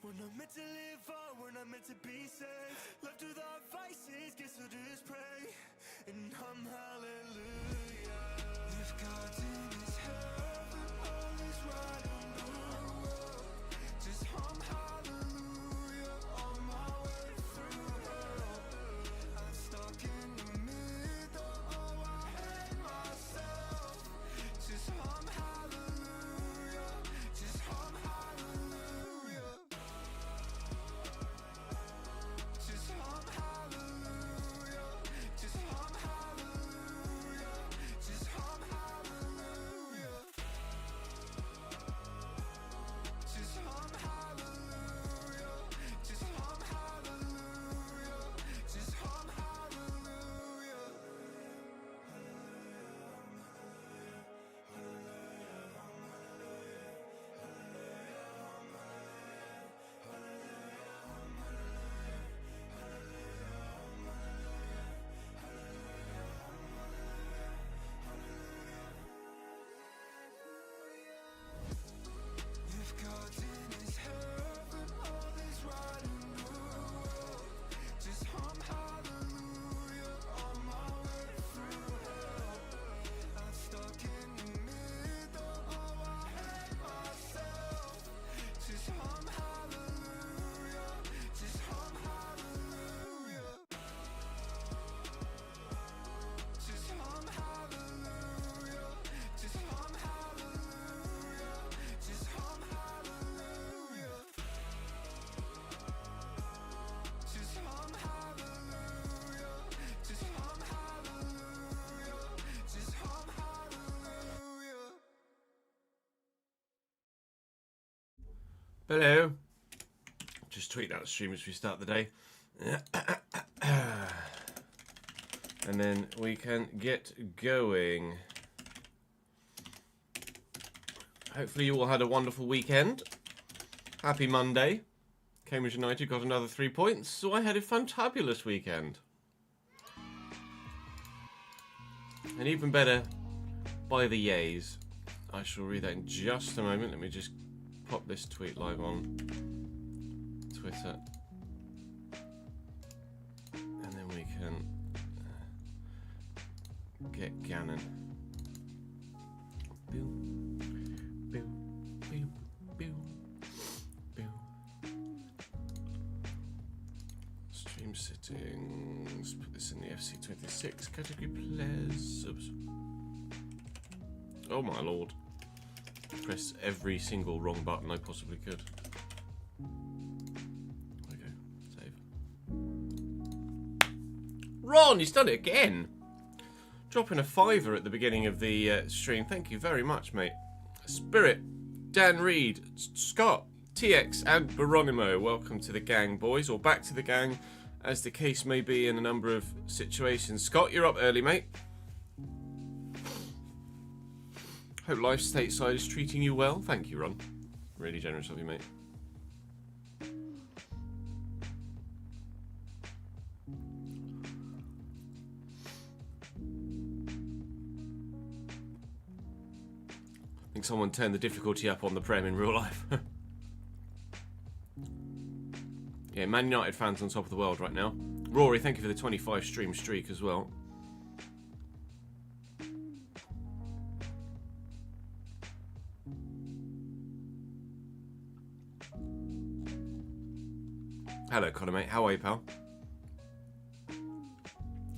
We're not meant to live on, we're not meant to be saved. Left with our vices, guess we'll just pray and hum hallelujah. If God's in his heaven, all is right in the world. Just hum hallelujah on my way through hell. I'm stuck in the middle, oh I hate myself. Just hum hallelujah, just hum hallelujah. Just hum hallelujah, just hum hallelujah, just hum hallelujah. Just hum hallelujah, just hum hallelujah, just hum hallelujah. If God's in his heaven, all is right in the world. Just hum hallelujah on my way through hell. I'm stuck in the middle, oh I hate myself. Just hum hallelujah, just hum hallelujah. Just hum hallelujah, just hum hallelujah, just hum hallelujah. Just hum hallelujah, just hum hallelujah, just hum hallelujah. Hello. Just tweet out the stream as we start the day. And then we can get going. Hopefully you all had a wonderful weekend. Happy Monday. Cambridge United got another 3 points, so I had a fantabulous weekend. And even better, by the yays. I shall read that in just a moment. Let me just pop this tweet live on Twitter. And then we can get Gannon. Boom, boom, boom, boom, boom. Stream settings. Put this in the FC26 category players. Oops. Oh my lord. Press every single wrong button I possibly could. Okay, save. Ron, he's done it again. Dropping a $5 at the beginning of the stream. Thank you very much, mate. Spirit, Dan Reed, Scott, TX, and Baronimo. Welcome to the gang, boys, or back to the gang, as the case may be in a number of situations. Scott, you're up early, mate. Hope life stateside is treating you well. Thank you, Ron. Really generous of you, mate. I think someone turned the difficulty up on the Prem in real life. Yeah, Man United fans on top of the world right now. Rory, thank you for the 25 stream streak as well. Hello, Connor, mate. How are you, pal?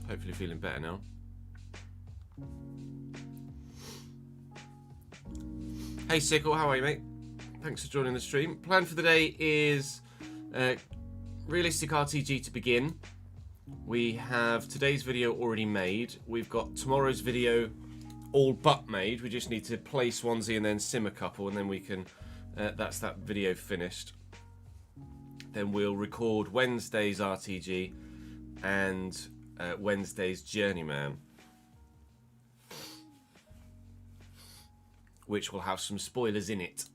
Hopefully feeling better now. Hey, Sickle. How are you, mate? Thanks for joining the stream. Plan for the day is realistic RTG to begin. We have today's video already made. We've got tomorrow's video all but made. We just need to play Swansea and then sim a couple, and then we can... that's that video finished. Then we'll record Wednesday's RTG and Wednesday's Journeyman, which will have some spoilers in it,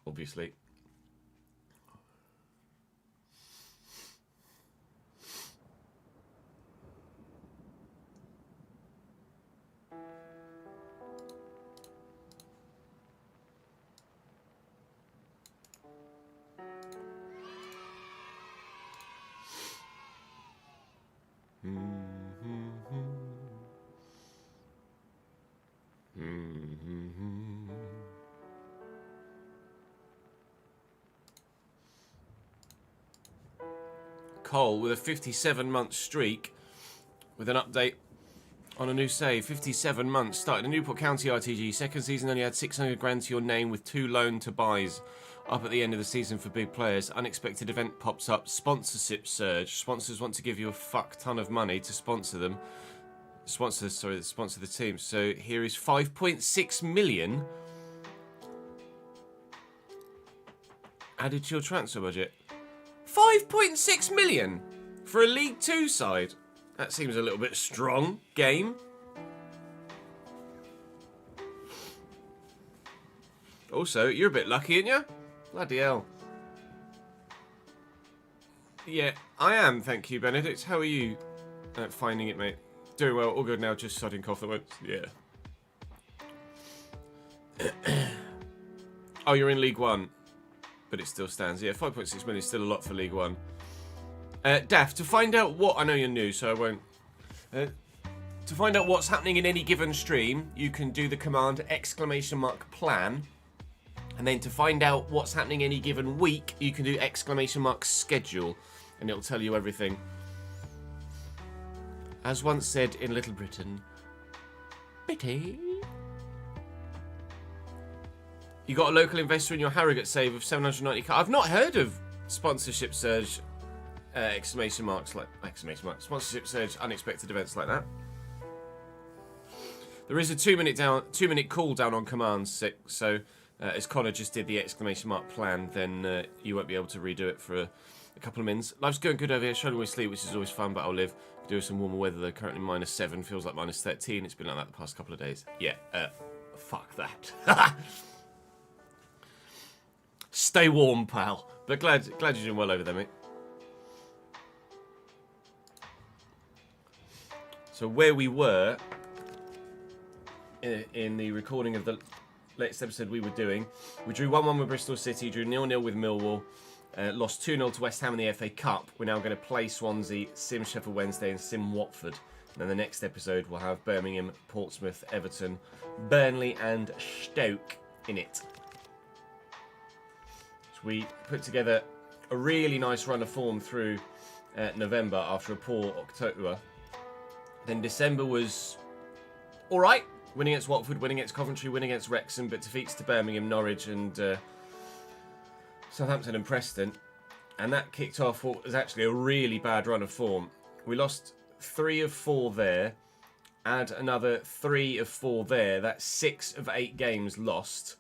obviously. Cole with a 57-month streak with an update on a new save. 57 months. Started a Newport County RTG. Second season only had 600 grand to your name with 2 loan to buys. Up at the end of the season for big players. Unexpected event pops up. Sponsorship surge. Sponsors want to give you a fuck ton of money to sponsor them. Sponsor the team. So here is 5.6 million added to your transfer budget. 5.6 million for a League 2 side. That seems a little bit strong. Game. Also, you're a bit lucky, aren't you? Bloody hell. Yeah, I am, thank you, Benedict. How are you finding it, mate? Doing well, all good now, just starting cough at once. Yeah. Oh, you're in League 1. But it still stands. Yeah, 5.6 million is still a lot for League 1. Daft, to find out what... I know you're new, so I won't... to find out what's happening in any given stream, you can do the command !plan. And then to find out what's happening any given week, you can do !schedule. And it'll tell you everything. As once said in Little Britain, Bitty. You got a local investor in your Harrogate save of 790k. I've not heard of sponsorship surge, sponsorship surge, unexpected events like that. There is a 2-minute cooldown on command 6, so as Connor just did the ! Plan, then you won't be able to redo it for a couple of minutes. Life's going good over here, struggling with sleep, which is always fun, but I'll live. Do some warmer weather though, currently -7, feels like -13. It's been like that the past couple of days. Yeah, fuck that. Stay warm, pal. But glad you're doing well over there, mate. So where we were in the recording of the latest episode we were doing, we drew 1-1 with Bristol City, drew 0-0 with Millwall, lost 2-0 to West Ham in the FA Cup. We're now going to play Swansea, sim Sheffield Wednesday, and sim Watford. And then the next episode we'll have Birmingham, Portsmouth, Everton, Burnley, and Stoke in it. We put together a really nice run of form through November after a poor October. Then December was alright. Winning against Watford, winning against Coventry, winning against Wrexham, but defeats to Birmingham, Norwich and Southampton and Preston. And that kicked off what was actually a really bad run of form. We lost 3 of 4 there. Add another 3 of 4 there. That's 6 of 8 games lost.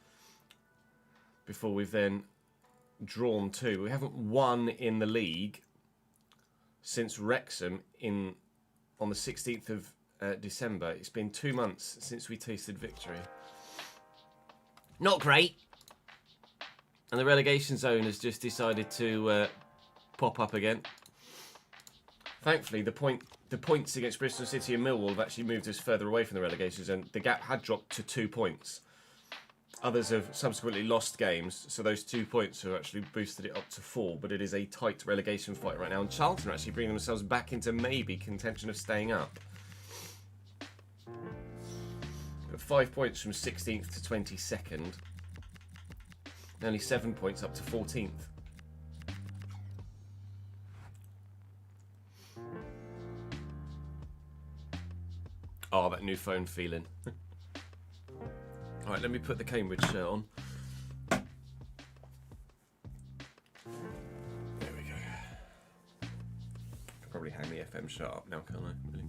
Before we've then drawn 2. We haven't won in the league since Wrexham on the 16th of December. It's been 2 months since we tasted victory. Not great. And the relegation zone has just decided to pop up again. Thankfully, the points against Bristol City and Millwall have actually moved us further away from the relegation zone. The gap had dropped to 2 points. Others have subsequently lost games, so those 2 points have actually boosted it up to 4, but it is a tight relegation fight right now, and Charlton are actually bringing themselves back into maybe contention of staying up. But 5 points from 16th to 22nd, and only 7 points up to 14th. Oh, that new phone feeling. Alright, let me put the Cambridge shirt on. There we go. Could probably hang the FM shirt up now, can't I? Really?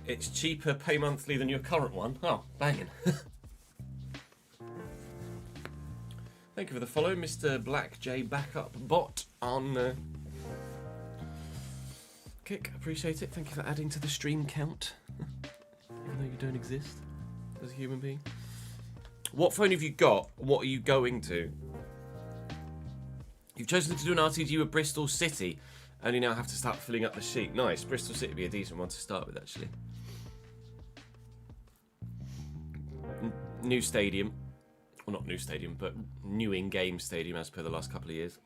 It's cheaper, pay monthly than your current one. Oh, banging. Thank you for the follow, Mr. Black J Backup Bot on Kick. Appreciate it. Thank you for adding to the stream count. Even though you don't exist as a human being. What phone have you got? What are you going to? You've chosen to do an RTG with Bristol City. Only now have to start filling up the sheet. Nice. Bristol City would be a decent one to start with, actually. New stadium. Well, not new stadium, but new in-game stadium as per the last couple of years.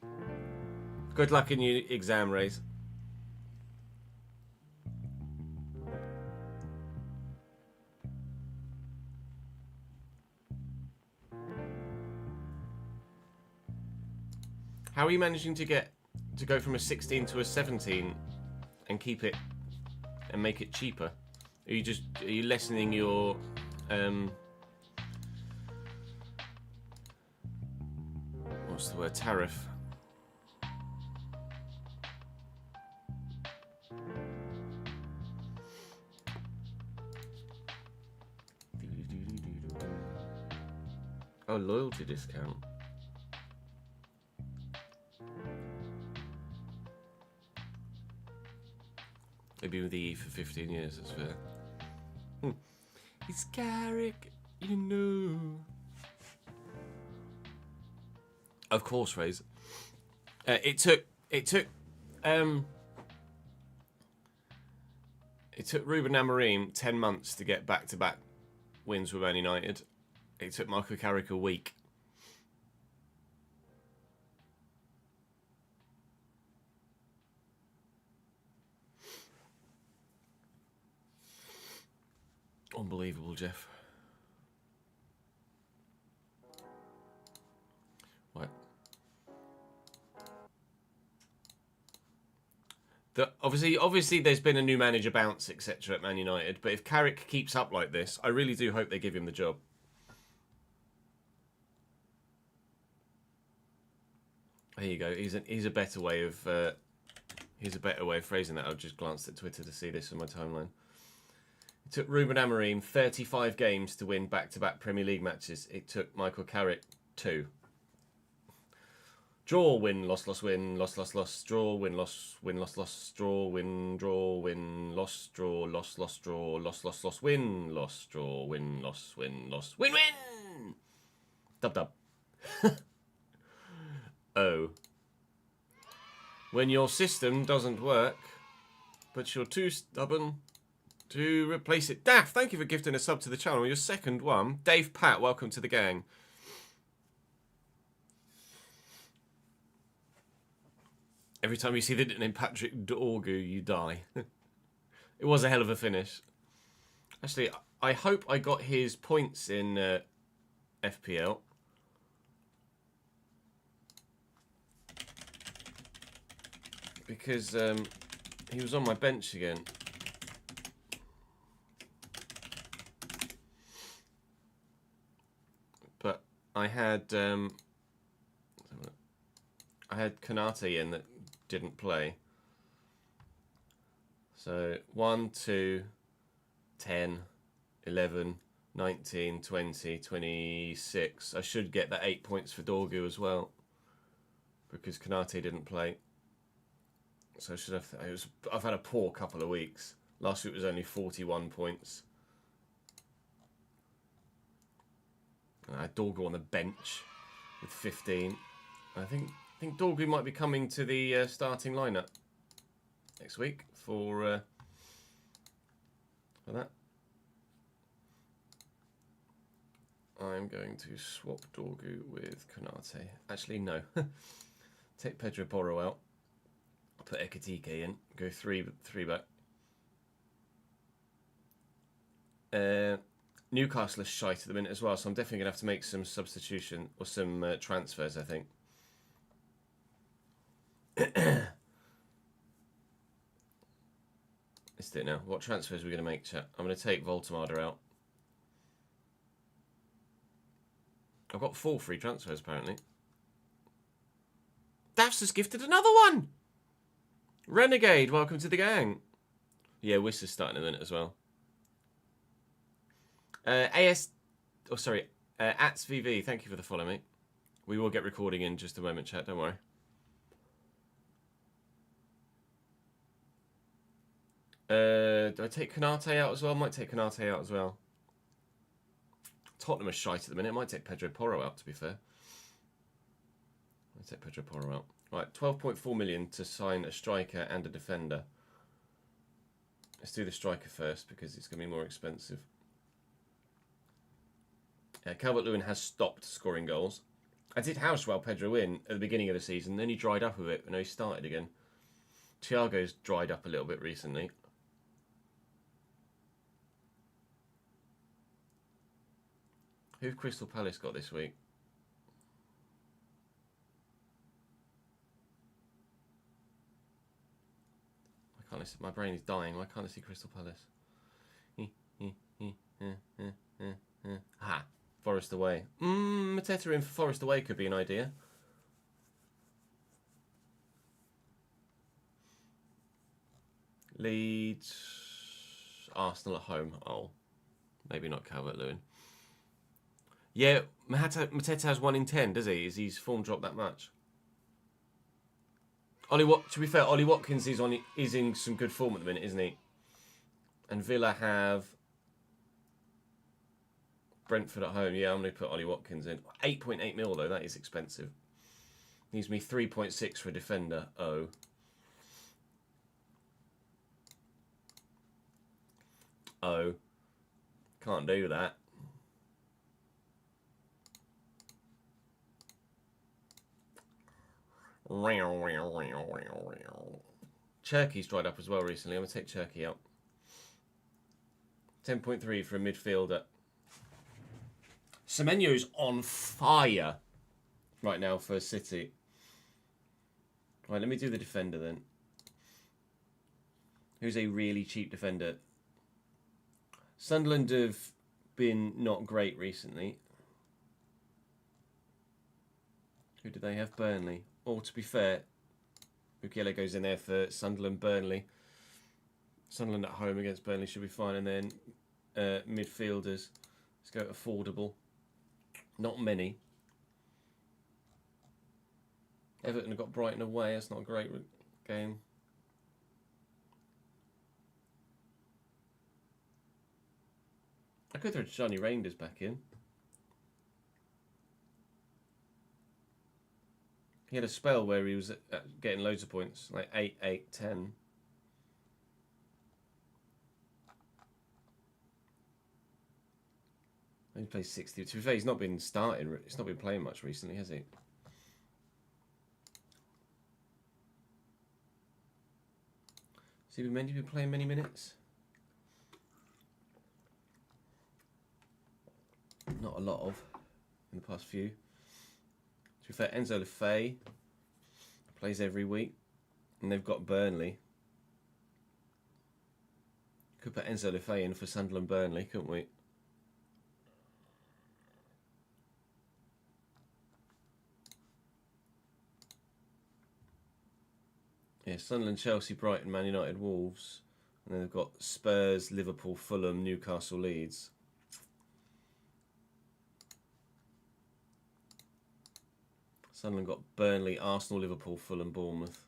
Good luck in your exam, Rays. How are you managing to go from a 16 to a 17 and keep it and make it cheaper? Are you lessening your what's the word, tariff? Oh, loyalty discount. Maybe with the E for 15 years, that's fair. It's Carrick, you know. Of course, Razor. It took Ruben Amorim 10 months to get back-to-back wins with Man United. It took Michael Carrick a week. Unbelievable, Jeff. Right. Obviously, there's been a new manager bounce, etc. at Man United. But if Carrick keeps up like this, I really do hope they give him the job. There you go. He's a better way of phrasing that. I've just glanced at Twitter to see this in my timeline. It took Ruben Amorim 35 games to win back-to-back Premier League matches. It took Michael Carrick 2. Draw, win, loss, loss, win, loss, loss, loss, draw, win, loss, loss, draw, win, loss, draw, loss, loss, draw, loss, loss, loss, win, loss, draw, win, loss, win, win! Dub dub. Oh. When your system doesn't work, but you're too stubborn to replace it. Daff, thank you for gifting a sub to the channel. Your second one. Dave Pat, welcome to the gang. Every time you see the name Patrick Dorgu, you die. It was a hell of a finish. Actually, I hope I got his points in FPL. Because he was on my bench again. But I had Konate in that didn't play. So 1, 2, 10, 11, 19, 20, 26. I should get that 8 points for Dorgu as well. Because Konate didn't play. So I should have. I've had a poor couple of weeks. Last week was only 41 points. I had Dorgu on the bench with 15. I think Dorgu might be coming to the starting lineup next week for that. I'm going to swap Dorgu with Konate. Actually, no. Take Pedro Porro out. Put Ekatike in. Go three back. Newcastle is shite at the minute as well, so I'm definitely going to have to make some substitution or some transfers, I think. Let's do it now. What transfers are we going to make, chat? I'm going to take Voltemada out. I've got 4 free transfers, apparently. Daffs has gifted another one! Renegade, welcome to the gang. Yeah, Wiss is starting in a minute as well. AtsVV, thank you for the follow, mate. We will get recording in just a moment, chat, don't worry. Do I take Konate out as well? Might take Konate out as well. Tottenham are shite at the minute. Might take Pedro Porro out, to be fair. I'll take Pedro Porro out. Right, 12.4 million to sign a striker and a defender. Let's do the striker first because it's going to be more expensive. Calvert-Lewin has stopped scoring goals. I did house well Pedro in at the beginning of the season, then he dried up a bit and now he started again. Thiago's dried up a little bit recently. Who've Crystal Palace got this week? can't I see? My brain is dying. Why can't I see Crystal Palace? Ha! Forest away. Mateta in for Forest away could be an idea. Leeds, Arsenal at home. Oh, maybe not Calvert-Lewin. Yeah, Mateta has 1 in 10, does he? Is his form dropped that much? To be fair, Ollie Watkins is in some good form at the minute, isn't he? And Villa have Brentford at home. Yeah, I'm going to put Ollie Watkins in. 8.8 mil though, that is expensive. Needs me 3.6 for a defender. Oh. Oh. Can't do that. Cherky's dried up as well recently. I'm going to take Cherky out. 10.3 for a midfielder. Semenyo's on fire right now for City. Right, let me do the defender then. Who's a really cheap defender? Sunderland have been not great recently. Who do they have? Burnley. Or to be fair, Mukiele goes in there for Sunderland, Burnley. Sunderland at home against Burnley should be fine. And then midfielders. Let's go affordable. Not many. Everton have got Brighton away. That's not a great game. I could throw Johnny Reinders back in. He had a spell where he was getting loads of points, like 8, 8, 10. He plays 60. To be fair, he's not been starting. He's not been playing much recently, has he? Has he been playing many minutes? Not a lot of in the past few. To be fair, Enzo Lefebvre plays every week, and they've got Burnley. Could put Enzo Lefebvre in for Sunderland Burnley, couldn't we? Yeah, Sunderland, Chelsea, Brighton, Man United, Wolves. And then they've got Spurs, Liverpool, Fulham, Newcastle, Leeds. Sunderland got Burnley, Arsenal, Liverpool, Fulham, Bournemouth.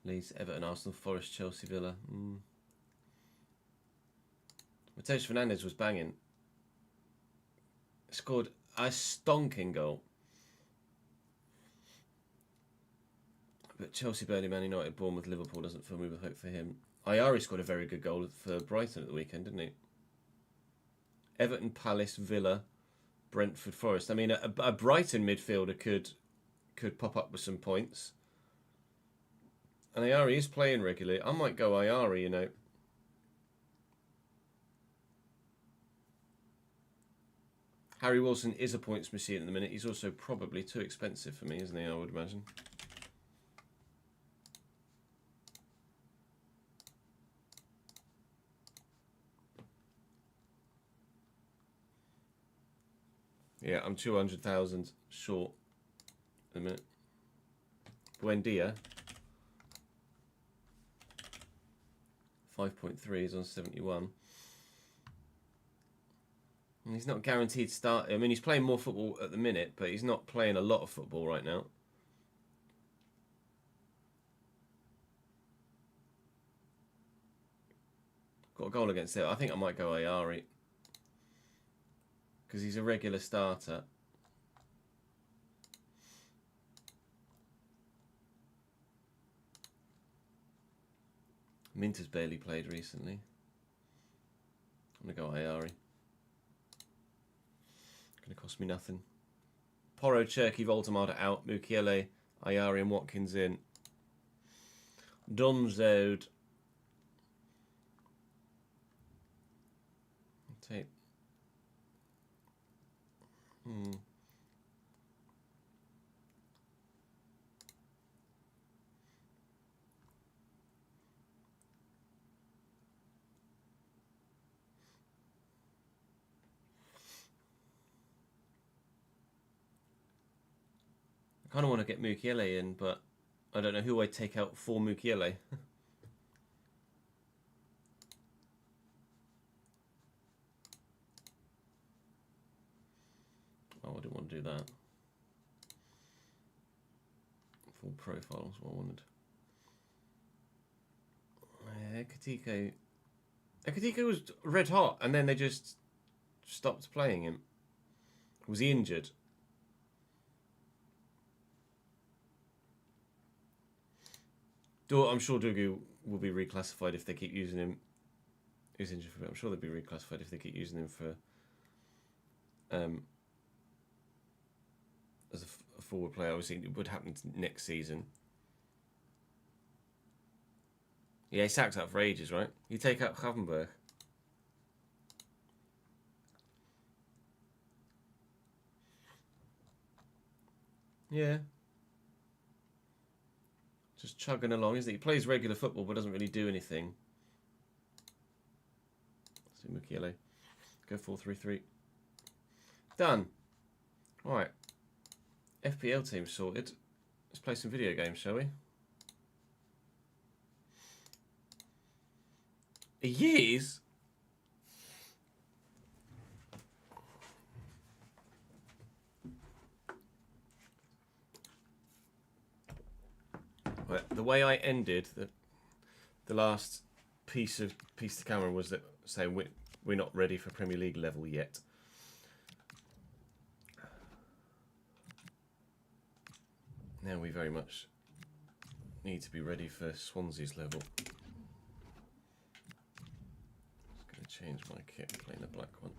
Leeds, Everton, Arsenal, Forest, Chelsea, Villa. Mateus Fernandes was banging. Scored a stonking goal. But Chelsea, Burnley, Man United, Bournemouth, Liverpool doesn't fill me with hope for him. Ayari scored a very good goal for Brighton at the weekend, didn't he? Everton, Palace, Villa, Brentford, Forest. I mean, a Brighton midfielder could pop up with some points. And Ayari is playing regularly. I might go Ayari, you know. Harry Wilson is a points machine at the minute. He's also probably too expensive for me, isn't he, I would imagine. Yeah, I'm 200,000 short at the minute. Buendia. 5.3 is on 71. And he's not guaranteed to start. I mean, he's playing more football at the minute, but he's not playing a lot of football right now. Got a goal against it. I think I might go Ayari, because he's a regular starter. Minter's barely played recently. I'm going to go Ayari. Going to cost me nothing. Porro, Cherky, Voltamada out. Mukiele, Ayari and Watkins in. Donzode. Take. I kind of want to get Mukiele in, but I don't know who I'd take out for Mukiele. Oh, I didn't want to do that. Full profile is what I wanted. Ekatiko was red hot, and then they just stopped playing him. Was he injured? I'm sure Dugu will be reclassified if they keep using him. He's injured for a bit. I'm sure they'll be reclassified if they keep using him for as a forward player. Obviously, it would happen next season. Yeah, he sacks out for ages, right? You take out Gravenberg. Yeah. Just chugging along, isn't he? He plays regular football but doesn't really do anything. Let's see Mukiele. Go 4-3-3. Done. Alright. FPL team sorted. Let's play some video games, shall we? Years? Well, the way I ended the last piece to camera was that saying we're not ready for Premier League level yet. Now we very much need to be ready for Swansea's level. Change my kit, playing the black one.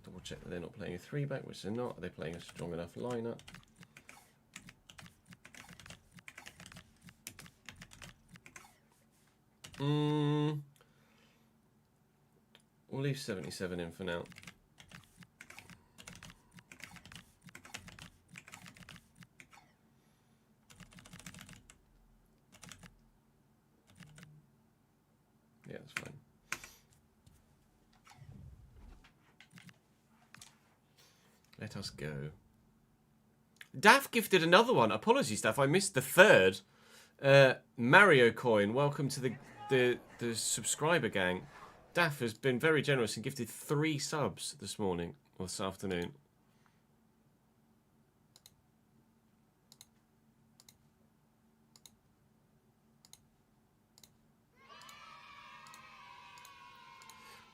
Double check that they're not playing a 3-back, which they're not. Are they playing a strong enough lineup? We'll leave 77 in for now. Yeah, that's fine. Let us go. Daff gifted another one. Apologies, Daff. I missed the third. Mario coin. Welcome to the subscriber gang. Daff has been very generous and gifted 3 subs this morning or this afternoon.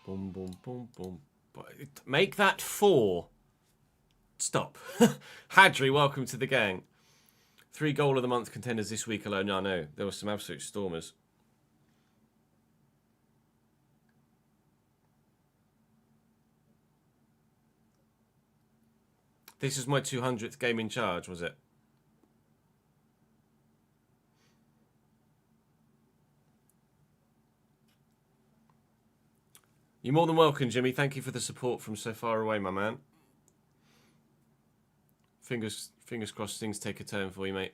Boom, boom, boom, boom. Make that 4. Stop. Hadri, welcome to the gang. 3 goal of the month contenders this week alone. I know there were some absolute stormers. This is my 200th game in charge, was it? You're more than welcome, Jimmy. Thank you for the support from so far away, my man. Fingers crossed things take a turn for you, mate.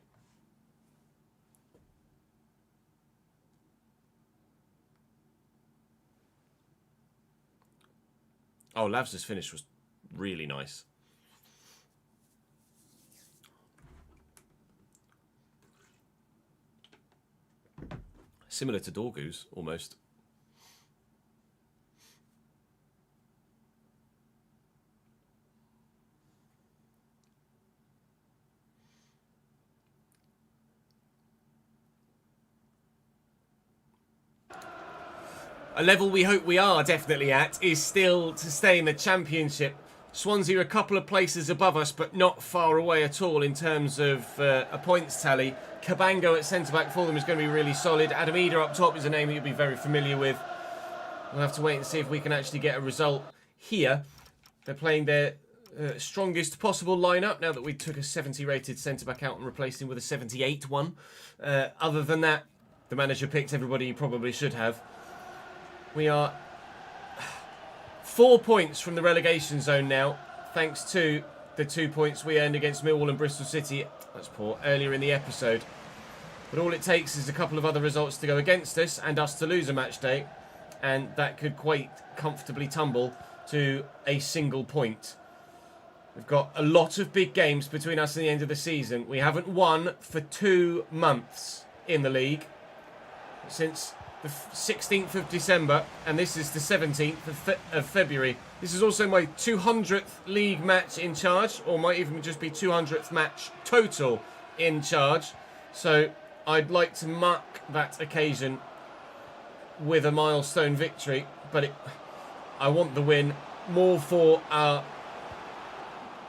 Oh, Lavs' finish was really nice. Similar to Dorgu's, almost. A level we hope we are definitely at is still to stay in the Championship. Swansea are a couple of places above us, but not far away at all in terms of a points tally. Cabango at centre-back for them is going to be really solid. Adam Eder up top is a name that you'll be very familiar with. We'll have to wait and see if we can actually get a result here. They're playing their strongest possible lineup now that we took a 70-rated centre-back out and replaced him with a 78 one. Other than that, the manager picked everybody he probably should have. We are 4 points from the relegation zone now, thanks to the 2 points we earned against Millwall and Bristol City, that's poor, earlier in the episode. But all it takes is a couple of other results to go against us and us to lose a match day, and that could quite comfortably tumble to a single point. We've got a lot of big games between us and the end of the season. We haven't won for 2 months in the league since the 16th of December, and this is the 17th of February. This is also my 200th league match in charge, or might even just be 200th match total in charge. So I'd like to mark that occasion with a milestone victory, but I want the win more for our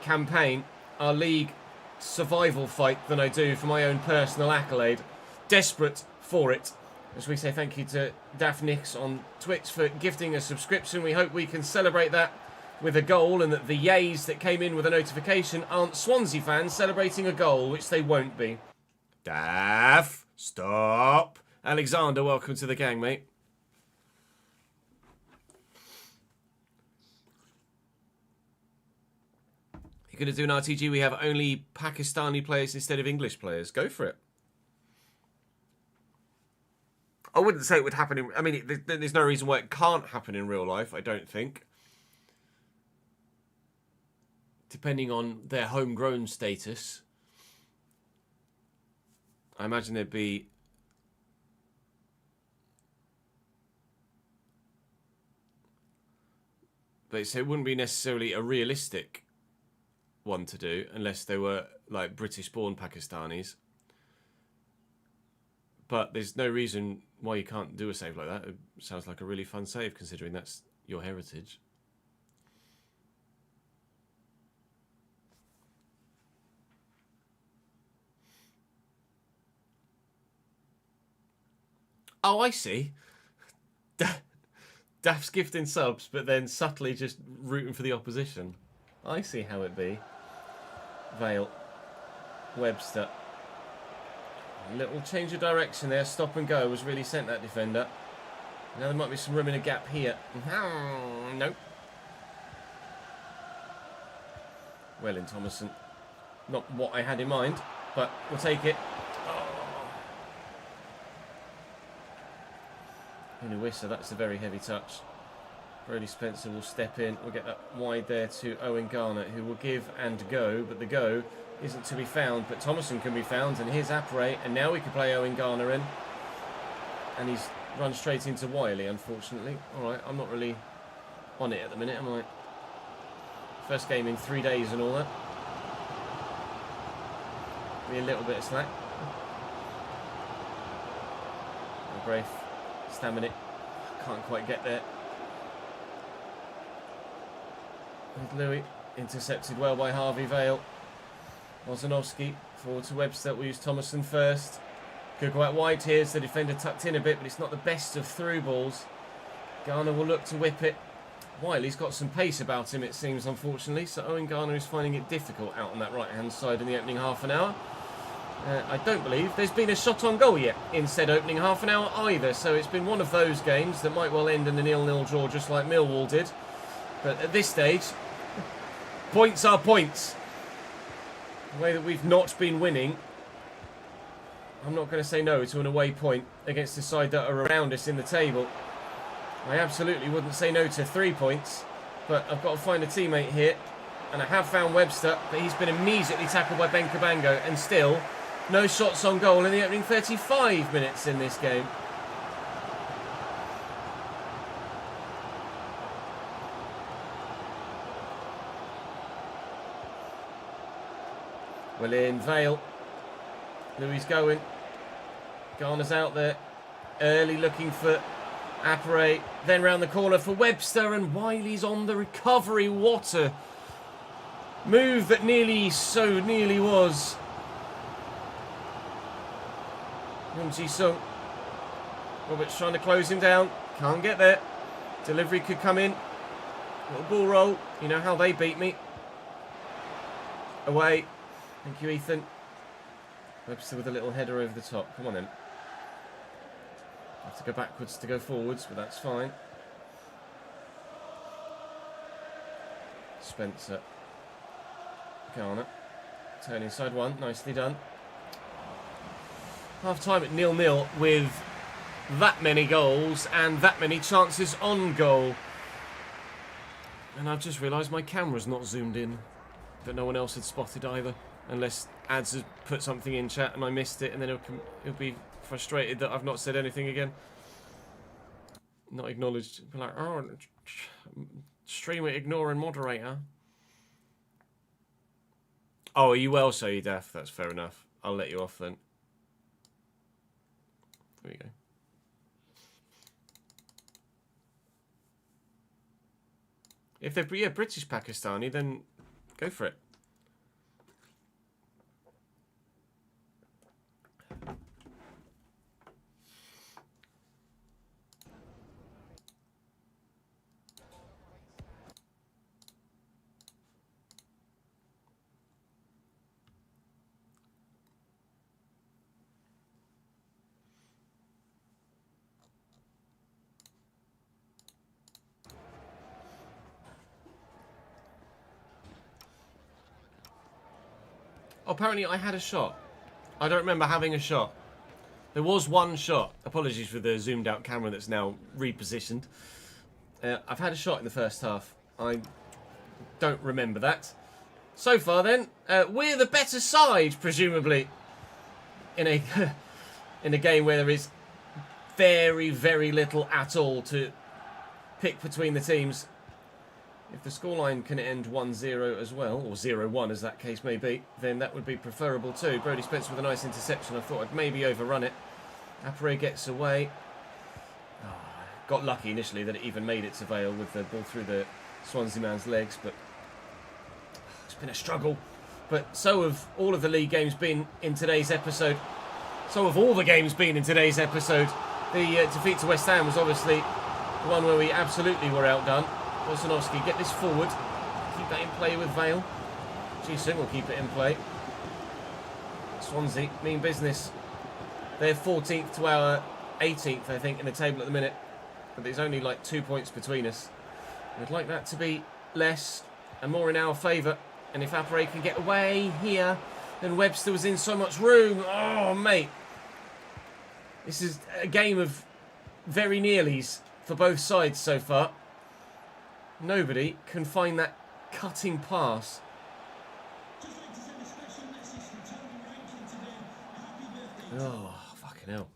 campaign, our league survival fight, than I do for my own personal accolade. Desperate for it. As we say thank you to Daphnis on Twitch for gifting a subscription. We hope we can celebrate that with a goal, and that the yays that came in with a notification aren't Swansea fans celebrating a goal, which they won't be. Daff, stop. Alexander, welcome to the gang, mate. You're going to do an RTG, we have only Pakistani players instead of English players. Go for it. I wouldn't say it would happen in... I mean, there's no reason why it can't happen in real life, I don't think. Depending on their homegrown status. I imagine there'd be... But so it wouldn't be necessarily a realistic one to do, unless they were, like, British-born Pakistanis. But there's no reason why you can't do a save like that. It sounds like a really fun save, considering that's your heritage. Oh, I see. Daft's gifting subs, but then subtly just rooting for the opposition. I see how it be. Vale. Webster. A little change of direction there. Stop and go was really sent that defender. Now there might be some room in a gap here. Nope. Well in Thomason. Not what I had in mind, but we'll take it. Inuissa, that's a very heavy touch. Brody Spencer will step in. We'll get that wide there to Owen Garner, who will give and go, but the go isn't to be found. But Thomason can be found, and here's Apre, and now we can play Owen Garner in. And he's run straight into Wiley, unfortunately. Alright, I'm not really on it at the minute, am I? First game in 3 days and all that. Be a little bit of slack. Braith, stamina it. Can't quite get there. With Louis, intercepted well by Harvey Vale. Wozanovski, forward to Webster. We'll use Thomason first. Could go out wide here as the defender tucked in a bit, but it's not the best of through balls. Garner will look to whip it. Wiley's got some pace about him, it seems, unfortunately. So Owen Garner is finding it difficult out on that right-hand side in the opening half an hour. I don't believe there's been a shot on goal yet in said opening half an hour either. So it's been one of those games that might well end in a 0-0 draw, just like Millwall did. But at this stage, points are points. The way that we've not been winning, I'm not going to say no to an away point against the side that are around us in the table. I absolutely wouldn't say no to 3 points, but I've got to find a teammate here. And I have found Webster, but he's been immediately tackled by Ben Cabango, and still no shots on goal in the opening 35 minutes in this game. Well in, Vale. Louis going. Garner's out there. Early looking for Apre. Then round the corner for Webster, and Wiley's on the recovery. What a move that so nearly was. Young Ji-sung. Roberts trying to close him down. Can't get there. Delivery could come in. Little ball roll. You know how they beat me. Away. Thank you, Ethan. Webster with a little header over the top. Come on then. Have to go backwards to go forwards, but that's fine. Spencer. Garner. Turn inside one. Nicely done. Half time at 0-0 with that many goals and that many chances on goal. And I've just realised my camera's not zoomed in. that no one else had spotted either. Unless Ads has put something in chat and I missed it, and then he'll be frustrated that I've not said anything again. Not acknowledged. Be like, oh, streamer ignoring moderator. Oh, are you well, so you deaf? That's fair enough. I'll let you off then. There you go. If they're British Pakistani, then go for it. Oh, apparently I had a shot. I don't remember having a shot. There was one shot. Apologies for the zoomed out camera that's now repositioned. I've had a shot in the first half. I don't remember that. So far then, we're the better side, presumably. In a in a game where there is very, very little at all to pick between the teams. If the scoreline can end 1-0 as well, or 0-1 as that case may be, then that would be preferable too. Brodie Spencer with a nice interception. I thought I'd maybe overrun it. Apare gets away. Oh, got lucky initially that it even made it to Vale with the ball through the Swansea man's legs, but it's been a struggle. But so have all of the league games been in today's episode. So have all the games been in today's episode. The defeat to West Ham was obviously the one where we absolutely were outdone. Bosanovsky, get this forward. Keep that in play with Vale. Ji-sung will keep it in play. Swansea, mean business. They're 14th to our 18th, I think, in the table at the minute. But there's only like 2 points between us. We'd like that to be less and more in our favour. And if Apare can get away here, then Webster was in so much room. Oh, mate. This is a game of very nearlies for both sides so far. Nobody can find that cutting pass. Oh, fucking hell.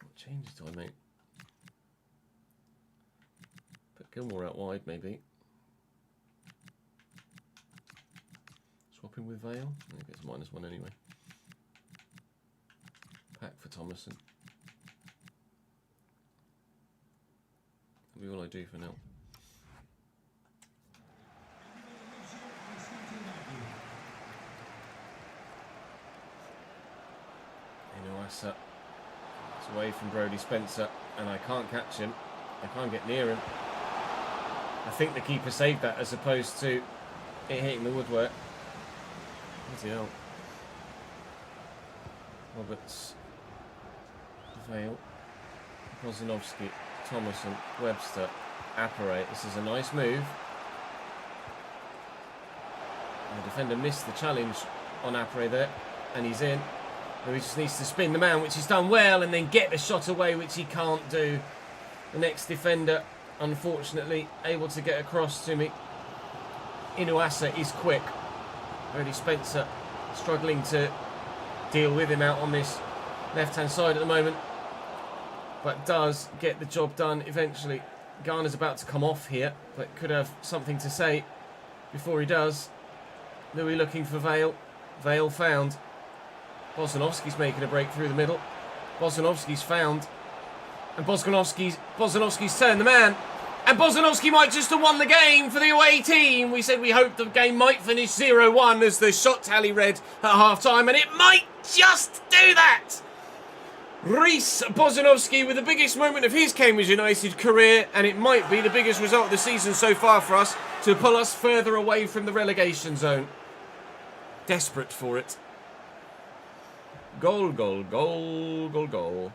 What changes do I make? Put Gilmore out wide, maybe. Swapping with Vale. I think it's -1 anyway. Pack for Thomason. That'll be all I do for now. Inuasa. It's away from Brodie Spencer, and I can't catch him. I can't get near him. I think the keeper saved that as opposed to it hitting the woodwork. Bloody hell. Roberts. Vale. Bosanovsky. Thomason. Webster. Apare. This is a nice move. The defender missed the challenge on Apare there. And he's in. He just needs to spin the man, which he's done well, and then get the shot away, which he can't do. The next defender, unfortunately, able to get across to me. Inuasa is quick. Brodie Spencer struggling to deal with him out on this left-hand side at the moment. But does get the job done eventually. Garner's about to come off here, but could have something to say before he does. Louis looking for Vale. Vale found. Bosanovsky's making a break through the middle. Bosanovsky's found. And Bosanovsky's turned the man. And Bosanovsky might just have won the game for the away team. We said we hoped the game might finish 0-1 as the shot tally read at half-time. And it might just do that. Rhys Bosanovsky with the biggest moment of his Cambridge United career. And it might be the biggest result of the season so far for us to pull us further away from the relegation zone. Desperate for it. Goal, goal, goal, goal, goal.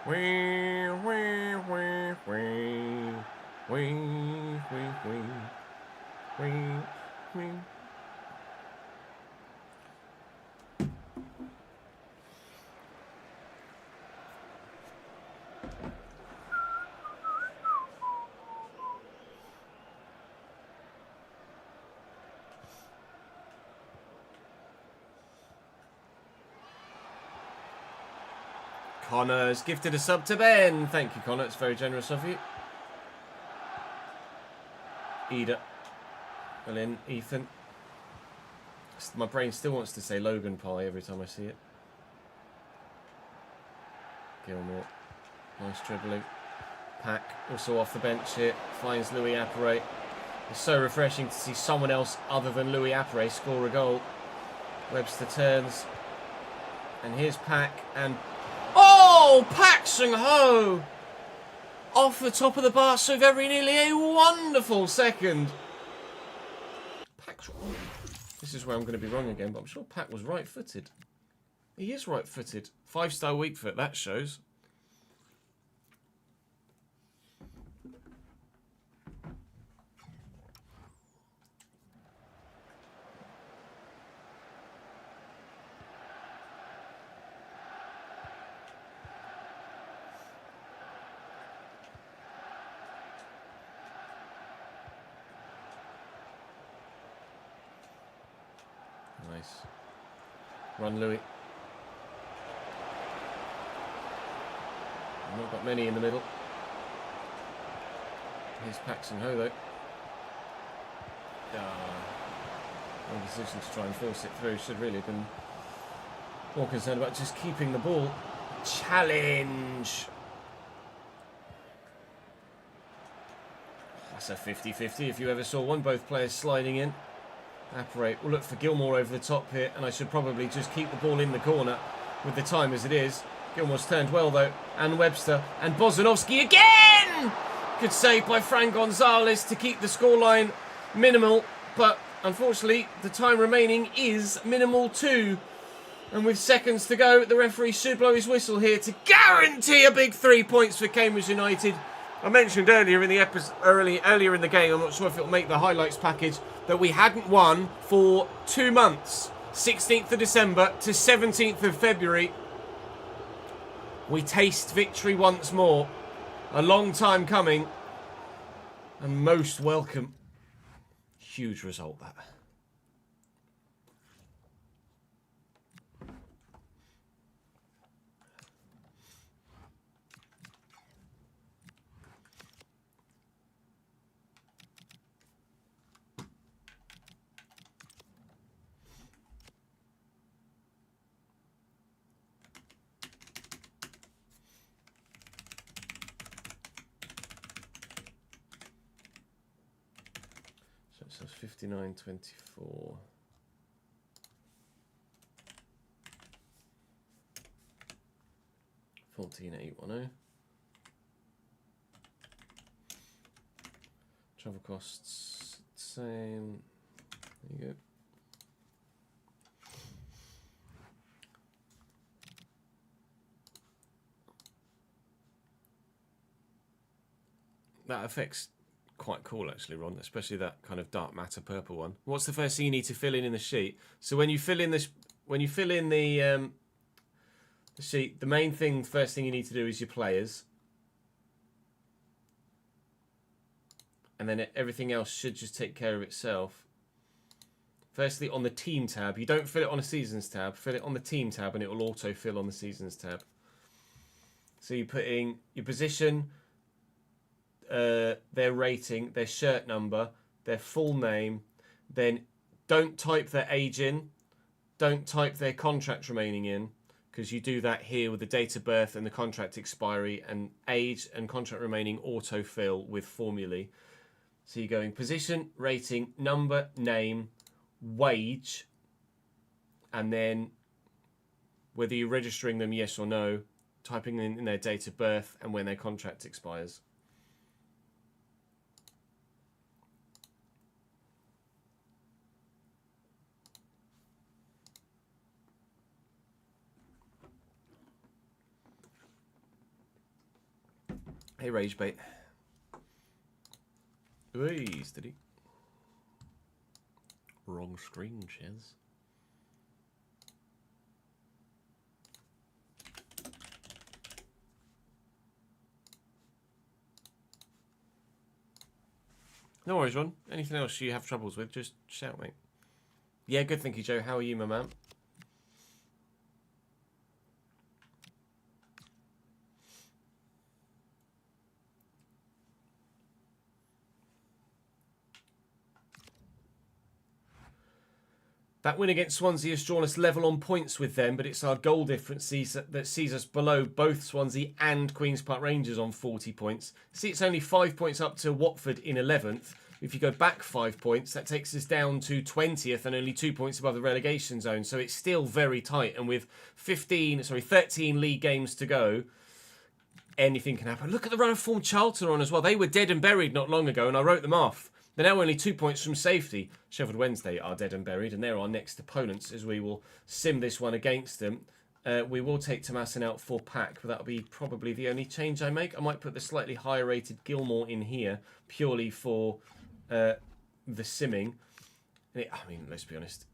Wee, wee, wee, wee. Wee, wee, wee. Wee, wee. Connor's gifted a sub to Ben. Thank you, Connor. It's very generous of you. Ida. Well in, Ethan. My brain still wants to say Logan Pie every time I see it. Gilmore. Nice dribbling. Pack, also off the bench here. Finds Louis Apperet. It's so refreshing to see someone else other than Louis Apperet score a goal. Webster turns. And here's Pack. And oh! Pack Sung-ho! Off the top of the bar so very nearly a wonderful second. Pack's wrong. This is where I'm going to be wrong again, but I'm sure Pack was right-footed. He is right-footed. 5-star weak foot, that shows. Nice. Run, Louis. Not got many in the middle. Here's Paxton Ho, though. Wrong decision to try and force it through. Should really have been more concerned about just keeping the ball. Challenge! That's a 50-50 if you ever saw one. Both players sliding in. Apperet will look for Gilmore over the top here, and I should probably just keep the ball in the corner with the time as it is. Gilmore's turned well, though, and Webster, and Bozanovsky again! Good save by Fran Gonzalez to keep the scoreline minimal, but unfortunately, the time remaining is minimal too. And with seconds to go, the referee should blow his whistle here to guarantee a big 3 points for Cambridge United. I mentioned earlier in the episode, earlier in the game, I'm not sure if it'll make the highlights package, that we hadn't won for 2 months. 16th of December to 17th of February. We taste victory once more. A long time coming. And most welcome. Huge result, that. So it's 59-24. $14,810. Travel costs same. There you go. That affects quite cool actually, Ron, especially that kind of dark matter purple one. What's the first thing you need to fill in the sheet? So when you fill in this, when you fill in the sheet, the main thing, first thing you need to do is your players, and then everything else should just take care of itself. Firstly, on the team tab, you don't fill it on a seasons tab. Fill it on the team tab, and it will auto fill on the seasons tab. So you put in your position, their rating, their shirt number, their full name, then don't type their age in, don't type their contract remaining in, because you do that here with the date of birth and the contract expiry, and age and contract remaining autofill with formulae. So you're going position, rating, number, name, wage, and then whether you're registering them yes or no, typing in their date of birth and when their contract expires. Hey, Ragebait. Hey, steady. Wrong screen, Chez. No worries, Ron. Anything else you have troubles with, just shout, mate. Yeah, good, thank you, Joe. How are you, my man? That win against Swansea has drawn us level on points with them, but it's our goal difference that sees us below both Swansea and Queen's Park Rangers on 40 points. See, it's only 5 points up to Watford in 11th. If you go back 5 points, that takes us down to 20th and only 2 points above the relegation zone. So it's still very tight. And with 13 league games to go, anything can happen. Look at the run of form Charlton are on as well. They were dead and buried not long ago, and I wrote them off. They're now only 2 points from safety. Sheffield Wednesday are dead and buried, and they're our next opponents as we will sim this one against them. We will take Tomasin out for Pack, but that'll be probably the only change I make. I might put the slightly higher rated Gilmore in here, purely for the simming. I mean, let's be honest.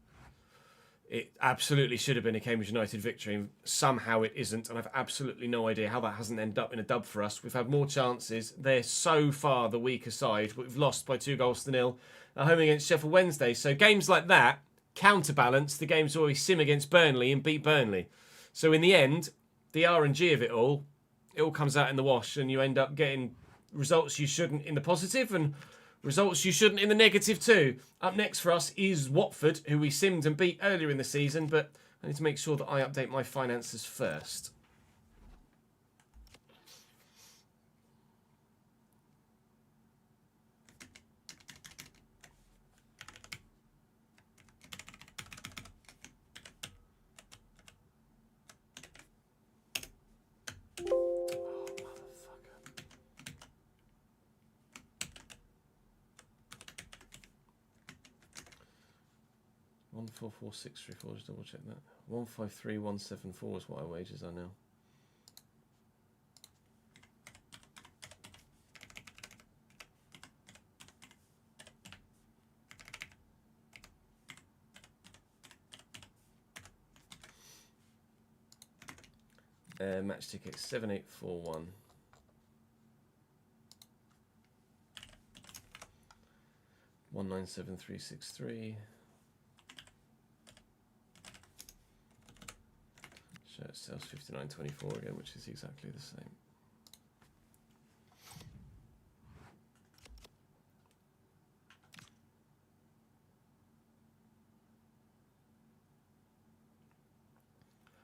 It absolutely should have been a Cambridge United victory, and somehow it isn't, and I've absolutely no idea how that hasn't ended up in a dub for us. We've had more chances. They're so far the weaker side, but we've lost by 2-0 at home against Sheffield Wednesday. So games like that counterbalance the games where we sim against Burnley and beat Burnley. So in the end, the RNG of it all comes out in the wash, and you end up getting results you shouldn't in the positive and results you shouldn't in the negative too. Up next for us is Watford, who we simmed and beat earlier in the season, but I need to make sure that I update my finances first. Oh, motherfucker. 144634, just double check that. 153174 is what our wages are now. Match ticket 7841. One 97363. Shirt sells 5924 again, which is exactly the same.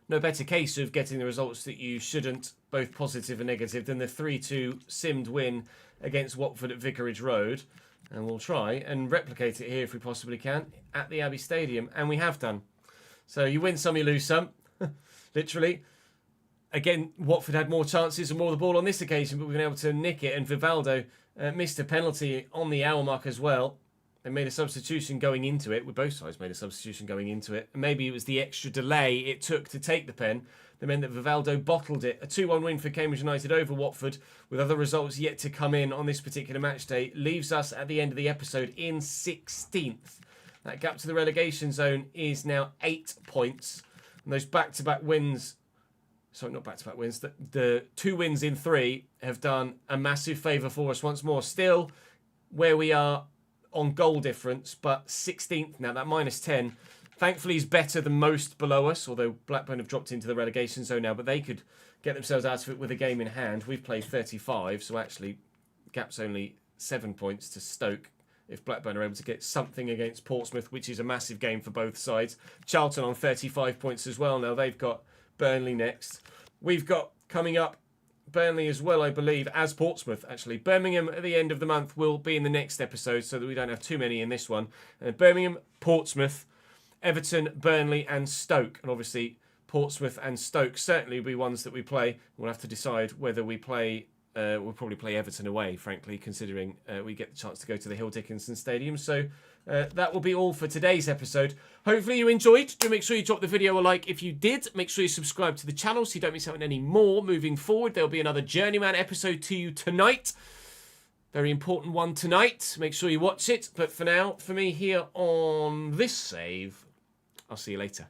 No better case of getting the results that you shouldn't, both positive and negative, than the 3-2 simmed win against Watford at Vicarage Road. And we'll try and replicate it here if we possibly can at the Abbey Stadium. And we have done. So you win some, you lose some. Literally. Again, Watford had more chances and more the ball on this occasion, but we've been able to nick it. And Vivaldo missed a penalty on the hour mark as well. They made a substitution going into it. Both sides made a substitution going into it. And maybe it was the extra delay it took to take the pen that meant that Vivaldo bottled it. A 2-1 win for Cambridge United over Watford, with other results yet to come in on this particular match day, leaves us at the end of the episode in 16th. That gap to the relegation zone is now 8 points. And those back-to-back wins... Sorry, not back-to-back wins. The 2 wins in 3 have done a massive favour for us once more. Still, where we are on goal difference, but 16th now, that minus 10, thankfully is better than most below us, although Blackburn have dropped into the relegation zone now, but they could get themselves out of it with a game in hand. We've played 35, so actually gap's only 7 points to Stoke if Blackburn are able to get something against Portsmouth, which is a massive game for both sides. Charlton on 35 points as well now. They've got Burnley next. We've got coming up Burnley as well, I believe, as Portsmouth, actually. Birmingham at the end of the month will be in the next episode so that we don't have too many in this one. Birmingham, Portsmouth, Everton, Burnley and Stoke. And obviously, Portsmouth and Stoke certainly will be ones that we play. We'll have to decide whether we play... we'll probably play Everton away, frankly, considering we get the chance to go to the Hill Dickinson Stadium. So that will be all for today's episode. Hopefully you enjoyed. Do make sure you drop the video a like if you did. Make sure you subscribe to the channel so you don't miss out on any more moving forward. There'll be another Journeyman episode to you tonight. Very important one tonight. Make sure you watch it. But for now, for me here on this save, I'll see you later.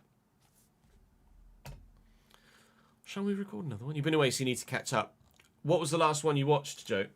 Shall we record another one? You've been away, so you need to catch up. What was the last one you watched, Joe?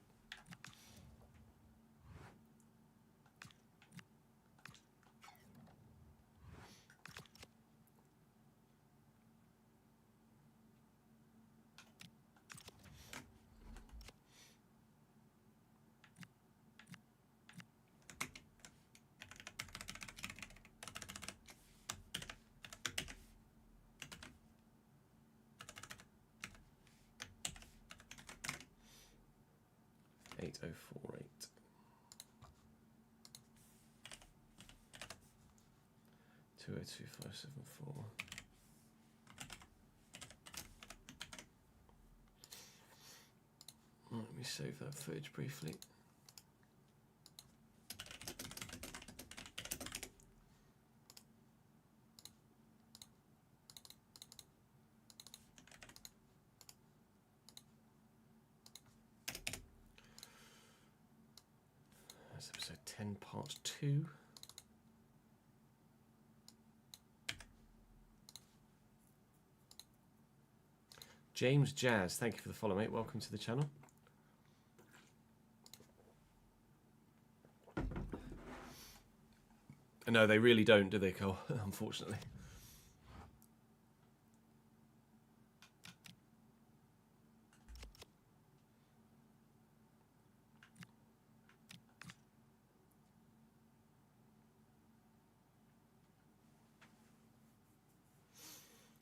Let me save that footage briefly. That's episode 10, part 2. James Jazz, thank you for the follow, mate. Welcome to the channel. No, they really don't, do they, Cole? Unfortunately.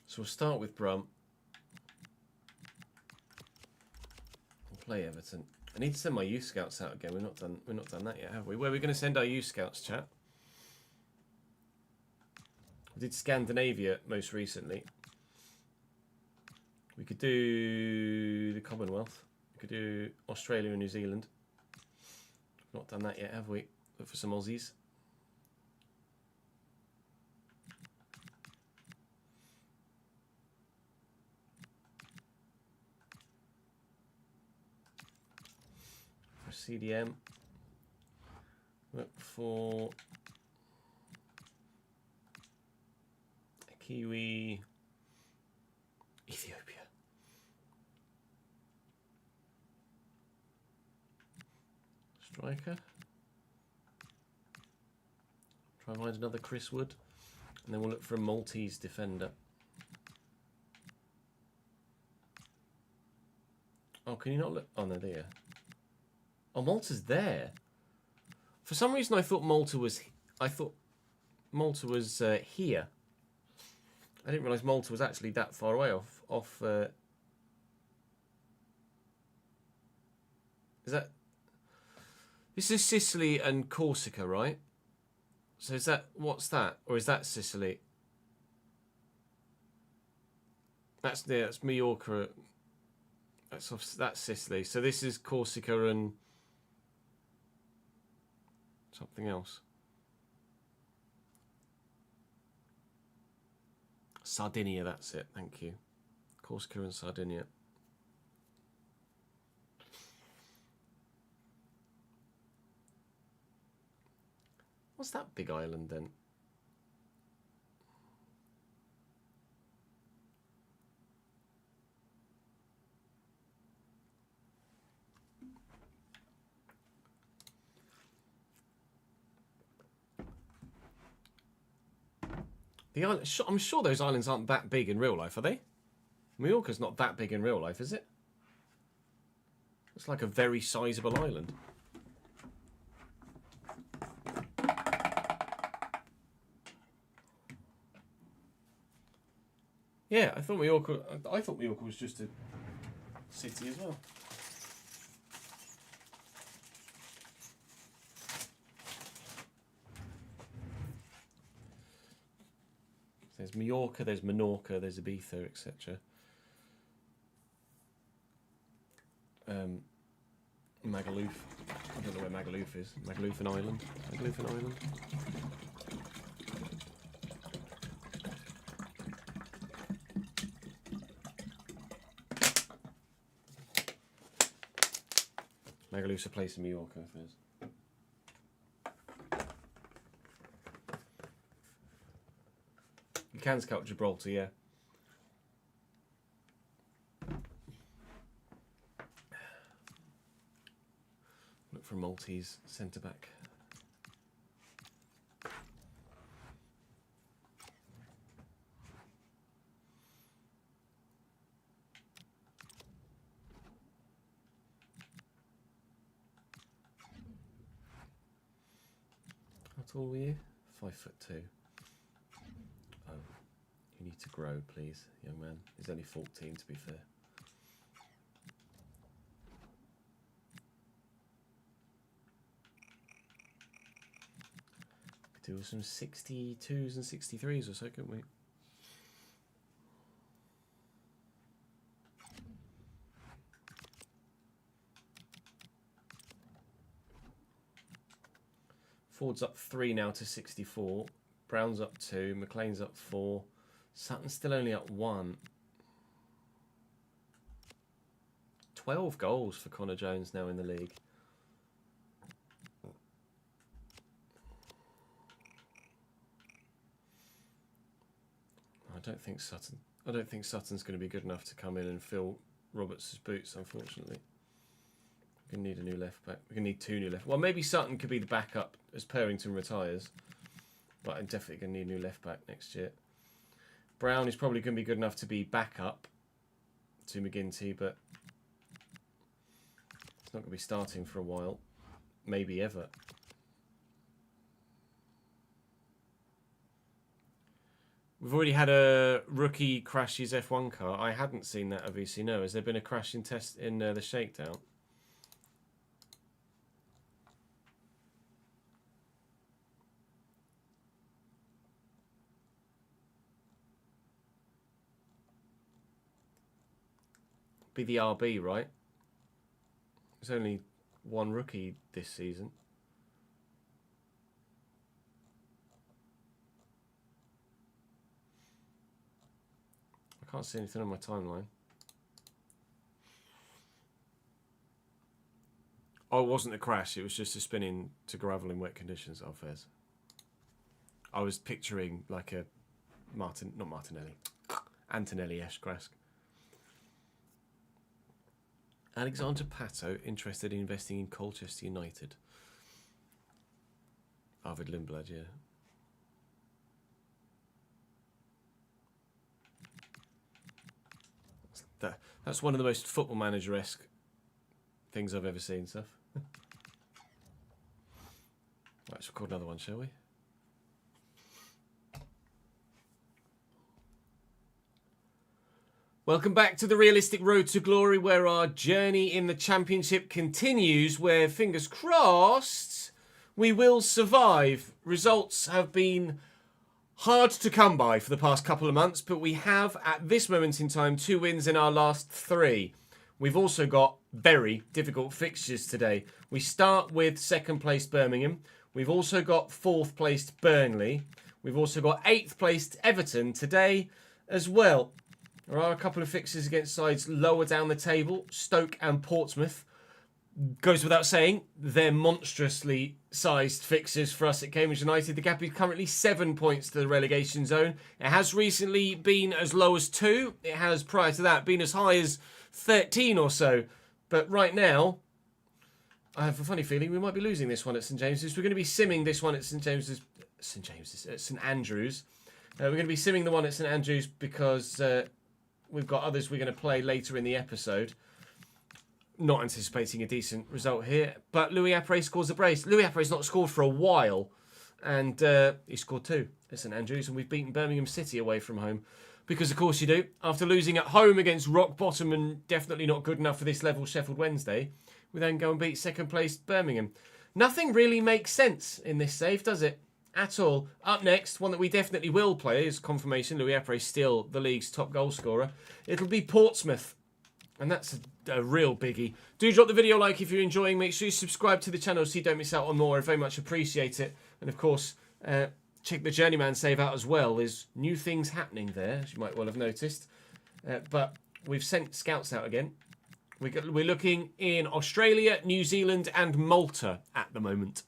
So we'll start with Brum. We'll play Everton. I need to send my youth scouts out again. We're not done that yet, have we? Where are we going to send our youth scouts, chat? We did Scandinavia most recently. We could do the Commonwealth. We could do Australia and New Zealand. We've not done that yet, have we? Look for some Aussies. For CDM. Look for Kiwi, Ethiopia. Striker. Try and find another Chris Wood. And then we'll look for a Maltese defender. Oh, can you not look? Oh, no, there. Oh, Malta's there. For some reason, I thought Malta was here. I didn't realise Malta was actually that far away off is that... This is Sicily and Corsica, right? So is that... What's that? Or is that Sicily? That's Mallorca. That's Sicily. So this is Corsica and something else. Sardinia, that's it. Thank you. Corsica and Sardinia. What's that big island then? The island, I'm sure those islands aren't that big in real life, are they? Mallorca's not that big in real life, is it? It's like a very sizable island. Yeah, I thought Mallorca was just a city as well. There's Mallorca, there's Menorca, there's Ibiza, etc. Magaluf. I don't know where Magaluf is. Magalufan Island. Magalufan Island. Magaluf's a place in New York, I think. You can scout Gibraltar, yeah. Look for a Maltese centre-back. How tall were you? 5'2". Oh, you need to grow, please, young man. He's only 14, to be fair. Do some 62s and 63s or so, couldn't we? Ford's up 3 now to 64. Brown's up 2. McLean's up 4. Sutton's still only up 1. 12 goals for Connor Jones now in the league. I don't think Sutton's going to be good enough to come in and fill Roberts' boots, unfortunately. We're going to need a new left back. We're going to need 2 new left. Well, maybe Sutton could be the backup as Purrington retires. But I'm definitely going to need a new left back next year. Brown is probably going to be good enough to be backup to McGinty, but it's not going to be starting for a while. Maybe ever. We've already had a rookie crash his F1 car. I hadn't seen that, obviously. No, has there been a crash in test in the shakedown? Be the RB, right? There's only 1 rookie this season. I can't see anything on my timeline. Oh, it wasn't a crash. It was just a spin into gravel in wet conditions. Oh, fairs. I was picturing like a Antonelli-esque crash. Alexander Pato interested in investing in Colchester United. Arvid Lindblad, yeah. That's one of the most football manager-esque things I've ever seen, stuff. Let's record another one, shall we? Welcome back to the Realistic Road to Glory, where our journey in the Championship continues, where, fingers crossed, we will survive. Results have been hard to come by for the past couple of months, but we have, at this moment in time, 2 wins in our last 3. We've also got very difficult fixtures today. We start with 2nd placed Birmingham. We've also got 4th placed Burnley. We've also got 8th placed Everton today as well. There are a couple of fixtures against sides lower down the table. Stoke and Portsmouth. Goes without saying, they're monstrously sized fixtures for us at Cambridge United. The gap is currently 7 points to the relegation zone. It has recently been as low as 2. It has, prior to that, been as high as 13 or so. But right now, I have a funny feeling we might be losing this one at St James's. We're going to be simming this one at St Andrews. We're going to be simming the one at St Andrews because we've got others we're going to play later in the episode. Not anticipating a decent result here, but Louis Apre scores a brace. Louis Apre's not scored for a while, and he scored 2 at St Andrews, and we've beaten Birmingham City away from home. Because, of course, you do. After losing at home against rock bottom and definitely not good enough for this level Sheffield Wednesday, we then go and beat 2nd placed Birmingham. Nothing really makes sense in this save, does it? At all. Up next, one that we definitely will play is confirmation. Louis Apre is still the league's top goal scorer. It'll be Portsmouth And that's a real biggie. Do drop the video a like if you're enjoying. Make sure you subscribe to the channel so you don't miss out on more. I very much appreciate it. And of course, check the Journeyman save out as well. There's new things happening there, as you might well have noticed. But we've sent scouts out again. We're looking in Australia, New Zealand and Malta at the moment.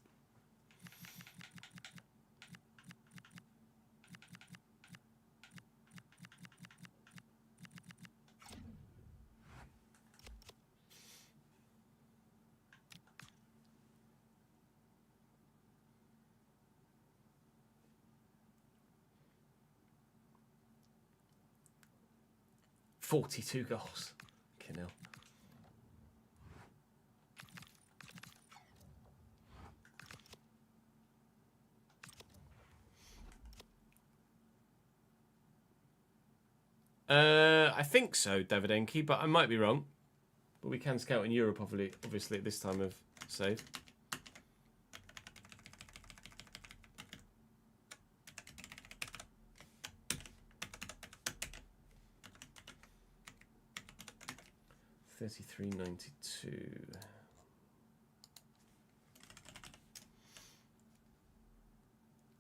"42 goals. Fucking hell. I think so, Davidenki, but I might be wrong. But we can scout in Europe, obviously, at this time of save. $33.92.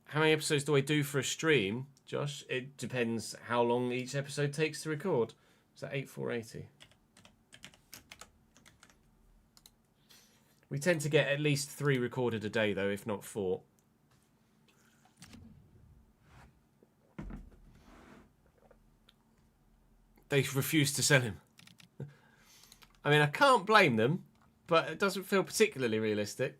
How many episodes do I do for a stream, Josh? It depends how long each episode takes to record. Is that 8,480? We tend to get at least 3 recorded a day, though, if not 4. They refuse to sell him. I mean, I can't blame them, but it doesn't feel particularly realistic.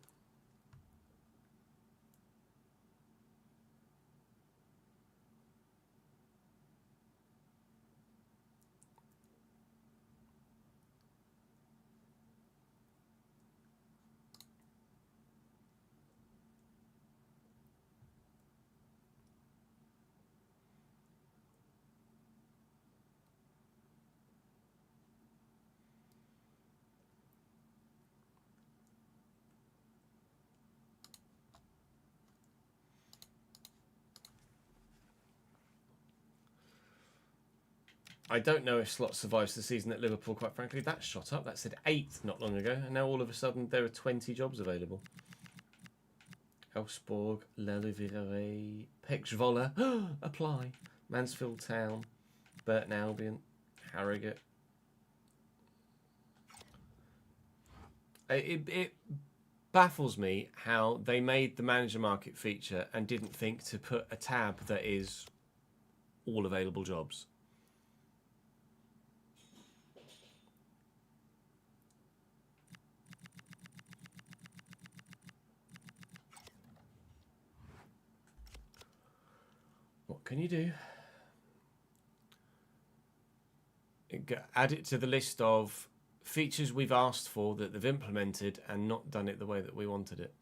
I don't know if Slot survives the season at Liverpool, quite frankly. That shot up. That said 8 not long ago. And now all of a sudden there are 20 jobs available. Elfsborg, Lelivire, Pexvola, apply. Mansfield Town, Burton Albion, Harrogate. It baffles me how they made the manager market feature and didn't think to put a tab that is all available jobs. What can you do? Add it to the list of features we've asked for that they've implemented and not done it the way that we wanted it.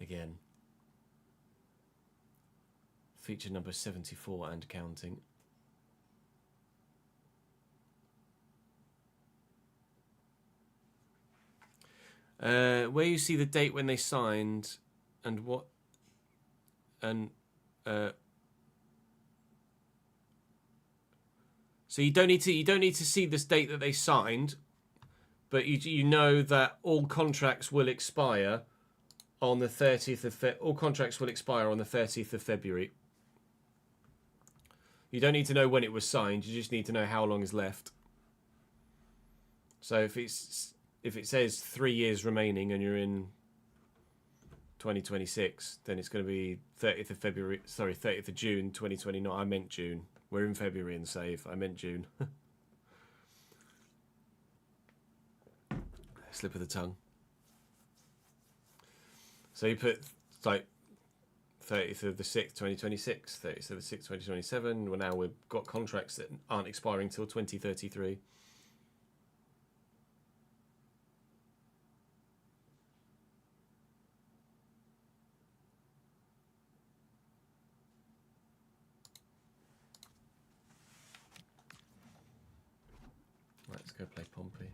Again. Feature number 74 and counting. Where you see the date when they signed and what and so you don't need to see this date that they signed, but you know that all contracts will expire on the 30th of all contracts will expire on the 30th of February. You don't need to know when it was signed, you just need to know how long is left. So if it says 3 years remaining and you're in 2026, then it's going to be 30th of June 2029. I meant June. We're in February and save. I meant June. Slip of the tongue. So you put like 30th of the 6th 2026, 30th of the 6th 2027. Well, now we've got contracts that aren't expiring till 2033. Let's go play Pompey.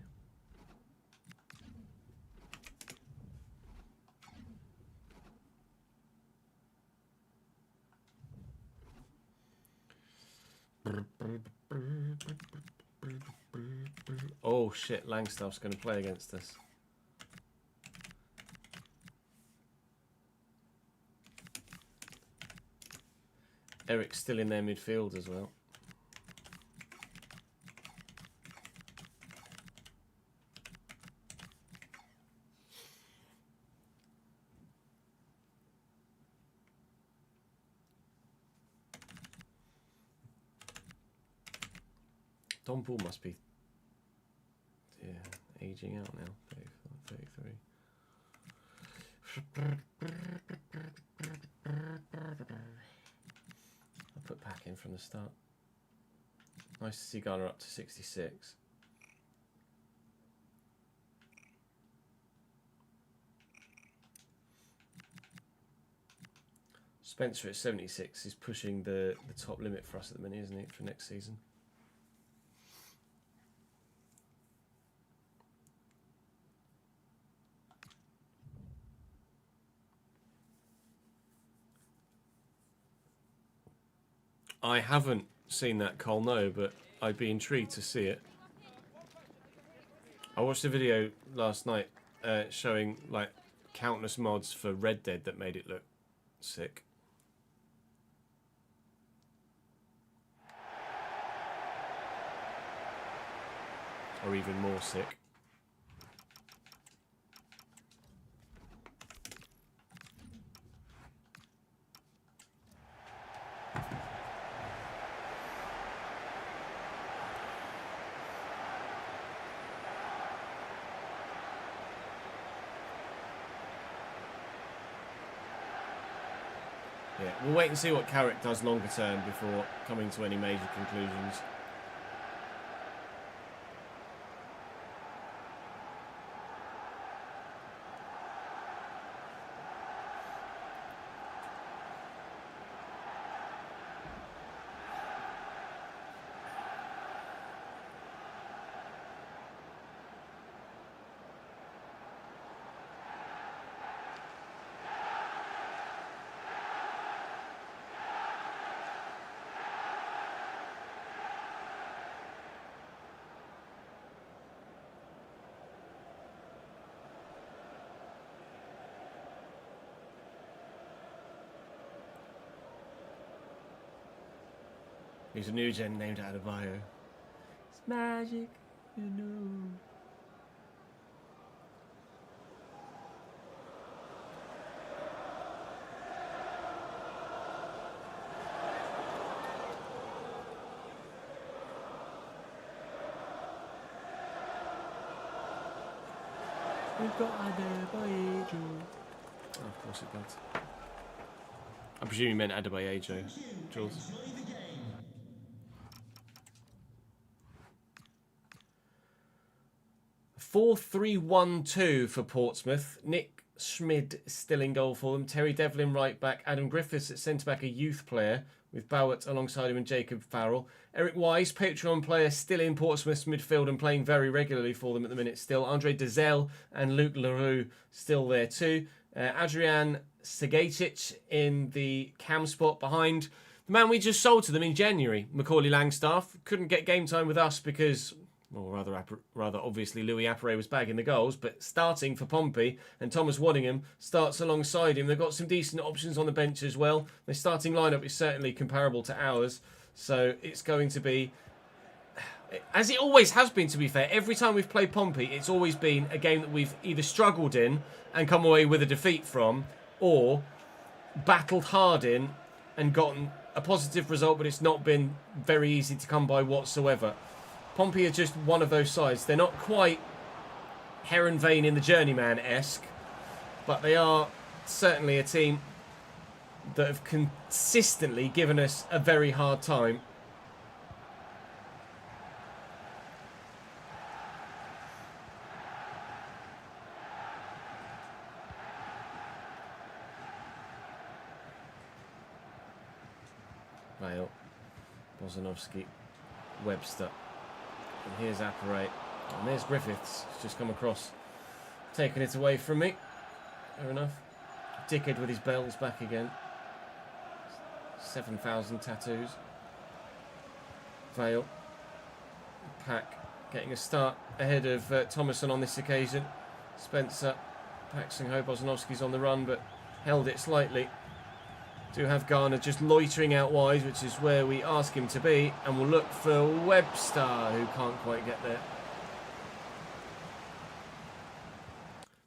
Oh shit, Langstaff's going to play against us. Eric's still in their midfield as well. Don Ball must be, yeah, aging out now. 34, 33. I'll put Pack in from the start. Nice to see Garner up to 66. Spencer at 76 is pushing the top limit for us at the minute, isn't he, for next season? I haven't seen that, Cole, no, but I'd be intrigued to see it. I watched a video last night showing like countless mods for Red Dead that made it look sick. Or even more sick. Yeah, we'll wait and see what Carrick does longer term before coming to any major conclusions. He's a new gen named Adebayo. It's magic, you know. We've got Adebayo. Oh, of course it does. I presume you meant Adebayo, Jules. 4-3-1-2 for Portsmouth. Nick Schmid still in goal for them. Terry Devlin right back. Adam Griffiths at centre back, a youth player, with Bowett alongside him and Jacob Farrell. Eric Wise, Patreon player, still in Portsmouth's midfield and playing very regularly for them at the minute still. Andre Dezelle and Luke Leroux still there too. Adrian Segatic in the cam spot behind the man we just sold to them in January, Macaulay Langstaff. Couldn't get game time with us because, well, rather obviously, Louis Appere was bagging the goals, but starting for Pompey, and Thomas Waddingham starts alongside him. They've got some decent options on the bench as well. Their starting lineup is certainly comparable to ours, so it's going to be, as it always has been, to be fair. Every time we've played Pompey, it's always been a game that we've either struggled in and come away with a defeat from, or battled hard in and gotten a positive result, but it's not been very easy to come by whatsoever. Pompey are just one of those sides. They're not quite Heron Vane in the Journeyman-esque, but they are certainly a team that have consistently given us a very hard time. Vale, Bozanovsky, Webster. And here's Appere. And there's Griffiths. He's just come across. Taking it away from me. Fair enough. Dickhead with his bells back again. 7,000 tattoos. Vale. Pack. getting a start ahead of Thomason on this occasion. Spencer, Paxson-Ho, Bozanowski's on the run, but held it slightly. Do have Garner just loitering out wide, which is where we ask him to be, and we'll look for Webster, who can't quite get there.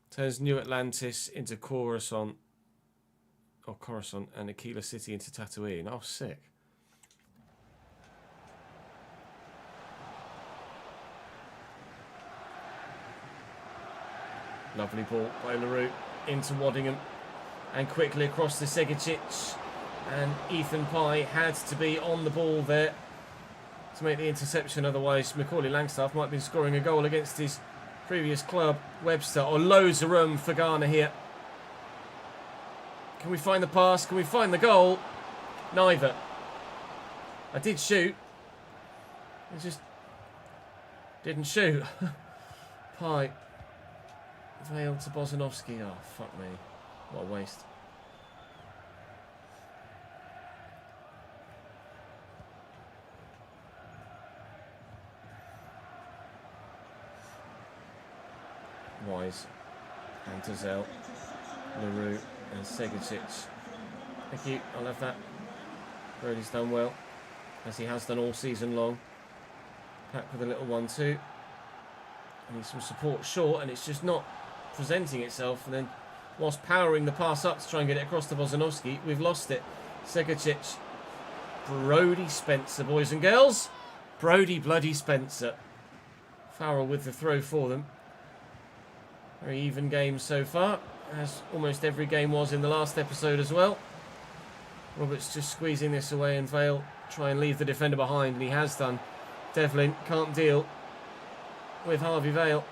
Turns New Atlantis into Coruscant, and Aquila City into Tatooine. Oh, sick. Lovely ball by LaRue into Waddingham. And quickly across to Segicic. And Ethan Pye had to be on the ball there to make the interception. Otherwise, Macaulay Langstaff might have been scoring a goal against his previous club. Webster. Oh, loads of room for Garner here. Can we find the pass? Can we find the goal? Neither. I did shoot. I just didn't shoot. Pye. Vale to Bozanowski. Oh, fuck me. What a waste. Wise. And Dozel. LaRue. And Segicic. Thank you. I'll have that. Brody's done well, as he has done all season long. Pack with a little 1-2. Need some support short, and it's just not presenting itself. And then, whilst powering the pass up to try and get it across to Bozanowski, we've lost it. Segicic. Brody Spencer, boys and girls. Brody bloody Spencer. Farrell with the throw for them. Very even game so far, as almost every game was in the last episode as well. Roberts just squeezing this away, and Vale try and leave the defender behind, and he has done. Devlin can't deal with Harvey Vale,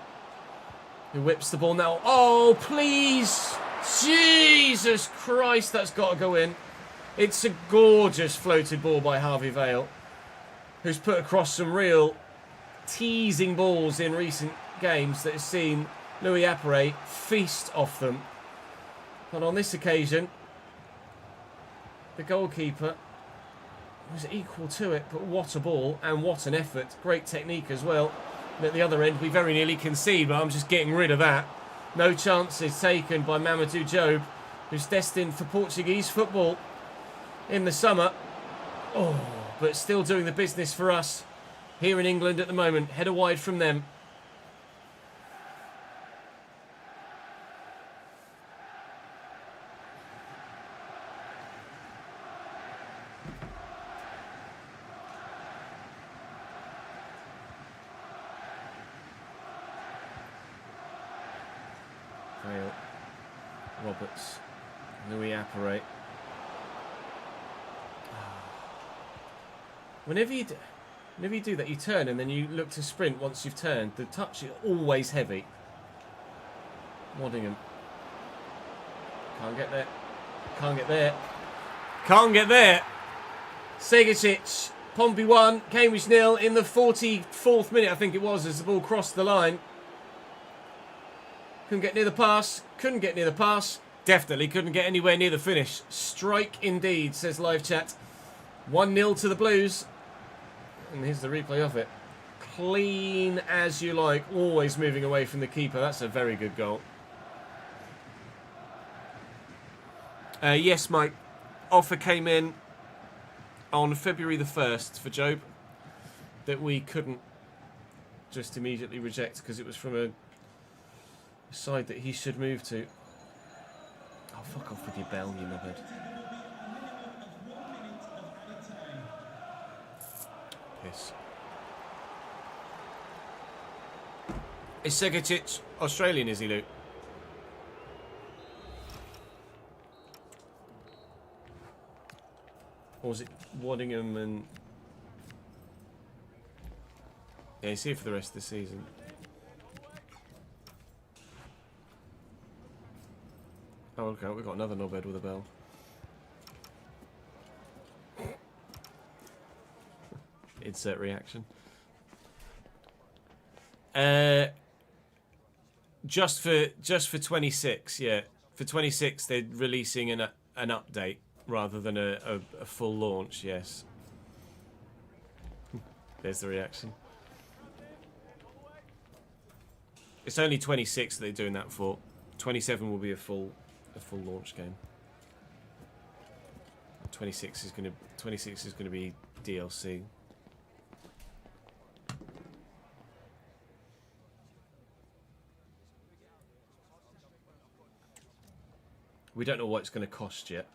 who whips the ball now. Oh, please! Jesus Christ, that's got to go in. It's a gorgeous floated ball by Harvey Vale, who's put across some real teasing balls in recent games that has seen Louis Appere feast off them. But on this occasion, the goalkeeper was equal to it, but what a ball and what an effort. Great technique as well. And at the other end, we very nearly concede, but I'm just getting rid of that. No chances taken by Mamadou Diop, who's destined for Portuguese football in the summer. Oh, but still doing the business for us here in England at the moment. Header wide from them. Vale, Roberts, Louis Appere. Whenever you do that, you turn and then you look to sprint once you've turned. The touch is always heavy. Waddingham. Can't get there. Can't get there. Can't get there. Segicic. Pompey 1, Cambridge 0 in the 44th minute, I think it was, as the ball crossed the line. Couldn't get near the pass. Couldn't get near the pass. Definitely couldn't get anywhere near the finish. Strike indeed, says live chat. 1-0 to the Blues. And here's the replay of it. Clean as you like. Always moving away from the keeper. That's a very good goal. Yes, Mike. Offer came in on February the 1st for Job that we couldn't just immediately reject because it was from a side that he should move to. Oh, fuck off with your bell, you knobhead. Piss. Is Segicic Australian, is he, Luke? Or was it Waddingham and... Yeah, he's here for the rest of the season. Oh, okay, we've got another knobhead with a bell. Insert reaction. Just for 26, yeah. For 26, they're releasing an update rather than a full launch. Yes. There's the reaction. It's only 26 that they're doing that for. 27 will be a full launch game. 26 is gonna be DLC. We don't know what it's going to cost yet.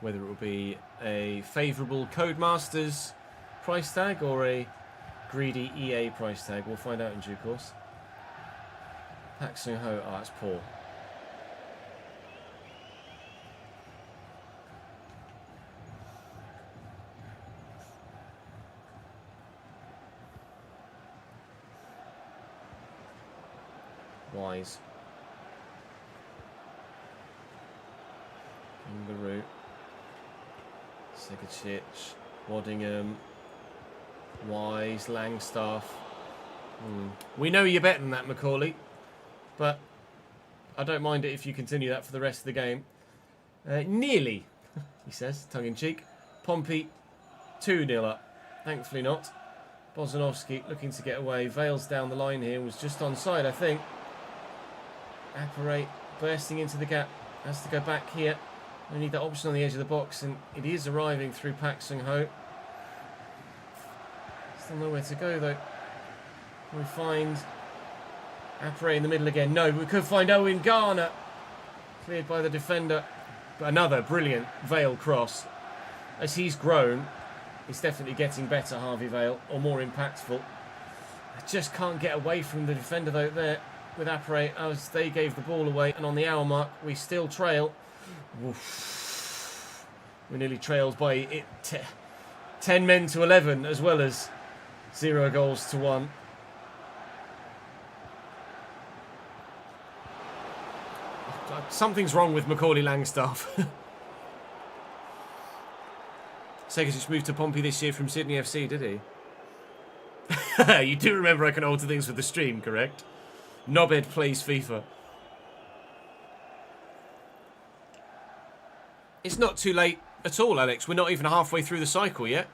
Whether it will be a favourable Codemasters price tag or a greedy EA price tag. We'll find out in due course. Pak Sung-ho, oh, that's poor. Wise. Root. Segacic, Waddingham, Wise, Langstaff. We know you're better than that, Macaulay, but I don't mind it if you continue that for the rest of the game. Nearly, he says, tongue-in-cheek. Pompey, 2-0 up. Thankfully not. Bozanovsky looking to get away. Vale's down the line here. Was just onside, I think. Apparate bursting into the gap. Has to go back here. We need that option on the edge of the box, and it is arriving through Pak Sung-ho. Still nowhere to go, though. We find Apparate in the middle again. No, we could find Owen Garner. Cleared by the defender. But another brilliant Vale cross. As he's grown, he's definitely getting better, Harvey Vale, or more impactful. I just can't get away from the defender, though, there with Apparate, as they gave the ball away. And on the hour mark, we still trail. Oof. We're nearly trailed by 10 men to 11, as well as 0 goals to 1. Something's wrong with Macaulay Langstaff. Segacic moved to Pompey this year from Sydney FC, did he? You do remember I can alter things with the stream, correct? Knobhead plays FIFA. It's not too late at all, Alex. We're not even halfway through the cycle yet.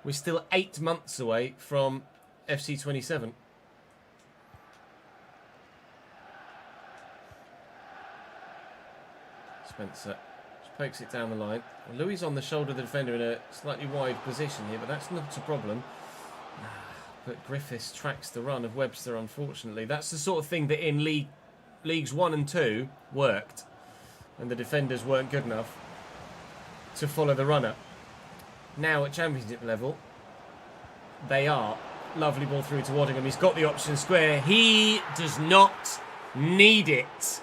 We're still 8 months away from FC27. Spencer just pokes it down the line. Well, Louis on the shoulder of the defender in a slightly wide position here, but that's not a problem. But Griffiths tracks the run of Webster, unfortunately. That's the sort of thing that in Leagues 1 and 2 worked. And the defenders weren't good enough to follow the runner. Now at Championship level, they are. Lovely ball through to Waddingham. He's got the option square. He does not need it.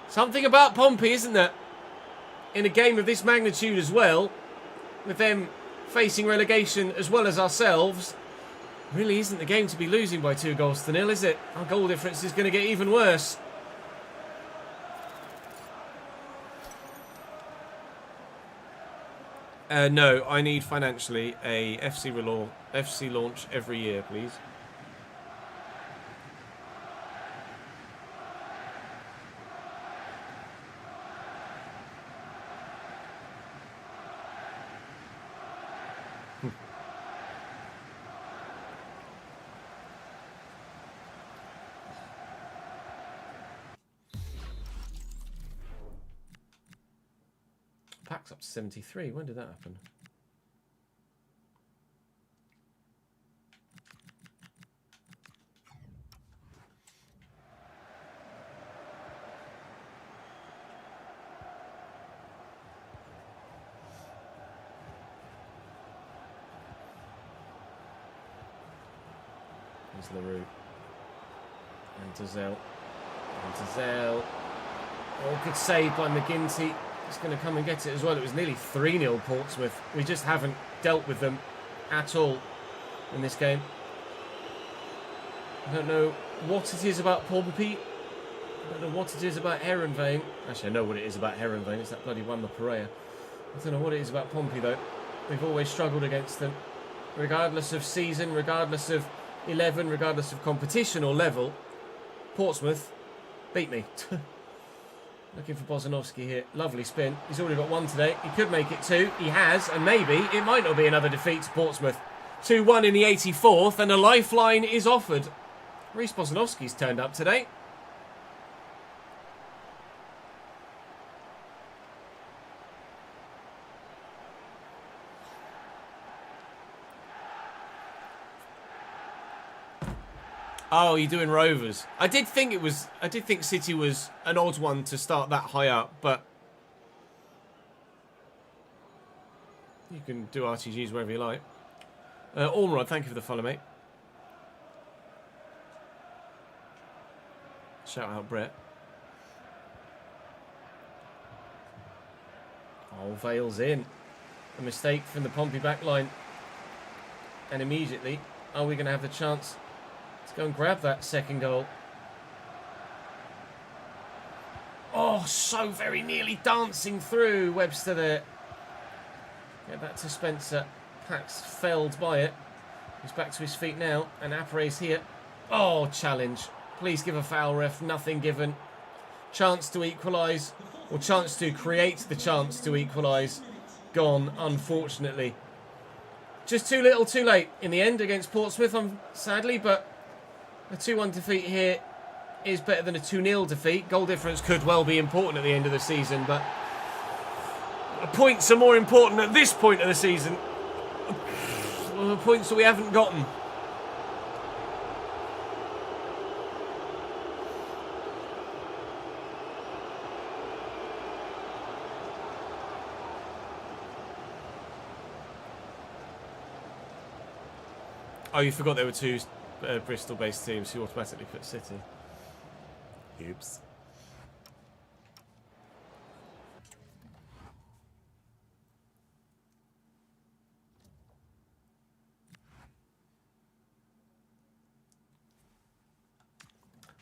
Something about Pompey, isn't there? In a game of this magnitude as well, with them facing relegation as well as ourselves, really isn't the game to be losing by 2-0, is it? Our goal difference is going to get even worse. No, I need financially a FC launch every year, please. Pack's up to 73. When did that happen? Here's LaRue. And Tazell. And Tazell. Oh, good save by McGinty. He's going to come and get it as well. It was nearly 3-0 Portsmouth. We just haven't dealt with them at all in this game. I don't know what it is about Pompey. I don't know what it is about Heronvane. Actually, I know what it is about Heronvane. It's that bloody Wamba Pereira. I don't know what it is about Pompey, though. We've always struggled against them. Regardless of season, regardless of 11, regardless of competition or level, Portsmouth beat me. Looking for Bozanovski here. Lovely spin. He's already got one today. He could make it two. He has, and maybe it might not be another defeat to Portsmouth. 2-1 in the 84th, and a lifeline is offered. Reece Bozanovski's turned up today. Oh, you're doing Rovers. I did think City was an odd one to start that high up, but you can do RTGs wherever you like. Ormrod, thank you for the follow, mate. Shout out Brett. Oh, Vale's in. A mistake from the Pompey back line. And immediately, are we going to have the chance to go and grab that second goal? Oh, so very nearly dancing through Webster there. Get that to Spencer. Pax failed by it. He's back to his feet now. And Apare's here. Oh, challenge. Please give a foul, ref. Nothing given. Chance to equalise. Or chance to create the chance to equalise. Gone, unfortunately. Just too little, too late in the end against Portsmouth, sadly. But a 2-1 defeat here is better than a 2-0 defeat. Goal difference could well be important at the end of the season, but points are more important at this point of the season. The points that we haven't gotten. Oh, you forgot there were two Bristol-based teams who automatically put City. Oops.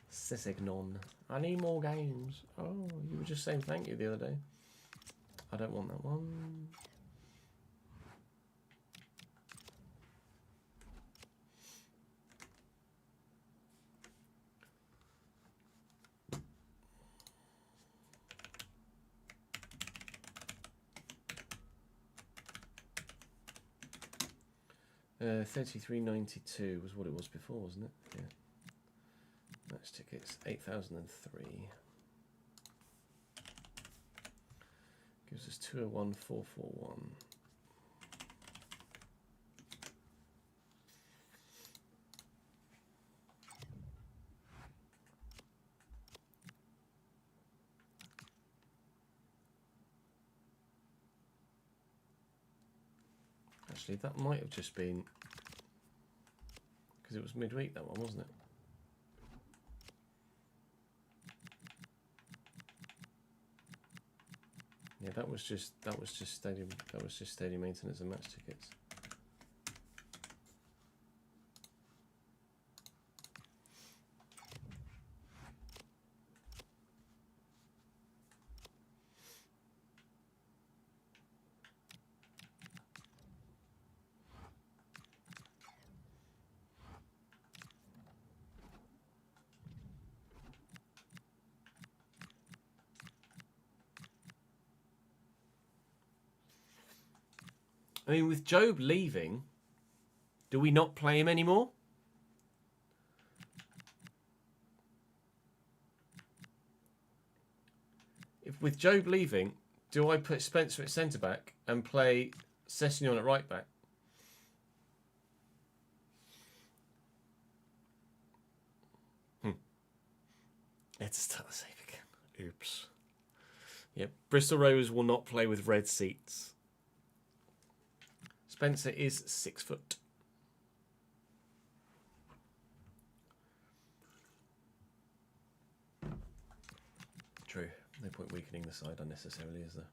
Sissignon. I need more games. Oh, you were just saying thank you the other day. I don't want that one. $33.92 was what it was before, wasn't it? Yeah. Match tickets, 8,003. Gives us 201,441. Actually, that might have just been because it was midweek, that one, wasn't it? Yeah, that was just stadium maintenance and match tickets. I mean, with Job leaving, do we not play him anymore? With Job leaving, do I put Spencer at centre-back and play Sessegnon at right-back? Let's start the save again. Oops. Yep, Bristol Rovers will not play with red seats. Spencer is 6 foot. True. No point weakening the side unnecessarily, is there?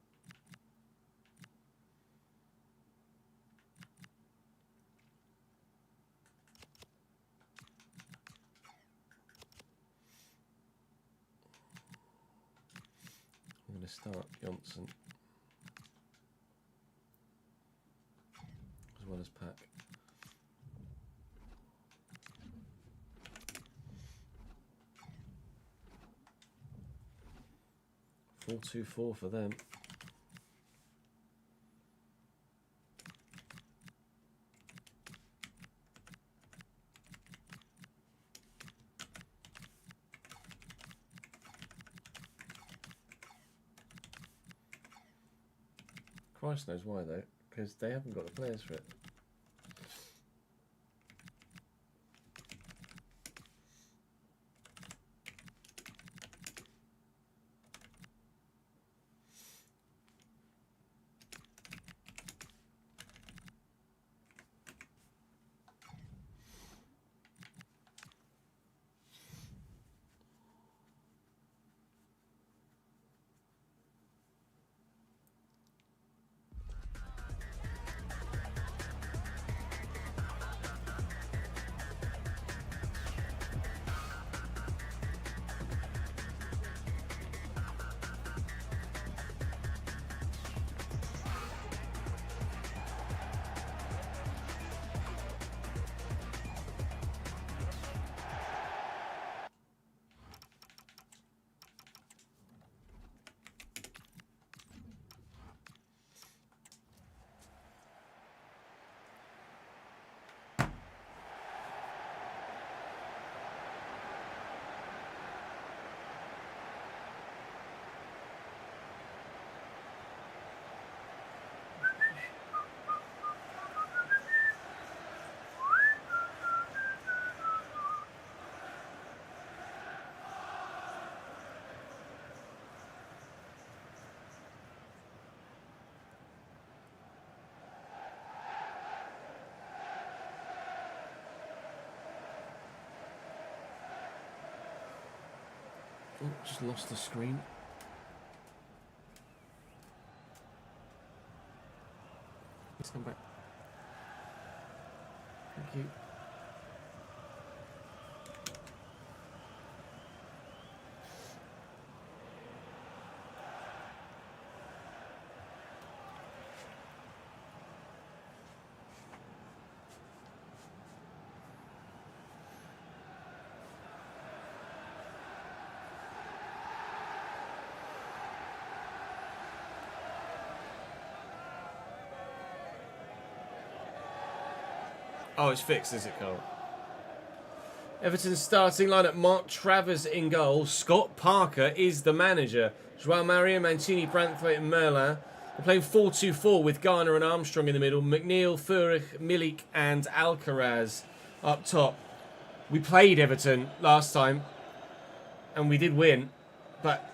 I'm going to start Johnson. As well as Pack. 4-2-4 for them. Christ knows why though, because they haven't got the players for it. Oh, just lost the screen. Let's come back. Thank you. Oh, it's fixed, is it, Carl? Everton's starting lineup: Mark Travers in goal. Scott Parker is the manager. João Mario, Mancini, Branthwaite and Merlin. We're playing 4-2-4 with Garner and Armstrong in the middle. McNeil, Furich, Milik and Alcaraz up top. We played Everton last time and we did win, but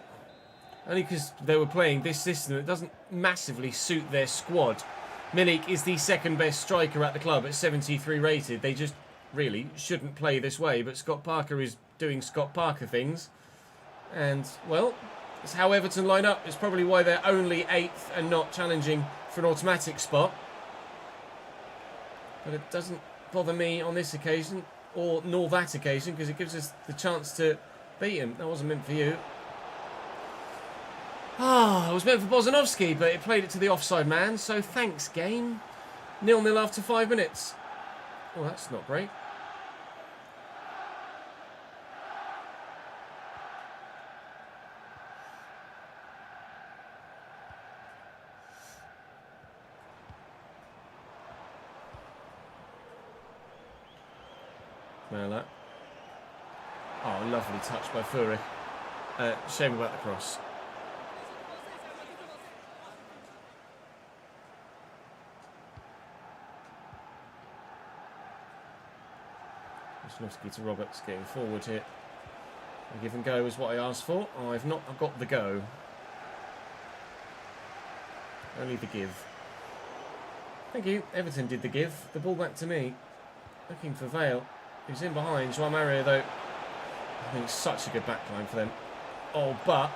only because they were playing this system that doesn't massively suit their squad. Milik is the second best striker at the club at 73 rated. They just really shouldn't play this way, but Scott Parker is doing Scott Parker things. And, well, it's how Everton line up. It's probably why they're only 8th and not challenging for an automatic spot. But it doesn't bother me on this occasion, or nor that occasion, because it gives us the chance to beat him. That wasn't meant for you. Ah, it was meant for Bozanovsky, but it played it to the offside man, so thanks, game. 0-0 after 5 minutes. Oh, that's not great. Smell that. Oh, lovely touch by Furich. Shame about the cross. Bozanovsky to Roberts, getting forward here. A give and go is what I asked for. I've got the go. Only the give. Thank you. Everton did the give. The ball back to me. Looking for Vale. Who's in behind. João Mario, though. I think it's such a good backline for them. Oh, but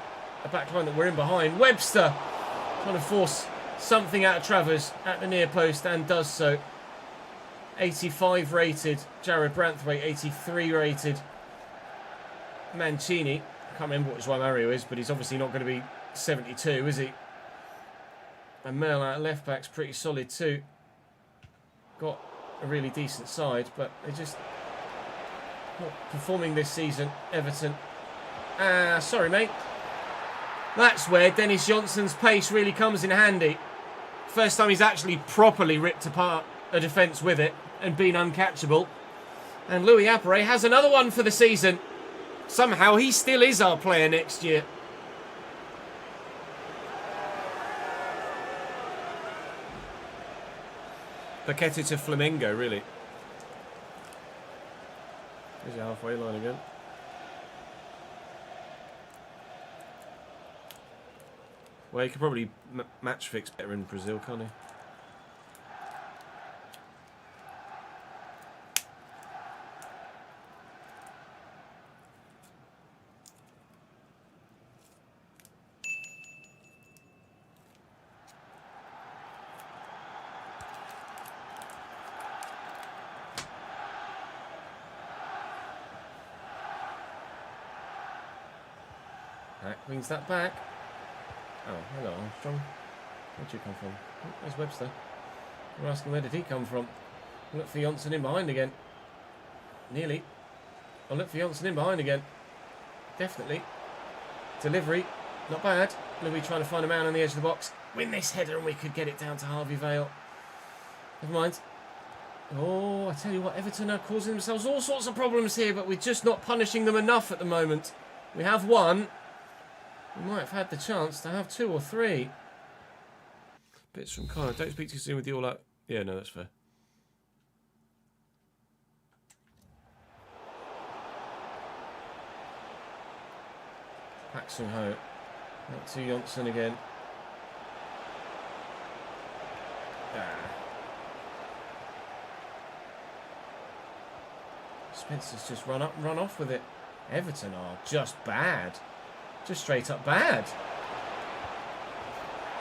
a backline that we're in behind. Webster trying to force something out of Travers at the near post and does so. 85 rated Jared Branthwaite, 83 rated Mancini. I can't remember what João Mario is, but he's obviously not going to be 72, is he? And Merlin at left back's pretty solid too. Got a really decent side, but they're just not performing this season, Everton. Sorry, mate. That's where Dennis Johnson's pace really comes in handy. First time he's actually properly ripped apart a defence with it and been uncatchable. And Louis Appere has another one for the season. Somehow he still is our player next year. Paqueta to Flamengo, really. There's your halfway line again. Well, he could probably match fix better in Brazil, can't he? That brings that back. Oh, hello, Armstrong. Where'd you come from? Oh, there's Webster. We're asking where did he come from? Look for Johnson in behind again. Nearly. I'll look for Johnson in behind again. Definitely. Delivery. Not bad. Louis trying to find a man on the edge of the box. Win this header and we could get it down to Harvey Vale. Never mind. Oh, I tell you what, Everton are causing themselves all sorts of problems here, but we're just not punishing them enough at the moment. We have one. We might have had the chance to have 2 or 3. Bits from Connor. Don't speak too soon with you all out. Yeah, no, that's fair. Pak Sung Ho. Back to Johnson again. Spencer's just run up and run off with it. Everton are just bad. Just straight up bad.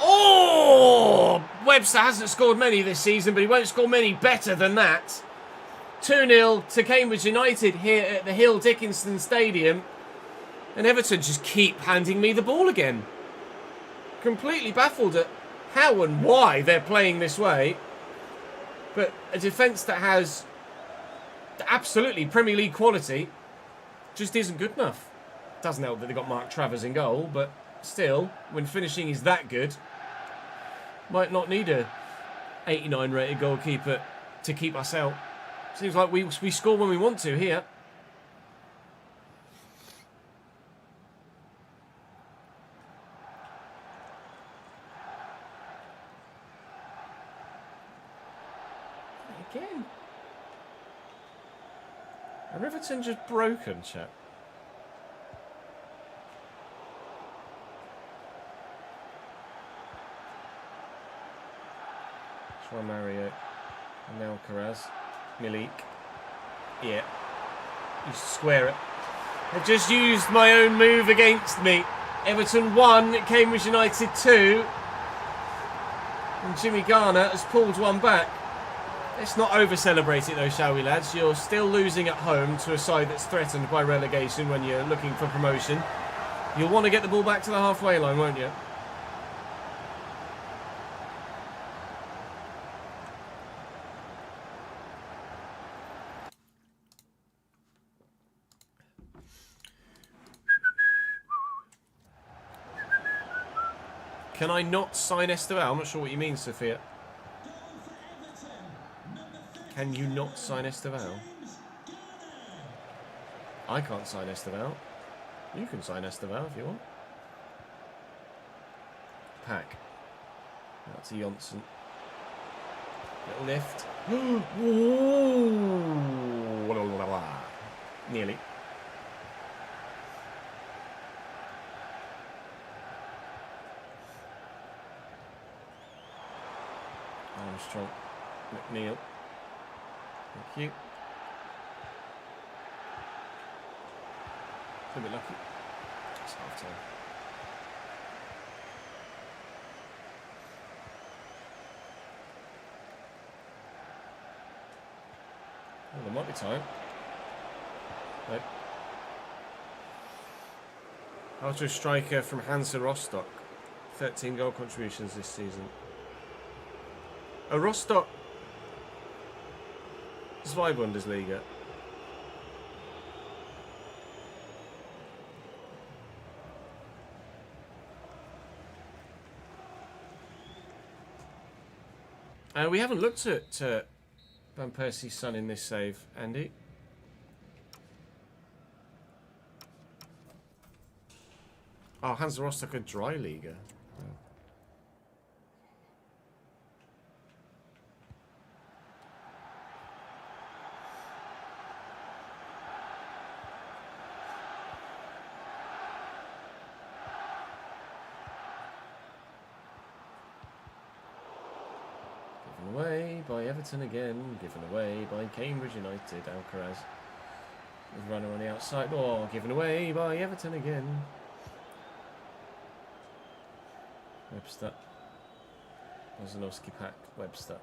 Oh! Webster hasn't scored many this season, but he won't score many better than that. 2-0 to Cambridge United here at the Hill Dickinson Stadium. And Everton just keep handing me the ball again. Completely baffled at how and why they're playing this way. But a defence that has absolutely Premier League quality just isn't good enough. Doesn't help that they got Mark Travers in goal, but still, when finishing is that good, might not need a 89 rated goalkeeper to keep us out. Seems like we score when we want to here. Again. Are Everton just broken, chap? Mario, and now Alcaraz, Milik, yeah, you square it. I just used my own move against me. Everton 1, Cambridge United 2, and Jimmy Garner has pulled one back. Let's not over-celebrate it though, shall we, lads? You're still losing at home to a side that's threatened by relegation when you're looking for promotion. You'll want to get the ball back to the halfway line, won't you? Can I not sign Esteval? I'm not sure what you mean, Sophia. Can you not sign Esteval? I can't sign Esteval. You can sign Esteval if you want. Pack. That's a Johnson. Little lift. Nearly. Armstrong, McNeil, thank you. A bit lucky. It's half time. Oh, there might be time. Nope. After a striker from Hansa Rostock, 13 goal contributions this season. A Rostock Zwei Bundesliga. We haven't looked at Van Persie's son in this save, Andy. Oh, Hans Rostock a dry leaguer. Oh. Given away by Everton again. Given away by Cambridge United. Alcaraz. With runner on the outside. Oh, given away by Everton again. Webster. Bozanovsky pack. Webster.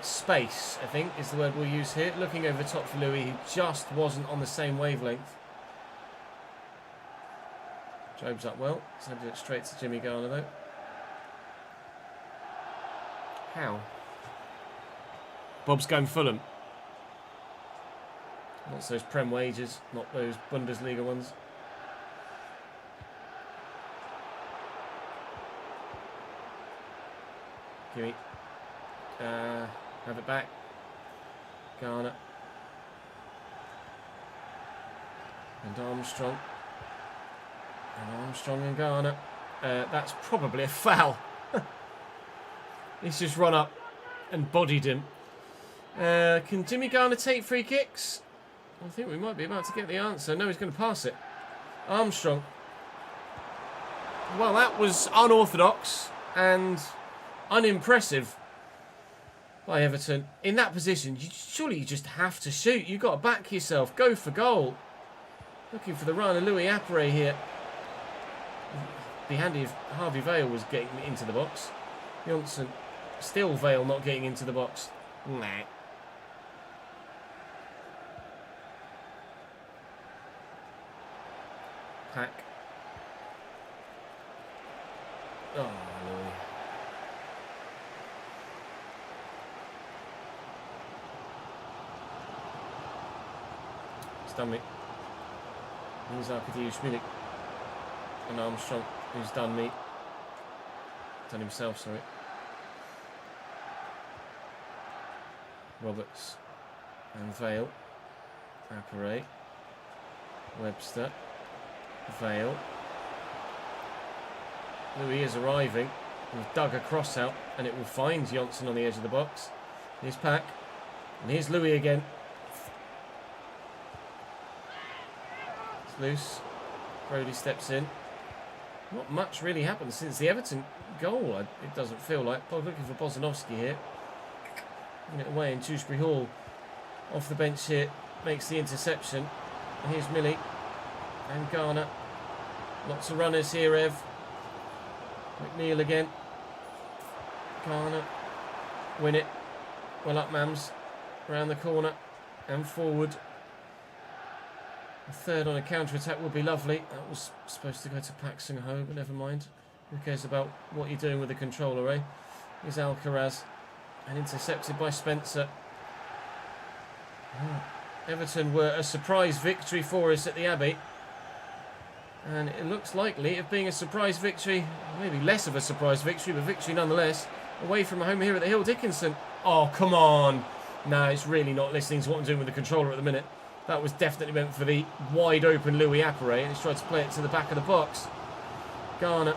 Space, I think, is the word we'll use here. Looking over the top for Louis, who just wasn't on the same wavelength. Job's up well. Sending it straight to Jimmy Garner, though. How? Bob's going Fulham. Not those Prem wages, not those Bundesliga ones. Gimme. Have it back. Garner. And Armstrong. And Armstrong and Garner. That's probably a foul. He's just run up and bodied him. Can Jimmy Garner take free kicks? I think we might be about to get the answer. No, he's going to pass it. Armstrong. Well, that was unorthodox and unimpressive by Everton. In that position, surely you just have to shoot. You've got to back yourself. Go for goal. Looking for the run of Louis Appere here. It'd be handy if Harvey Vale was getting into the box. Johnson. Still Vale not getting into the box. Nah. Pack. Oh, Louis. It's done me. He's Arkadiusz Milik. And Armstrong, who's done me. Done himself, sorry. Roberts. And Vale. Appere. Webster. Vale. Louis is arriving. We've dug a cross out and it will find Johnson on the edge of the box. Here's Pack. And here's Louis again. It's loose. Brody steps in. Not much really happened since the Everton goal, it doesn't feel like. But looking for Bozanovsky here. Giving it away in Dewsbury Hall. Off the bench here. Makes the interception. And here's Millie. And Garner. Lots of runners here, Ev. McNeil again. Garner. Win it. Well up, Mams. Around the corner. And forward. A third on a counter-attack would be lovely. That was supposed to go to Pak Sung-ho, but never mind. Who cares about what you're doing with the controller, eh? Here's Alcaraz. And intercepted by Spencer. Everton were a surprise victory for us at the Abbey. And it looks likely of being a surprise victory, maybe less of a surprise victory, but victory nonetheless, away from home here at the Hill Dickinson. Oh, come on. No, it's really not listening to what I'm doing with the controller at the minute. That was definitely meant for the wide open Louis Appere, and he's tried to play it to the back of the box. Garner,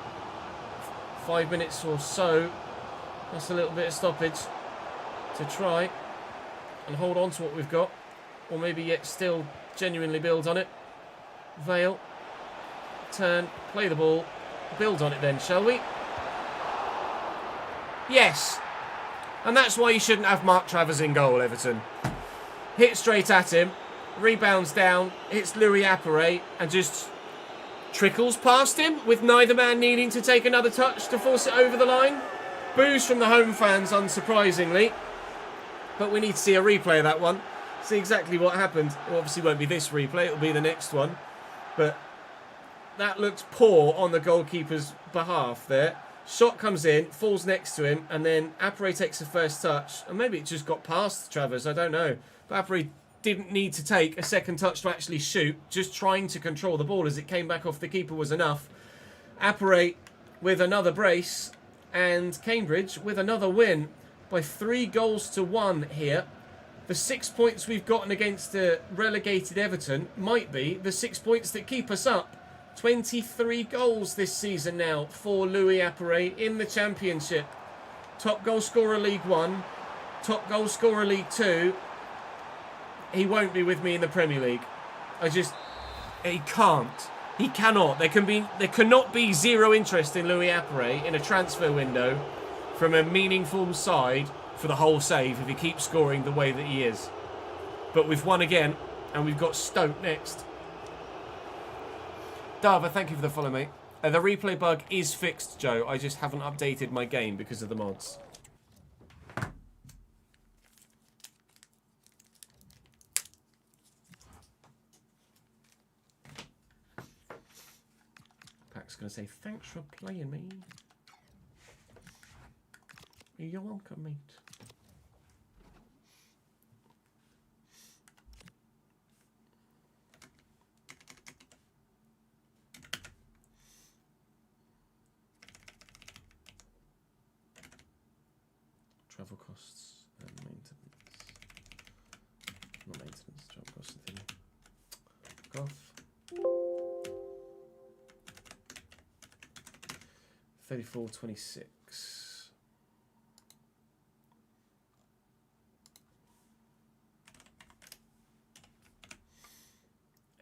5 minutes or so. That's a little bit of stoppage to try and hold on to what we've got, or maybe yet still genuinely build on it. Vale. Turn, play the ball, build on it then, shall we? Yes. And that's why you shouldn't have Mark Travers in goal, Everton. Hit straight at him, rebounds down, hits Louis Appere, and just trickles past him, with neither man needing to take another touch to force it over the line. Boos from the home fans, unsurprisingly. But we need to see a replay of that one. See exactly what happened. It obviously won't be this replay, it'll be the next one. But that looked poor on the goalkeeper's behalf there. Shot comes in, falls next to him, and then Appere takes the first touch. And maybe it just got past Travers, I don't know. But Appere didn't need to take a second touch to actually shoot. Just trying to control the ball as it came back off the keeper was enough. Appere with another brace. And Cambridge with another win by 3-1 here. The 6 points we've gotten against the relegated Everton might be the 6 points that keep us up. 23 goals this season now for Louis Apperet in the Championship. Top goal scorer League 1, top goal scorer League 2. He won't be with me in the Premier League. He can't. He cannot. There cannot be zero interest in Louis Apperet in a transfer window from a meaningful side for the whole save if he keeps scoring the way that he is. But we've won again, and we've got Stoke next. Dava, thank you for the follow, mate. The replay bug is fixed, Joe. I just haven't updated my game because of the mods. Pack's going to say, thanks for playing me. You're welcome, mate. Travel costs and maintenance. Not maintenance, travel costs and thing. Golf. 34.26.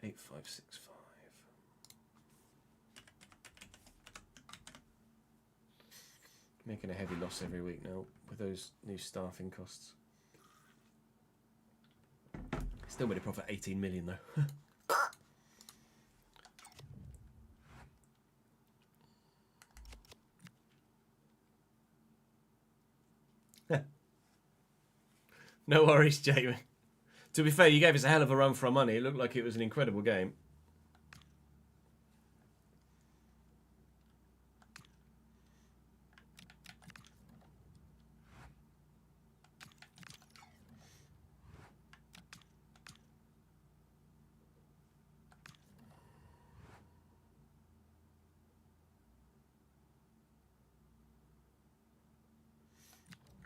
8565. Making a heavy loss every week now with those new staffing costs. Still made a profit 18 million though. No worries, Jamie. To be fair, you gave us a hell of a run for our money. It looked like it was an incredible game.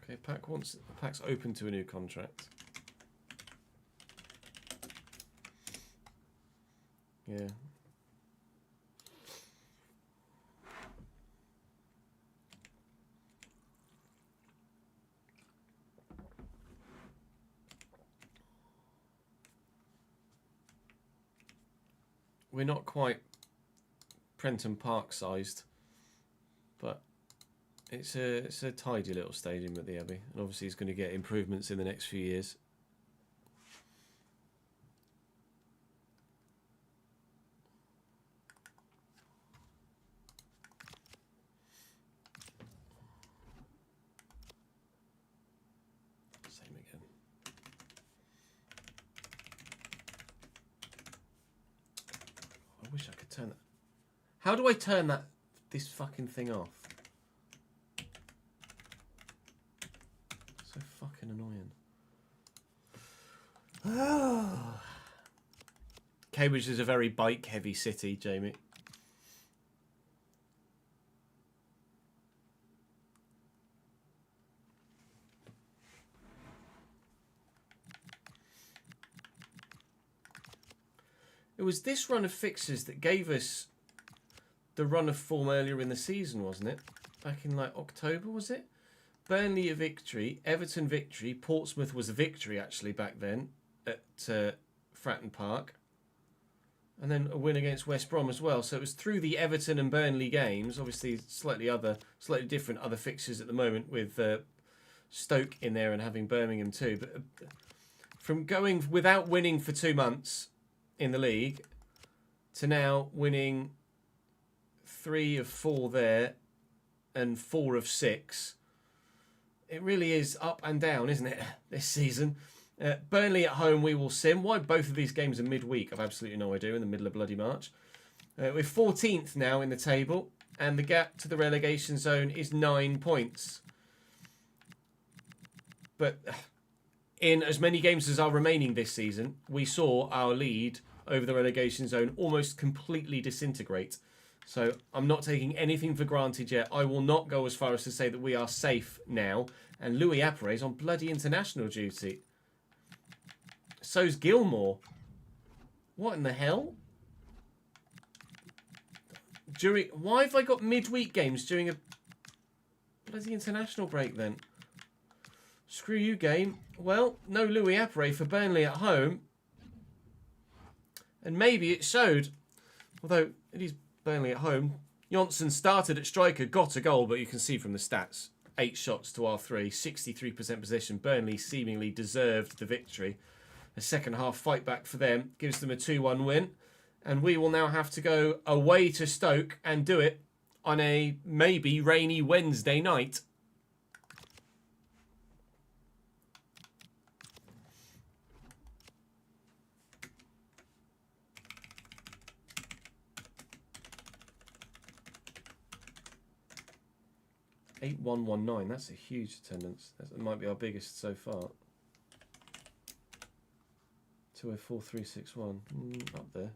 Okay, Pack's open to a new contract. Yeah. We're not quite Prenton Park sized, but it's a tidy little stadium at the Abbey, and obviously it's going to get improvements in the next few years. Same again. I wish I could turn that. How do I turn this fucking thing off? So fucking annoying. Cambridge is a very bike-heavy city, Jamie. It was this run of fixtures that gave us the run of form earlier in the season, wasn't it? Back in like October, was it? Burnley a victory, Everton victory, Portsmouth was a victory actually back then at Fratton Park. And then a win against West Brom as well. So it was through the Everton and Burnley games, obviously slightly different other fixtures at the moment with Stoke in there and having Birmingham too. But from going without winning for 2 months in the league to now winning 3 of 4 there and 4 of 6. It really is up and down, isn't it, this season? Burnley at home, we will sim. Why both of these games are midweek, I've absolutely no idea, in the middle of bloody March. We're 14th now in the table, and the gap to the relegation zone is 9 points. But in as many games as are remaining this season, we saw our lead over the relegation zone almost completely disintegrate. So I'm not taking anything for granted yet. I will not go as far as to say that we are safe now. And Louis Appare's on bloody international duty. So's Gilmore. What in the hell? Why have I got midweek games during a bloody international break then? Screw you, game. Well, no Louis Appare for Burnley at home. And maybe it showed. Although it is Burnley at home. Johnson started at striker, got a goal, but you can see from the stats. 8 shots to our 3, 63% possession. Burnley seemingly deserved the victory. A second half fight back for them gives them a 2-1 win. And we will now have to go away to Stoke and do it on a maybe rainy Wednesday night. $8119. That's a huge attendance. That might be our biggest so far. 204361. Up there.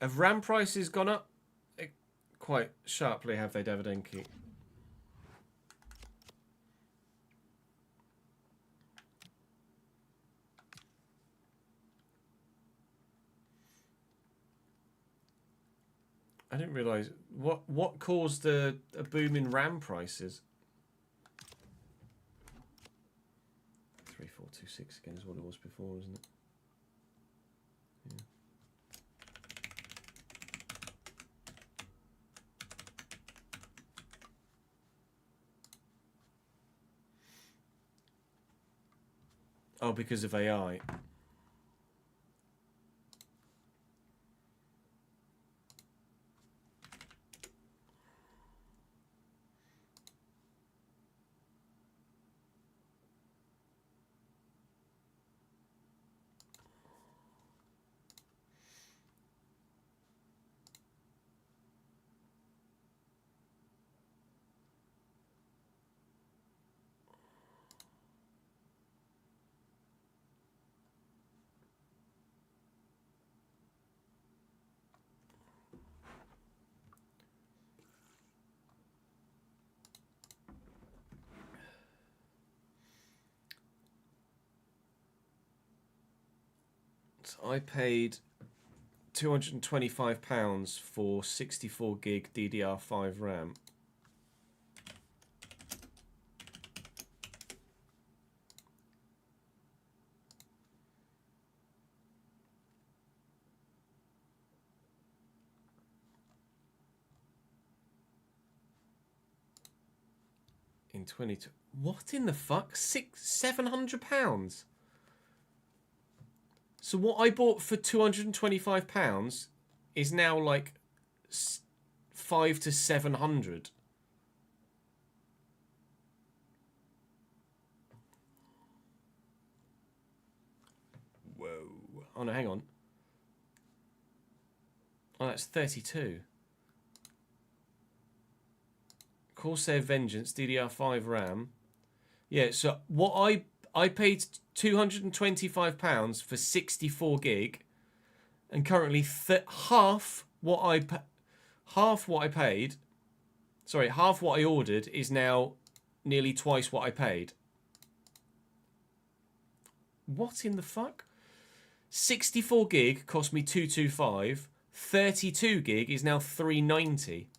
Have RAM prices gone up? Quite sharply, have they, Davidenki? I didn't realise what caused a boom in RAM prices. 3426 again is what it was before, isn't it? Yeah. Oh, because of AI. I paid £225 for 64 gig DDR5 RAM. In 22. What in the fuck? £700? So what I bought for £225 is now like 500 to 700. Whoa. Oh no, hang on. Oh, that's 32. Corsair Vengeance, DDR5 RAM. Yeah, so what I paid £225 for 64 gig, and currently half what I paid. Sorry, half what I ordered is now nearly twice what I paid. What in the fuck? 64 gig cost me 225. 32 gig is now 390.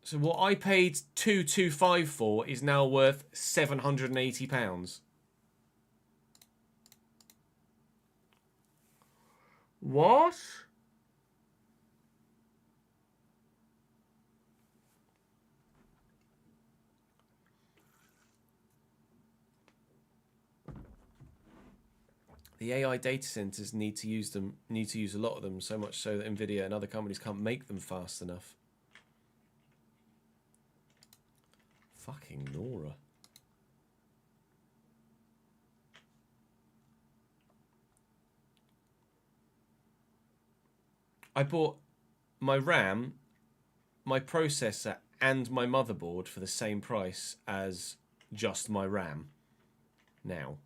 So what I paid £225 for is now worth £780. What? The AI data centers need to use a lot of them, so much so that Nvidia and other companies can't make them fast enough. Fucking Nora. I bought my RAM, my processor, and my motherboard for the same price as just my RAM now.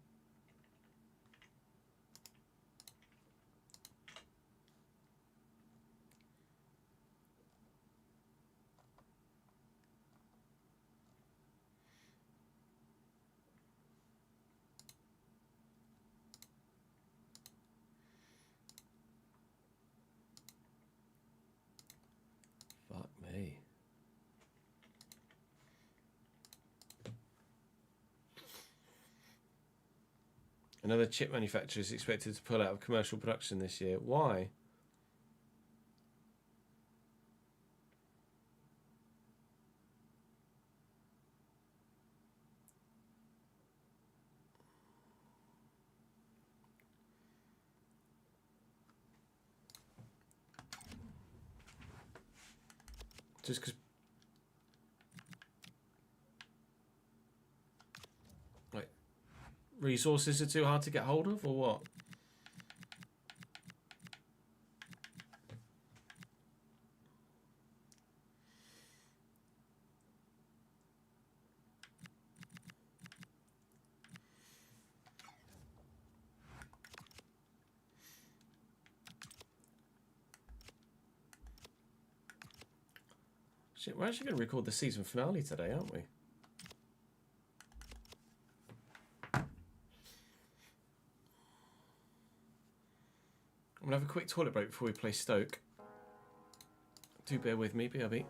Fuck me. Another chip manufacturer is expected to pull out of commercial production this year. Why? Just because... Like, resources are too hard to get hold of, or what? Shit, we're actually going to record the season finale today, aren't we? I'm going to have a quick toilet break before we play Stoke. Do bear with me, BRB.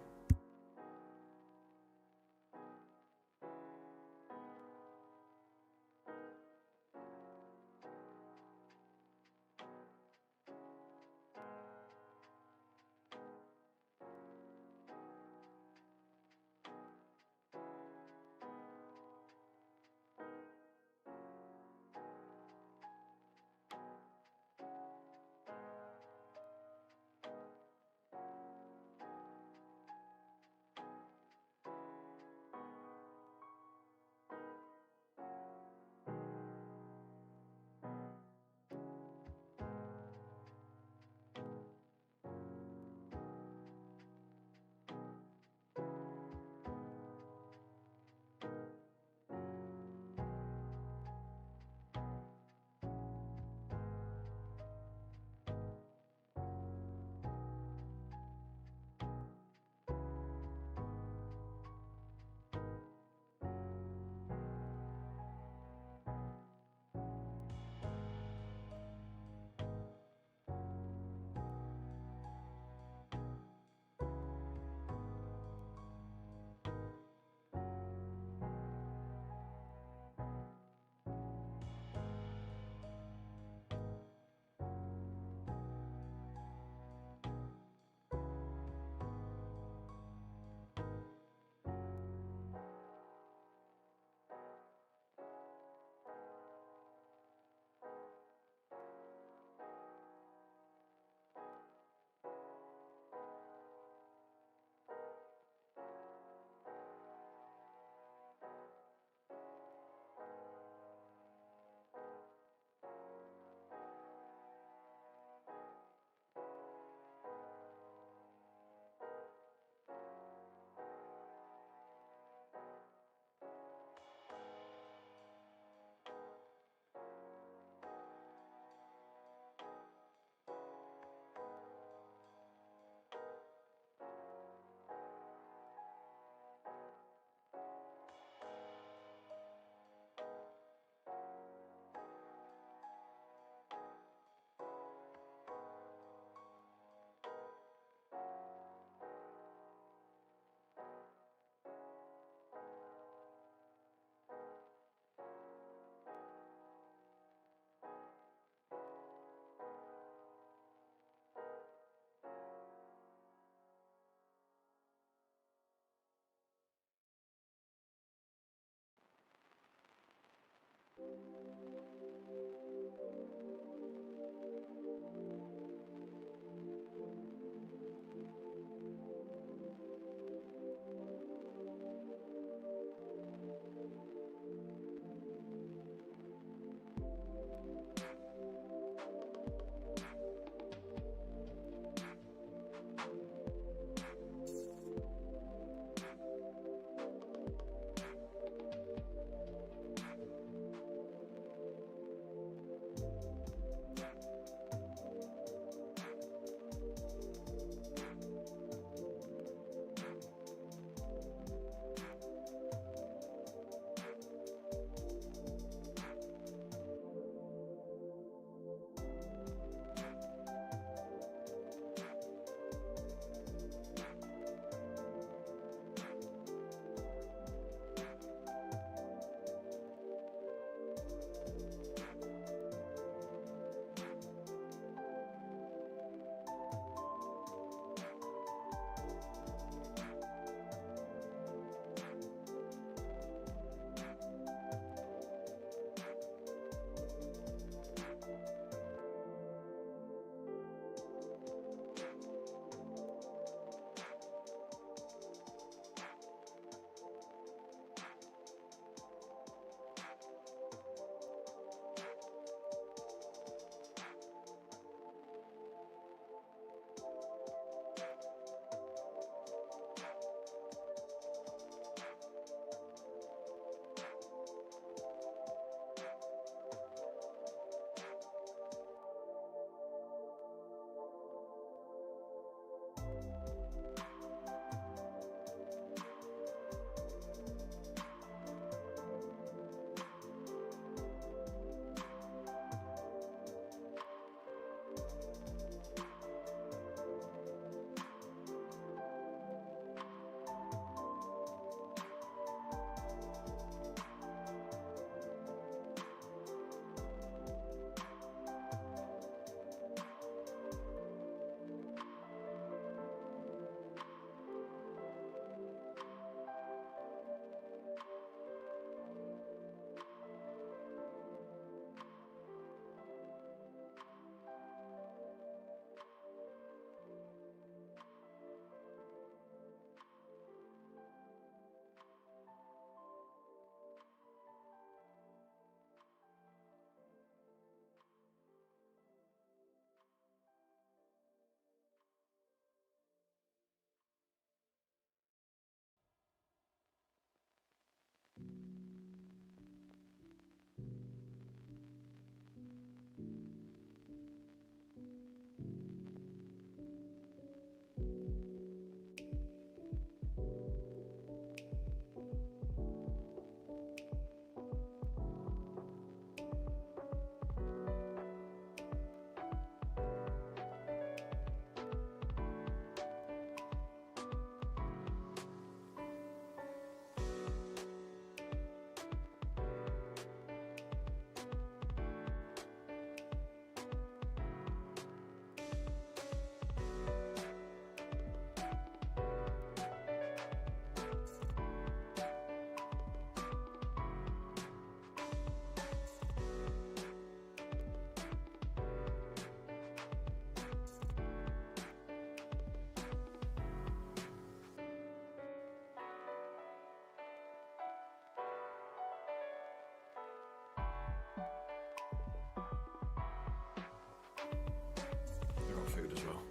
food as well,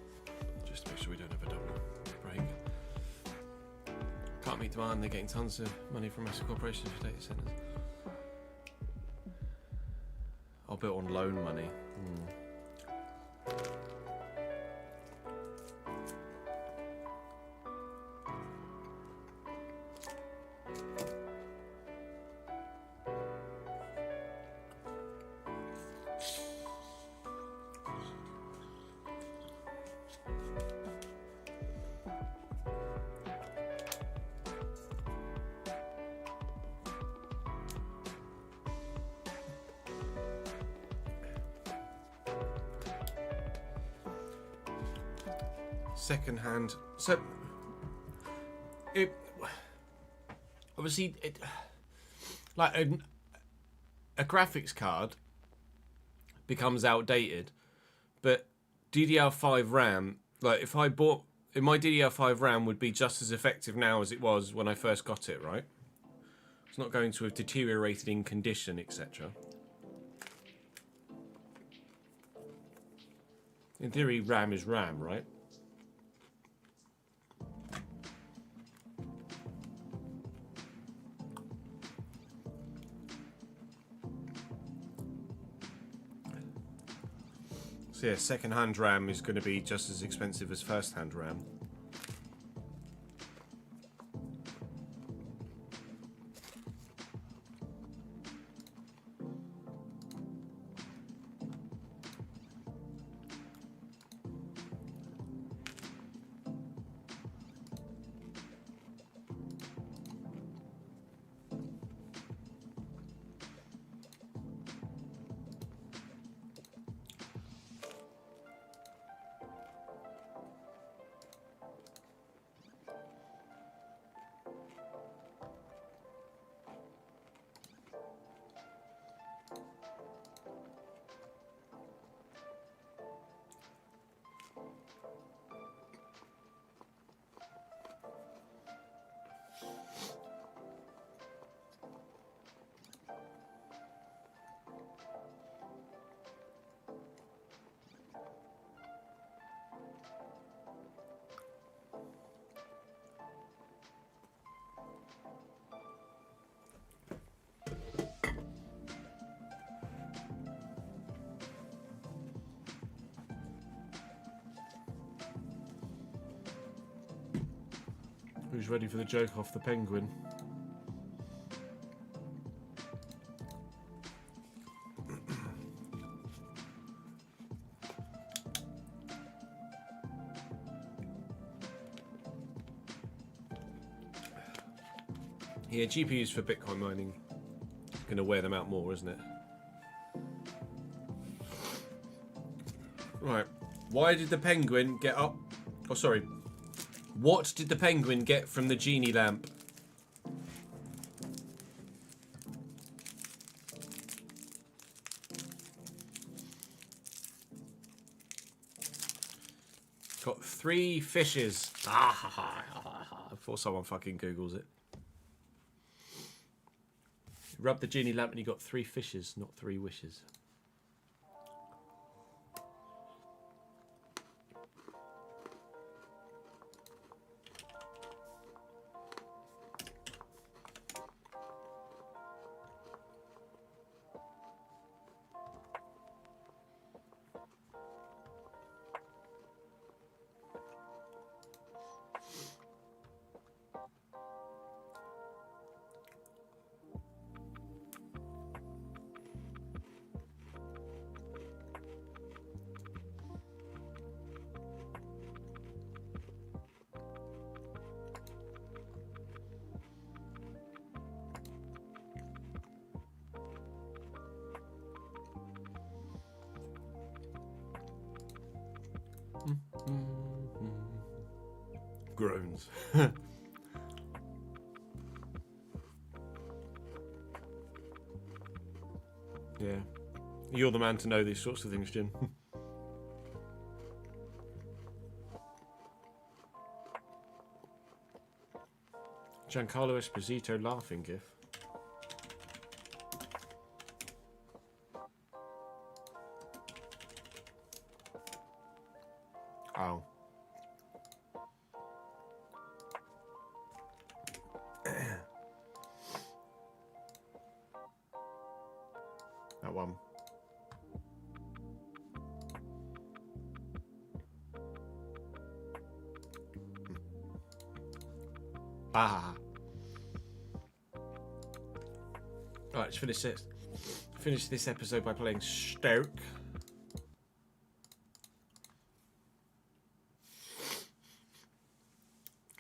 just to make sure we don't have a double break. Can't meet demand, they're getting tons of money from massive corporations for data centers. I'll built on loan money. Second hand. So it obviously like a graphics card becomes outdated, but DDR5 RAM, like if I bought my DDR5 RAM would be just as effective now as it was when I first got it, right? It's not going to have deteriorated in condition, etc. In theory, RAM is RAM, right? So yeah, second-hand RAM is going to be just as expensive as first-hand RAM. Who's ready for the joke off the penguin? Yeah, GPUs for Bitcoin mining going to wear them out more, isn't it? Right. Why did the penguin get up? Oh, sorry. What did the penguin get from the genie lamp? Got 3 fishes. Before someone fucking Googles it. Rub the genie lamp and you got 3 fishes, not 3 wishes. Groans. Yeah. You're the man to know these sorts of things, Jim. Giancarlo Esposito laughing gif. Oh. That one. Ah. Alright, let's finish it. Finish this episode by playing Stoke.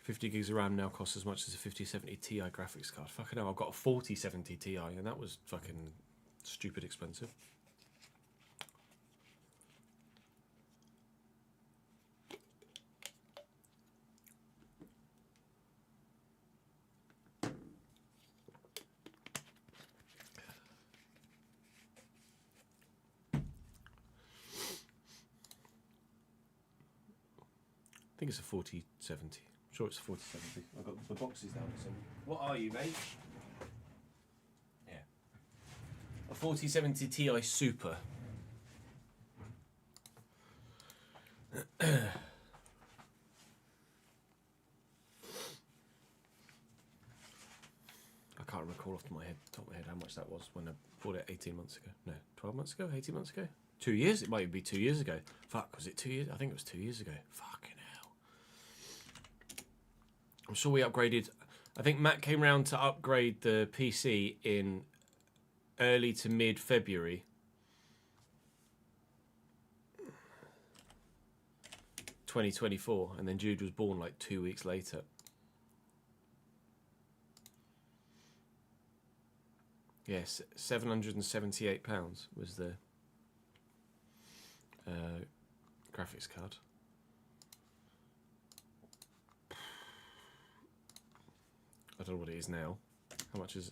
$50 of RAM now costs as much as a 5070 Ti graphics card. Fucking hell, I've got a 4070 Ti and that was fucking stupid expensive. I think it's a 4070. I'm sure it's a 4070. I've got the boxes down. So, what are you, mate? Yeah. A 4070 Ti Super. I can't recall off the top of my head how much that was when I bought it 18 months ago. No, 12 months ago? 18 months ago? 2 years? It might even be 2 years ago. Fuck, was it 2 years? I think it was 2 years ago. Fucking hell. I'm sure we upgraded. I think Matt came round to upgrade the PC in early to mid-February. ...2024, and then Jude was born like 2 weeks later. Yes, £778 was the graphics card. I don't know what it is now. How much is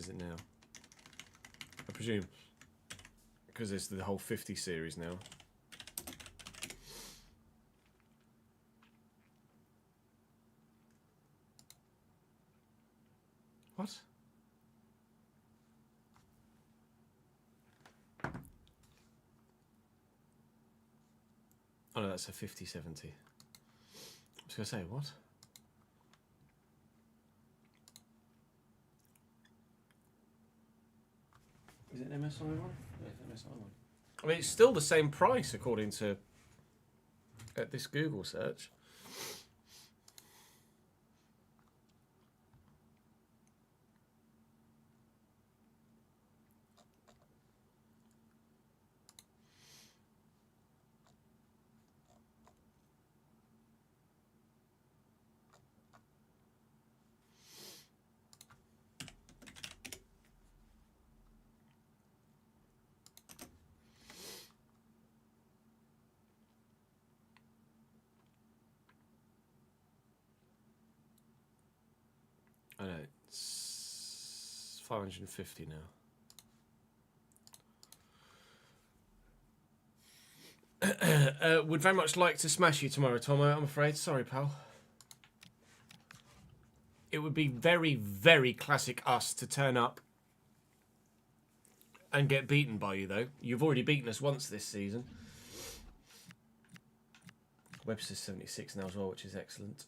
it now? I presume because it's the whole 50 series now. What? Oh no, that's a 5070. I was going to say, what? Is it an MSI one? Yeah, it's an MSI one. I mean, it's still the same price according to this Google search. I know, it's 550 now. Would very much like to smash you tomorrow, Tomo, I'm afraid. Sorry, pal. It would be very, very classic us to turn up and get beaten by you, though. You've already beaten us once this season. Webster's 76 now as well, which is excellent.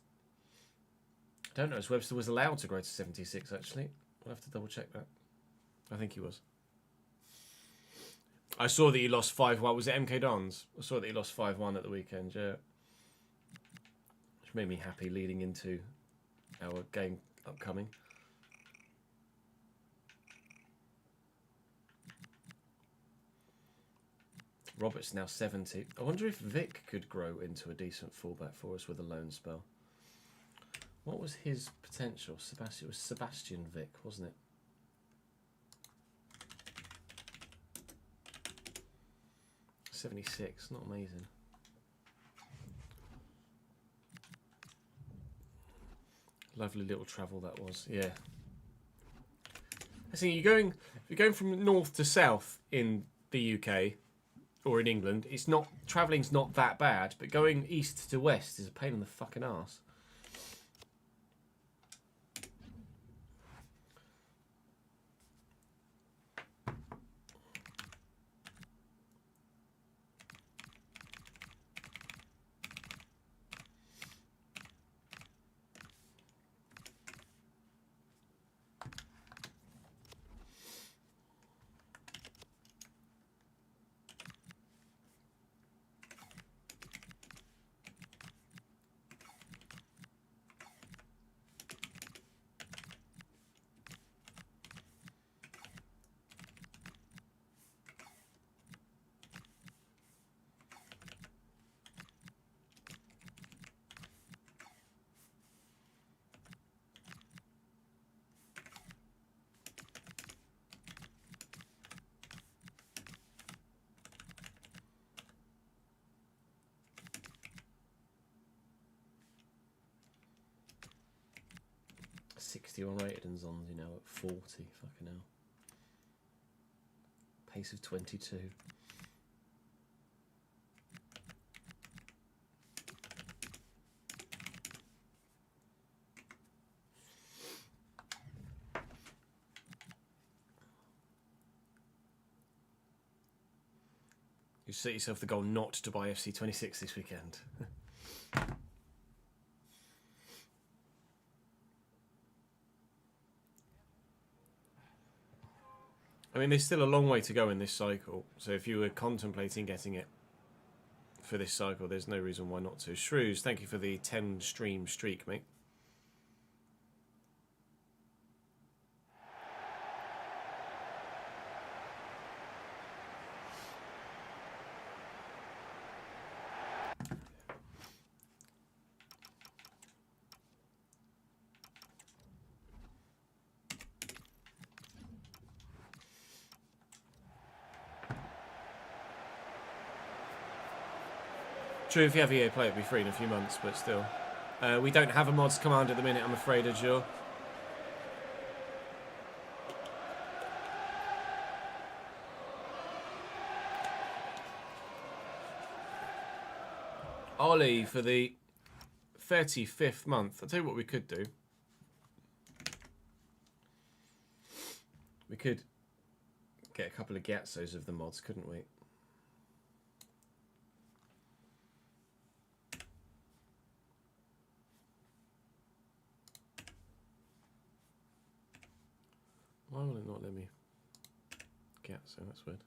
I don't know if Webster was allowed to grow to 76, actually. I'll have to double check that. I think he was. I saw that he lost 5-1. Was it MK Dons? I saw that he lost 5-1 at the weekend, yeah. Which made me happy leading into our game upcoming. Robert's now 70. I wonder if Vic could grow into a decent fullback for us with a loan spell. What was his potential? Sebastian, it was Sebastian Vic, wasn't it? $76, not amazing. Lovely little travel that was, yeah. I think if you're going from north to south in the UK or in England, it's not travelling's not that bad, but going east to west is a pain in the fucking arse. 61 rated and Zonzi now at 40. Fucking hell. Pace of 22. You set yourself the goal not to buy FC26 this weekend. I mean, there's still a long way to go in this cycle, so if you were contemplating getting it for this cycle, there's no reason why not to. Shrews, thank you for the 10 stream streak, mate. True, if you have EA Play, it'll be free in a few months, but still. We don't have a mods command at the minute, I'm afraid, Azure. Ollie for the 35th month. I'll tell you what we could do. We could get a couple of Gatsos of the mods, couldn't we? Why will it not let me get so? That's weird.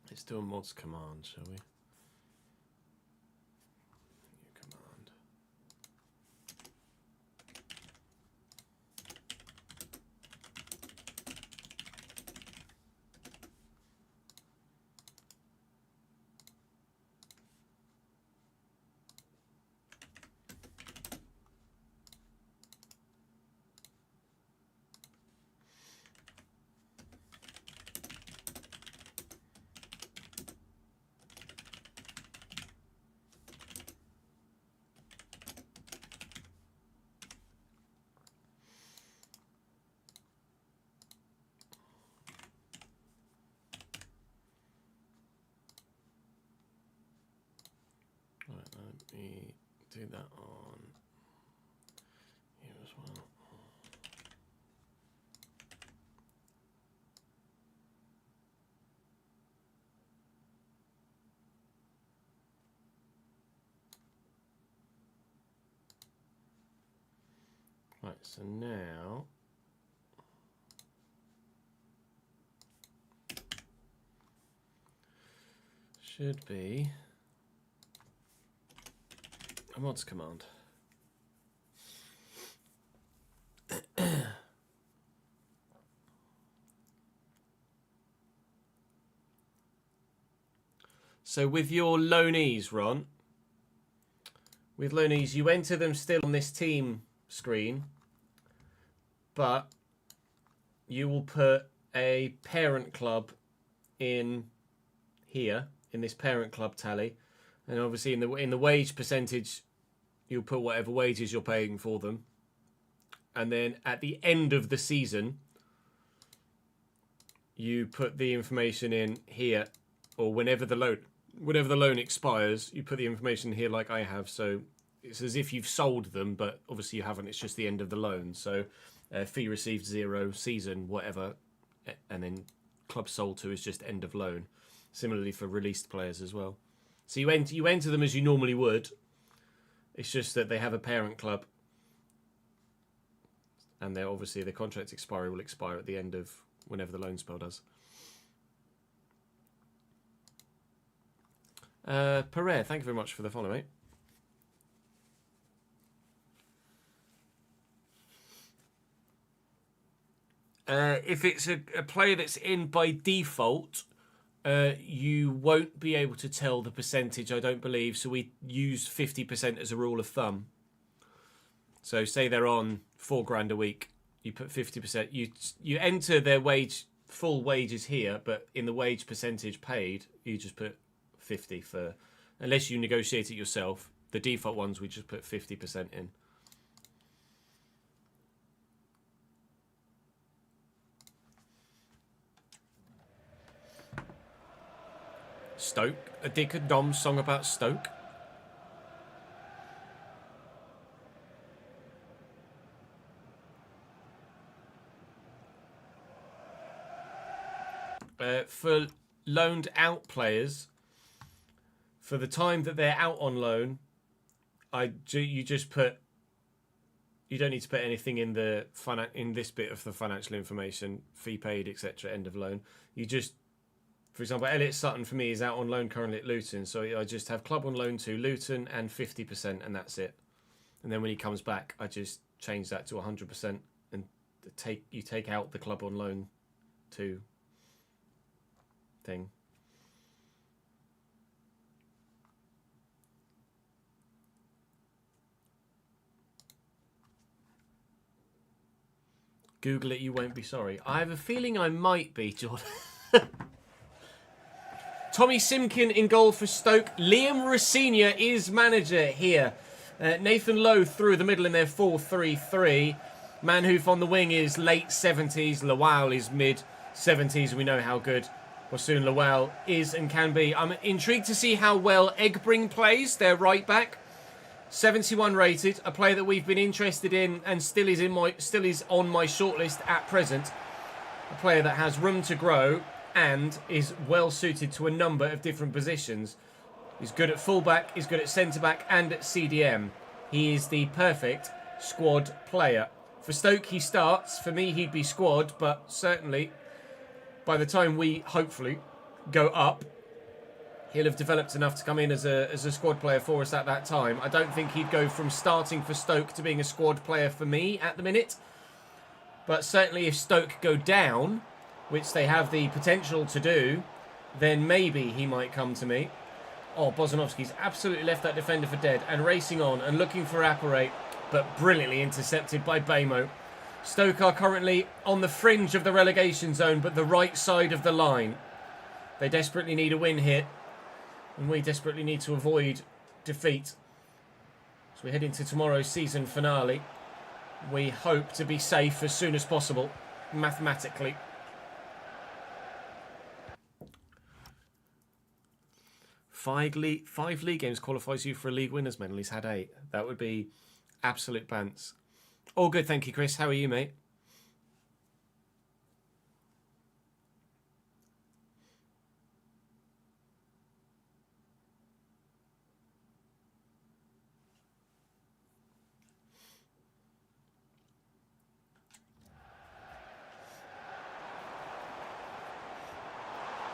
Let's do a mods command, shall we? New command. Let me do that on here as well. Right, so now should be a mods command. So with your loanees, Ron, with loanees, you enter them still on this team screen, but you will put a parent club in here, in this parent club tally. And obviously in the wage percentage, you'll put whatever wages you're paying for them. And then at the end of the season, you put the information in here, or whenever the loan expires, you put the information here like I have. So it's as if you've sold them, but obviously you haven't. It's just the end of the loan. So fee received 0, season, whatever. And then club sold to is just end of loan. Similarly for released players as well. So you enter them as you normally would. It's just that they have a parent club, and they're obviously the contract expiry will expire at the end of whenever the loan spell does. Pereira, thank you very much for the follow, mate. If it's a player that's in by default, you won't be able to tell the percentage, I don't believe. So we use 50% as a rule of thumb. So say they're on £4,000 a week, you put 50%. You enter their full wages here, but in the wage percentage paid, you just put 50 for, unless you negotiate it yourself. The default ones we just put 50% in. Stoke, a Dick and Dom song about Stoke. For loaned out players, for the time that they're out on loan, you just put. You don't need to put anything in this bit of the financial information, fee paid, etc. End of loan. You just, for example, Elliot Sutton for me is out on loan currently at Luton, so I just have club on loan to Luton and 50%, and that's it. And then when he comes back, I just change that to 100% and you take out the club on loan to thing. Google it, you won't be sorry. I have a feeling I might be, Jordan. Tommy Simkin in goal for Stoke. Liam Rossignol is manager here. Nathan Lowe through the middle in their 4-3-3. Manhoof on the wing is late 70s. Lawal is mid 70s. We know how good Wasun Lawal is and can be. I'm intrigued to see how well Egbring plays, their right back. 71 rated, a player that we've been interested in and still is on my shortlist at present. A player that has room to grow and is well suited to a number of different positions. He's good at fullback, he's good at centre-back and at CDM. He is the perfect squad player. For Stoke he starts, for me he'd be squad, but certainly by the time we hopefully go up, he'll have developed enough to come in as a squad player for us at that time. I don't think he'd go from starting for Stoke to being a squad player for me at the minute. But certainly if Stoke go down, which they have the potential to do, then maybe he might come to me. Oh, Bozanovski's absolutely left that defender for dead and racing on and looking for Appare, but brilliantly intercepted by Bamo. Stoke are currently on the fringe of the relegation zone, but the right side of the line. They desperately need a win here, and we desperately need to avoid defeat. So we head into tomorrow's season finale. We hope to be safe as soon as possible, mathematically. Five league games qualifies you for a league winners medal. He's had 8. That would be absolute pants. All good, thank you, Chris. How are you, mate?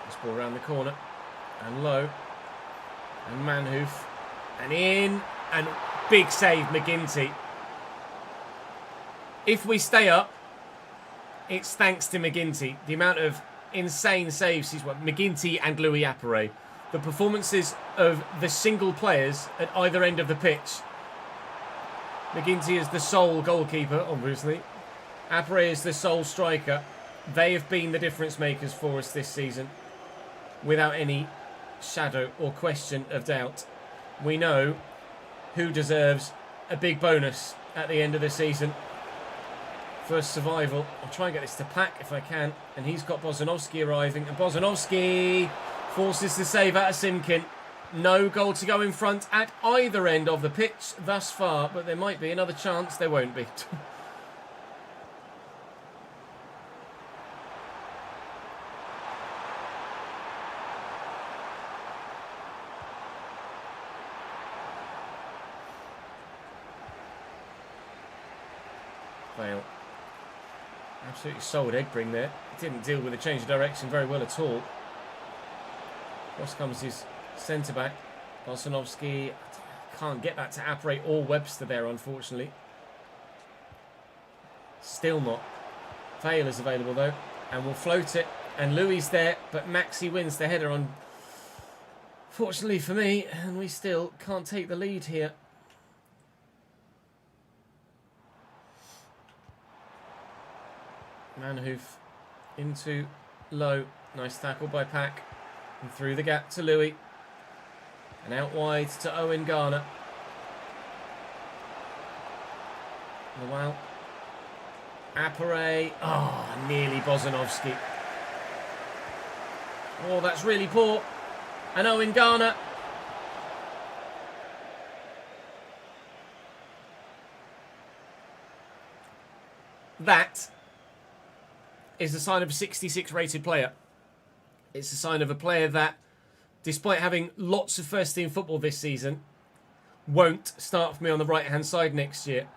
This ball around the corner and low. And Manhoof, and in, and big save, McGinty. If we stay up, it's thanks to McGinty. The amount of insane saves he's won. McGinty and Louis Appare. The performances of the single players at either end of the pitch. McGinty is the sole goalkeeper, obviously. Appare is the sole striker. They have been the difference makers for us this season, without any shadow or question of doubt. We know who deserves a big bonus at the end of the season for survival. I'll try and get this to Pack if I can, and he's got Bozanovski arriving, and Bozanovski forces the save out of Simkin. No goal to go in front at either end of the pitch thus far, but there might be another chance. There won't be. Fail. Absolutely sold Egbring there. Didn't deal with the change of direction very well at all. Across comes his Centre-back. Bosanovsky. Can't get that to Apre or Webster there, unfortunately. Still not. Vale is available, though. And we'll float it. And Louis there, but Maxi wins the header on... Fortunately for me, and we still can't take the lead here. Manhoof into Low. Nice tackle by Pack. And through the gap to Louis. And out wide to Owen Garner. Noel. Apare. Oh, nearly Bosanovsky. Oh, that's really poor. And Owen Garner. That is the sign of a 66 rated player. It's a sign of a player that, despite having lots of first team football this season, won't start for me on the right hand side next year.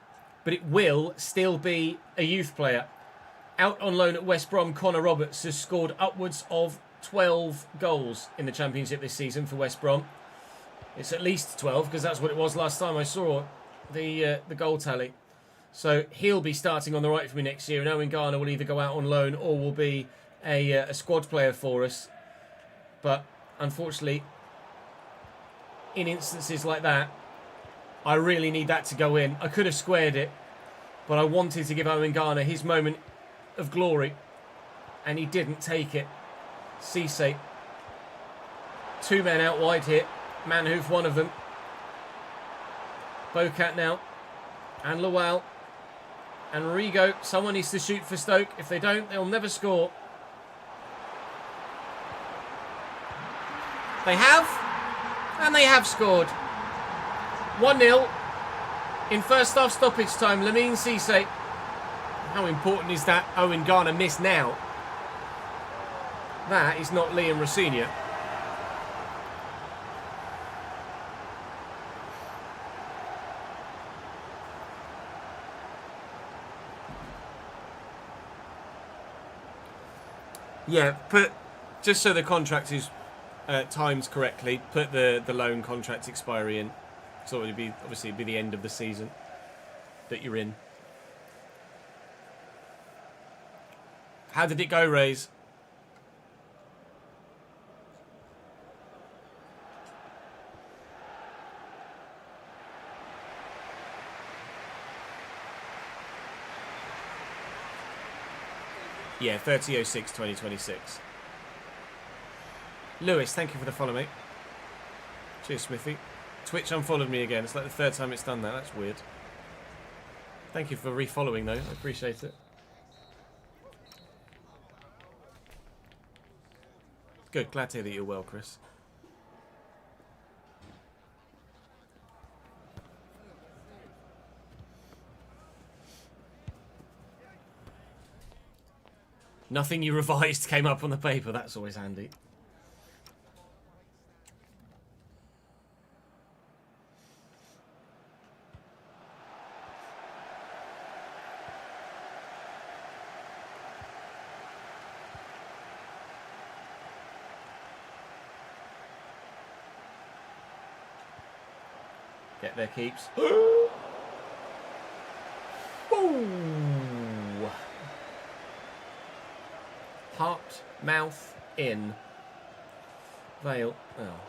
But it will still be a youth player. Out on loan at West Brom, Connor Roberts has scored upwards of 12 goals in the Championship this season for West Brom. It's at least 12 because that's what it was last time I saw the goal tally. So he'll be starting on the right for me next year, and Owen Garner will either go out on loan or will be a squad player for us. But unfortunately, in instances like that, I really need that to go in. I could have squared it, but I wanted to give Owen Garner his moment of glory, and he didn't take it. Cisse. Two men out wide here. Manhoof, one of them. Bocat now. And Lowell. And Rigo. Someone needs to shoot for Stoke. If they don't, they'll never score. They have. And they have scored. 1-0 in first half stoppage time. Lamine Cisse. How important is that Owen Garner miss now? That is not Liam Rosenior. Yeah, just so the contract is timed correctly, put the loan contract expiry in. So it would be obviously the end of the season that you're in. How did it go, Rays? Yeah, 30.06.2026. Lewis, thank you for the follow, mate. Cheers, Smithy. Twitch unfollowed me again. It's like the third time it's done that. That's weird. Thank you for refollowing, though. I appreciate it. Good. Glad to hear that you're well, Chris. Nothing you revised came up on the paper. That's always handy. Get their keeps. Ooh. Heart, mouth, in. Vale. Oh.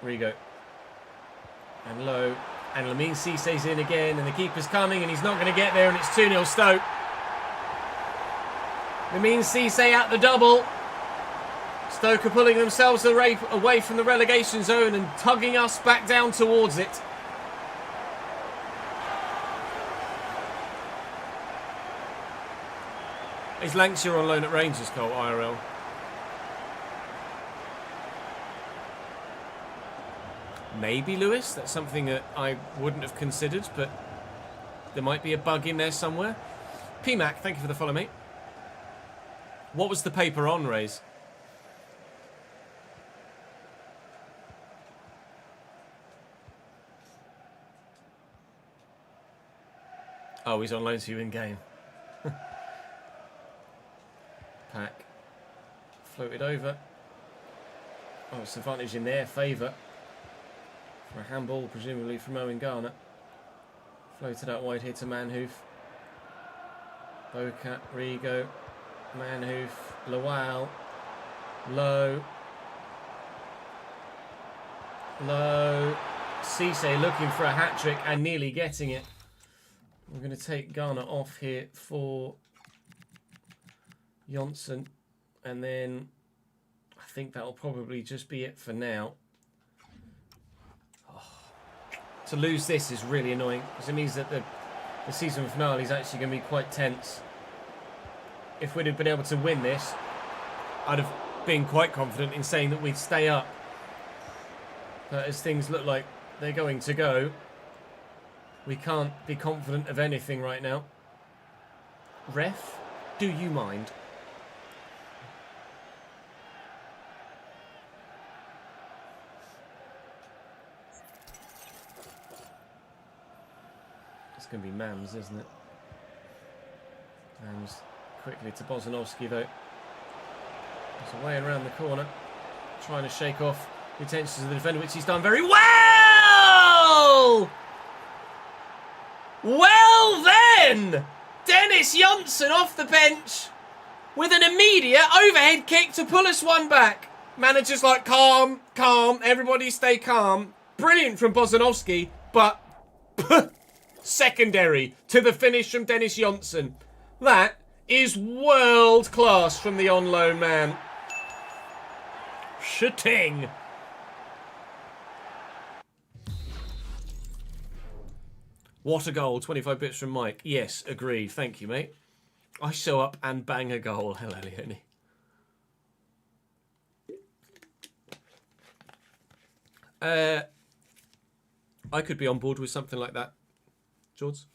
Rigo. And Low. And Lamine Cisse's in again. And the keeper's coming. And he's not going to get there. And it's 2-0 Stoke. Lamine Cisse at the double. Stoke are pulling themselves away from the relegation zone and tugging us back down towards it. Is Lancashire on loan at Rangers, Cole, IRL? Maybe, Lewis. That's something that I wouldn't have considered, but there might be a bug in there somewhere. PMAC, thank you for the follow, mate. What was the paper on, Rays? Oh, he's on loan to you in-game. Pack. Floated over. Oh, it's advantage in their favour. For a handball, presumably from Owen Garner. Floated out wide here to Manhoof. Bocat, Rigo, Manhoof, Lawal, Low. Cisse looking for a hat-trick and nearly getting it. We're going to take Garner off here for Johnson. And then I think that'll probably just be it for now. Oh. To lose this is really annoying because it means that the season finale is actually going to be quite tense. If we'd have been able to win this, I'd have been quite confident in saying that we'd stay up. But as things look like they're going to go, we can't be confident of anything right now. Ref, do you mind? It's going to be Mams, isn't it? Mams quickly to Bozanovsky, though. He's away around the corner, trying to shake off the attentions of the defender, which he's done very well! Well then! Dennis Johnson off the bench with an immediate overhead kick to pull us one back. Manager's like, calm, calm, everybody stay calm. Brilliant from Bozanovsky, but secondary to the finish from Dennis Johnson. That is world class from the on loan man. Shooting. What a goal. 25 bits from Mike. Yes, agreed. Thank you, mate. I show up and bang a goal. Hello, Leonie. I could be on board with something like that. George?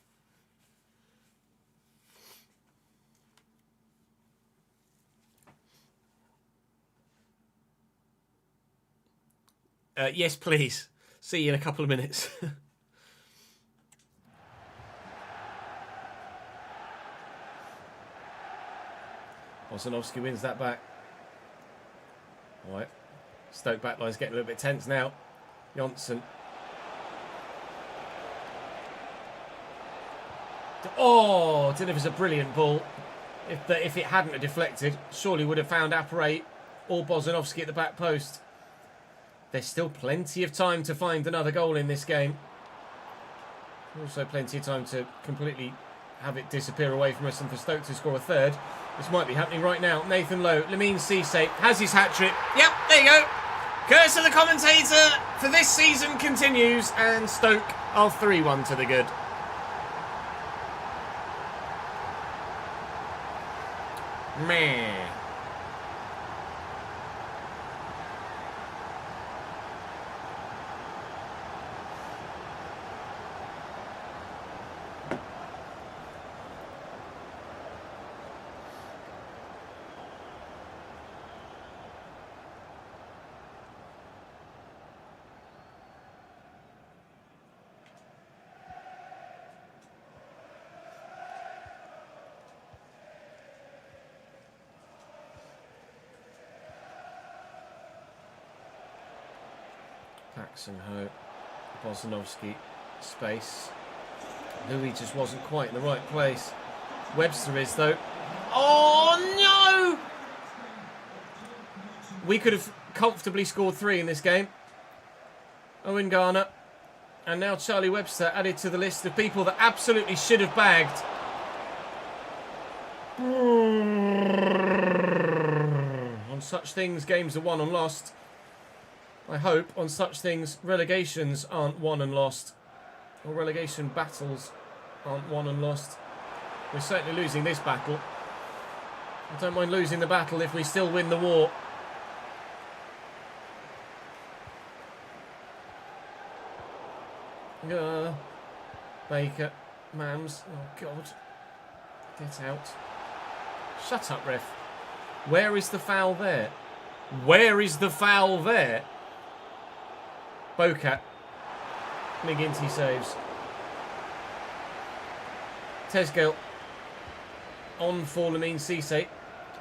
Yes, please. See you in a couple of minutes. Bozanovsky wins that back. All right. Stoke backline's getting a little bit tense now. Johnson. Oh, delivers a brilliant ball. If it hadn't have deflected, surely would have found Apparay or Bozanovsky at the back post. There's still plenty of time to find another goal in this game. Also plenty of time to completely have it disappear away from us and for Stoke to score a third. This might be happening right now. Nathan Lowe, Lamine Cisse has his hat-trick. Yep, there you go. Curse of the commentator for this season continues, and Stoke are 3-1 to the good. Meh. Paxson, Ho, Bozanovsky, space. Louis just wasn't quite in the right place. Webster is, though. Oh, no! We could have comfortably scored 3 in this game. Owen Garner. And now Charlie Webster added to the list of people that absolutely should have bagged. On such things, games are won and lost. I hope on such things relegations aren't won and lost, or relegation battles aren't won and lost. We're certainly losing this battle. I don't mind losing the battle if we still win the war. Baker, Mams, oh God, get out. Shut up, ref. Where is the foul there? Where is the foul there? Bocat. McGinty saves. Tesgale. On for Lamine Cisse.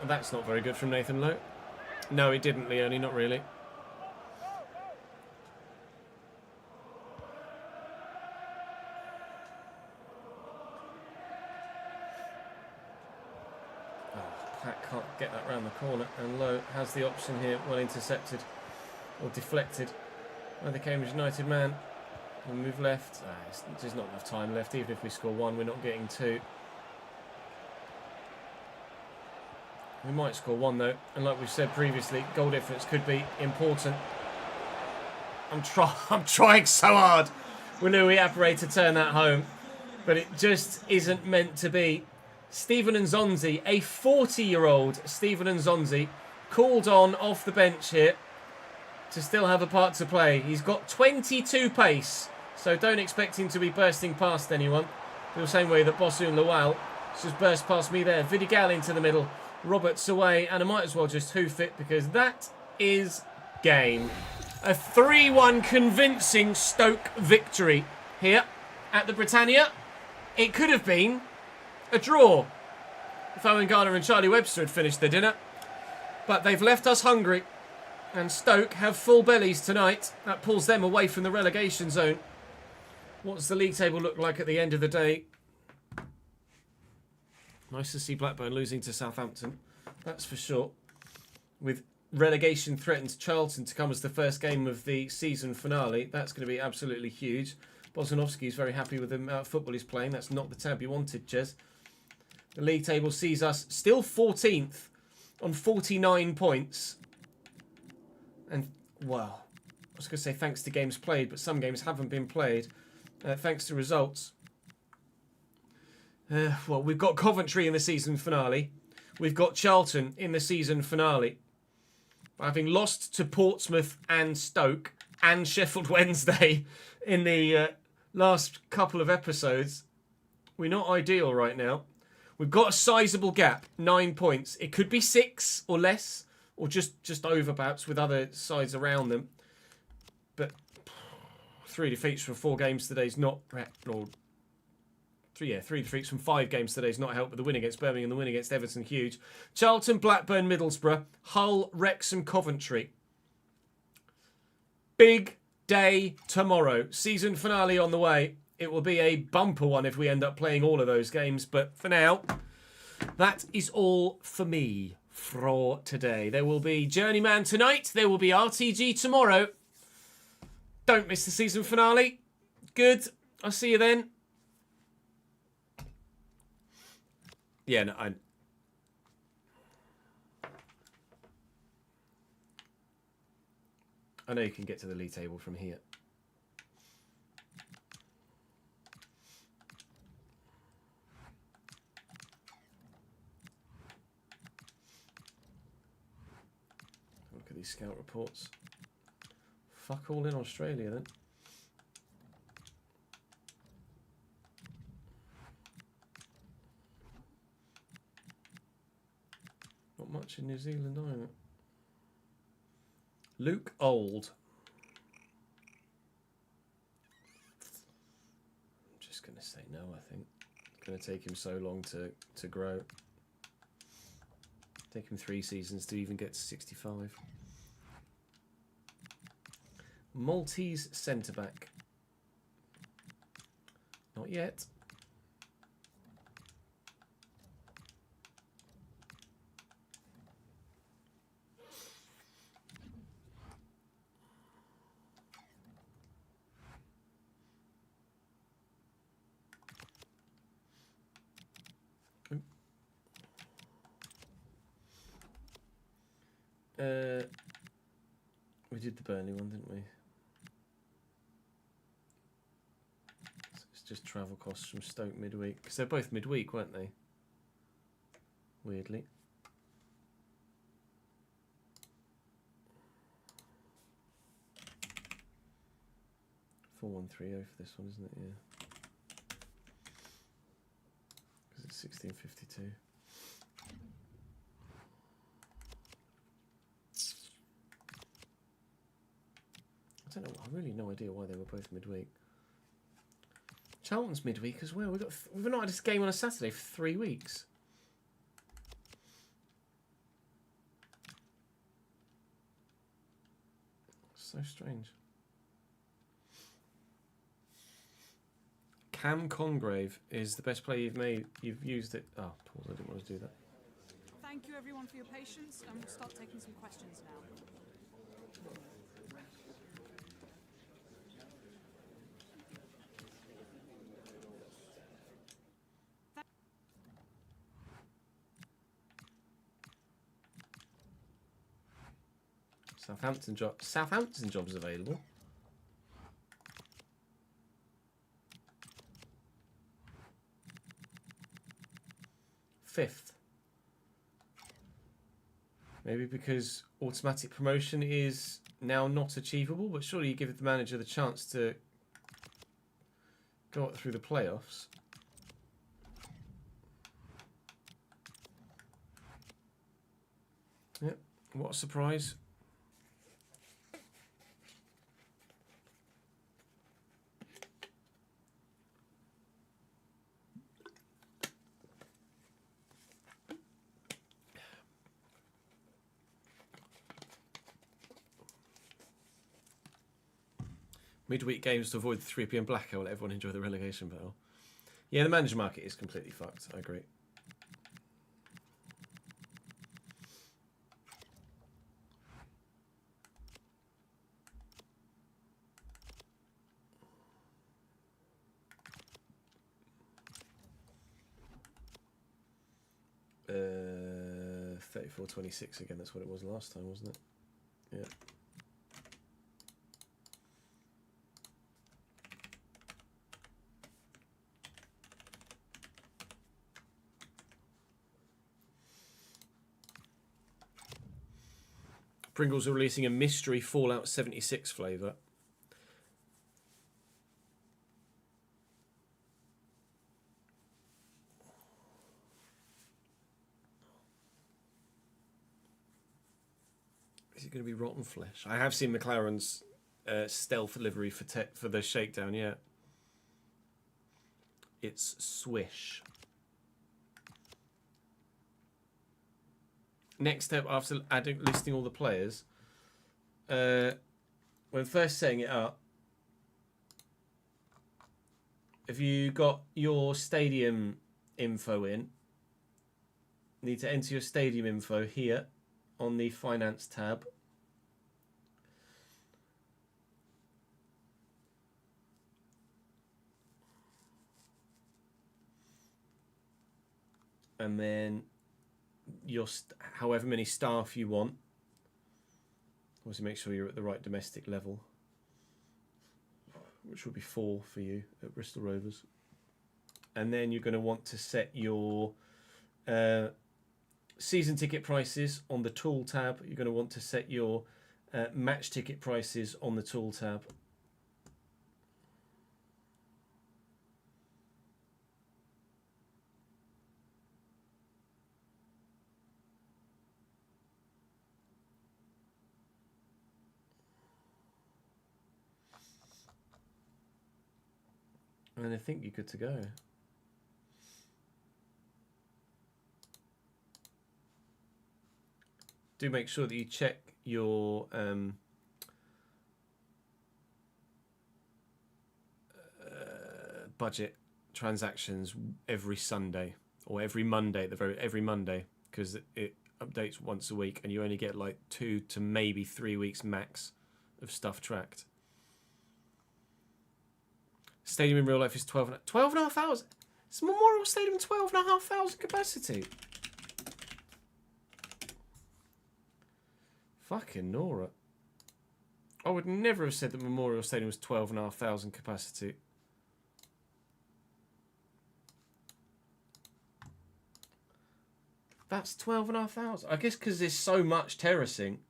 That's not very good from Nathan Lowe. No, it didn't, Leone, not really. can't get that round the corner. And Lowe has the option here, well intercepted or deflected by the Cambridge United man. We'll move left. There's not enough time left. Even if we score one, we're not getting two. We might score one though, and like we've said previously, goal difference could be important. I'm trying so hard. We knew we operate to turn that home, but it just isn't meant to be. Stephen Nzonzi, a 40-year-old Stephen Nzonzi, called on off the bench here to still have a part to play. He's got 22 pace, so don't expect him to be bursting past anyone. The same way that Bosun Lawal just burst past me there. Vidigal into the middle. Roberts away, and I might as well just hoof it because that is game. A 3-1 convincing Stoke victory here at the Britannia. It could have been a draw if Owen Garner and Charlie Webster had finished their dinner, but they've left us hungry, and Stoke have full bellies tonight. That pulls them away from the relegation zone. What does the league table look like at the end of the day? Nice to see Blackburn losing to Southampton, that's for sure. With relegation threatened Charlton to come as the first game of the season finale, that's going to be absolutely huge. Bozanovsky is very happy with the football he's playing. That's not the tab you wanted, Jez. The league table sees us still 14th on 49 points. And, well, I was going to say thanks to games played, but some games haven't been played. Thanks to results. Well, we've got Coventry in the season finale. We've got Charlton in the season finale. Having lost to Portsmouth and Stoke and Sheffield Wednesday in the last couple of episodes, we're not ideal right now. We've got a sizable gap, 9 points. It could be 6 or less, or just over perhaps with other sides around them. But 3 defeats from 4 games today is not... Or 3 defeats from 5 games today is not helped, but the win against Birmingham and the win against Everton, huge. Charlton, Blackburn, Middlesbrough, Hull, Wrexham, Coventry. Big day tomorrow. Season finale on the way. It will be a bumper one if we end up playing all of those games, but for now, that is all for me for today. There will be Journeyman tonight. There will be RTG tomorrow. Don't miss the season finale. Good. I'll see you then. Yeah, no, I know you can get to the league table from here. Look at these scout reports. Fuck all in Australia then. Not much in New Zealand either. Luke Old. I'm just going to say no, I think. It's going to take him so long to grow. Take him 3 seasons to even get to 65. Maltese centre-back. Not yet. We did the Burnley one, didn't we? So it's just travel costs from Stoke midweek. Because they're both midweek, weren't they? Weirdly. $4130 for this one, isn't it? Yeah. Because it's 1652. I don't know. I really no idea why they were both midweek. Charlton's midweek as well. We've not had this game on a Saturday for 3 weeks. So strange. Cam Congrave is the best player you've made. You've used it. Oh, pause. I didn't want to do that. Thank you everyone for your patience, and we'll start taking some questions now. Southampton jobs available. Fifth. Maybe because automatic promotion is now not achievable, but surely you give the manager the chance to go up through the playoffs. Yep, what a surprise. Midweek games to avoid the 3 PM blackout. Let everyone enjoy the relegation battle. Yeah, the manager market is completely fucked. I agree. Uh, 34-26 again. That's what it was last time, wasn't it? Yeah. Pringles are releasing a mystery Fallout 76 flavour. Is it going to be rotten flesh? I have seen McLaren's stealth livery for the shakedown, yeah. It's swish. Next step after listing all the players, when first setting it up, if you got your stadium info in, you need to enter your stadium info here on the finance tab. And then your however many staff you want. Obviously make sure you're at the right domestic level, which will be 4 for you at Bristol Rovers. And then you're going to want to set your season ticket prices on the tool tab. You're going to want to set your match ticket prices on the tool tab. And I think you're good to go. Do make sure that you check your budget transactions every Sunday or every Monday at every Monday, because it updates once a week and you only get like 2 to maybe 3 weeks max of stuff tracked. Stadium in real life is 12,500. It's Memorial Stadium, 12,500 capacity. Fucking Nora. I would never have said that Memorial Stadium was 12,500 capacity. That's 12,500. I guess because there's so much terracing.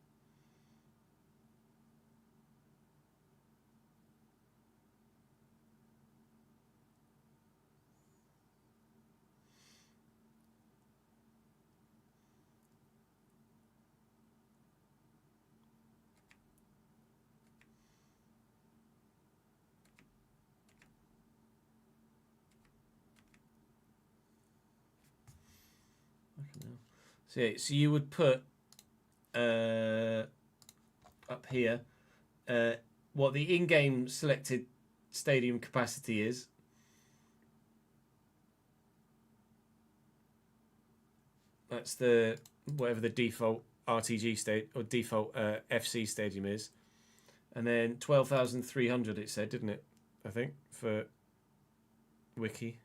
So, yeah, so you would put up here what the in-game selected stadium capacity is. That's the whatever the default RTG state or default FC stadium is, and then 12,300 it said, didn't it? I think for Wiki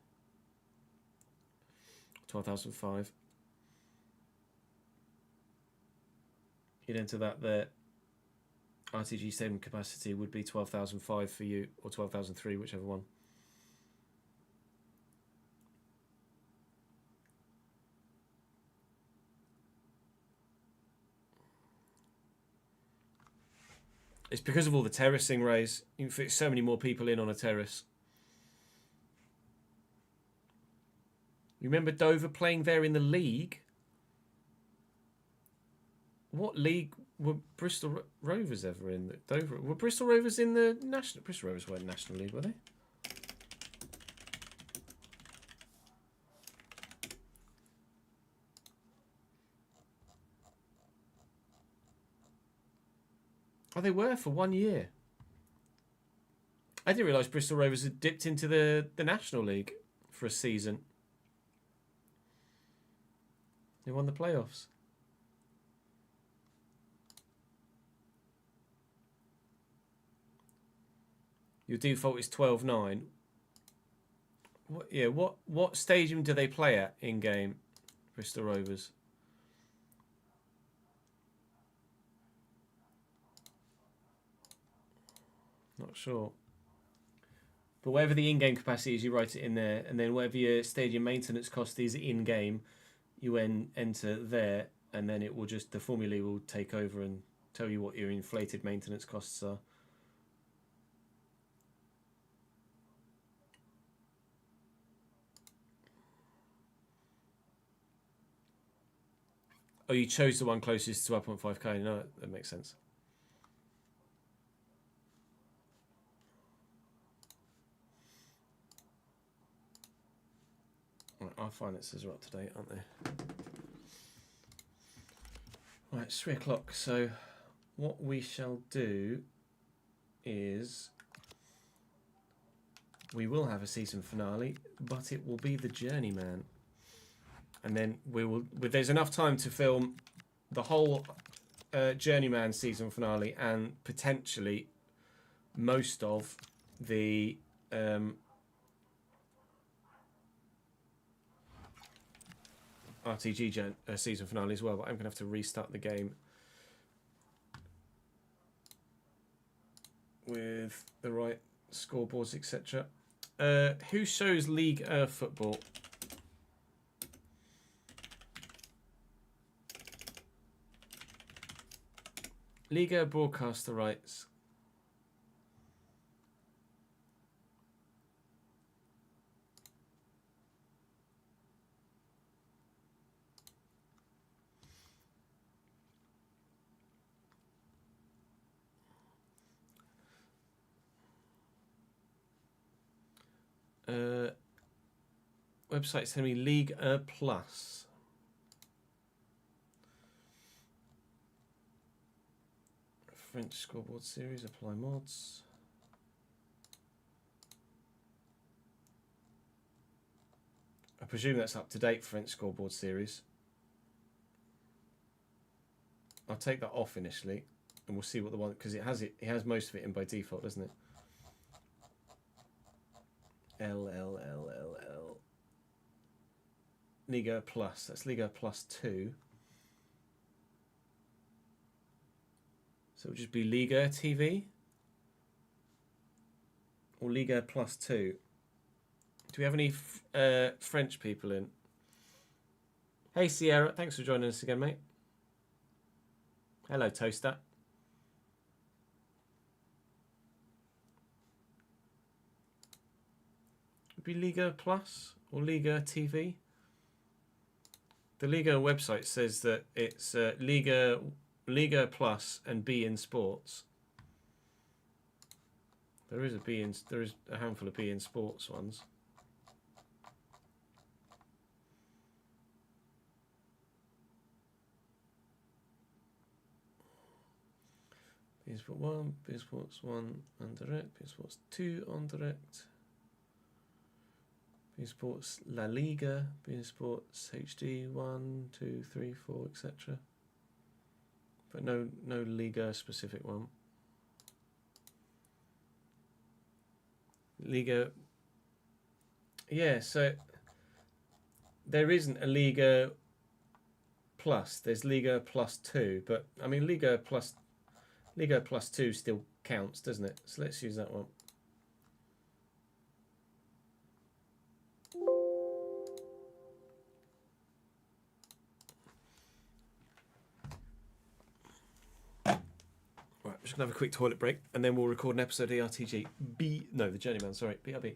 12,005. You'd enter that there. RTG stadium capacity would be 12,005 for you, or 12,003, whichever one. It's because of all the terracing, Rays. You can fit so many more people in on a terrace. You remember Dover playing there in the league? What league were Bristol Rovers ever in? Dover were Bristol Rovers in the national? Bristol Rovers weren't National League, were they? Oh, they were for 1 year. I didn't realise Bristol Rovers had dipped into the National League for a season. They won the playoffs. Your default is 12-9. What? Yeah. What stadium do they play at in game? Bristol Rovers. Not sure. But whatever the in-game capacity is, you write it in there, and then whatever your stadium maintenance cost is in-game, you enter there, and then it will just, the formula will take over and tell you what your inflated maintenance costs are. Oh, you chose the one closest to 1.5k. No, that makes sense. Right, our finances are up to date, aren't they? Right, it's 3 o'clock. So what we shall do is we will have a season finale, but it will be the Journeyman. And then we will. There's enough time to film the whole Journeyman season finale and potentially most of the RTG season finale as well. But I'm going to have to restart the game with the right scoreboards, etc. Who shows League football? Liga broadcaster rights. Website's telling me League Plus. French scoreboard series, apply mods. I presume that's up to date, French scoreboard series. I'll take that off initially and we'll see what the one, because it has most of it in by default, doesn't it? L. Liga Plus, that's Liga Plus 2. So it would just be Liga TV or Liga Plus 2. Do we have any French people in? Hey Sierra, thanks for joining us again, mate. Hello, Toaster. Would be Liga Plus or Liga TV. The Liga website says that it's Liga Plus and B in Sports. There is a handful of B in Sports ones. B Sport 1, B Sports 1 on direct, B Sports 2 on direct, beIN Sports La Liga, beIN Sports HD 1, 2, 3, 4, etc. But no Liga specific one. Liga. Yeah, so there isn't a Liga Plus. There's Liga Plus 2, but I mean Liga Plus 2 still counts, doesn't it? So let's use that one. Right, just gonna have a quick toilet break, and then we'll record an episode of the the Journeyman. Sorry, BRB.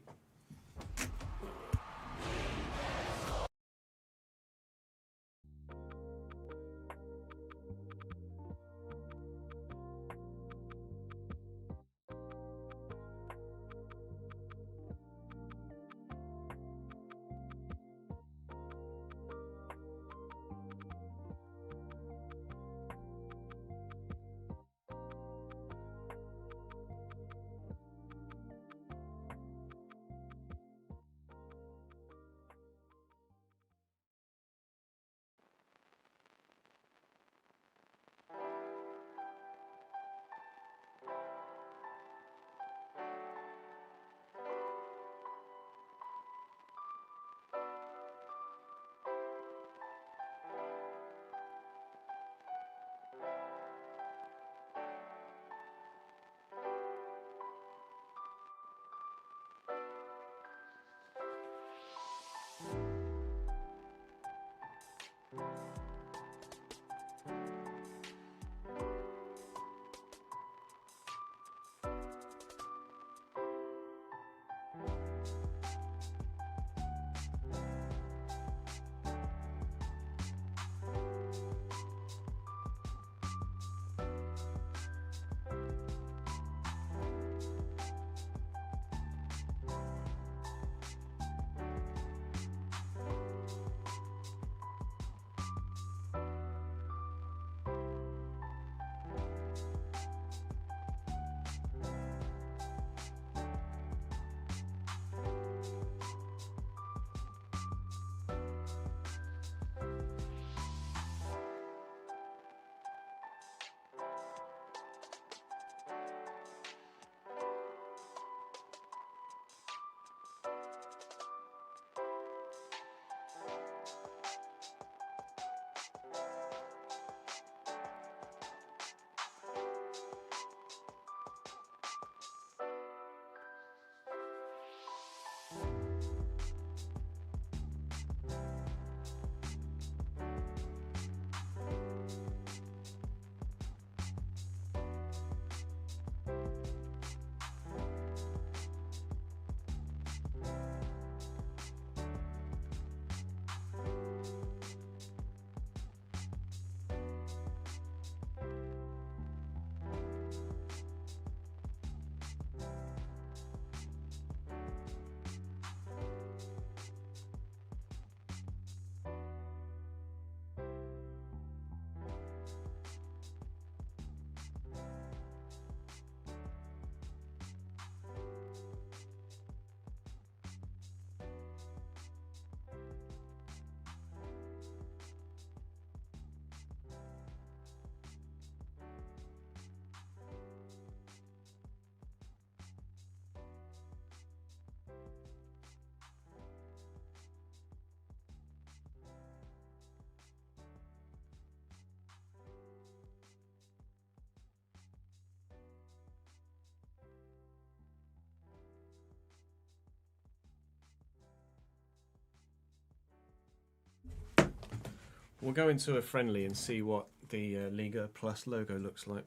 We'll go into a friendly and see what the Liga Plus logo looks like.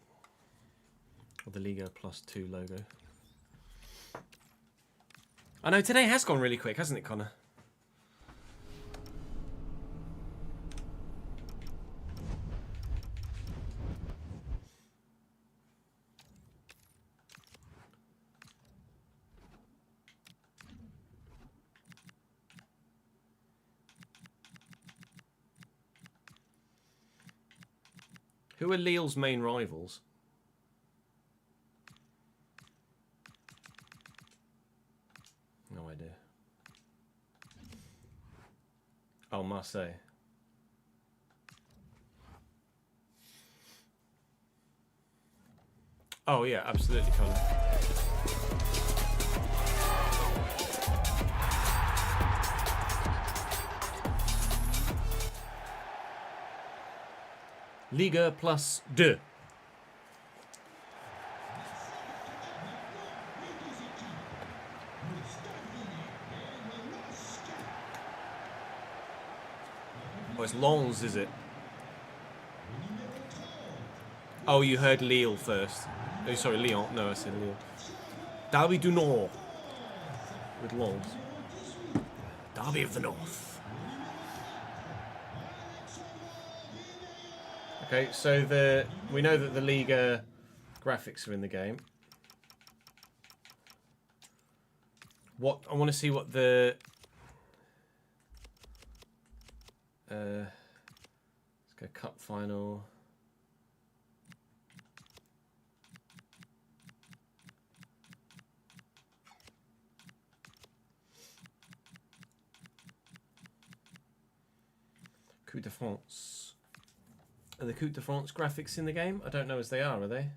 Or the Liga Plus 2 logo. I know, today has gone really quick, hasn't it, Connor? Who are Lille's main rivals? No idea. Oh, Marseille. Oh yeah, absolutely, Colin. Liga plus 2. Oh, it's Lens, is it? Oh, you heard Lille first. Oh, sorry, Lyon. No, I said Lille. Derby du Nord. With Lens. Derby of the North. Okay, so we know that the Liga graphics are in the game. I want to see what the let's go cup final. Coupe de France. Are the Coupe de France graphics in the game? I don't know as they are they?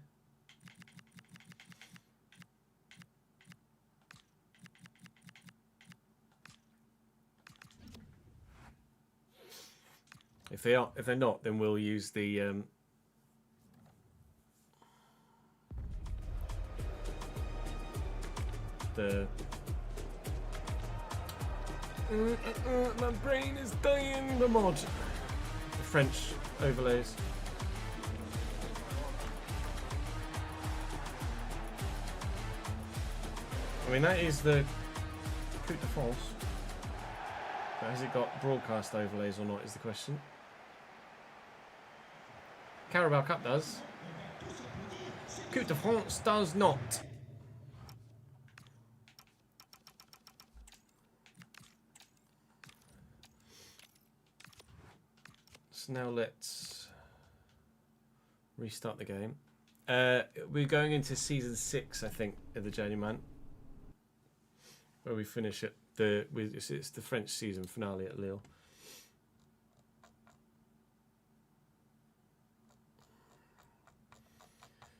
If they're not, then we'll use the my brain is dying. The mod, the French overlays. I mean, that is the Coupe de France. But has it got broadcast overlays or not is the question. Carabao Cup does. Coupe de France does not. So now let's restart the game. We're going into season 6, I think, of the Journeyman, where we finish at it's the French season finale at Lille.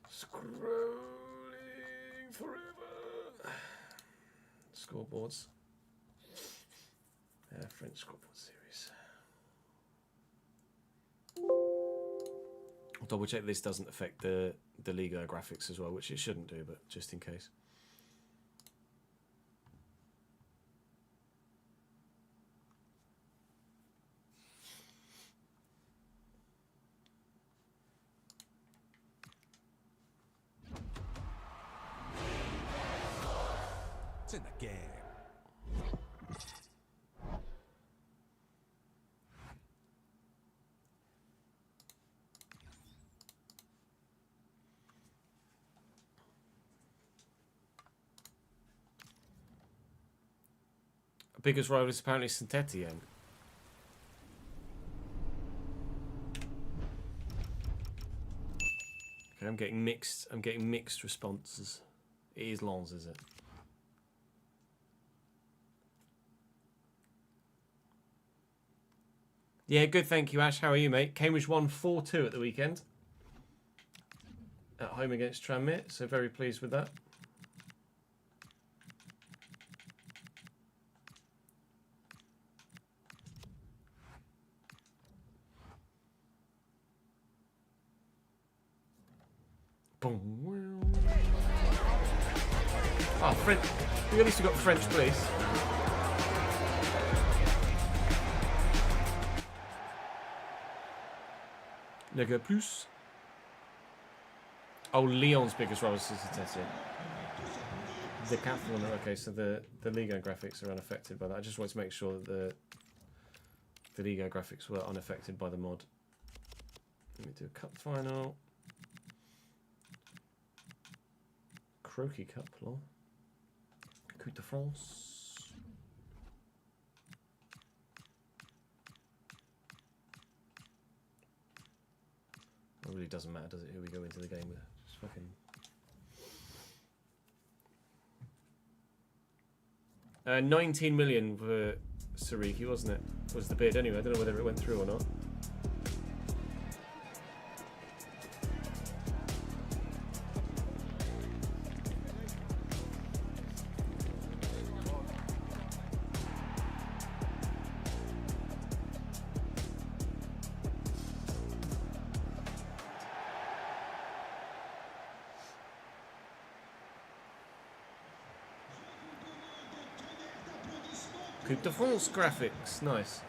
Scrolling forever. Scoreboards. French scoreboard series. I'll double check this doesn't affect the Liga graphics as well, which it shouldn't do, but just in case. It's in the game. Biggest rival is apparently Saint-Étienne. Okay, I'm getting mixed responses. It is Lens, is it? Yeah, good, thank you, Ash. How are you, mate? Cambridge won 4-2 at the weekend. At home against Tranmere, so very pleased with that. Oh, French. We at least got French, please. Liga plus. Oh, Lyon's biggest rival is Saint-Étienne. The capital. Okay, so the Liga graphics are unaffected by that. I just wanted to make sure that the Liga graphics were unaffected by the mod. Let me do a cup final. Croquis Cup, lol. Coupe de France. It really doesn't matter, does it, who we go into the game with? Just fucking... 19 million for Sariki, wasn't it? Was the bid anyway? I don't know whether it went through or not. Coupe de France graphics, nice.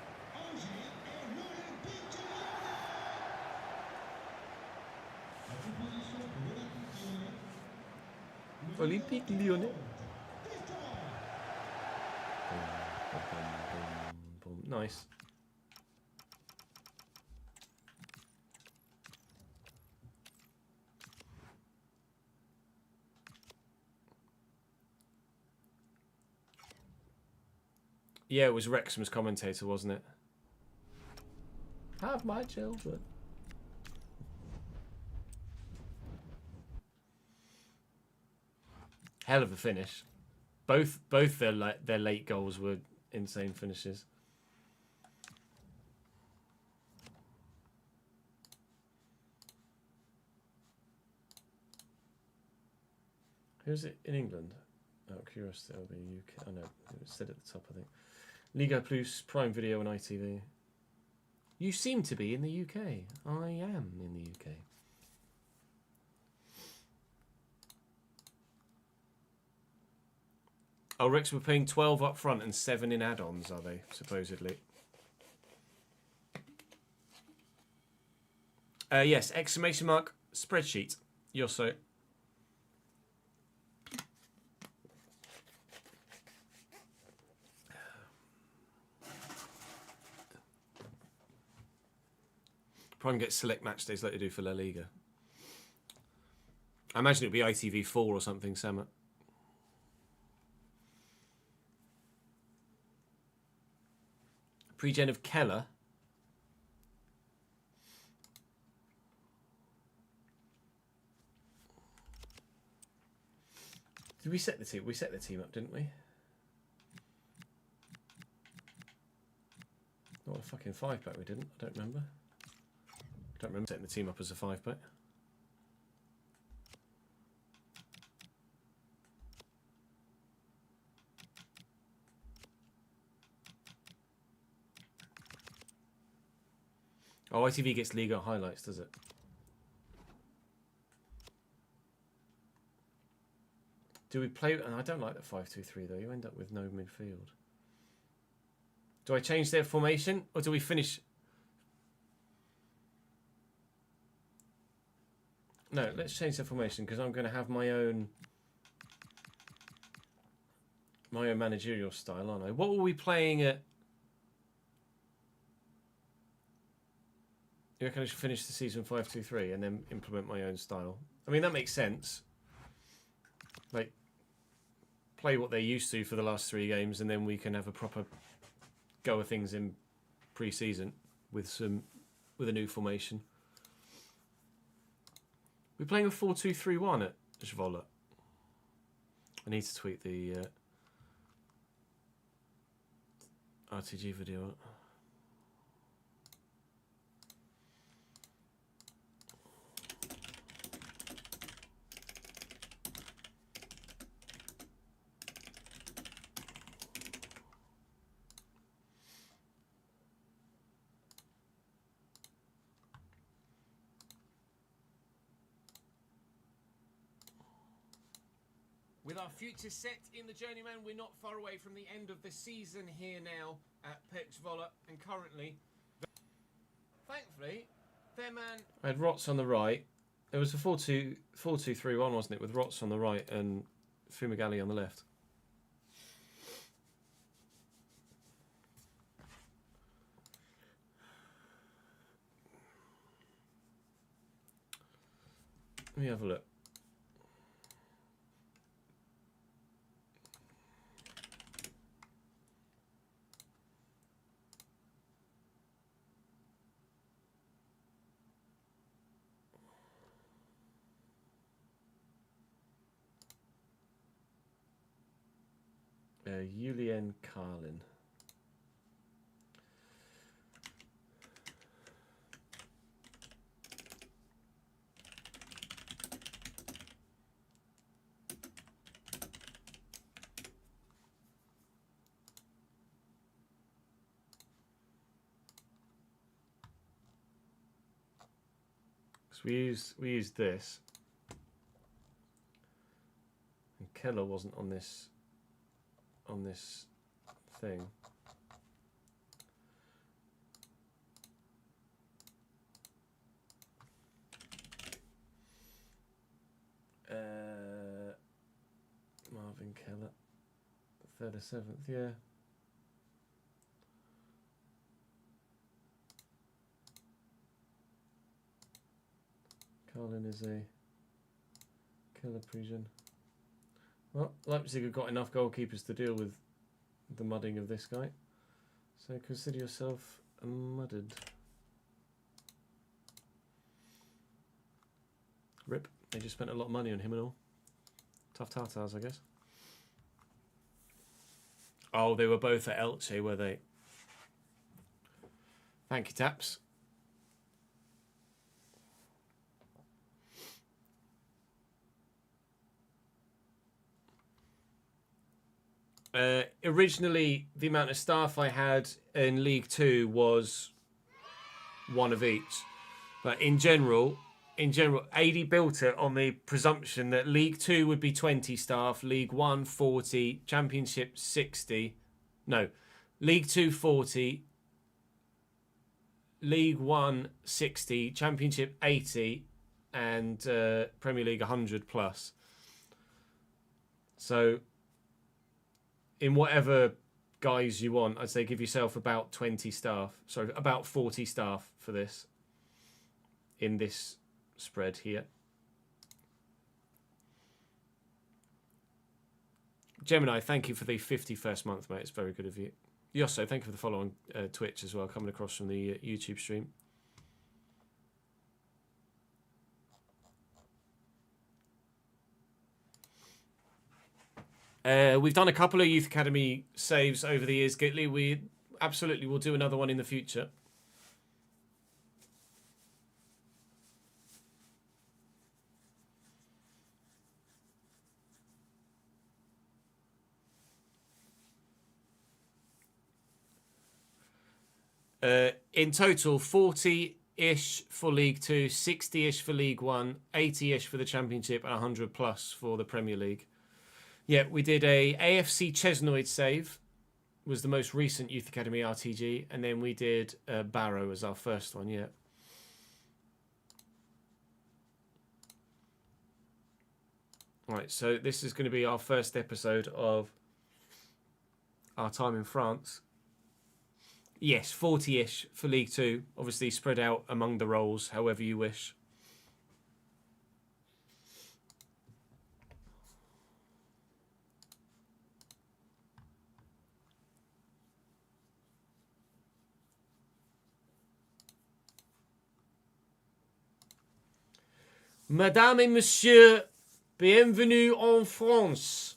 Olympique Lyonnais. Nice. Yeah, it was Wrexham's commentator, wasn't it? Have my children. Hell of a finish. Both their late goals were insane finishes. Who's it in England? Out of curiosity, it'll be UK. I know, it was said at the top, I think. Liga Plus, Prime Video and ITV. You seem to be in the UK. I am in the UK. Oh, Rex, we're paying 12 up front and 7 in add-ons, are they, supposedly? Yes, exclamation mark, spreadsheet. Yosso. Prime gets select match days like they do for La Liga. I imagine it'll be ITV4 or something, Sam. Pre-gen of Keller. Did we set the team? We set the team up, didn't we? Not a fucking 5-pack we didn't. I don't remember. I don't remember setting the team up as a 5-pack. Oh, ITV gets Liga highlights, does it? Do we play... I don't like the 5-2-3 though. You end up with no midfield. Do I change their formation? Or do we finish... No, let's change the formation because I'm going to have my own managerial style, aren't I? What were we playing at? You reckon I should finish the season 5-2-3 and then implement my own style? I mean, that makes sense. Like, play what they're used to for the last 3 games, and then we can have a proper go of things in pre-season with a new formation. We're playing a 4-2-3-1 at Zwolle. I need to tweet the RTG video. With our future set in the Journeyman, we're not far away from the end of the season here now at Pek Zwolle, and currently, thankfully, their man... I had Rots on the right. It was a 4-2-3-1, wasn't it, with Rots on the right and Fumagalli on the left. Let me have a look. Julian Carlin. So we used this. And Keller wasn't on this thing. Marvin Keller, 3rd or 7th, yeah. Carlin is a Keller Parisian. Well, Leipzig have got enough goalkeepers to deal with the mudding of this guy. So consider yourself mudded. Rip. They just spent a lot of money on him and all. Tough Tartars, I guess. Oh, they were both at Elche, were they? Thank you, Taps. Originally, the amount of staff I had in League 2 was one of each. But in general, AD built it on the presumption that League 2 would be 20 staff, League 1 40, Championship 60. No, League 2 40, League 1 60, Championship 80, and Premier League 100 plus. So, in whatever guise you want, I'd say give yourself about 20 staff. Sorry, about 40 staff for this. In this spread here. Gemini, thank you for the 51st month, mate. It's very good of you. Yosso, thank you for the follow on Twitch as well, coming across from the YouTube stream. We've done a couple of Youth Academy saves over the years, Gitley. We absolutely will do another one in the future. In total, 40-ish for League 2, 60-ish for League 1, 80-ish for the Championship, and 100 plus for the Premier League. Yeah, we did a AFC Chesnoid save, was the most recent Youth Academy RTG, and then we did Barrow as our first one, yeah. Right, so this is going to be our first episode of our time in France. Yes, 40-ish for League 2. Obviously spread out among the roles, however you wish. Madame et Monsieur, bienvenue en France.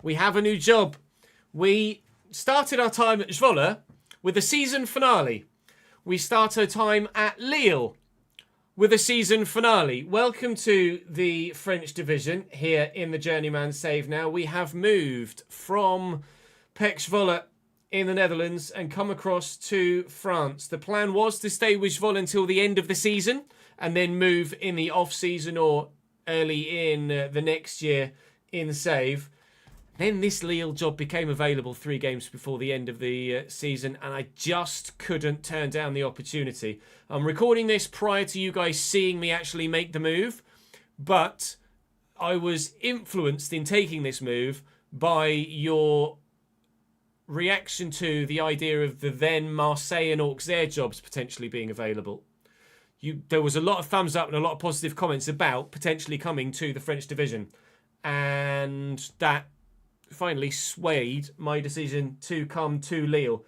We have a new job. We started our time at Zwolle with a season finale. We start our time at Lille with a season finale. Welcome to the French division here in the Journeyman save now. We have moved from Pek Zwolle in the Netherlands and come across to France. The plan was to stay with Zwolle until the end of the season and then move in the off-season or early in the next year in save. Then this Lille job became available 3 games before the end of the season, and I just couldn't turn down the opportunity. I'm recording this prior to you guys seeing me actually make the move, but I was influenced in taking this move by your reaction to the idea of the then Marseille and Auxerre jobs potentially being available. There was a lot of thumbs up and a lot of positive comments about potentially coming to the French division, and that finally swayed my decision to come to Lille.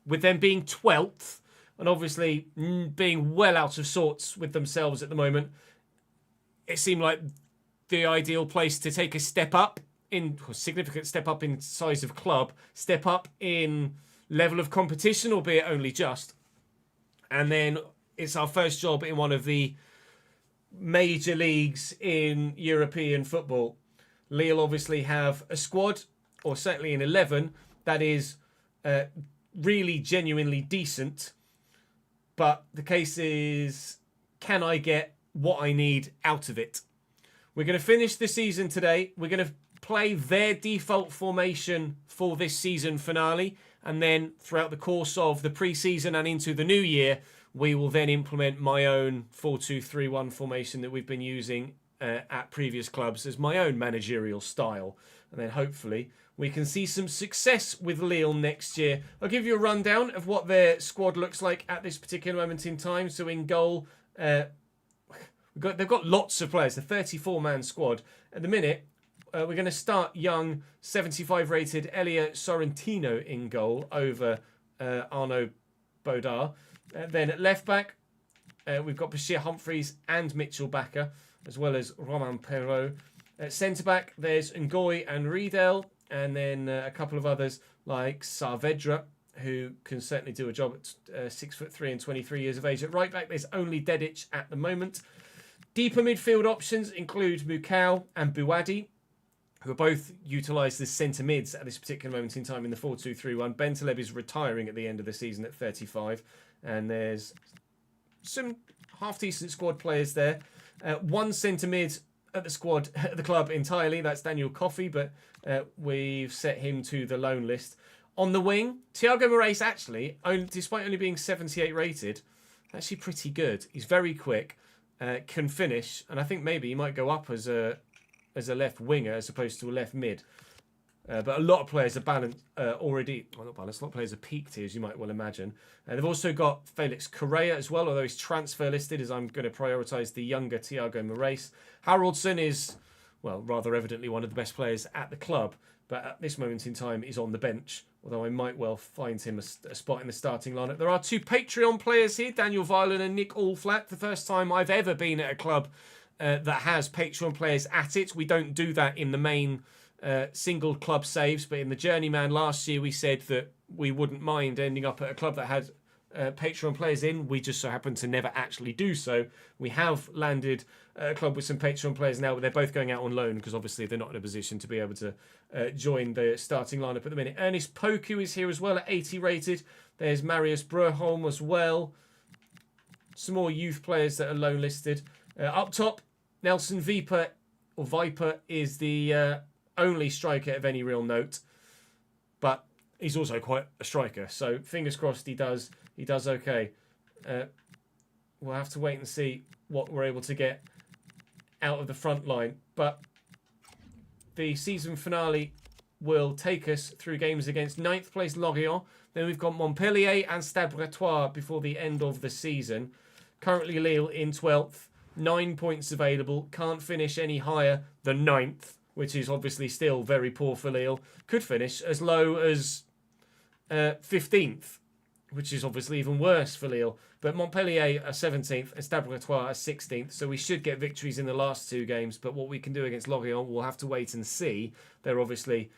With them being 12th and obviously being well out of sorts with themselves at the moment, it seemed like the ideal place to take a step up in, a significant step up in size of club, step up in level of competition, albeit only just. And then it's our first job in one of the major leagues in European football. Lille obviously have a squad, or certainly an 11, that is really genuinely decent. But the case is, can I get what I need out of it. We're going to finish the season today. We're going to play their default formation for this season finale. And then throughout the course of the pre-season and into the new year, we will then implement my own 4-2-3-1 formation that we've been using at previous clubs as my own managerial style. And then hopefully we can see some success with Lille next year. I'll give you a rundown of what their squad looks like at this particular moment in time. So in goal, they've got lots of players, a 34-man squad. At the minute, we're going to start young, 75 rated Elia Sorrentino in goal over Arnaud Baudard. Then at left back, we've got Bashir Humphreys and Mitchell Bakker, as well as Romain Perrault. At centre back, there's Ngoy and Riedel, and then a couple of others like Saavedra, who can certainly do a job at 6'3" and 23 years of age. At right back, there's only Dedic at the moment. Deeper midfield options include Mukau and Buwadi, who are both utilised as centre mids at this particular moment in time in the 4-2-3-1. Bentaleb is retiring at the end of the season at 35. And there's some half-decent squad players there. One centre mid at the club entirely. That's Daniel Coffey, but we've set him to the loan list. On the wing, Thiago Moraes actually, despite only being 78 rated, actually pretty good. He's very quick, can finish, and I think maybe he might go up as a left winger as opposed to a left mid. But a lot of players are balanced already. Well, not balanced. A lot of players are peaked here, as you might well imagine. They've also got Felix Correa as well, although he's transfer listed, as I'm going to prioritise the younger Thiago Moraes. Haraldsson is, well, rather evidently one of the best players at the club, but at this moment in time is on the bench, although I might well find him a spot in the starting lineup. There are two Patreon players here, Daniel Violin and Nick Allflat. The first time I've ever been at a club that has Patreon players at it. We don't do that in the main single club saves, but in the Journeyman last year we said that we wouldn't mind ending up at a club that had Patreon players in. We just so happen to never actually do so. We have landed a club with some Patreon players now, but they're both going out on loan because obviously they're not in a position to be able to join the starting lineup at the minute. Ernest Poku is here as well at 80 rated. There's Marius Broholm as well. Some more youth players that are loan listed. Up top, Nelson Viper is the only striker of any real note, but he's also quite a striker. So fingers crossed he does okay. We'll have to wait and see what we're able to get out of the front line. But the season finale will take us through games against 9th place Lorient. Then we've got Montpellier and Stade Brestois before the end of the season. Currently Lille in 12th. 9 points available. Can't finish any higher than 9th, which is obviously still very poor for Lille. Could finish as low as 15th, which is obviously even worse for Lille. But Montpellier are 17th and Stade Brestois are 16th, so we should get victories in the last two games. But what we can do against Lorient, we'll have to wait and see. They're obviously,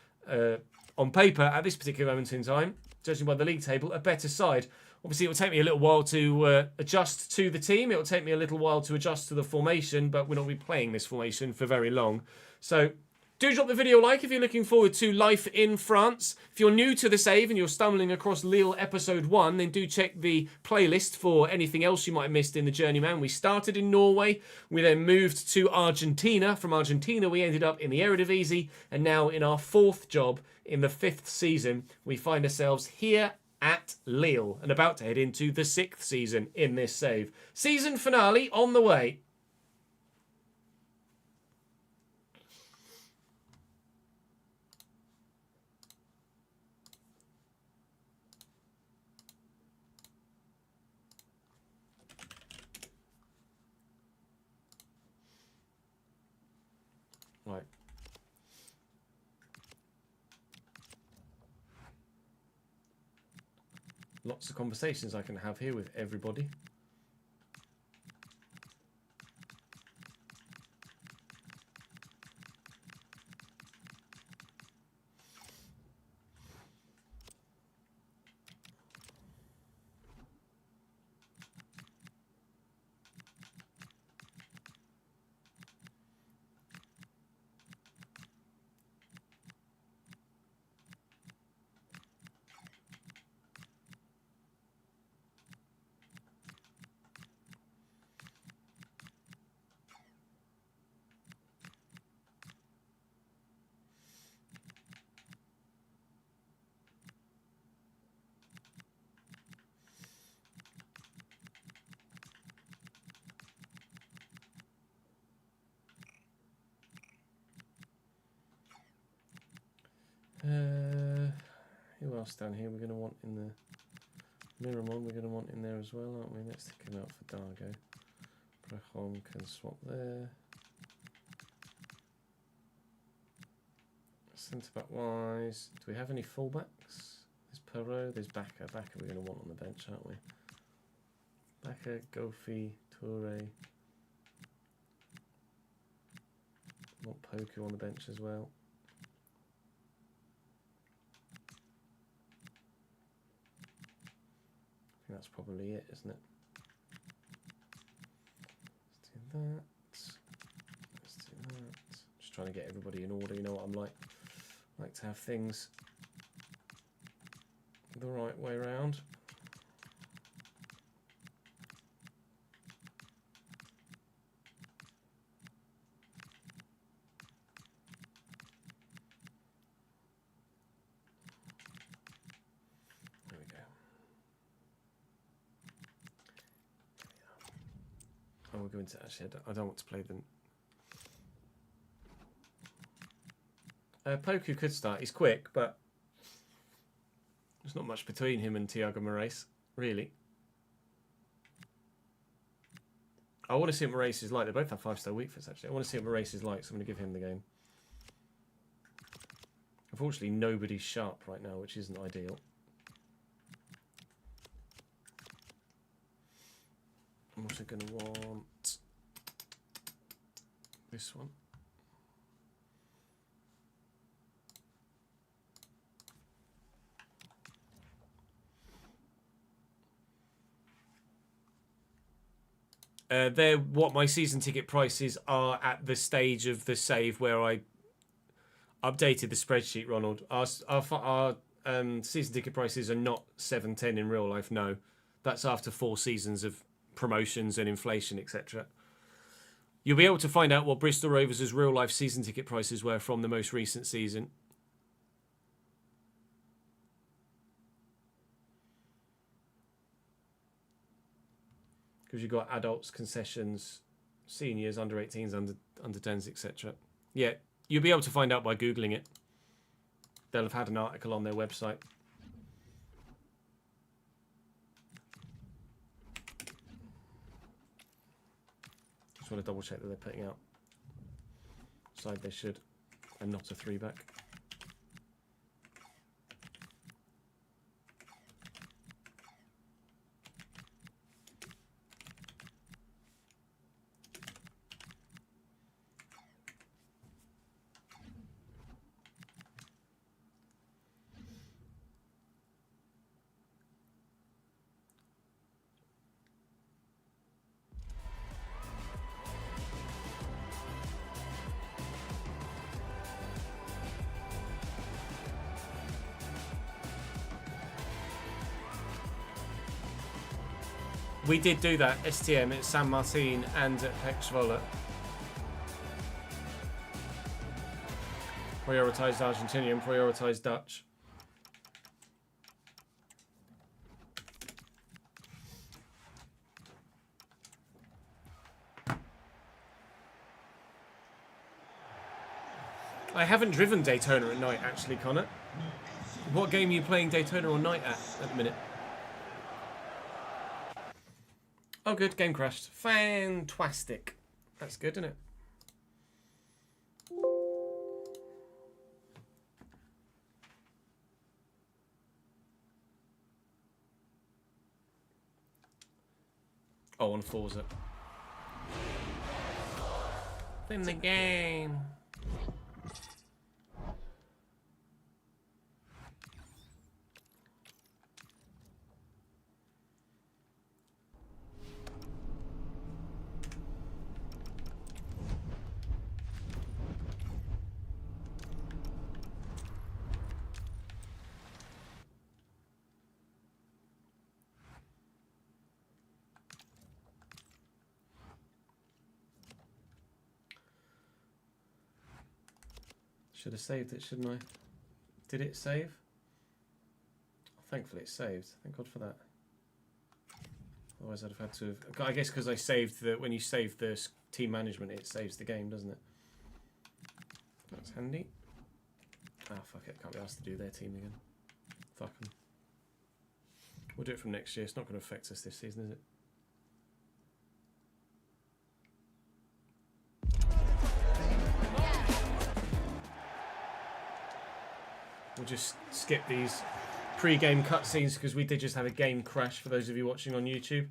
on paper, at this particular moment in time, judging by the league table, a better side. Obviously, it will take me a little while to adjust to the team. It will take me a little while to adjust to the formation, but we're not going to be playing this formation for very long. So do drop the video a like if you're looking forward to life in France. If you're new to the save and you're stumbling across Lille episode 1, then do check the playlist for anything else you might have missed in the Journeyman. We started in Norway. We then moved to Argentina. From Argentina, we ended up in the Eredivisie. And now in our 4th job in the 5th season, we find ourselves here at Lille and about to head into the 6th season in this save. Season finale on the way. Right. Lots of conversations I can have here with everybody. else down here we're going to want in the Miramon, we're going to want in there as well, aren't we? Let's take him out for Dargo. Brahom can swap there. Centre back wise, do we have any fullbacks? There's Perot, there's Baka. Baka we're going to want on the bench, aren't we? Baka, Gofi, Toure. Want Poku on the bench as well. I think that's probably it, isn't it? Let's do that. Let's do that. Just trying to get everybody in order. You know what I'm like. I like to have things the right way around. There we go. Oh, we're going to actually. I don't want to play them. Poku could start. He's quick, but there's not much between him and Thiago Moraes, really. I want to see what Moraes is like. They both have 5-star weak foots, actually. I want to see what Moraes is like, so I'm going to give him the game. Unfortunately, nobody's sharp right now, which isn't ideal. I'm also going to want this one. They're what my season ticket prices are at the stage of the save where I updated the spreadsheet, Ronald. Our season ticket prices are not 7.10 in real life, no. That's after 4 seasons of promotions and inflation, etc. You'll be able to find out what Bristol Rovers' real life season ticket prices were from the most recent season. Because you've got adults, concessions, seniors, under 18s, under 10s, etc. Yeah, you'll be able to find out by Googling it. They'll have had an article on their website. Just want to double check that they're putting out side they should, and not a 3-back. We did do that, STM at San Martin and at Pexvola. Prioritised Argentinian, prioritised Dutch. I haven't driven Daytona at night, actually, Connor. What game are you playing Daytona on night at the minute? Oh, good. Game crashed. Fantastic. That's good, isn't it? Oh, on Forza. In the game. Should have saved it, shouldn't I? Did it save? Oh, thankfully it saved. Thank God for that. Otherwise I'd have had to have... I guess because I saved the... When you save the team management, it saves the game, doesn't it? That's handy. Ah, fuck it. Can't be asked to do their team again. Fuck 'em. We'll do it from next year. It's not going to affect us this season, is it? We'll just skip these pre-game cutscenes because we did just have a game crash for those of you watching on YouTube.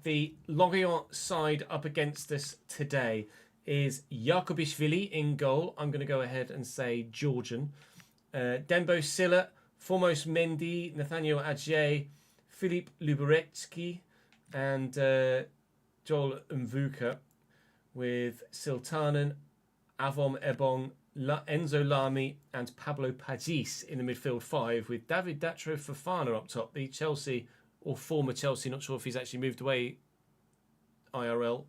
The Lorient side up against us today is Jakubishvili in goal. I'm going to go ahead and say Georgian. Dembo Silla, foremost Mendy, Nathaniel Adjei, Philippe Luberetsky, and Joel Mvuka, with Siltanen, Avom Ebong, Enzo Lamy and Pablo Pagis in the midfield five, with David Datro Fofana up top, the Chelsea or former Chelsea, not sure if he's actually moved away IRL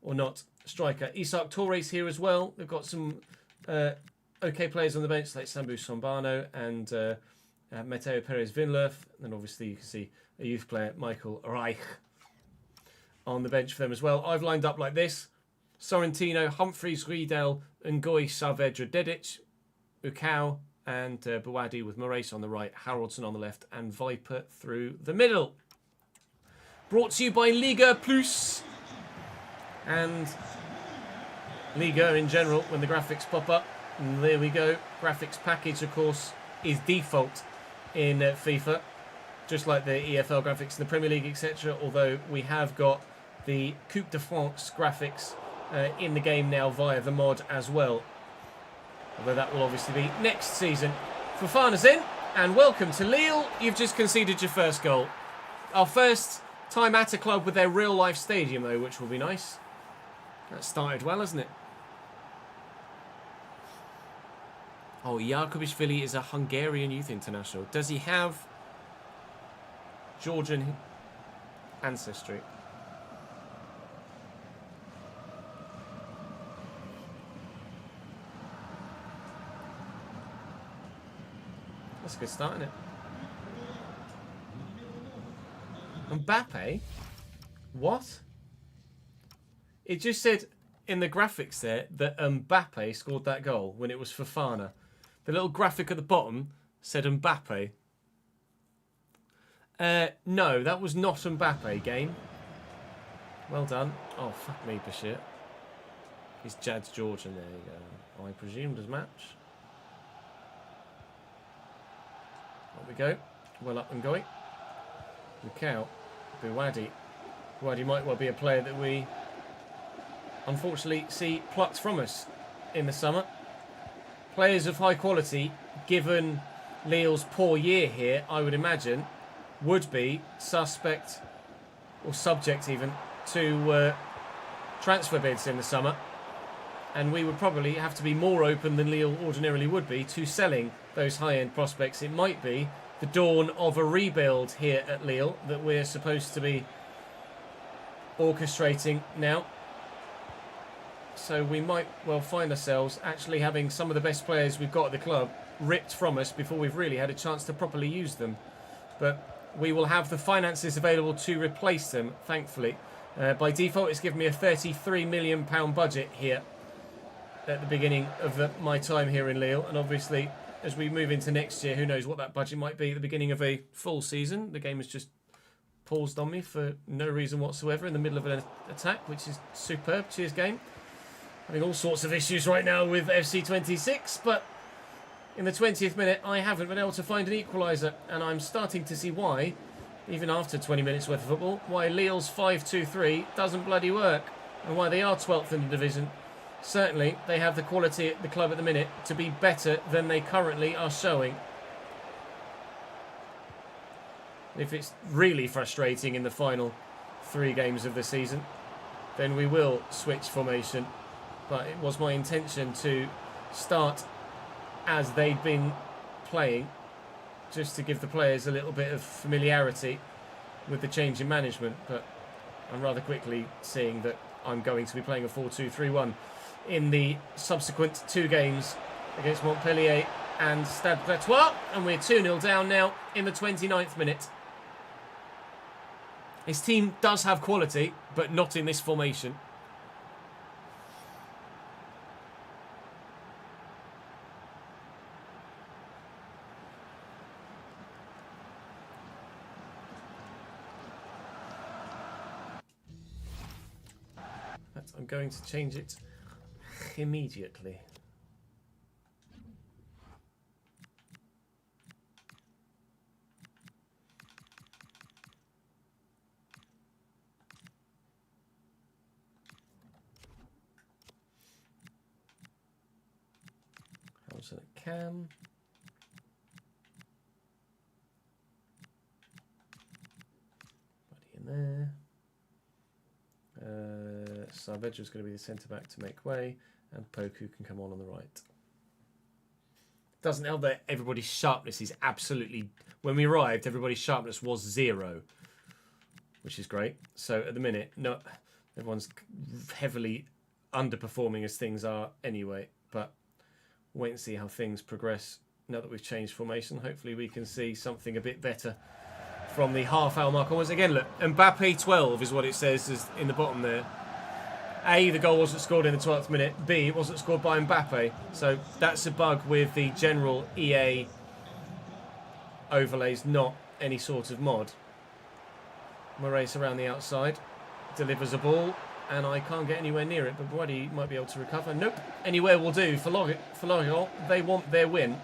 or not, striker. Isak Torres here as well. They've got some okay players on the bench like Sambu Sombano and Mateo Perez Vinlerf. And obviously you can see a youth player, Michael Reich, on the bench for them as well. I've lined up like this: Sorrentino, Humphreys, Riedel, Ngoy, Saavedra, Dedic, Ukau, and Bouadi, with Moraes on the right, Haraldson on the left, and Viper through the middle. Brought to you by Liga Plus and Liga in general when the graphics pop up. And there we go. Graphics package, of course, is default in FIFA, just like the EFL graphics in the Premier League, etc. Although we have got the Coupe de France graphics in the game now via the mod as well. Although that will obviously be next season. Fofana's in, and welcome to Lille. You've just conceded your first goal. Our first time at a club with their real-life stadium, though, which will be nice. That started well, hasn't it? Oh, Jakubishvili is a Hungarian youth international. Does he have Georgian ancestry? That's a good start, isn't it? Mbappe? What? It just said in the graphics there that Mbappe scored that goal when it was Fofana. The little graphic at the bottom said Mbappe. No, that was not Mbappe, game. Well done. Oh, fuck me, Bashir. He's Jad's Georgian, there you go. I presumed as match. Up we go. Well up and going. Lukau. Bouadi. Bouadi might well be a player that we unfortunately see plucked from us in the summer. Players of high quality, given Lille's poor year here, I would imagine, would be suspect or subject even to transfer bids in the summer. And we would probably have to be more open than Lille ordinarily would be to selling those high-end prospects. It might be the dawn of a rebuild here at Lille that we're supposed to be orchestrating now. So we might well find ourselves actually having some of the best players we've got at the club ripped from us before we've really had a chance to properly use them. But we will have the finances available to replace them, thankfully. By default, it's given me a £33 million budget here at the beginning of my time here in Lille. And obviously, as we move into next year, who knows what that budget might be at the beginning of a full season. The game has just paused on me for no reason whatsoever in the middle of an attack, which is superb. Cheers, game. Having all sorts of issues right now with FC26, but in the 20th minute, I haven't been able to find an equaliser, and I'm starting to see why, even after 20 minutes worth of football, why Lille's 5-2-3 doesn't bloody work, and why they are 12th in the division. Certainly, they have the quality at the club at the minute to be better than they currently are showing. If it's really frustrating in the final 3 games of the season, then we will switch formation. But it was my intention to start as they'd been playing, just to give the players a little bit of familiarity with the change in management. But I'm rather quickly seeing that I'm going to be playing a 4-2-3-1 in the subsequent 2 games against Montpellier and Stade Bretois. And we're 2-0 down now in the 29th minute. His team does have quality, but not in this formation. I'm going to change it immediately. So it can. Buddy in there. Saavedra is going to be the centre back to make way, and Poku can come on the right. Doesn't help that everybody's sharpness is absolutely. When we arrived, everybody's sharpness was 0, which is great. So at the minute, no, everyone's heavily underperforming as things are anyway. But wait and see how things progress now that we've changed formation. Hopefully we can see something a bit better from the half-hour mark onwards. Again, look, Mbappe 12 is what it says is in the bottom there. A, the goal wasn't scored in the 12th minute. B, it wasn't scored by Mbappe. So that's a bug with the general EA overlays, not any sort of mod. Moraes around the outside, delivers a ball, and I can't get anywhere near it, but Brady might be able to recover. Nope, anywhere will do for Lorient. They want their win.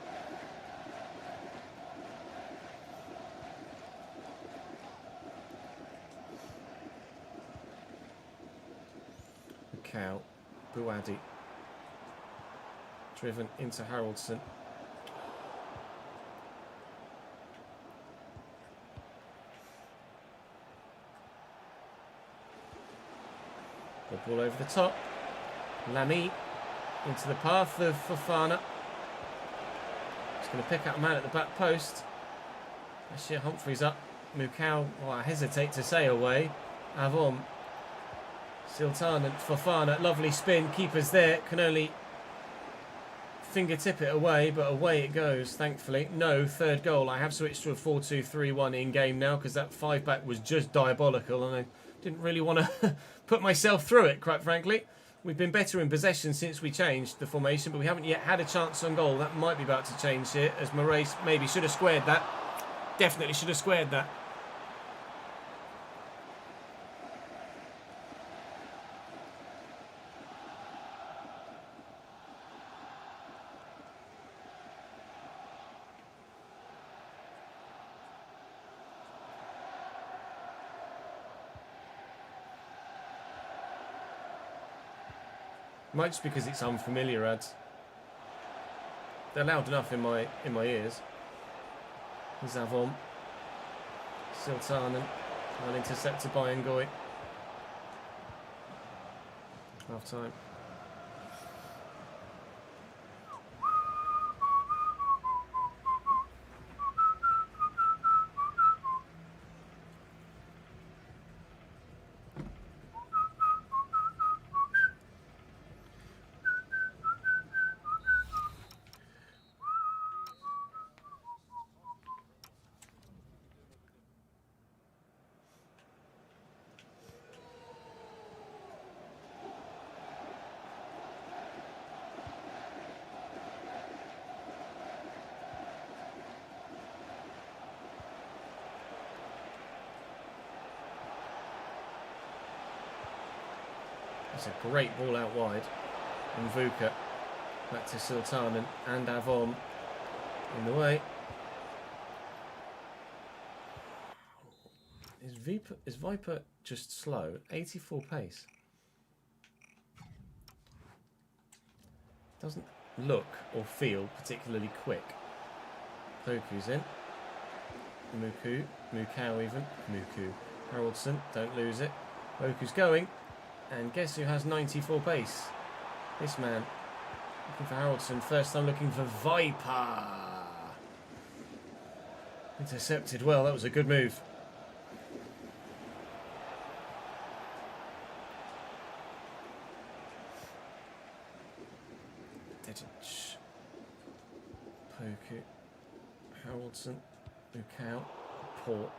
Cow, Buadi, driven into Haraldson. The ball over the top. Lamy into the path of Fofana. He's going to pick up a man at the back post. Ashia Humphreys up. Mukau, well, I hesitate to say away. Avon. Sultan and Fofana, lovely spin. Keeper's there, can only fingertip it away, but away it goes, thankfully. No, third goal. I have switched to a 4-2-3-1 in game now because that 5-back was just diabolical and I didn't really want to put myself through it, quite frankly. We've been better in possession since we changed the formation, but we haven't yet had a chance on goal. That might be about to change here, as Moraes maybe should have squared that. Definitely should have squared that. Might just because it's unfamiliar, ads. They're loud enough in my ears. Zavon. Sultanen. Well intercepted by Ngoy. Half time. It's a great ball out wide. And Vuka back to Sultanen and Avon in the way. Is Viper just slow? 84 pace. Doesn't look or feel particularly quick. Poku's in. Mukau even. Haraldson, don't lose it. Poku's going. And guess who has 94 pace? This man. Looking for Haraldson. First time looking for Viper. Intercepted well. That was a good move. Dedic. Poku. Haraldson. Mukau. Port.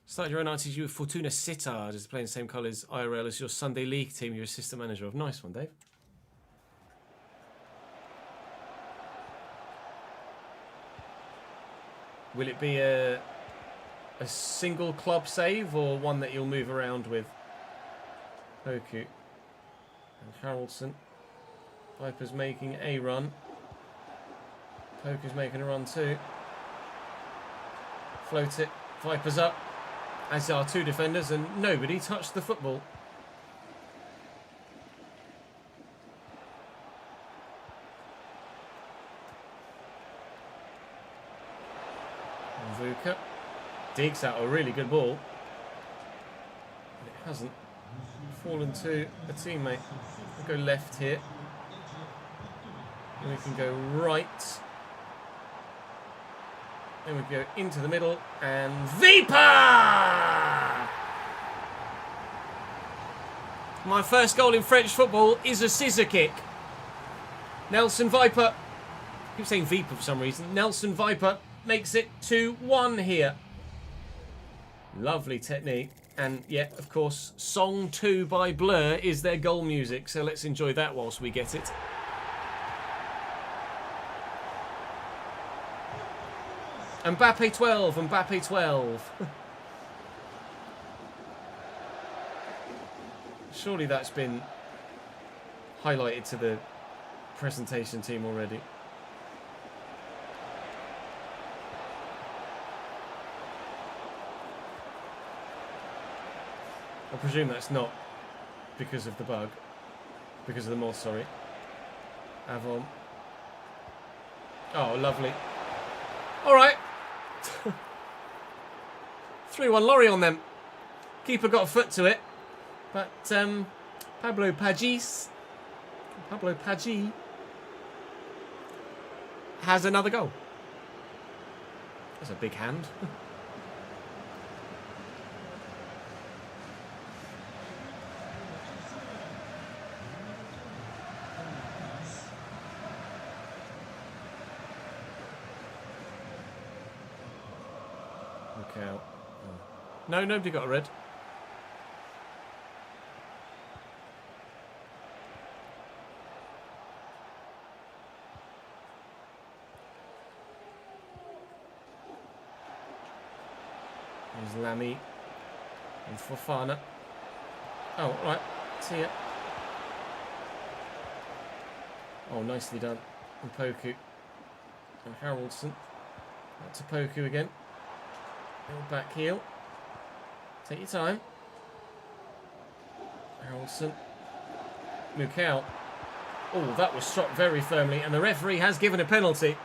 Started your own RTG with Fortuna Sittard, is playing the same colours IRL as your Sunday League team you're assistant manager of. Nice one, Dave. Will it be a single club save or one that you'll move around with? Poku And Haraldson. Viper's making a run. Poker's making a run too. Float it. Viper's up. As are two defenders, and nobody touched the football. Vuka digs out a really good ball. But it hasn't fallen to a teammate. We'll go left here. And we can go right. Then we go into the middle, and Viper! My first goal in French football is a scissor kick. Nelson Viper, I keep saying Viper for some reason. Nelson Viper makes it 2-1 here. Lovely technique. And yeah, of course, Song 2 by Blur is their goal music. So let's enjoy that whilst we get it. Mbappe 12, Mbappe 12. Surely that's been highlighted to the presentation team already. I presume that's not because of the bug. Because of the mod, sorry. Avon. Oh, lovely. Alright. 3-1 lorry on them. Keeper got a foot to it. But Pablo Paggi has another goal. That's a big hand. Okay. Oh. No, nobody got a red. There's Lammy and Fofana. Oh, right. See ya. Oh, nicely done. And Poku. And Haraldson. Back to Poku again. Back heel. Take your time. Haraldson. Mukau. Oh, that was struck very firmly. And the referee has given a penalty.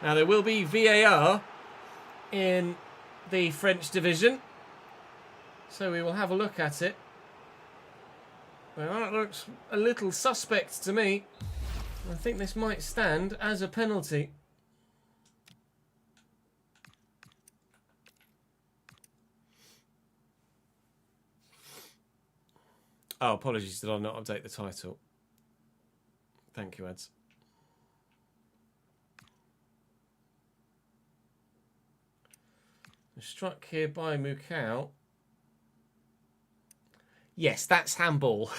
Now, there will be VAR in the French division. So we will have a look at it. Well, that looks a little suspect to me. I think this might stand as a penalty. Oh, apologies, did I not update the title? Thank you, Eds. Struck here by Mukau. Yes, that's handball.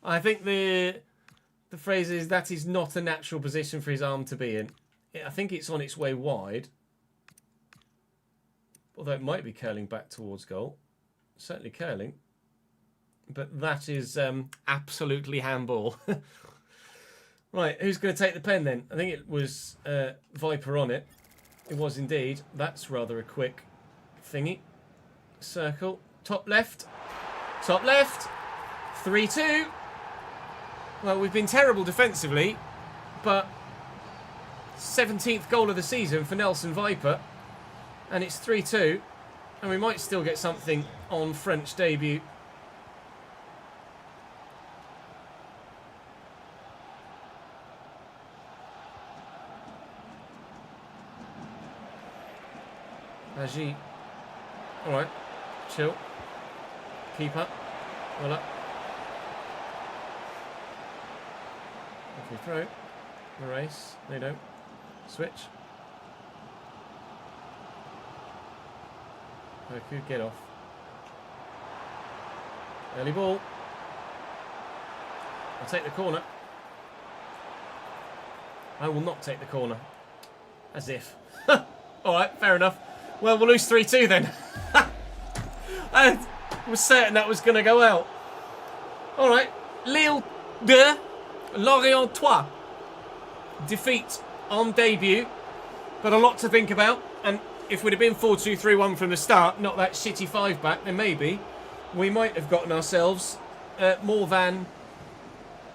I think the phrase is that is not a natural position for his arm to be in. I think it's on its way wide. Although it might be curling back towards goal. Certainly curling. But that is absolutely handball. Right, who's going to take the pen then? I think it was Viper on it. It was indeed. That's rather a quick thingy. Circle. Top left. Top left. 3-2. Well, we've been terrible defensively, but 17th goal of the season for Nelson Viper. And it's 3-2. And we might still get something on French debut. Paggi. Alright. Chill. Keep up. Well up. Lovely throw. Erase. They don't. Switch. Poku, get off. Early ball. I'll take the corner. I will not take the corner. As if. Alright, fair enough. Well, we'll lose 3-2 then. I was certain that was going to go out. All right. Lille 2, Lorient 3. Defeat on debut, but a lot to think about. And if we'd have been 4-2-3-1 from the start, not that shitty 5-back, then maybe we might have gotten ourselves more than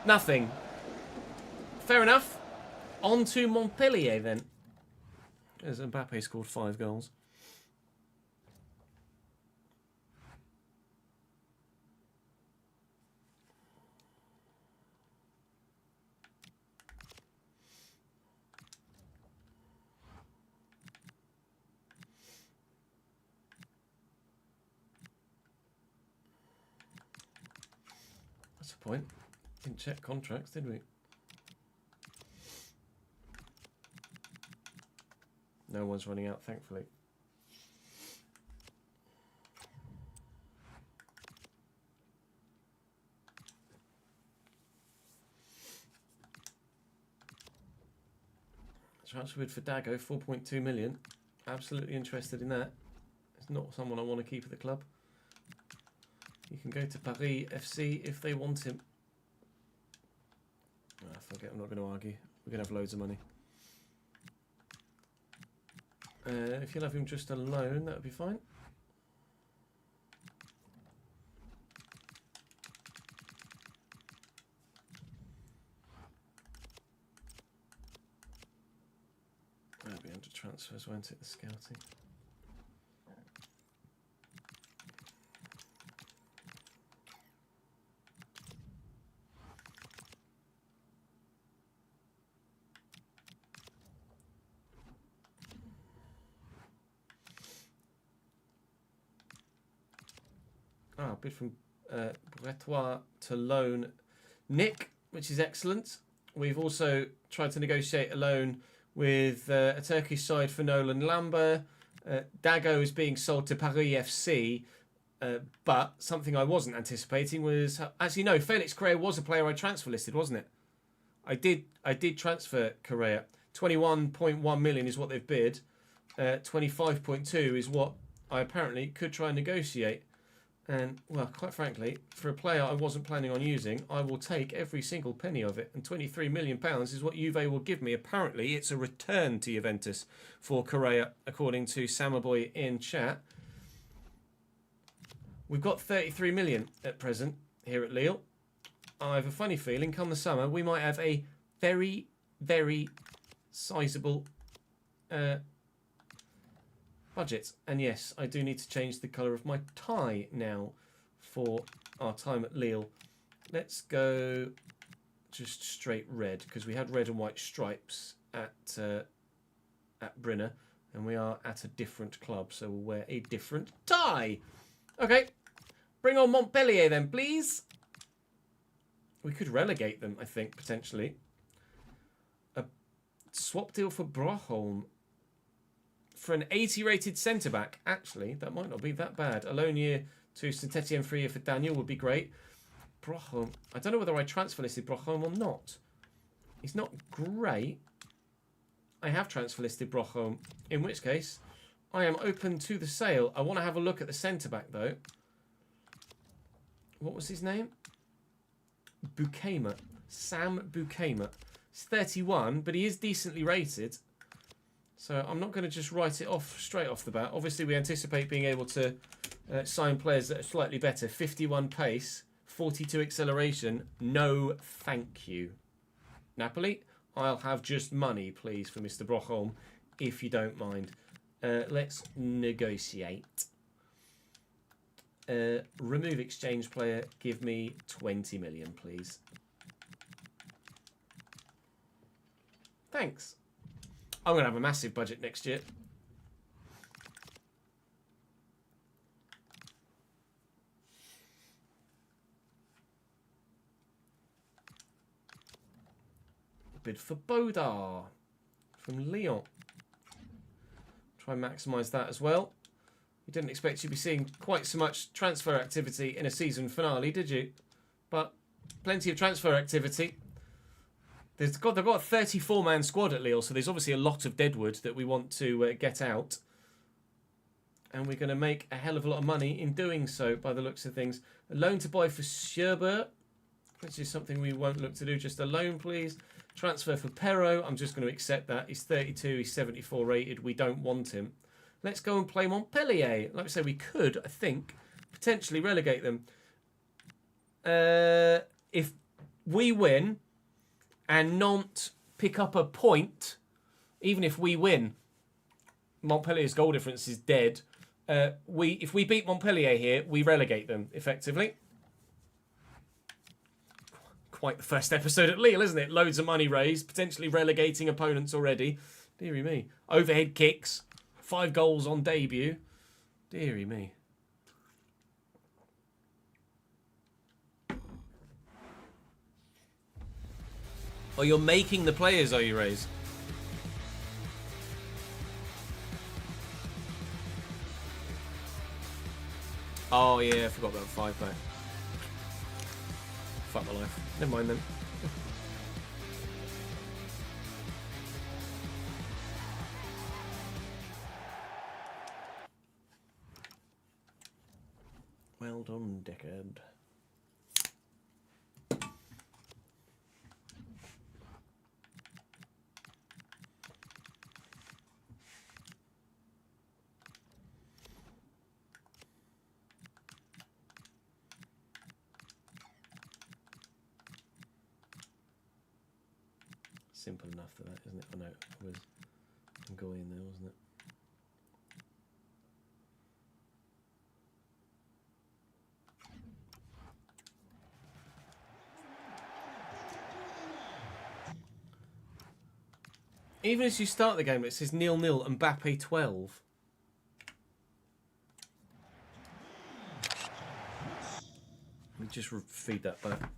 nothing. Fair enough. On to Montpellier then. As Mbappe scored 5 goals. That's a point. Didn't check contracts, did we? No one's running out, thankfully. Transfer bid for Dago, 4.2 million. Absolutely interested in that. It's not someone I want to keep at the club. You can go to Paris FC if they want him. Ah, forget, I'm not going to argue. We're going to have loads of money. If you'll have him just alone, that would be fine. That'll be under transfers, won't it? The scouting. Bid from Bretois to loan Nick, which is excellent. We've also tried to negotiate a loan with a Turkish side for Nolan Lambert. Dago is being sold to Paris FC, but something I wasn't anticipating was, as you know, Felix Correa was a player I transfer listed, wasn't it? I did transfer Correa. 21.1 million is what they've bid. 25.2 is what I apparently could try and negotiate. And, well, quite frankly, for a player I wasn't planning on using, I will take every single penny of it. And £23 million is what Juve will give me. Apparently, it's a return to Juventus for Correa, according to Samaboy in chat. We've got 33 million at present here at Lille. I have a funny feeling, come the summer, we might have a very, very sizable budget. And yes, I do need to change the colour of my tie now for our time at Lille. Let's go just straight red, because we had red and white stripes at Brinner, and we are at a different club, so we'll wear a different tie. Okay, bring on Montpellier then, please. We could relegate them, I think, potentially. A swap deal for Broholm. For an 80 rated centre-back, actually, that might not be that bad. A loan year to Saint-Etienne for a year for Daniel would be great. Broholm, I don't know whether I transfer listed Broholm or not. He's not great. I have transfer listed Broholm, in which case I am open to the sale. I want to have a look at the centre-back, though. What was his name? Bukema. Sam Bukema. He's 31, but he is decently rated. So I'm not going to just write it off straight off the bat. Obviously, we anticipate being able to sign players that are slightly better. 51 pace, 42 acceleration. No, thank you. Napoli, I'll have just money, please, for Mr. Broholm, if you don't mind. Let's negotiate. Remove exchange player. Give me 20 million, please. Thanks. I'm going to have a massive budget next year. Bid for Bodar from Lyon. Try and maximise that as well. You didn't expect you'd be seeing quite so much transfer activity in a season finale, did you? But plenty of transfer activity. They've got a 34-man squad at Lille, so there's obviously a lot of deadwood that we want to get out. And we're going to make a hell of a lot of money in doing so, by the looks of things. A loan to buy for Scherber. which is something we won't look to do. Just a loan, please. Transfer for Perro. I'm just going to accept that. He's 32. He's 74 rated. We don't want him. Let's go and play Montpellier. Like I say, we could, I think, potentially relegate them. If we win and Nantes pick up a point, even if we win, Montpellier's goal difference is dead. If we beat Montpellier here, we relegate them effectively. Quite the first episode at Lille, isn't it? Loads of money raised, potentially relegating opponents already. Deary me. Overhead kicks, 5 goals on debut. Deary me. Oh, you're making the players, are you, Rays? Oh, yeah, I forgot about 5 back. Fuck my life. Never mind then. Well done, dickhead. Simple enough for that, isn't it? Oh no, it was Mongolian there, wasn't it? Even as you start the game, it says 0-0, Mbappe 12. Let me just feed that back.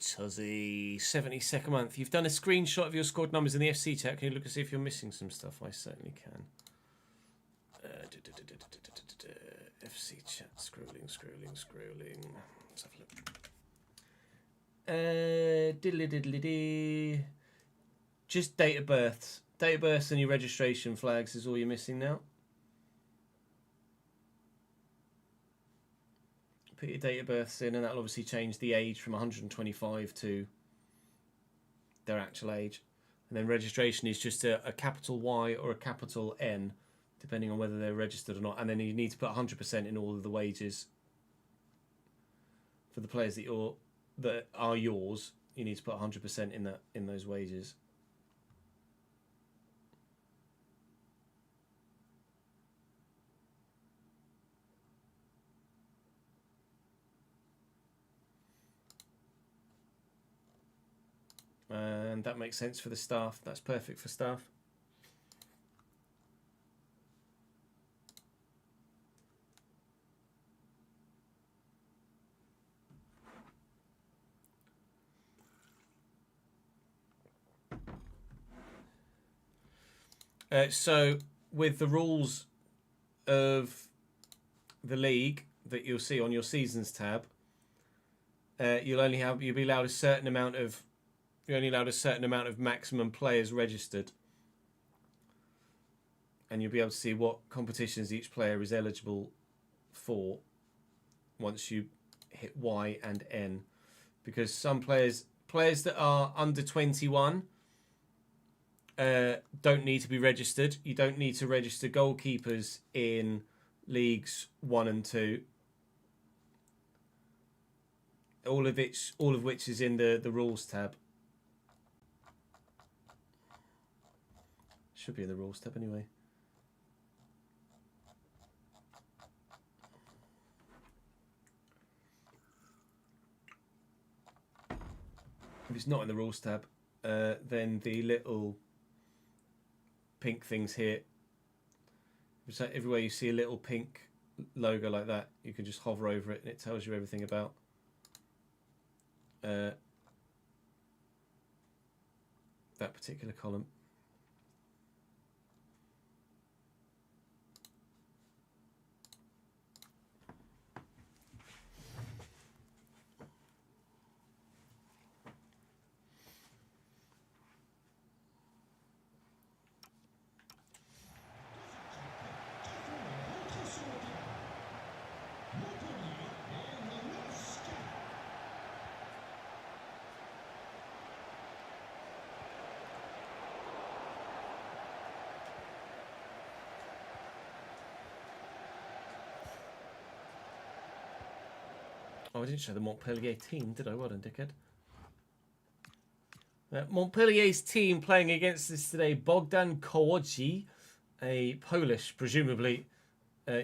Tuzzy, 72nd month. You've done a screenshot of your scored numbers in the FC chat. Can you look and see if you're missing some stuff? I certainly can. FC chat, scrolling. Let's have a look. Diddly. Just date of births. Date of births and your registration flags is all you're missing now. Put your date of births in, and that'll obviously change the age from 125 to their actual age. And then registration is just a capital Y or a capital N, depending on whether they're registered or not. And then you need to put 100% in all of the wages for the players that are yours. You need to put 100% in those wages. And that makes sense for the staff. That's perfect for staff. So with the rules of the league that you'll see on your seasons tab, you'll be allowed a certain amount of maximum players registered, and you'll be able to see what competitions each player is eligible for once you hit Y and N, because some players that are under 21 don't need to be registered. You don't need to register goalkeepers in leagues 1 and 2. All of which is in the rules tab. Should be in the rules tab anyway. If it's not in the rules tab, then the little pink things here. So everywhere you see a little pink logo like that, you can just hover over it and it tells you everything about that particular column. Oh, I didn't show the Montpellier team, did I? Well done, dickhead. Montpellier's team playing against us today: Bogdan Kołodziej, a Polish, presumably,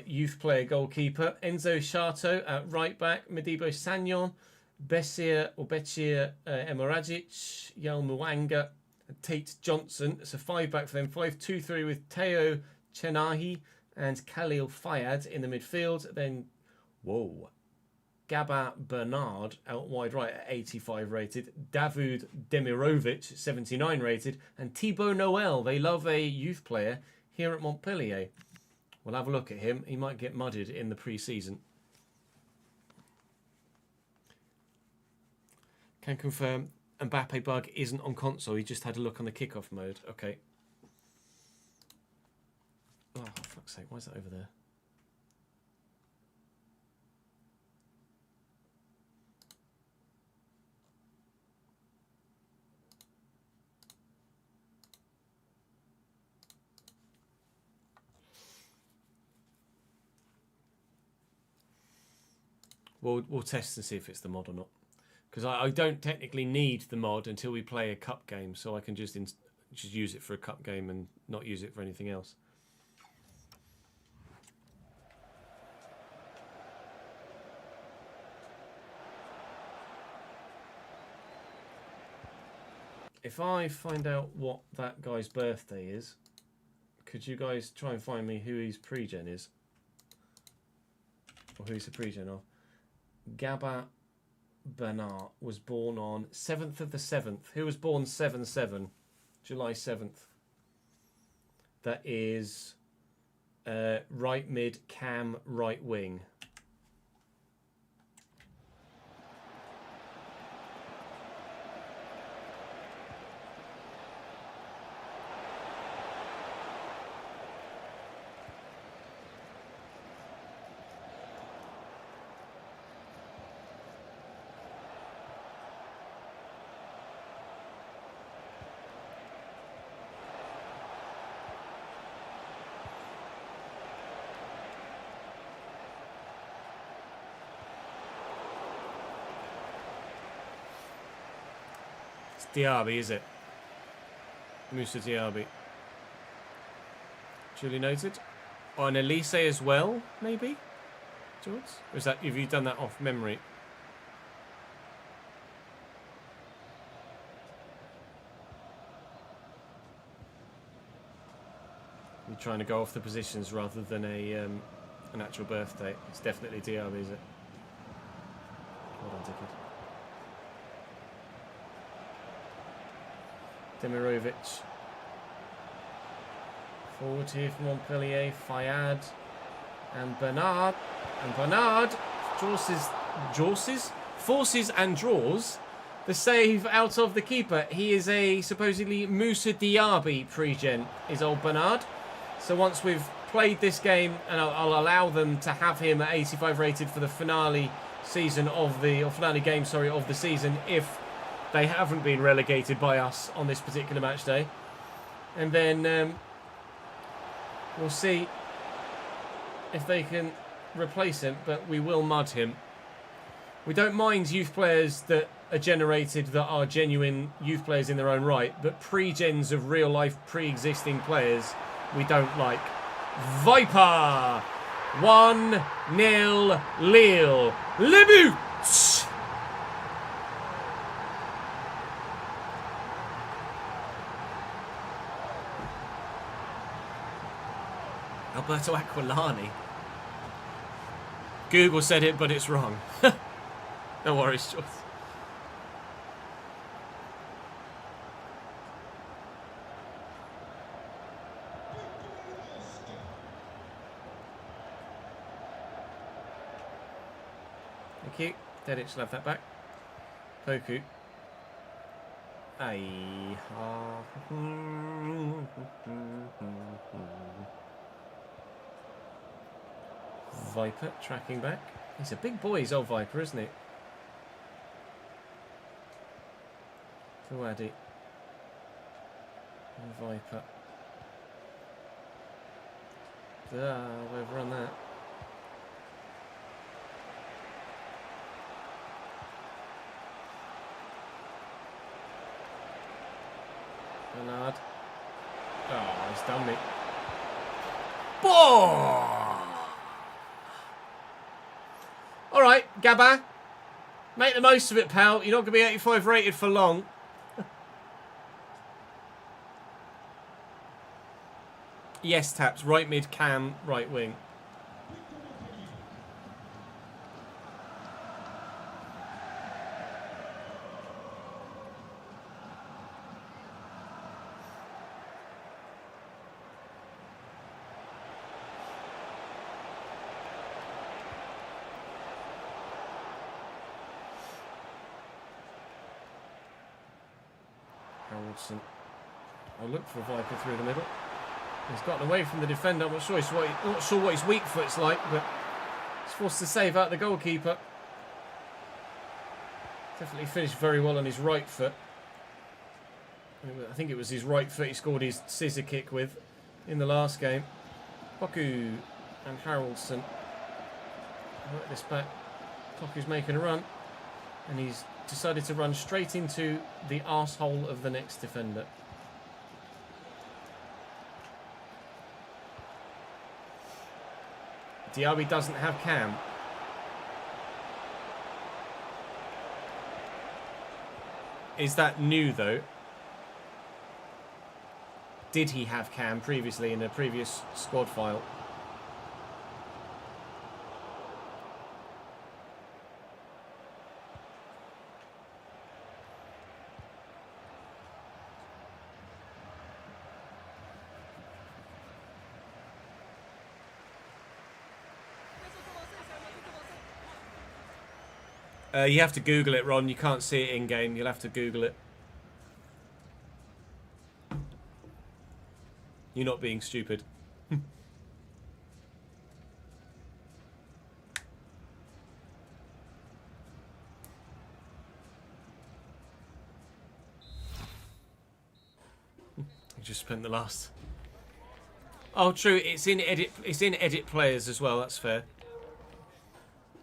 youth player goalkeeper; Enzo Sciarto at right back; Modibo Sagnon; Becir Emiragic; Yal Mwanga; Tate Johnson. It's a 5-back for them. 5-2-3 with Teo Chenahi and Khalil Fayad in the midfield. Then, Gaba Bernard out wide right at 85 rated, Davud Demirovic 79 rated, and Thibaut Noel. They love a youth player here at Montpellier. We'll have a look at him. He might get mudded in the pre-season. Can confirm Mbappe bug isn't on console. He just had a look on the kickoff mode. Okay. Oh, for fuck's sake. Why is that over there? We'll test and see if it's the mod or not, because I don't technically need the mod until we play a cup game, so I can just use it for a cup game and not use it for anything else. If I find out what that guy's birthday is, could you guys try and find me who his pre-gen is? Or who he's the pre-gen of? Gaba Bernard was born on 7th of the 7th. Who was born 7/7? July 7th. That is right mid, cam, right wing. Diaby, is it? Moussa Diaby. Duly noted. Oh, and Elise as well, maybe? George? Or is that, have you done that off memory? You're trying to go off the positions rather than an actual birthday. It's definitely Diaby, is it? Hold on, Dickhead. Demirovic. Forward here for Montpellier. Fayad. And Bernard. And Bernard forces and draws the save out of the keeper. He is a supposedly Moussa Diaby pre-gen, is old Bernard. So once we've played this game, and I'll allow them to have him at 85 rated for the finale season of the, or finale game, sorry, of the season, if they haven't been relegated by us on this particular match day. And then we'll see if they can replace him, but we will mud him. We don't mind youth players that are generated that are genuine youth players in their own right, but pre-gens of real-life pre-existing players we don't like. Viper! 1-0 Lille. Le but! Alberto Aquilani. Google said it, but it's wrong. No worries, George. Thank you. Dedic should have that back. Poku. Aye. Viper tracking back. He's a big boy, he's old Viper, isn't he? Fuadi. And Viper. We've overrun that. Bernard. Oh, he's done me. All right, Gabba. Make the most of it, pal. You're not going to be 85 rated for long. Yes, taps. Right mid, cam, right wing. Haroldson. I'll look for a Viper through the middle. He's gotten away from the defender. I'm not sure what his weak foot's like, but he's forced to save out the goalkeeper. Definitely finished very well on his right foot. I think it was his right foot he scored his scissor kick with in the last game. Poku and Haroldson. Work this back. Poku's making a run, and he's decided to run straight into the arsehole of the next defender. Diaby doesn't have cam. Is that new though? Did he have cam previously in a previous squad file? You have to Google it, Ron. You can't see it in-game. You'll have to Google it. You're not being stupid. You just spent the last... Oh, true. It's in edit. It's in edit players as well. That's fair.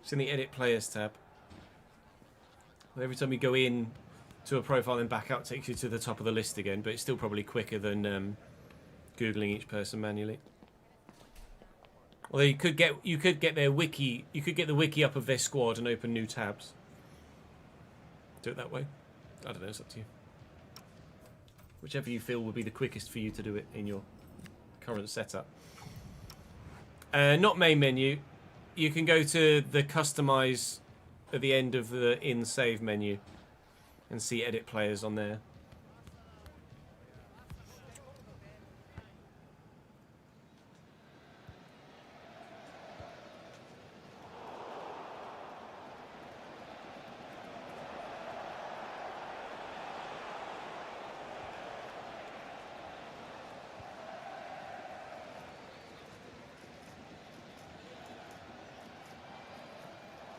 It's in the edit players tab. Every time you go in to a profile and back out, it takes you to the top of the list again, but it's still probably quicker than googling each person manually. Although you could get their wiki, you could get the wiki up of their squad and open new tabs. Do it that way. I don't know. It's up to you. Whichever you feel would be the quickest for you to do it in your current setup. Not main menu. You can go to the customize at the end of the in save menu and see edit players on there.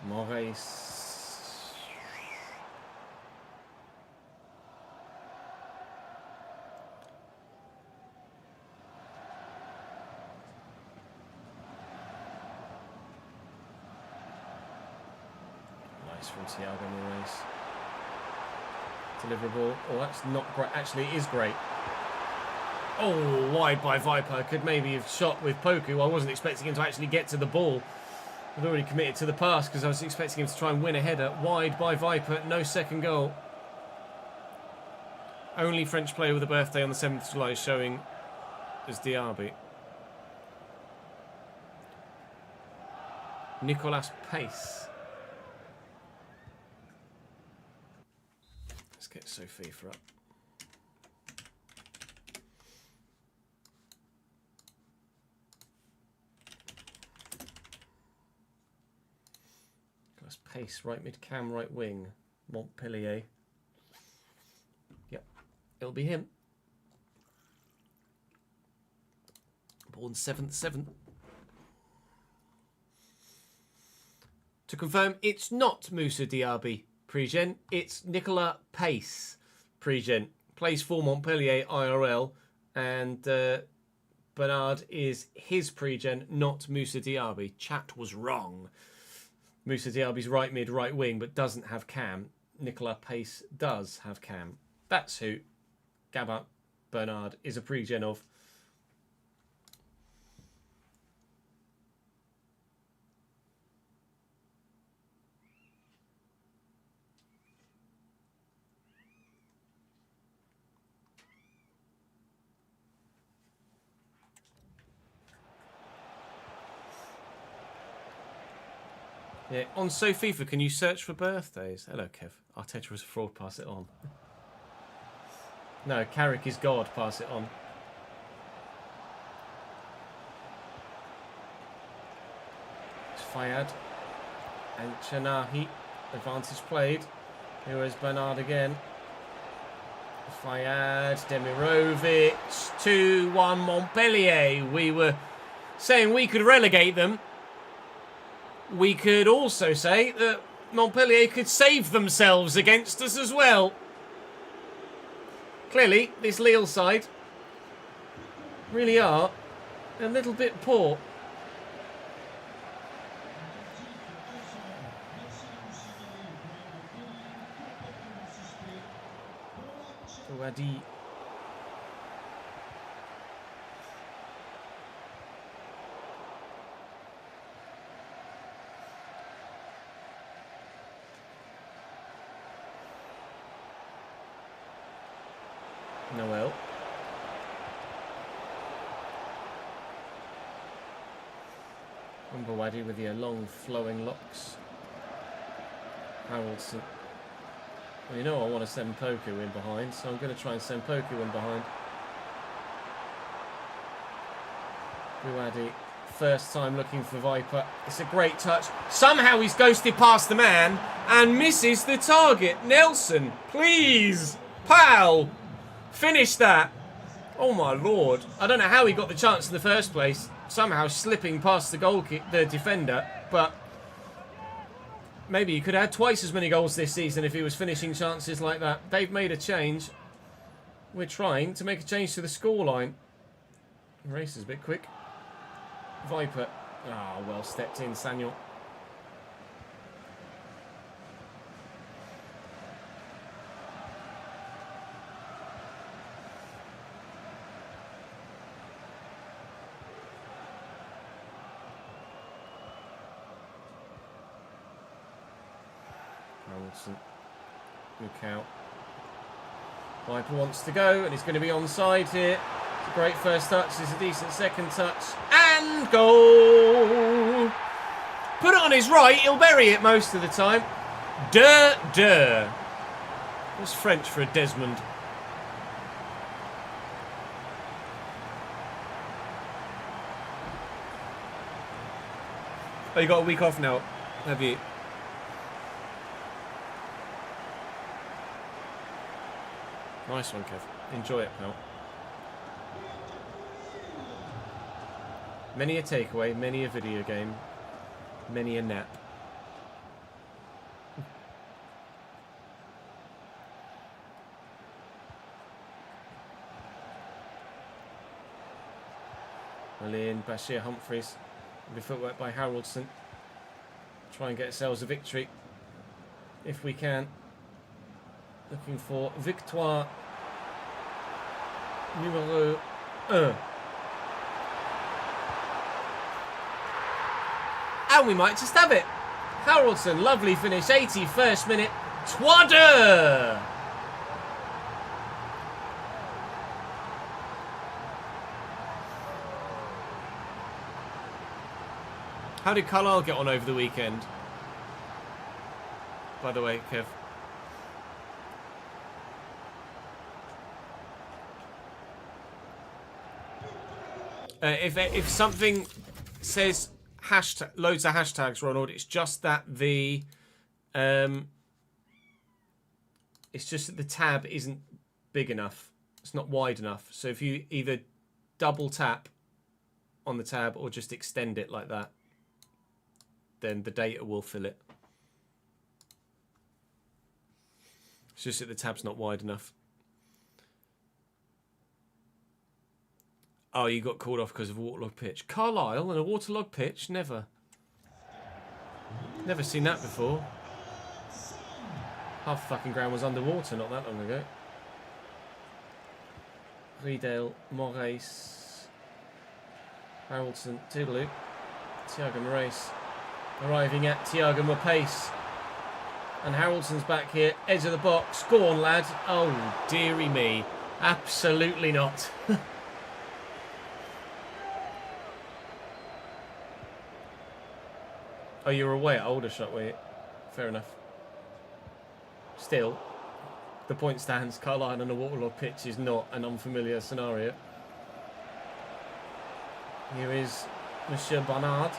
Maurice. Nice from Thiago Moraes. Deliverable. Oh, that's not great. Actually, it is great. Oh, wide by Viper. Could maybe have shot with Poku. I wasn't expecting him to actually get to the ball. I'd already committed to the pass because I was expecting him to try and win a header. Wide by Viper. No second goal. Only French player with a birthday on the 7th of July showing as Diaby. Nicolas Pace. Let's get Sophie for up. Nicolas Pace, right mid cam, right wing. Montpellier. Yep, it'll be him. Born 7th. To confirm, it's not Moussa Diaby pre-gen, it's Nicolas Pace pre-gen. Plays for Montpellier IRL, and Bernard is his pre-gen, not Moussa Diaby. Chat was wrong. Moussa Diaby's right mid, right wing, but doesn't have cam. Nicolas Pace does have cam. That's who Gabin Bernard is a pre-gen of. Yeah, on SoFIFA, can you search for birthdays? Hello, Kev. Arteta was a fraud, pass it on. No, Carrick is God, pass it on. It's Fayad. And Chanahi. Advantage played. Here is Bernard again. Fayad, Demirovic. 2-1 Montpellier. We were saying we could relegate them. We could also say that Montpellier could save themselves against us as well. Clearly, this Lille side really are a little bit poor. Wadi. Noel. Mbawadi with the long flowing locks. Haraldson. Well, you know I want to send Poku in behind, so I'm going to try and send Poku in behind. Buwadi, first time looking for Viper. It's a great touch. Somehow he's ghosted past the man and misses the target. Nelson, please, pal. Finish that. Oh my lord. I don't know how he got the chance in the first place. Somehow slipping past the defender. But maybe he could have had twice as many goals this season if he was finishing chances like that. They've made a change. We're trying to make a change to the scoreline. Race is a bit quick. Viper. Ah, oh, well stepped in, Samuel. Look out. Viper wants to go and he's going to be onside here. It's a great first touch. It's a decent second touch. And goal! Put it on his right. He'll bury it most of the time. Duh. What's French for a Desmond? Oh, you got a week off now, have you? Nice one, Kev. Enjoy it, pal. Many a takeaway, many a video game, many a nap. Malin, Bashir, Humphreys. Lovely footwork by Haraldson. Try and get ourselves a victory if we can. Looking for victoire numéro 1. And we might just have it. Haraldson, lovely finish, 81st minute. 3-2. How did Carlisle get on over the weekend? By the way, Kev. If something says hashtag, loads of hashtags, Ronald, it's just that the tab isn't big enough. It's not wide enough. So if you either double tap on the tab or just extend it like that, then the data will fill it. It's just that the tab's not wide enough. Oh, you got called off because of a waterlogged pitch. Carlisle and a waterlogged pitch? Never. Never seen that before. Half the fucking ground was underwater not that long ago. Riedel, Moraes, Haraldson, Toodaloo, Thiago Moraes arriving at Thiago Moraes. And Haraldson's back here, edge of the box. Go on, lad. Oh, dearie me. Absolutely not. Oh, you were away at Aldershot, were you? Fair enough. Still, the point stands. Carlisle on a waterlogged pitch is not an unfamiliar scenario. Here is Monsieur Bernard.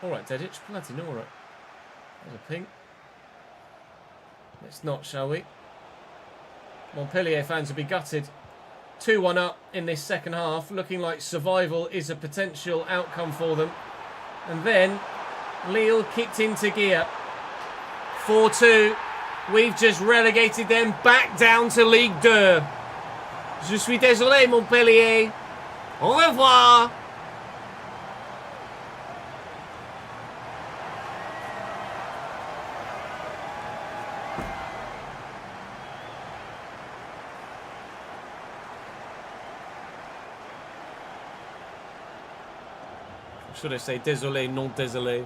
All right, Dedic, bloody all right. There's a ping. Let's not, shall we? Montpellier fans will be gutted. 2-1 up in this second half, looking like survival is a potential outcome for them. And then Lille kicked into gear. 4-2. We've just relegated them back down to Ligue 2. Je suis désolé, Montpellier. Au revoir. Should I say désolé, non désolé?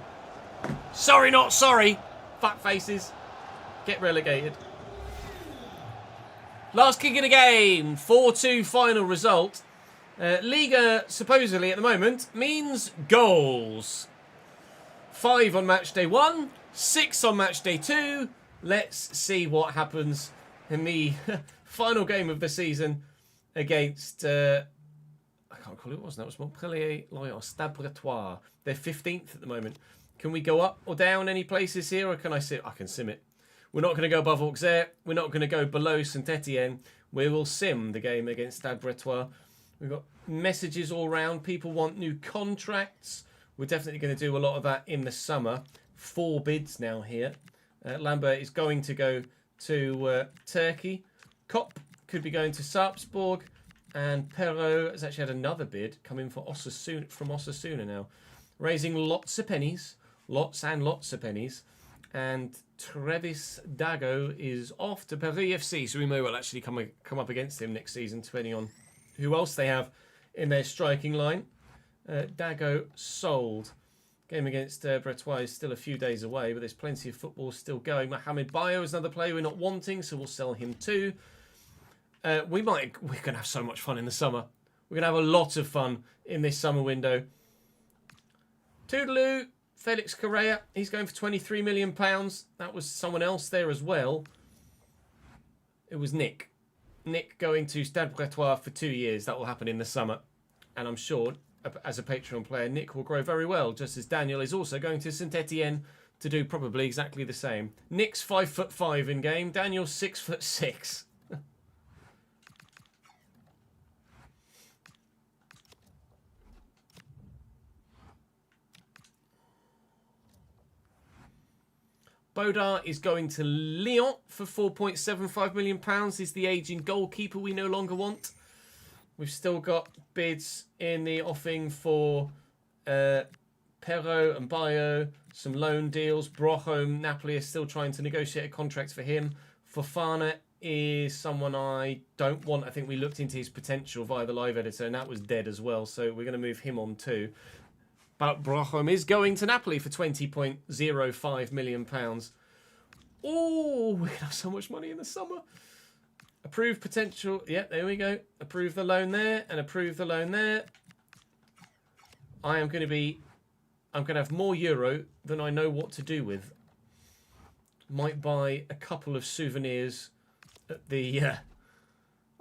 Sorry, not sorry. Fuck faces. Get relegated. Last kick of the game. 4-2 final result. Liga, supposedly at the moment, means goals. 5 on match day 1. 6 on match day 2. Let's see what happens in the final game of the season against... I can't call it what was that. It was Montpellier, Lyon, Stade Bretois. They're 15th at the moment. Can we go up or down any places here, or can I sim? I can sim it. We're not going to go above Auxerre. We're not going to go below Saint-Etienne. We will sim the game against Stade Bretois. We've got messages all round. People want new contracts. We're definitely going to do a lot of that in the summer. 4 bids now here. Lambert is going to go to Turkey. Kopp could be going to Sarpsborg. And Perrault has actually had another bid come in for Osasuna, from Osasuna now. Raising lots of pennies. Lots and lots of pennies. And Travis Dago is off to Paris FC. So we may well actually come up against him next season, depending on who else they have in their striking line. Dago sold. Game against Bretois is still a few days away, but there's plenty of football still going. Mohamed Bayo is another player we're not wanting, so we'll sell him too. We're going to have so much fun in the summer. We're going to have a lot of fun in this summer window. Toodaloo, Felix Correa, he's going for £23 million. That was someone else there as well. It was Nick. Nick going to Stade Bretois for 2 years. That will happen in the summer. And I'm sure, as a Patreon player, Nick will grow very well, just as Daniel is also going to Saint-Etienne to do probably exactly the same. Nick's 5'5" in game. Daniel's 6'6". Bodar is going to Lyon for £4.75 million. Is the aging goalkeeper we no longer want. We've still got bids in the offing for Perrault and Bayo, some loan deals. Brochome, Napoli are still trying to negotiate a contract for him. Fofana is someone I don't want. I think we looked into his potential via the live editor, and that was dead as well, so we're going to move him on too. But Brochome is going to Napoli for £20.05 million. Oh, we have so much money in the summer. Approve potential. Yeah, there we go. Approve the loan there and approve the loan there. I'm going to have more euro than I know what to do with. Might buy a couple of souvenirs at the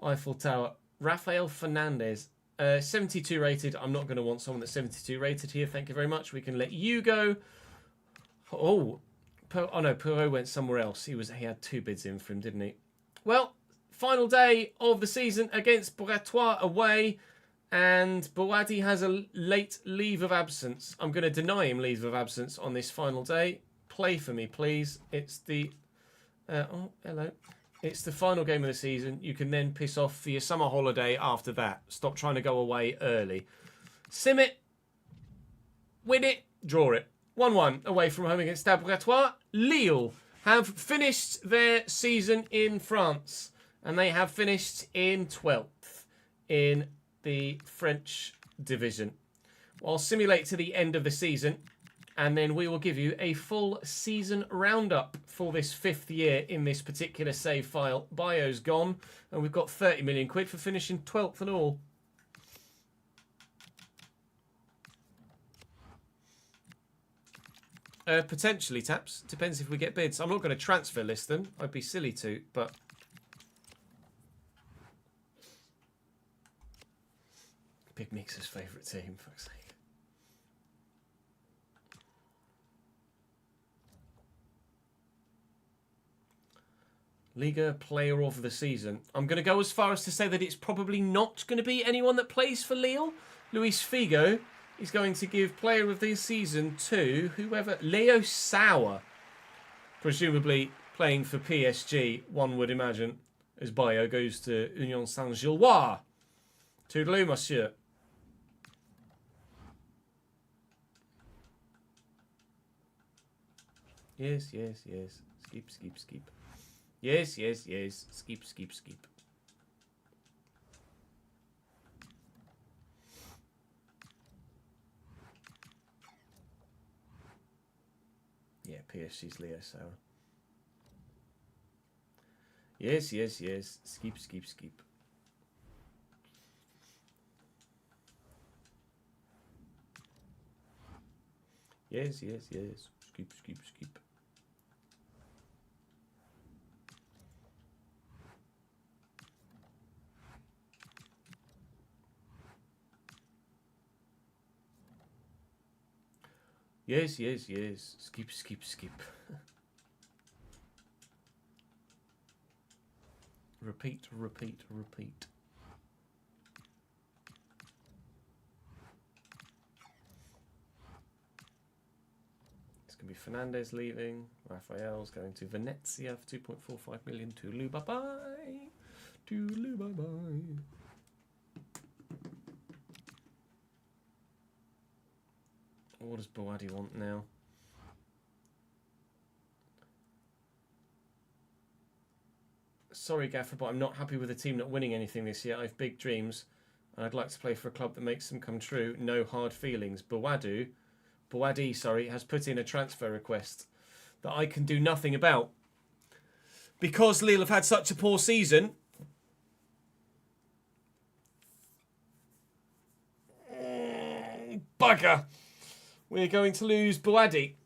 Eiffel Tower. Rafael Fernandez. 72 rated. I'm not going to want someone that's 72 rated here. Thank you very much. We can let you go. Oh no, Perrault went somewhere else. He had 2 bids in for him, didn't he? Well, final day of the season against Brettois away, and Bouadi has a late leave of absence. I'm going to deny him leave of absence on this final day. Play for me, please. It's the oh, hello. It's the final game of the season. You can then piss off for your summer holiday after that. Stop trying to go away early. Sim it. Win it. Draw it. 1-1 away from home against Stade Brettois. Lille have finished their season in France. And they have finished in 12th in the French division. I'll simulate to the end of the season. And then we will give you a full season roundup for this 5th year in this particular save file. Bio's gone, and we've got 30 million quid for finishing 12th and all. Potentially, Taps. Depends if we get bids. I'm not going to transfer list them. I'd be silly to, but... Big Mixer's favourite team, for fuck's sake. Liga Player of the Season. I'm going to go as far as to say that it's probably not going to be anyone that plays for Lille. Luis Figo is going to give Player of the Season to whoever... Leo Sauer. Presumably playing for PSG, one would imagine, as Bayo goes to Union Saint-Gilloise. Toodaloo, monsieur. Yes, yes, yes. Skip, skip, skip. Yes, yes, yes. Skip, skip, skip. Yeah, PSG's Leo Sauer. Yes, yes, yes. Skip, skip, skip. Yes, yes, yes. Skip, skip, skip. Yes, yes, yes. Skip, skip, skip. Repeat, repeat, repeat. It's going to be Fernandez leaving. Raphael's going to Venezia for 2.45 million. Toodaloo, bye-bye. Toodaloo, bye-bye. What does Bouadi want now? Sorry, Gaffer, but I'm not happy with the team not winning anything this year. I have big dreams, and I'd like to play for a club that makes them come true. No hard feelings. Bouadi, has put in a transfer request that I can do nothing about. Because Lille have had such a poor season... Bugger! We're going to lose Bouadi.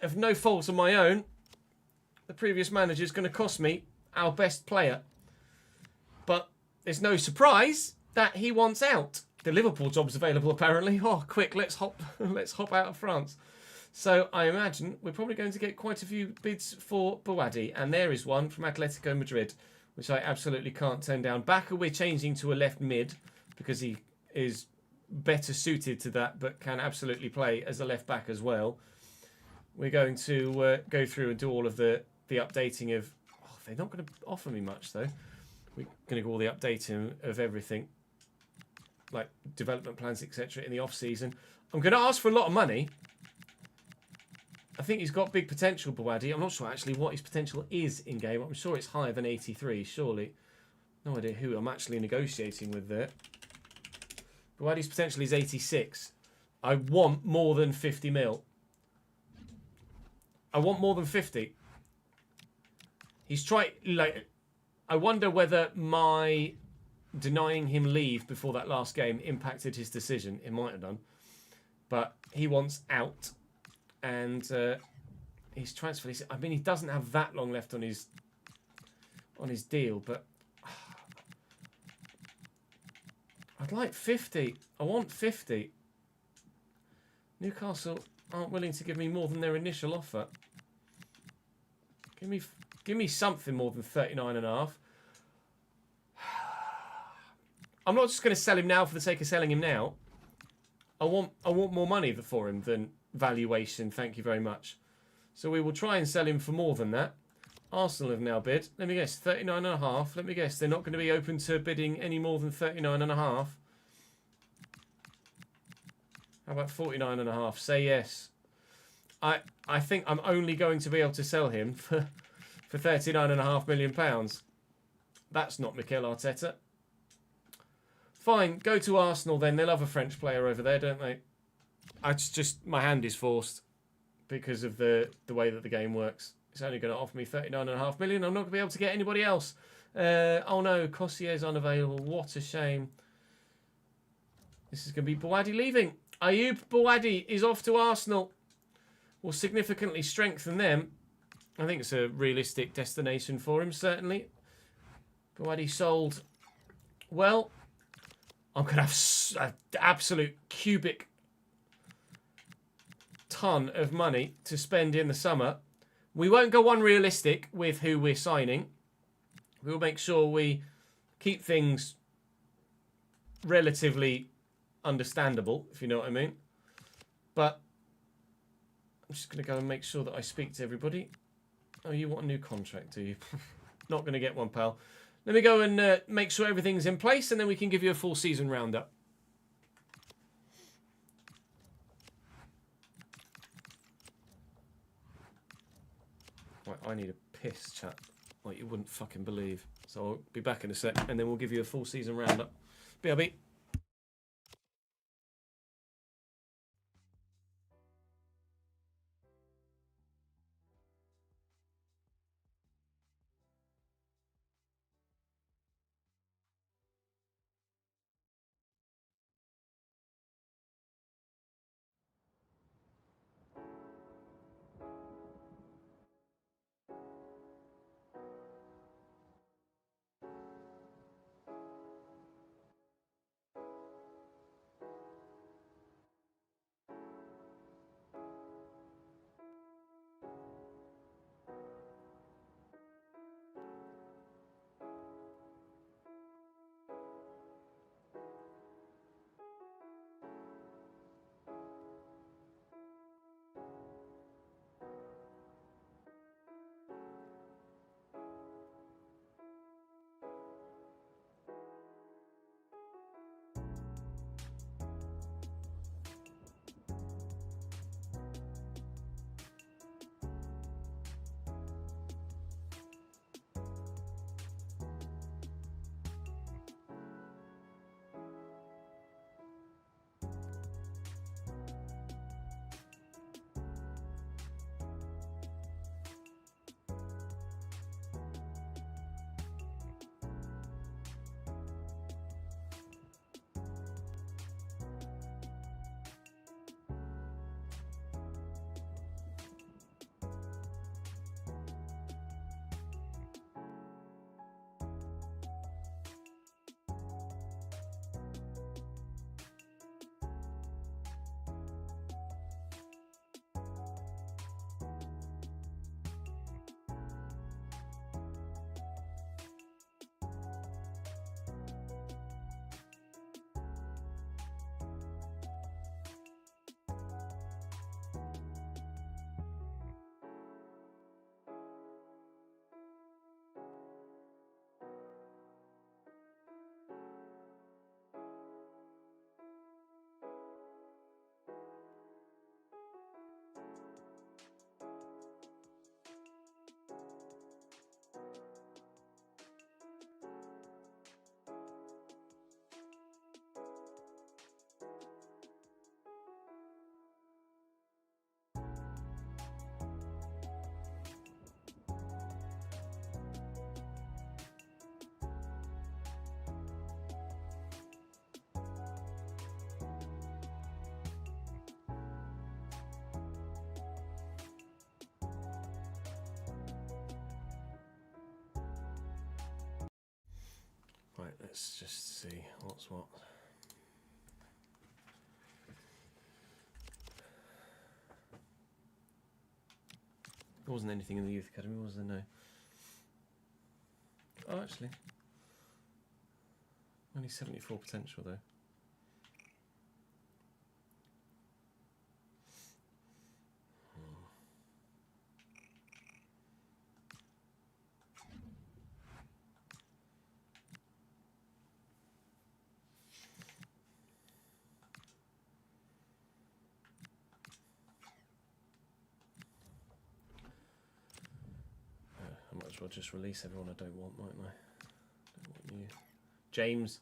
Of no fault of my own, the previous manager is going to cost me our best player. But there's no surprise that he wants out. The Liverpool job's available apparently. Oh, quick, let's hop out of France. So I imagine we're probably going to get quite a few bids for Bouadi. And there is one from Atletico Madrid, which I absolutely can't turn down. Bakker we're changing to a left mid because he is better suited to that, but can absolutely play as a left back as well. we're going to go through and do all of the updating of... Oh, they're not going to offer me much, though. We're going to do all the updating of everything, like development plans, etc. in the off-season. I'm going to ask for a lot of money. I think he's got big potential, Bawadi. I'm not sure actually what his potential is in-game. I'm sure it's higher than 83, surely. No idea who I'm actually negotiating with there. Bawadi's potential is 86. I want more than 50 mil. I want more than 50. He's trying... Like, I wonder whether my denying him leave before that last game impacted his decision. It might have done. But he wants out. And his transfer... I mean, he doesn't have that long left on his deal, but... I'd like 50. I want 50. Newcastle aren't willing to give me more than their initial offer. Give me something more than 39.5. I'm not just going to sell him now for the sake of selling him now. I want more money for him than valuation. Thank you very much. So we will try and sell him for more than that. Arsenal have now bid. Let me guess, 39.5. Let me guess, they're not going to be open to bidding any more than 39.5. How about 49.5? Say yes. I think I'm only going to be able to sell him for £39.5 million. That's not Mikel Arteta. Fine, go to Arsenal then. They love a French player over there, don't they? It's just my hand is forced because of the way that the game works. It's only going to offer me £39.5 million. I'm not going to be able to get anybody else. Oh no, Cossier's unavailable. What a shame. This is going to be Bawadi leaving. Ayoub Bawadi is off to Arsenal. Will significantly strengthen them. I think it's a realistic destination for him, certainly. Bawadi sold. Well, I'm going to have an absolute cubic ton of money to spend in the summer. We won't go unrealistic with who we're signing. We'll make sure we keep things relatively understandable, if you know what I mean. But I'm just going to go and make sure that I speak to everybody. Oh, you want a new contract, do you? Not going to get one, pal. Let me go and make sure everything's in place, and then we can give you a full season roundup. Right, I need a piss, chat. Like you wouldn't fucking believe. So I'll be back in a sec, and then we'll give you a full season roundup. BRB. Let's just see what's what. There wasn't anything in the youth academy, was there? No. Oh, actually. Only 74 potential, though. I might as well just release everyone I don't want, mightn't I? Don't want you. James.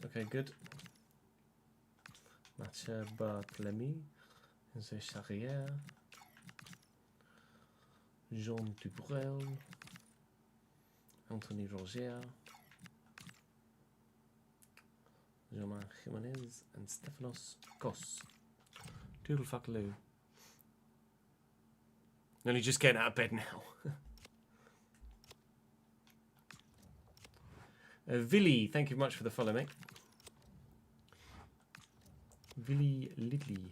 Okay, good. Mathieu Barthélemy. Enzo Charrière. Jean Dubrel. Anthony Roger. Germain Jimenez and Stefanos Kos. Doodle fuck Lou. Only just getting out of bed now. Villy, thank you much for the follow, mate. Villy Lidley.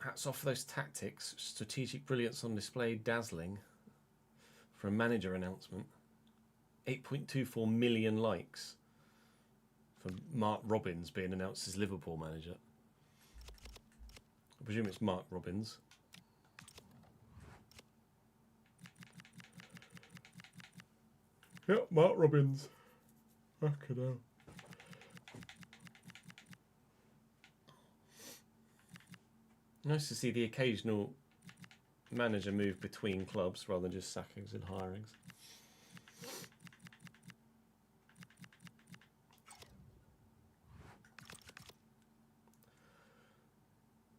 Hats off for those tactics. Strategic brilliance on display, dazzling. For a manager announcement. 8.24 million likes. For Mark Robins being announced as Liverpool manager. I presume it's Mark Robins. Yep, Mark Robins. Fucking hell. Nice to see the occasional manager move between clubs rather than just sackings and hirings.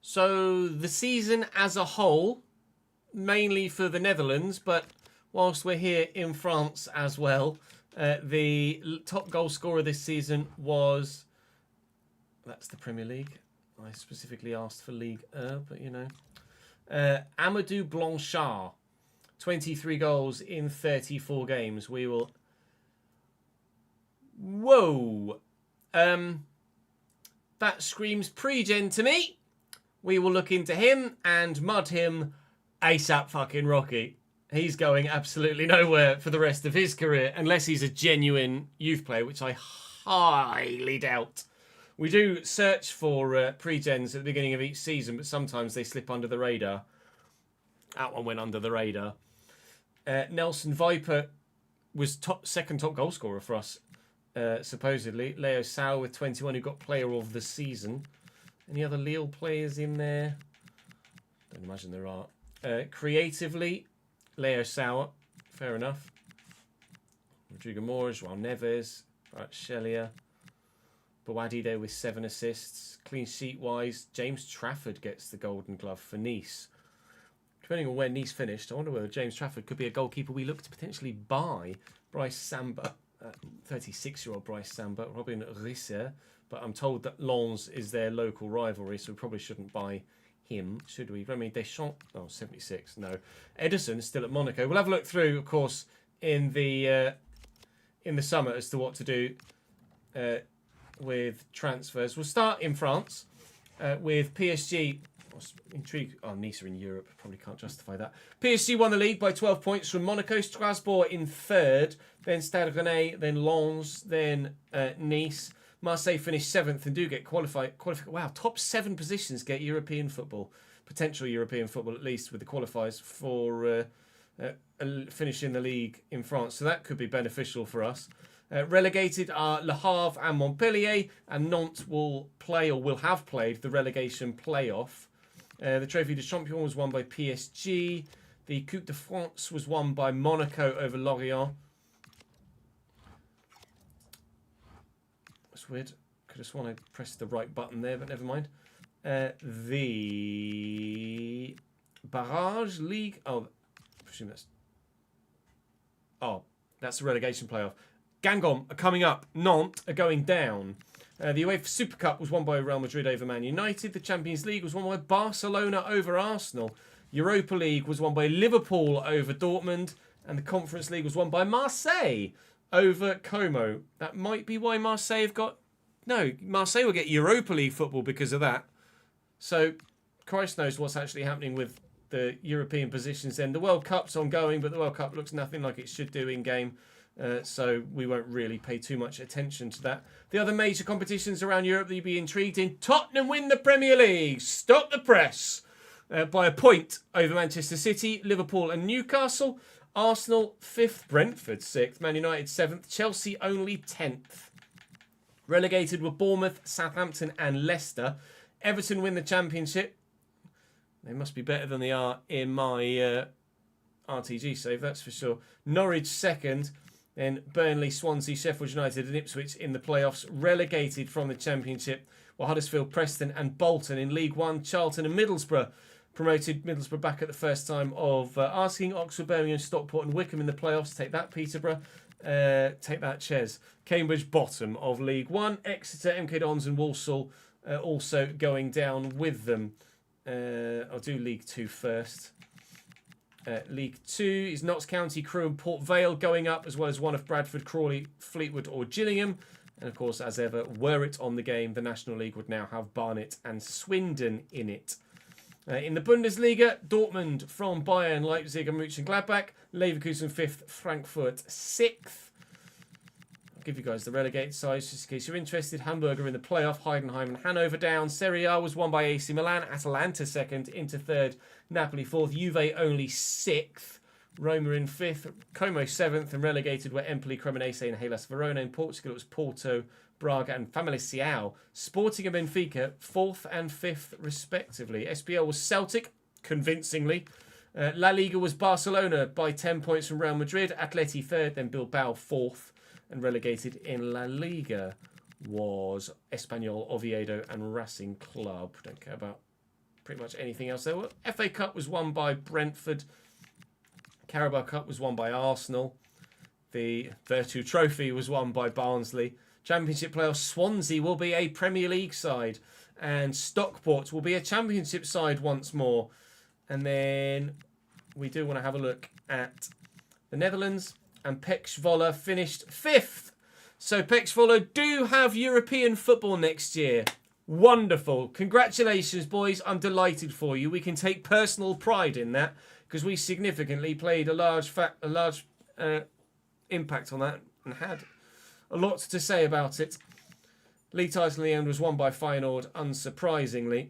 So the season as a whole, mainly for the Netherlands, but whilst we're here in France as well, the top goal scorer this season was, that's the Premier League. I specifically asked for League but you know. Amadou Blanchard, 23 goals in 34 games. We will... Whoa! That screams pre-gen to me. We will look into him and mud him ASAP fucking Rocky. He's going absolutely nowhere for the rest of his career, unless he's a genuine youth player, which I highly doubt. We do search for pre-gens at the beginning of each season, but sometimes they slip under the radar. That one went under the radar. Nelson Viper was second top goal scorer for us, supposedly. Leo Sau with 21, who got player of the season. Any other Lille players in there? Don't imagine there are. Creatively, Leo Sau, fair enough. Rodrigo Moura, João Neves, Shelia. Bawadi there with 7 assists. Clean sheet wise, James Trafford gets the Golden Glove for Nice. Depending on where Nice finished, I wonder whether James Trafford could be a goalkeeper we look to potentially buy. Bryce Samba, 36-year-old Bryce Samba, Robin Risser, but I'm told that Lens is their local rivalry, so we probably shouldn't buy him, should we? Remy Deschamps, 76, no. Edison is still at Monaco. We'll have a look through, of course, in the summer as to what to do with transfers. We'll start in France with PSG. I was intrigued. Oh, Nice are in Europe. Probably can't justify that. PSG won the league by 12 points from Monaco. Strasbourg in third. Then Stade Rennais. Then Lens. Then Nice. Marseille finished 7th and do get qualified. Wow, top 7 positions get European football. Potential European football, at least, with the qualifiers for finishing the league in France. So that could be beneficial for us. Relegated are Le Havre and Montpellier, and Nantes will play, or will have played, the relegation playoff. The Trophée de Champion was won by PSG. The Coupe de France was won by Monaco over Lorient. That's weird. Could have sworn I pressed the right button there, but never mind. The Barrage League. Oh, I presume that's. Oh, that's the relegation playoff. Guingamp are coming up. Nantes are going down. The UEFA Super Cup was won by Real Madrid over Man United. The Champions League was won by Barcelona over Arsenal. Europa League was won by Liverpool over Dortmund. And the Conference League was won by Marseille over Como. That might be why Marseille have got... No, Marseille will get Europa League football because of that. So, Christ knows what's actually happening with the European positions then. The World Cup's ongoing, but the World Cup looks nothing like it should do in-game. So we won't really pay too much attention to that. The other major competitions around Europe that you'd be intrigued in. Tottenham win the Premier League. Stop the press. By a point over Manchester City, Liverpool and Newcastle. Arsenal 5th, Brentford 6th, Man United 7th, Chelsea only 10th. Relegated were Bournemouth, Southampton and Leicester. Everton win the Championship. They must be better than they are in my RTG save, that's for sure. Norwich 2nd. Then Burnley, Swansea, Sheffield United and Ipswich in the playoffs, relegated from the Championship. While Huddersfield, Preston and Bolton in League One. Charlton and Middlesbrough promoted. Middlesbrough back at the first time of asking. Oxford, Birmingham, Stockport and Wickham in the playoffs. Take that, Peterborough. Take that, Ches. Cambridge, bottom of League One. Exeter, MK Dons and Walsall also going down with them. I'll do League Two first. League 2 is Notts County, Crewe and Port Vale going up, as well as one of Bradford, Crawley, Fleetwood or Gillingham. And of course, as ever, were it on the game, the National League would now have Barnet and Swindon in it. In the Bundesliga, Dortmund from Bayern, Leipzig and Mönchengladbach. Leverkusen 5th, Frankfurt 6th. I'll give you guys the relegated sides just in case you're interested. Hamburg are in the playoff. Heidenheim and Hanover down. Serie A was won by AC Milan. Atalanta 2nd, Inter 3rd, Napoli 4th, Juve only 6th. Roma in 5th, Como 7th, and relegated were Empoli, Cremonese and Hellas Verona. In Portugal it was Porto, Braga and Famalicão. Sporting and Benfica 4th and 5th respectively. SPL was Celtic, convincingly. La Liga was Barcelona by 10 points from Real Madrid. Atleti 3rd, then Bilbao 4th. And relegated in La Liga was Espanyol, Oviedo and Racing Club. Don't care about pretty much anything else there. Well, FA Cup was won by Brentford. Carabao Cup was won by Arsenal. The Virtu Trophy was won by Barnsley. Championship playoffs, Swansea will be a Premier League side. And Stockport will be a Championship side once more. And then we do want to have a look at the Netherlands. And Pek Zwolle finished 5th. So Pek Zwolle do have European football next year. Wonderful. Congratulations, boys. I'm delighted for you. We can take personal pride in that because we significantly played a large impact on that and had a lot to say about it. League title in the end was won by Feyenoord, unsurprisingly.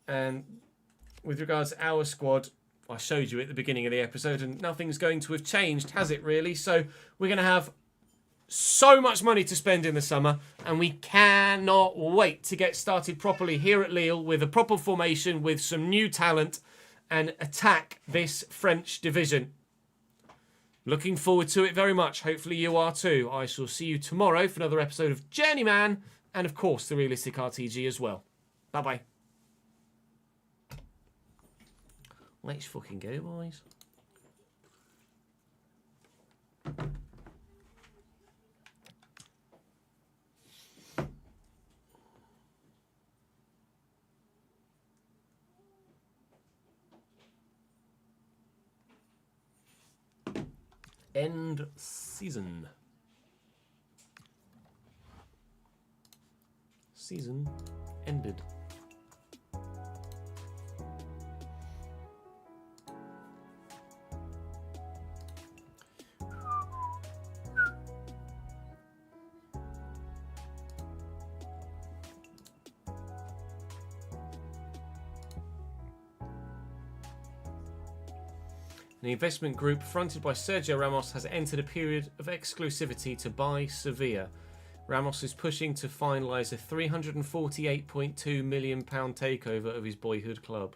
And with regards to our squad, I showed you at the beginning of the episode and nothing's going to have changed, has it really? So we're going to have so much money to spend in the summer and we cannot wait to get started properly here at Lille with a proper formation, with some new talent and attack this French division. Looking forward to it very much. Hopefully you are too. I shall see you tomorrow for another episode of Journeyman and of course the Realistic RTG as well. Bye-bye. Let's fucking go, boys. End season. Season ended. The investment group fronted by Sergio Ramos has entered a period of exclusivity to buy Sevilla. Ramos is pushing to finalise a £348.2 million takeover of his boyhood club.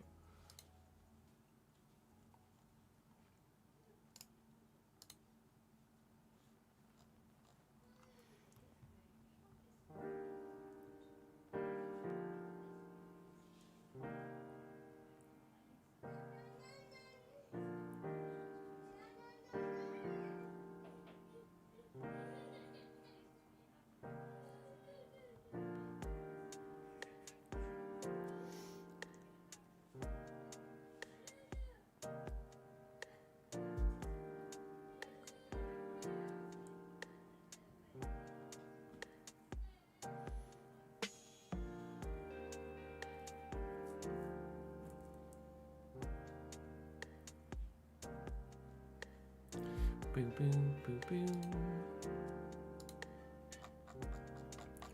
Boom, boom, boom, boom.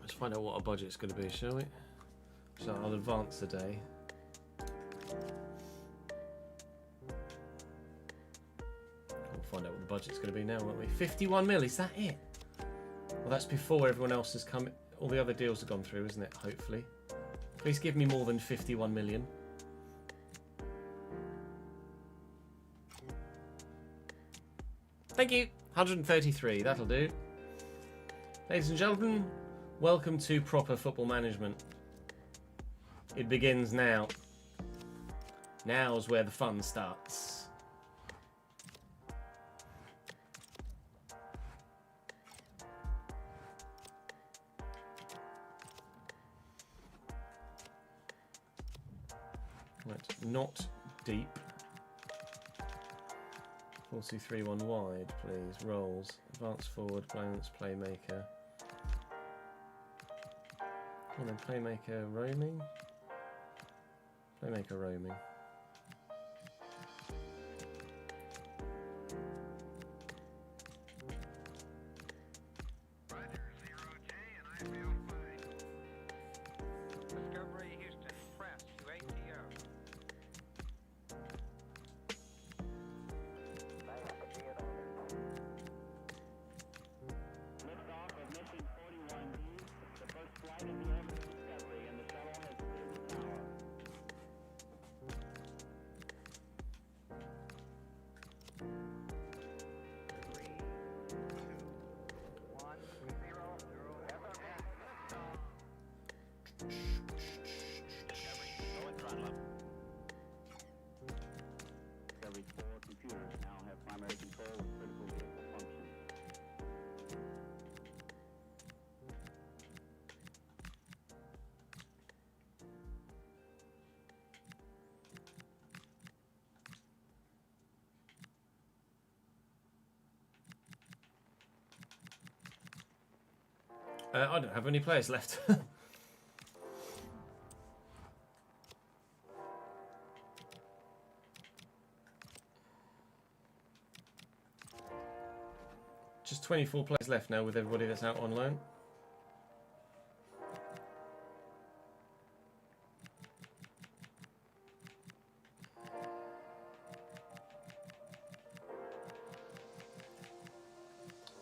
Let's find out what our budget's going to be, shall we? So I'll advance the day. We'll find out what the budget's going to be now, won't we? 51 mil, is that it? Well, that's before everyone else has come. All the other deals have gone through, isn't it? Hopefully. Please give me more than 51 million. Thank you. 133, that'll do. Ladies and gentlemen, welcome to proper football management. It begins now. Now's where the fun starts. Right, not deep. 4-2-3-1 wide, please. Rolls. Advance forward, balance, playmaker. And then playmaker roaming. Playmaker roaming. I don't have any players left. Just 24 players left now with everybody that's out on loan.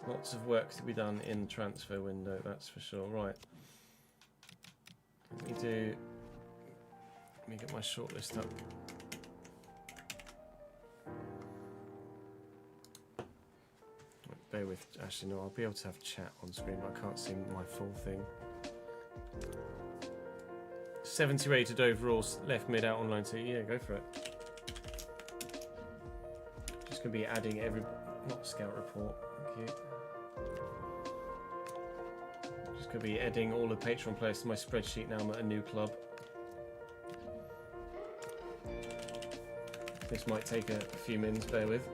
Lots of work to be done in the transfer window, that's for sure. Right. Let me get my shortlist up. Bear with, actually no, I'll be able to have chat on screen, but I can't see my full thing. 70 rated overall, left mid out online, so yeah, go for it. Just going to be adding not scout report, thank you. Just going to be adding all the Patreon players to my spreadsheet now. I'm at a new club. This might take a few minutes, bear with.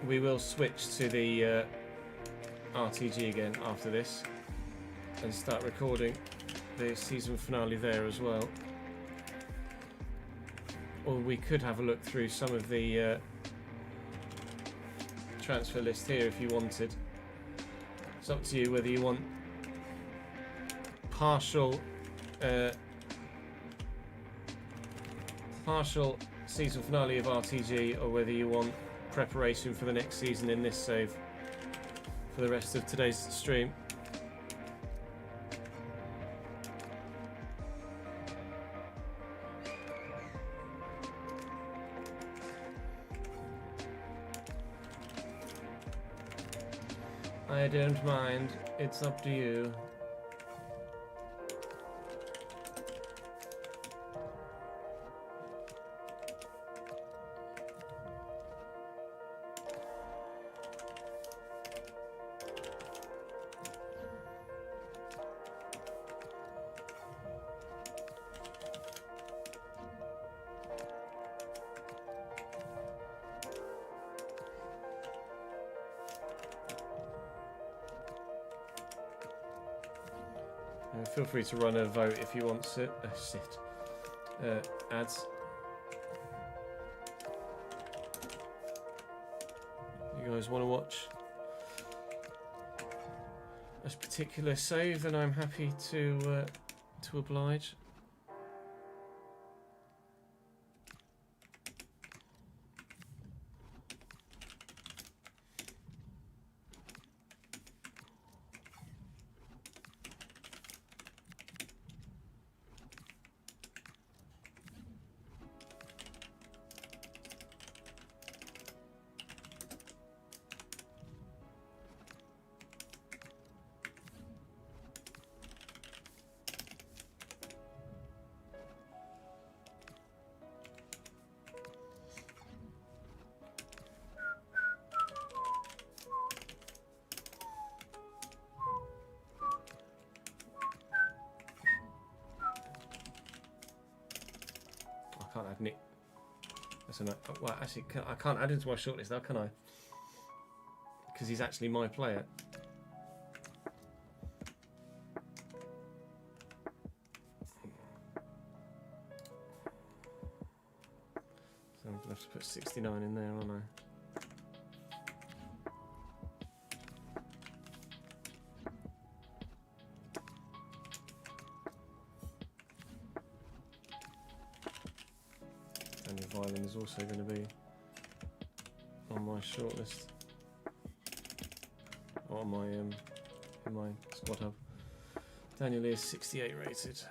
We will switch to the RTG again after this and start recording the season finale there as well. Or we could have a look through some of the transfer list here if you wanted. It's up to you whether you want partial season finale of RTG or whether you want preparation for the next season in this save for the rest of today's stream. I don't mind, it's up to you. Feel free to run a vote if you want to. Ads. You guys want to watch a particular save, then I'm happy to oblige. I can't add Nick. Well, actually, I can't add him to my shortlist now, can I? Because he's actually my player. So I'm going to have to put 69 in there, aren't I? Violin is also going to be on my shortlist, or on my in my squad hub. Daniel is 68 rated.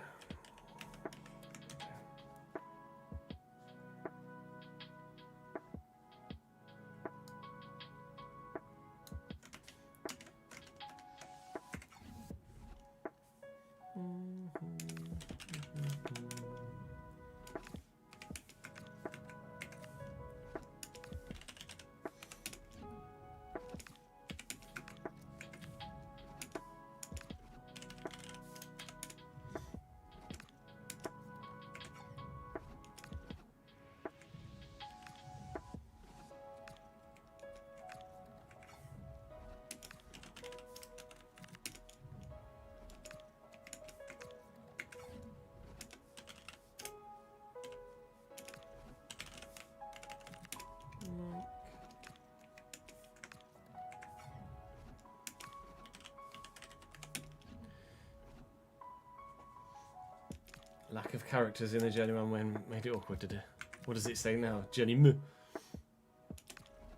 Lack of characters in the Journeyman when made it awkward to do. What does it say now? Journeyman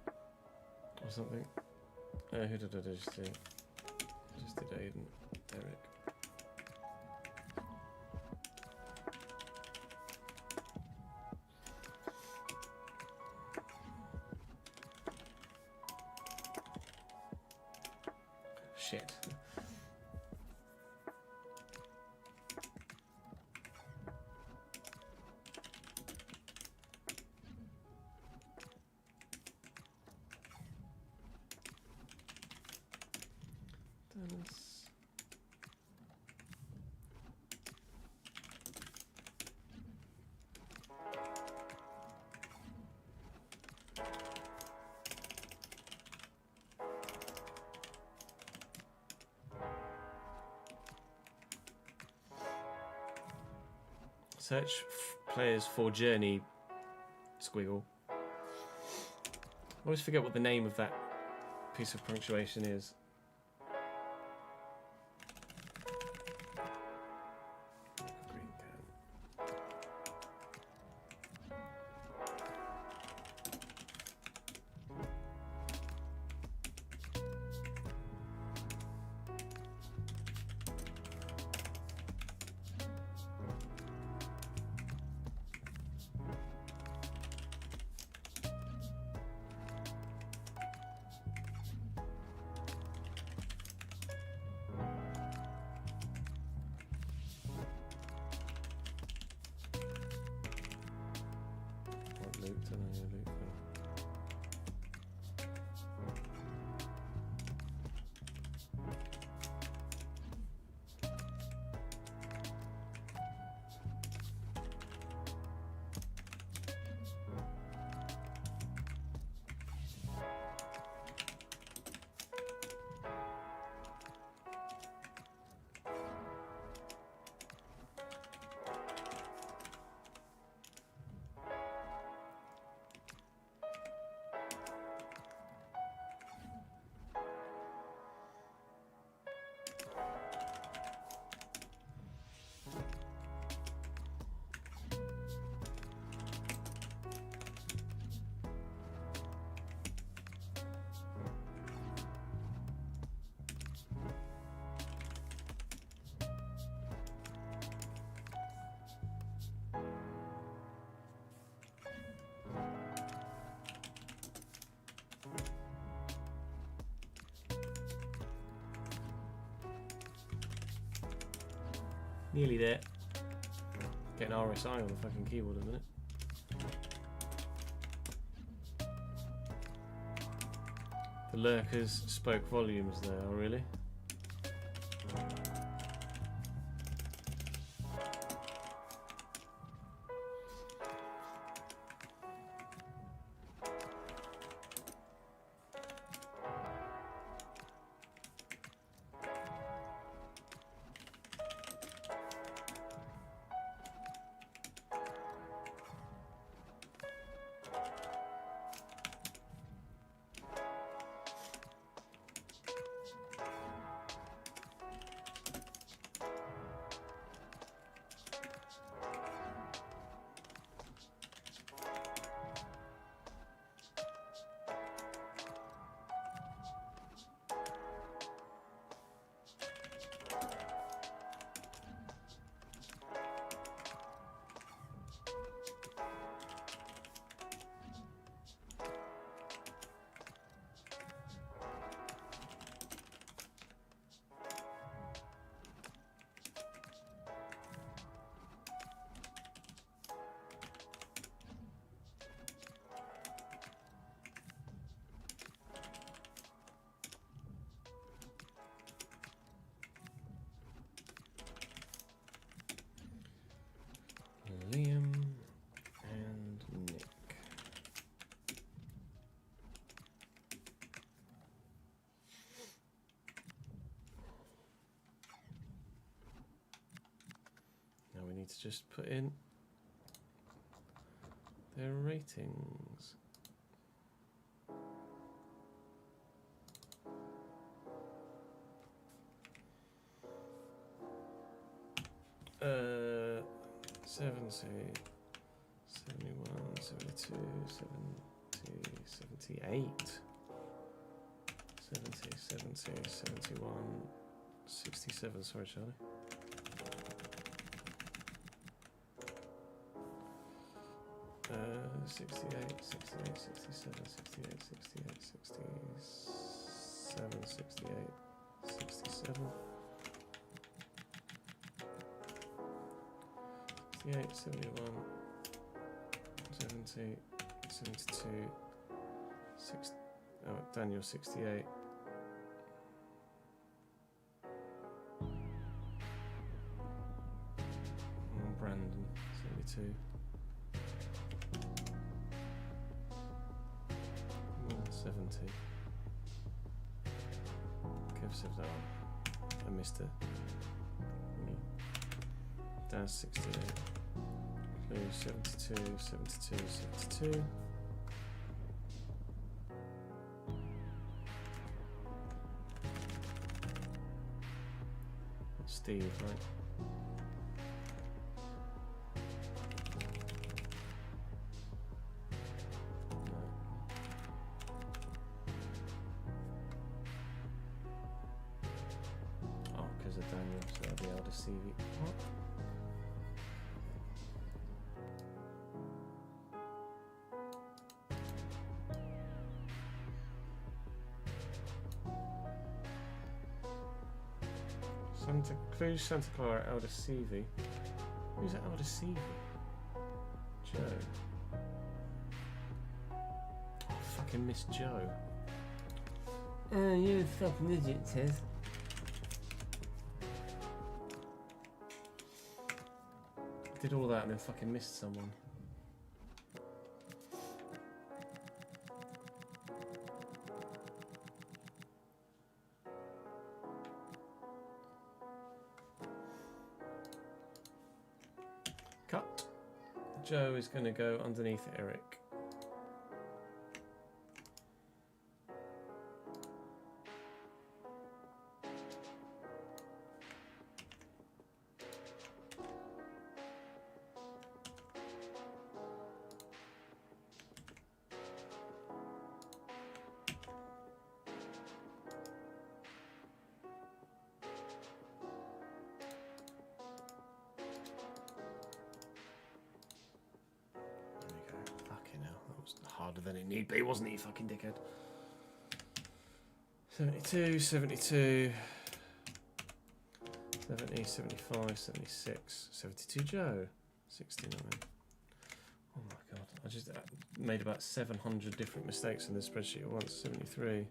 or something? Who did I just do? Just did Aiden, Eric. Shit. Search players for Journey, squiggle. I always forget what the name of that piece of punctuation is. Green can. Nearly there. Getting RSI on the fucking keyboard in a minute. The lurkers spoke volumes there, oh really? Liam and Nick. Now we need to just put in their ratings. Uh, 70, 71, 72, 70, 78, 70, 70, 71, 67, sorry Charlie. Uh, 68, 68, 67, 68, 68, 67, 68, 67. 68, 71, 70, 72, 60, oh, Daniel 68. Brandon 72. 70. Kev said, oh, I missed it. That's 68. Blue 72, 72, 72. That's Steve, right? Oh, because of Daniel, so I'll be able to see what? Santa Clara, Elder Seavey. Who's that Elder Seavey? Joe. Oh, fucking miss Joe. You're a fucking idiot, Tez. Did all that and then fucking missed someone. Cut. Joe is going to go underneath Eric. Harder than it need be, wasn't he, fucking dickhead? 72, 72, 70, 75, 76, 72 Joe, 69. Oh my god, I just made about 700 different mistakes in this spreadsheet at once. 73,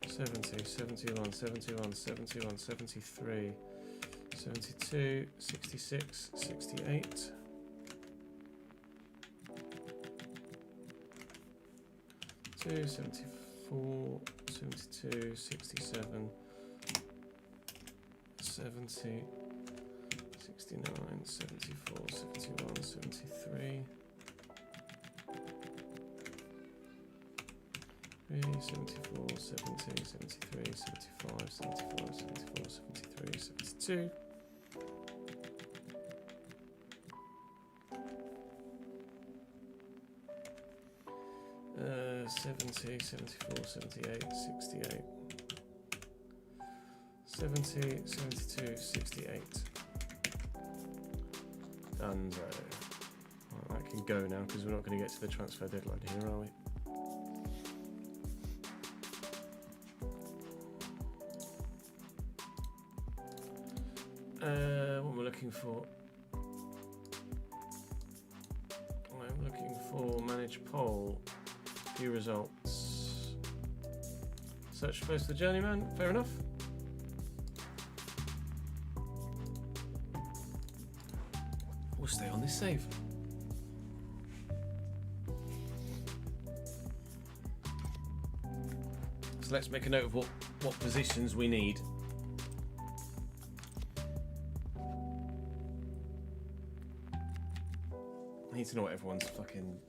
70, 71, 71, 71, 73, 72, 66, 68. 74, 72, 67, 70, 69, 74, 71, 73. 74, 70, 73, 75, 74, 74, 73, 72. Uh, 70, 74, 78, 68. 70, 72, 68. And well, that can go now because we're not going to get to the transfer deadline here, are we? What am I looking for? I'm looking for manage poll, view results, search for post the Journeyman. Fair enough. We'll stay on this save. So let's make a note of what positions we need. I need to know what everyone's fucking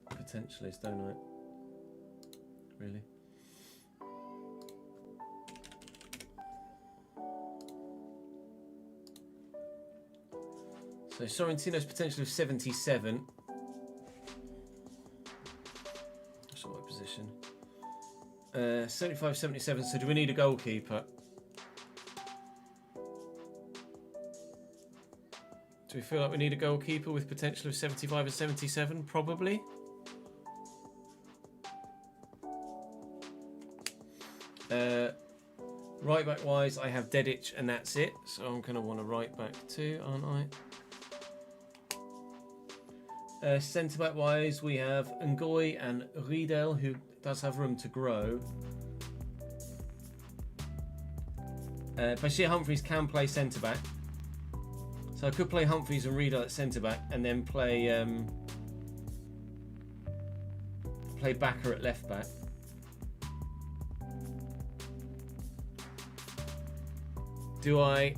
potential is, don't I? Really? So Sorrentino's potential of 77. That's what position. 75, 77. So do we need a goalkeeper? Do we feel like we need a goalkeeper with potential of 75 and 77? Probably. Right back wise, I have Dedic and that's it. So I'm going to want a right back too, aren't I? Centre back wise, we have Ngoy and Riedel, who does have room to grow. Bashir Humphries can play centre back. So I could play Humphries and Riedel at centre back and then play Backer at left back. Do I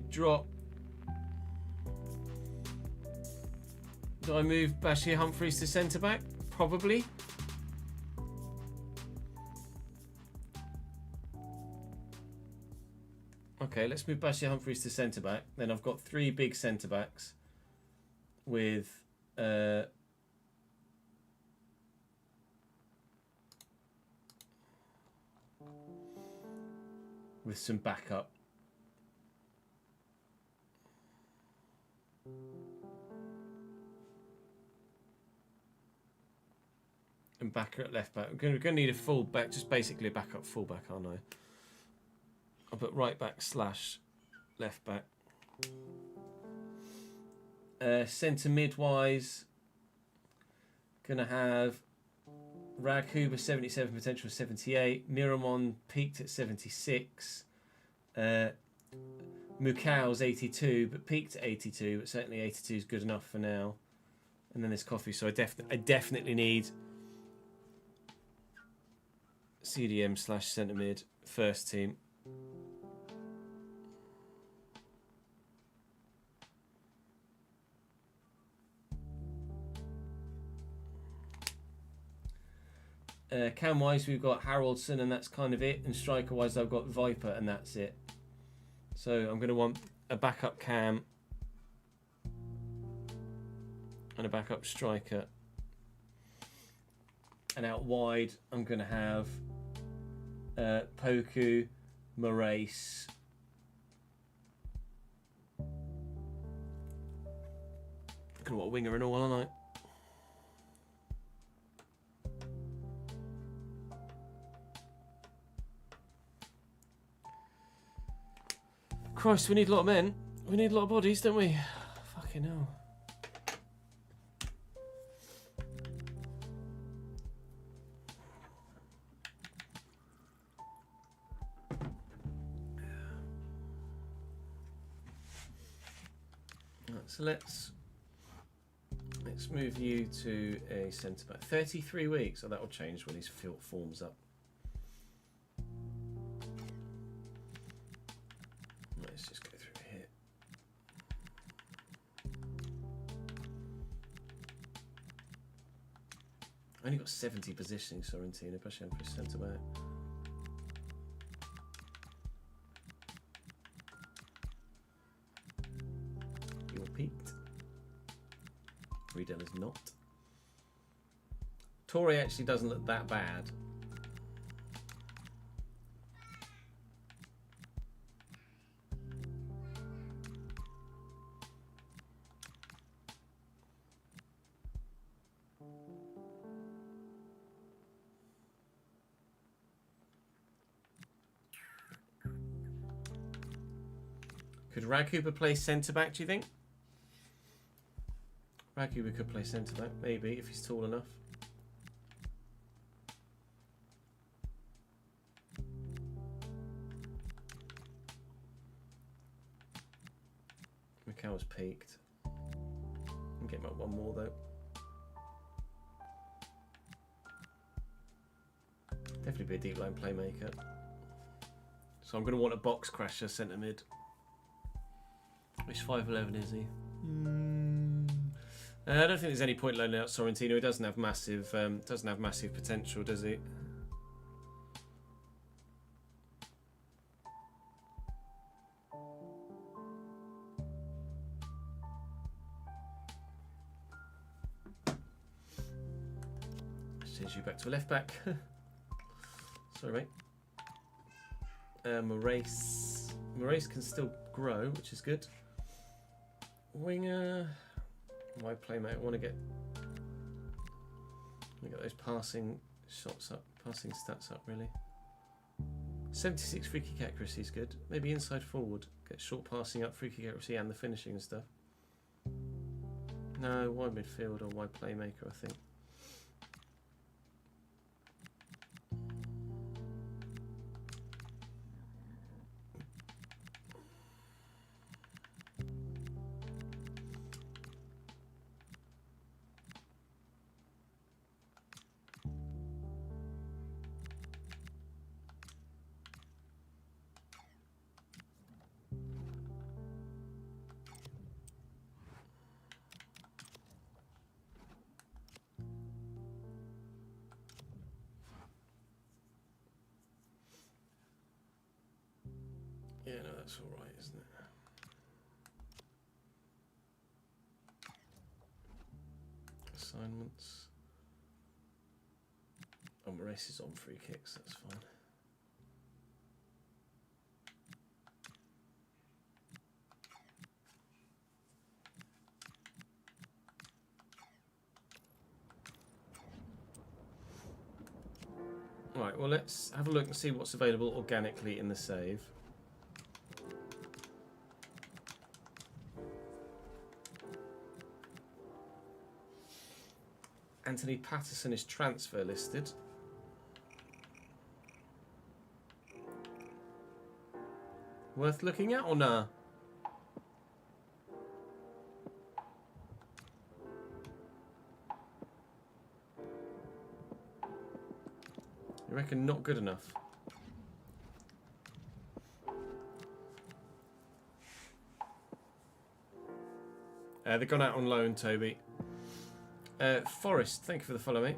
drop? Do I move Bashir Humphries to centre back? Probably. Okay, let's move Bashir Humphries to centre back. Then I've got three big centre backs with some backup. And Backer at left back. We're going to need a full back, just basically a backup full back, aren't I? I'll put right back / left back. Centre mid wise, gonna have Raghuber 77, potential 78. Miramon peaked at 76. Mukau's 82, but peaked at 82. But certainly 82 is good enough for now. And then there's Coffee, so I definitely need CDM / centre mid first team. Cam wise, we've got Haraldson, and that's kind of it. And striker wise, I've got Viper, and that's it. So I'm going to want a backup Cam and a backup striker. And out wide, I'm going to have Poku, Moraes. I'm going to want a winger and all, aren't I? Christ, we need a lot of men. We need a lot of bodies, don't we? Fucking hell. Right, so let's move you to a centre back. 33 weeks. Oh, that will change when his form's up. Let's just go through here. I only got 70 positioning, Sorrentino, especially for centre back. You're peaked. Riedel is not. Torre actually doesn't look that bad. Could Raghuber play centre back, do you think? Raghuber could play centre back, maybe, if he's tall enough. Mikhail's peaked. Can get him up one more though. Definitely be a deep line playmaker. So I'm going to want a box crasher centre mid. Which 5'11" is he? I don't think there's any point loaning out Sorrentino. He doesn't have massive potential, does he? Change you back to a left back. Sorry, mate. Moraes can still grow, which is good. Winger. My playmate. I want to get those passing shots up, passing stats up. Really. 76 free kick accuracy is good. Maybe inside forward. Get short passing up, free kick accuracy, and the finishing and stuff. No, wide midfield or wide playmaker, I think. Yeah, no, that's all right, isn't it? Assignments. Oh, Moraes is on free kicks, that's fine. Right, well, let's have a look and see what's available organically in the save. Anthony Patterson is transfer listed. Worth looking at or nah? You reckon not good enough? They've gone out on loan, Toby. Forrest, thank you for the follow, mate.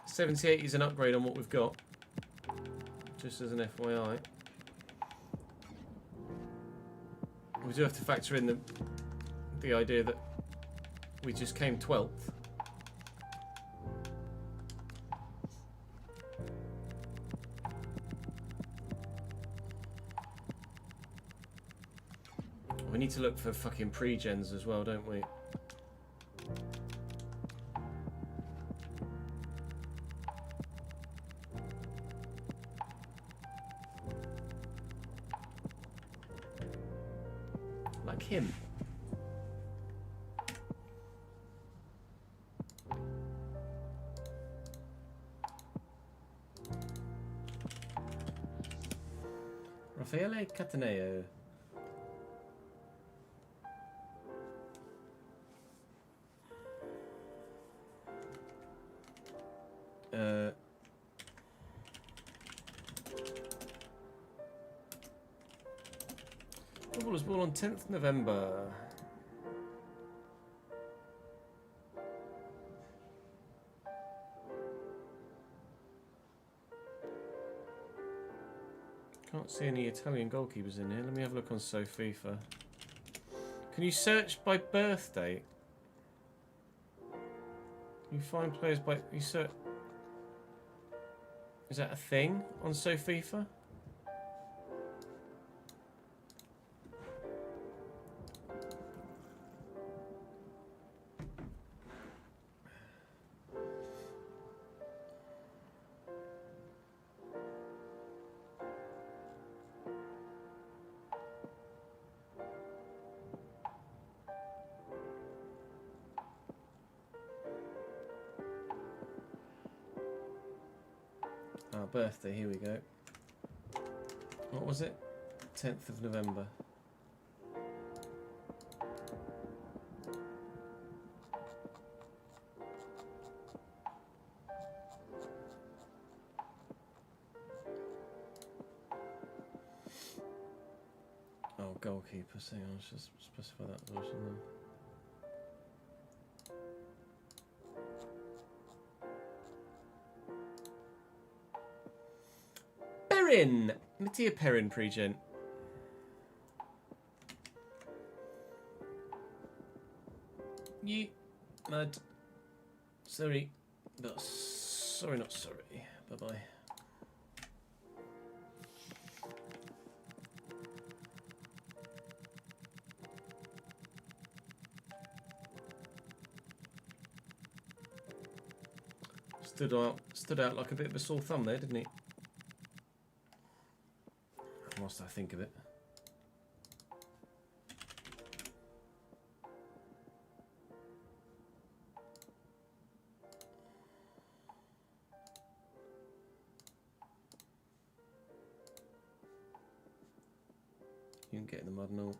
$78 is an upgrade on what we've got. Just as an FYI. We do have to factor in the idea that we just came 12th. We need to look for fucking pre-gens as well, don't we? Raffaele Cataneo. Football was born on 10th November. Can't see any Italian goalkeepers in here. Let me have a look on SoFIFA. Can you search by birth date? You find players by... You search... Is that a thing on SoFIFA? Our birthday, here we go. What was it? 10th of November. Oh, goalkeeper. Hang on, let's just specify that version then. Perrin! Mattia Perrin pre-gent. You mad. Sorry. But sorry, not sorry. Bye-bye. Stood out like a bit of a sore thumb there, didn't he? Whilst I think of it. You can get in the mud and all.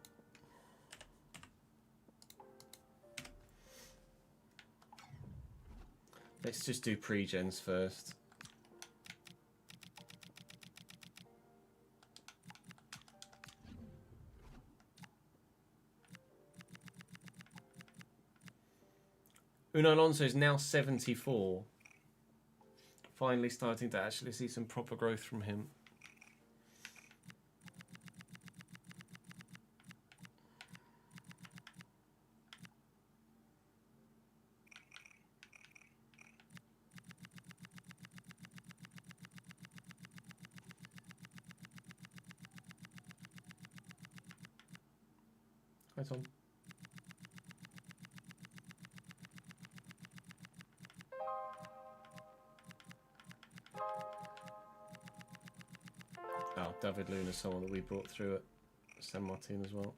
Let's just do pre-gens first. Uno Alonso is now 74. Finally starting to actually see some proper growth from him. Hi, Tom. Oh, David Luna, someone that we brought through at San Martin as well.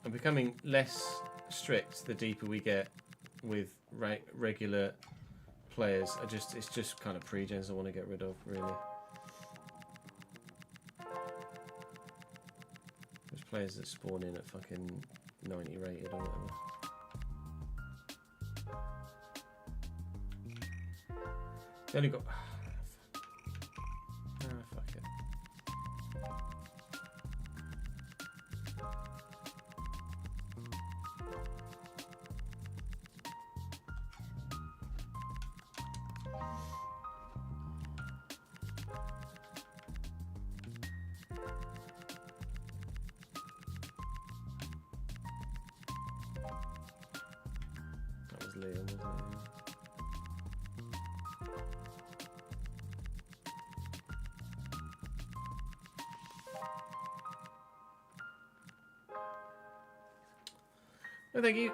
I'm becoming less strict the deeper we get with regular players. It's just kind of pre-gens I want to get rid of, really. There's players that spawn in at fucking 90 rated or whatever. They only got... fuck it. That was Liam, wasn't it? No, thank you.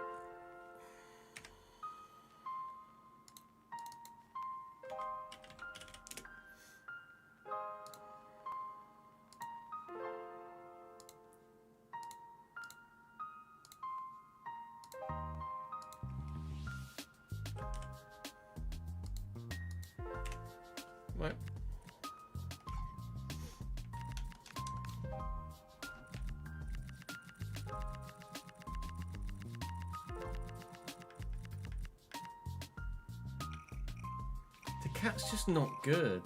cat's just not good.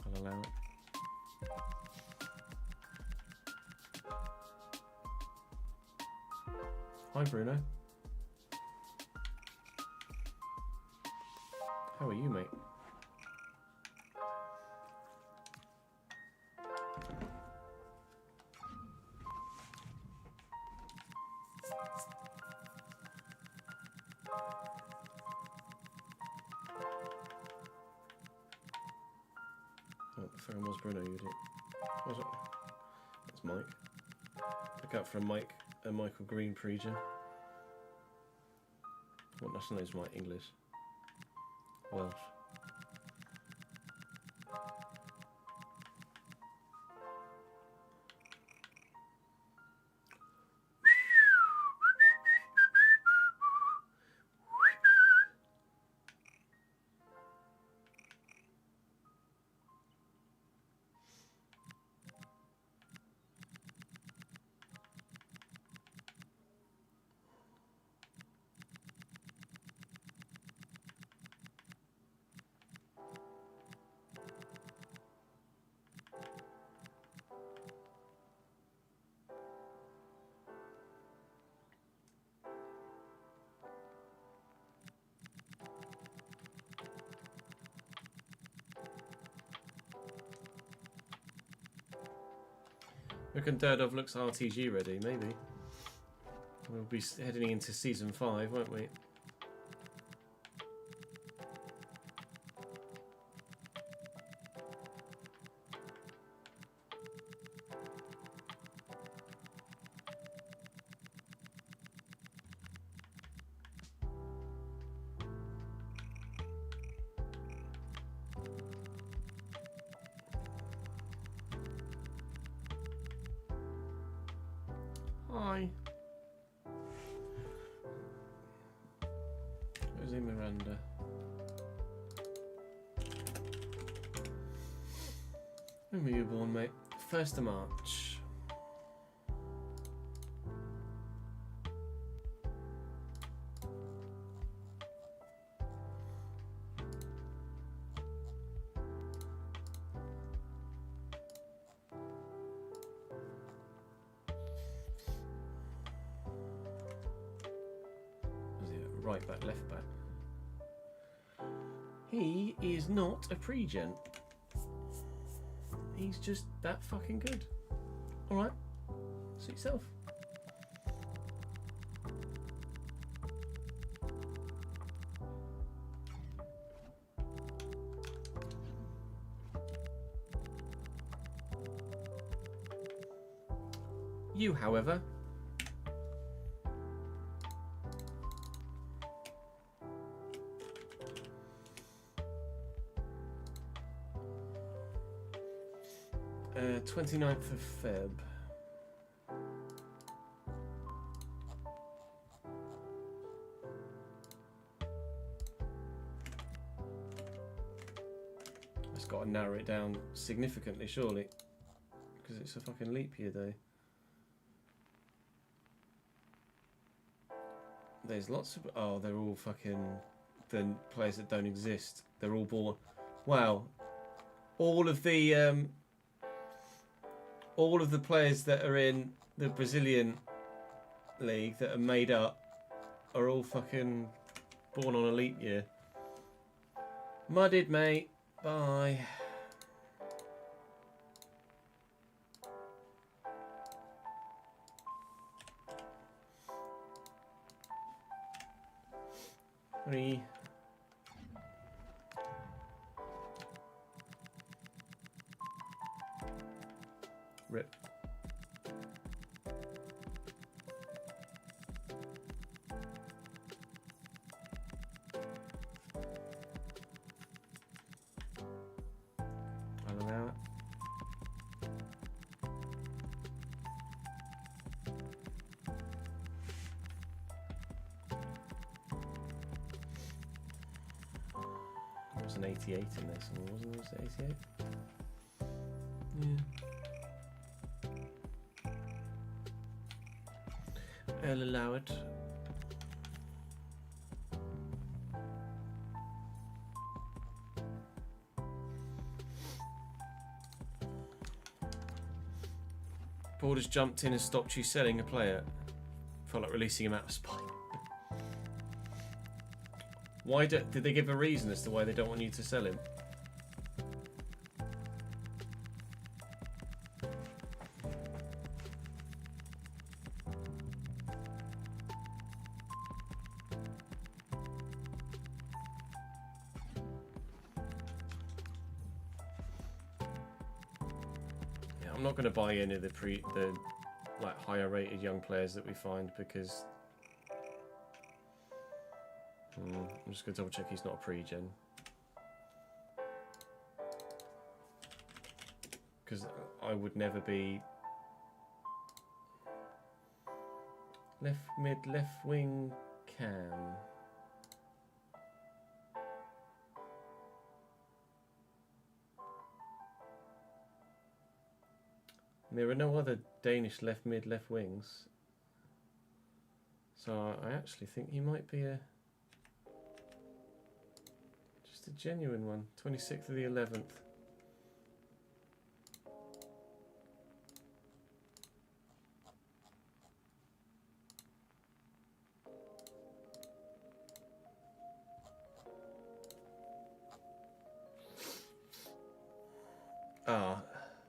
I'll allow it. Hi Bruno. How are you, mate? Oh, the phone was Bruno, you idiot. Was it? That's Mike. Look out for a Michael Green pre-gen. What nationality is Mike? English. Welsh. Reckon Daredov looks RTG ready, maybe. We'll be heading into season 5, won't we? Hi. Where's Miranda? When were you born, mate? 1st of March. Right back, left back. He is not a pre-gen. He's just that fucking good. Alright, suit yourself. You, however, uh, 29th of Feb. It's got to narrow it down significantly, surely, because it's a fucking leap year day. There's lots of... Oh, they're all fucking... The players that don't exist. They're all born... Wow. All of the players that are in the Brazilian league that are made up are all fucking born on a leap year. Mudded, mate. Bye. Three. Rip. I'll allow it. There was an 88 in this one, wasn't there? Was it 88? Yeah. I'll allow it. Board has jumped in and stopped you selling a player. Felt like releasing him out of spite. Why did they give a reason as to why they don't want you to sell him? I'm not going to buy any of the like higher rated young players that we find because I'm just going to double check he's not a pre-gen, because I would never be left mid, left wing cam. There are no other Danish left mid, left wings. So I actually think he might be just a genuine one. 26th of the 11th. Ah.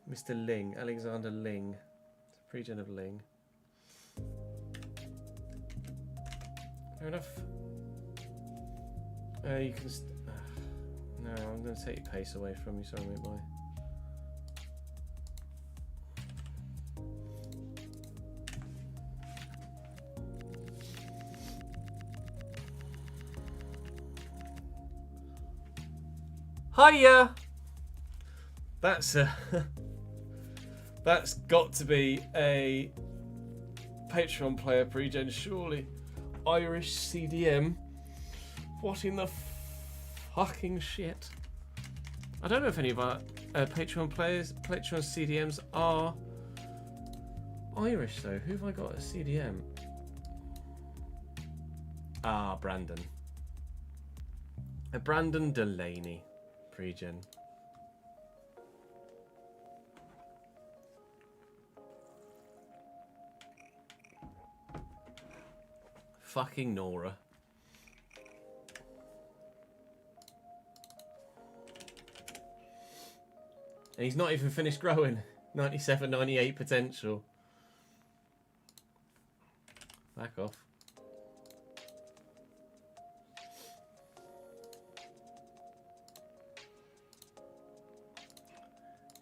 Mr. Ling, Alexander Ling. It's a pre-gen of Ling. Fair enough. You can... no, I'm going to take your pace away from you. Sorry, mate, bye. Hiya! That's a... That's got to be a Patreon player pre-gen, surely. Irish CDM. What in the fucking shit? I don't know if any of our Patreon players, Patreon CDMs are Irish though. Who have I got as CDM? Ah, Brandon. Brandon Delaney pre-gen. Fucking Nora. And he's not even finished growing. 97, 98 potential. Back off.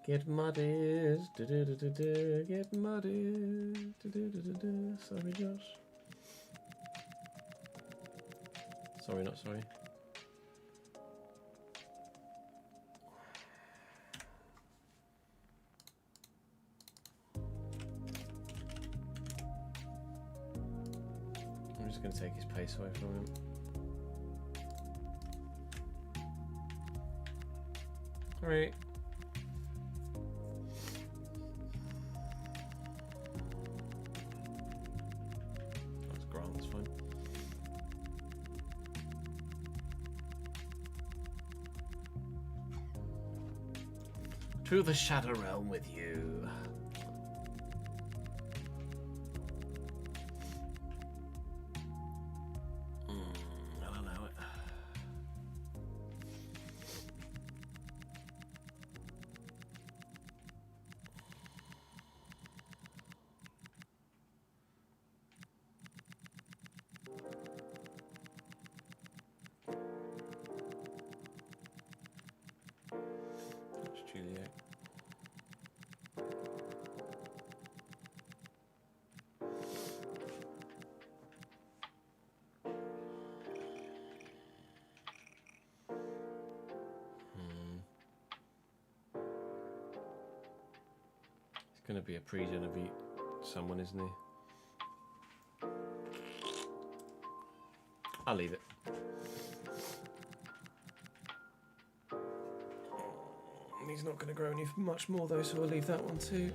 Get muddied. Get muddied. Sorry, Josh. Sorry, not sorry. I'm just going to take his pace away from him. Alright. That's grand, that's fine. To the Shadow Realm with you. I'll allow it. That's Juliet. It's going to be a pre-gen of someone, isn't he? I'll leave it. He's not going to grow any much more though, so I'll leave that one too.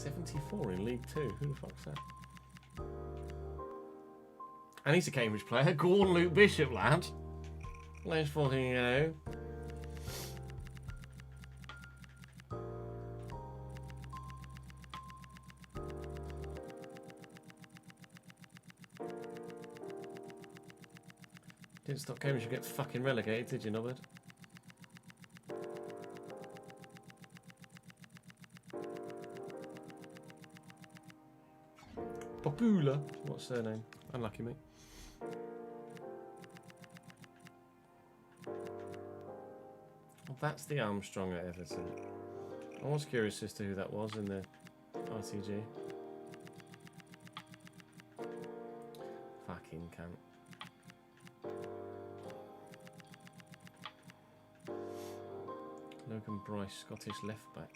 74 in League 2. Who the fuck's that? And he's a Cambridge player. Go on, Luke Bishop, lad. Let's fucking go. Didn't stop Cambridge from get fucking relegated, did you, Norbert? Popula. What's their name? Unlucky, mate. Well, that's the Armstrong at Everton. I was curious as to who that was in the RTG. Fucking cunt. Logan Bryce, Scottish left back.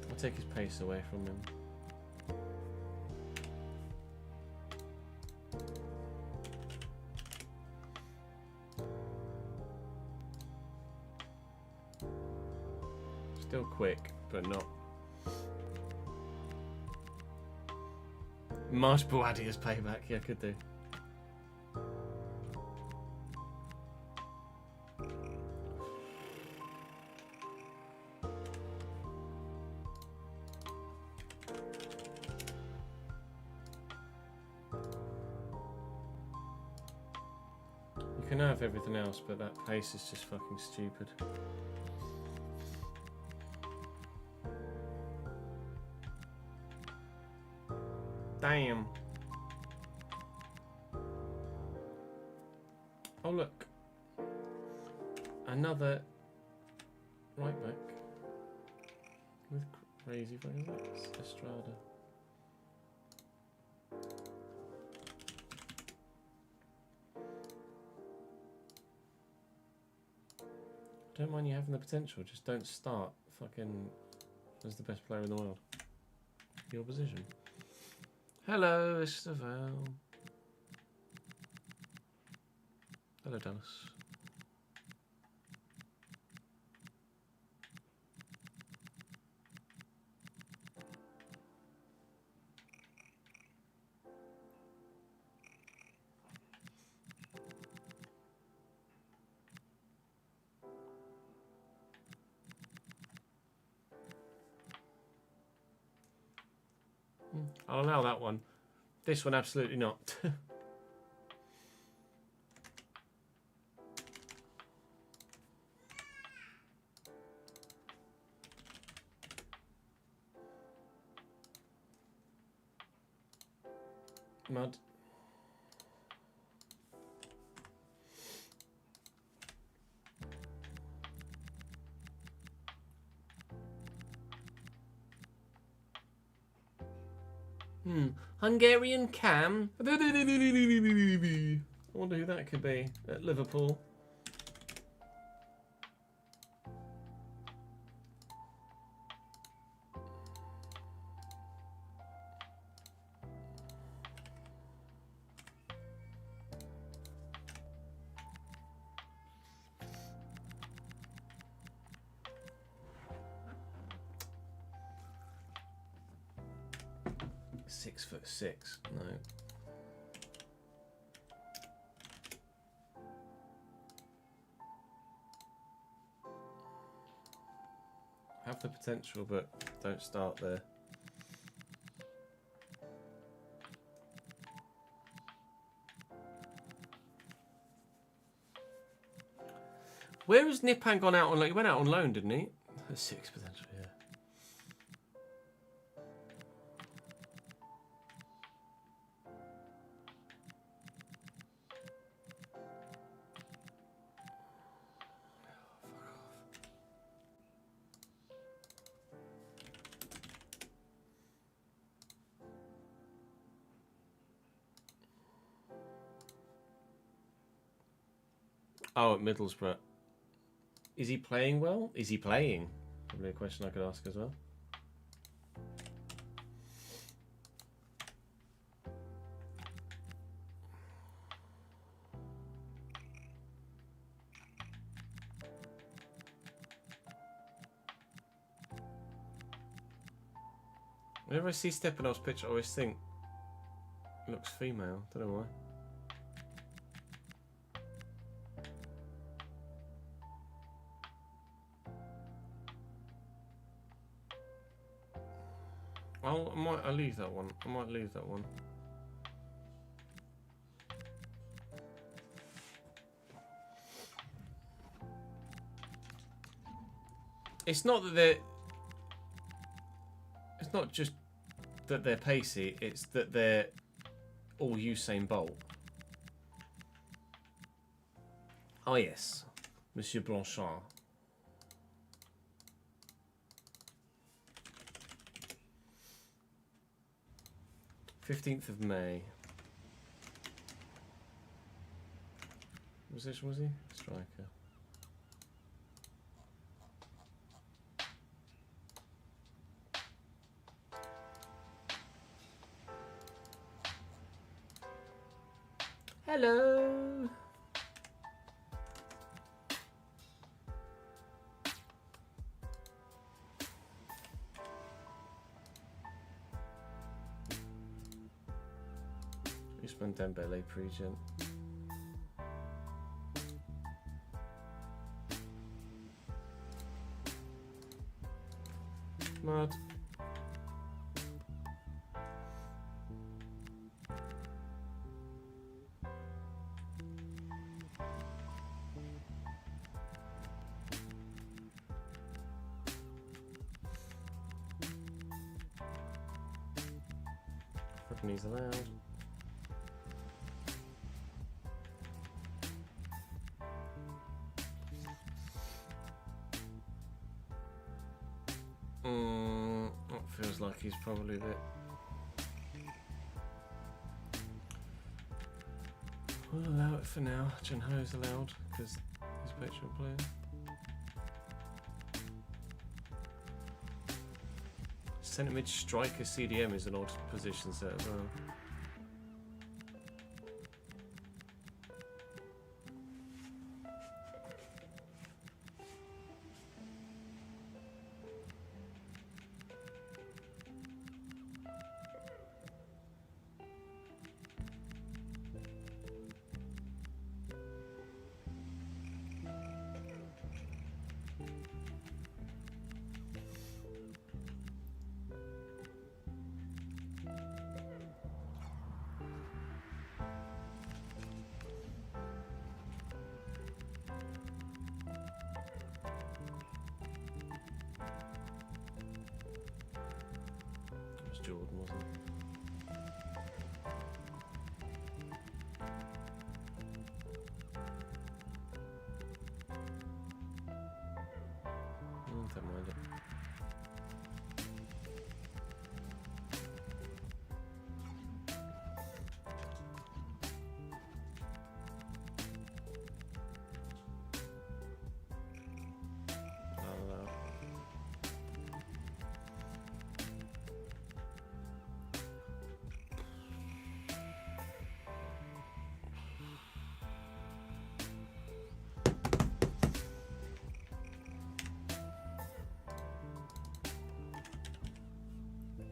I'll take his pace away from him. Still quick, but not. Marsh Boadia's payback, yeah, could do. You can have everything else, but that pace is just fucking stupid. Damn. Oh look. Another right back with crazy fucking legs. Estrada. Don't mind you having the potential, just don't start fucking as the best player in the world. Your position. Hello, Estevelle. Hello, Dallas. I'll allow that one. This one, absolutely not. Mud. Hungarian Cam. I wonder who that could be at Liverpool. .6'6", no. Have the potential, but don't start there. Where has Nipan gone out on loan? He went out on loan, didn't he? 6 potential, yeah. Oh, at Middlesbrough. Is he playing well? Is he playing? Probably a question I could ask as well. Whenever I see Stepanov's picture, I always think he looks female. Don't know why. I'll leave that one. I might leave that one. It's not that they're... It's not just that they're pacey, it's that they're all Usain Bolt. Oh yes, Monsieur Blanchard. 15th of May. What position was he? Striker. Hello. Usman Dembele pre-gent. Mad. Companies allowed. That feels like he's probably the... We'll allow it for now. Junho's allowed because he's a veteran player. Centre mid striker CDM is an odd position set as well. Jordan, wasn't it? Don't mind it.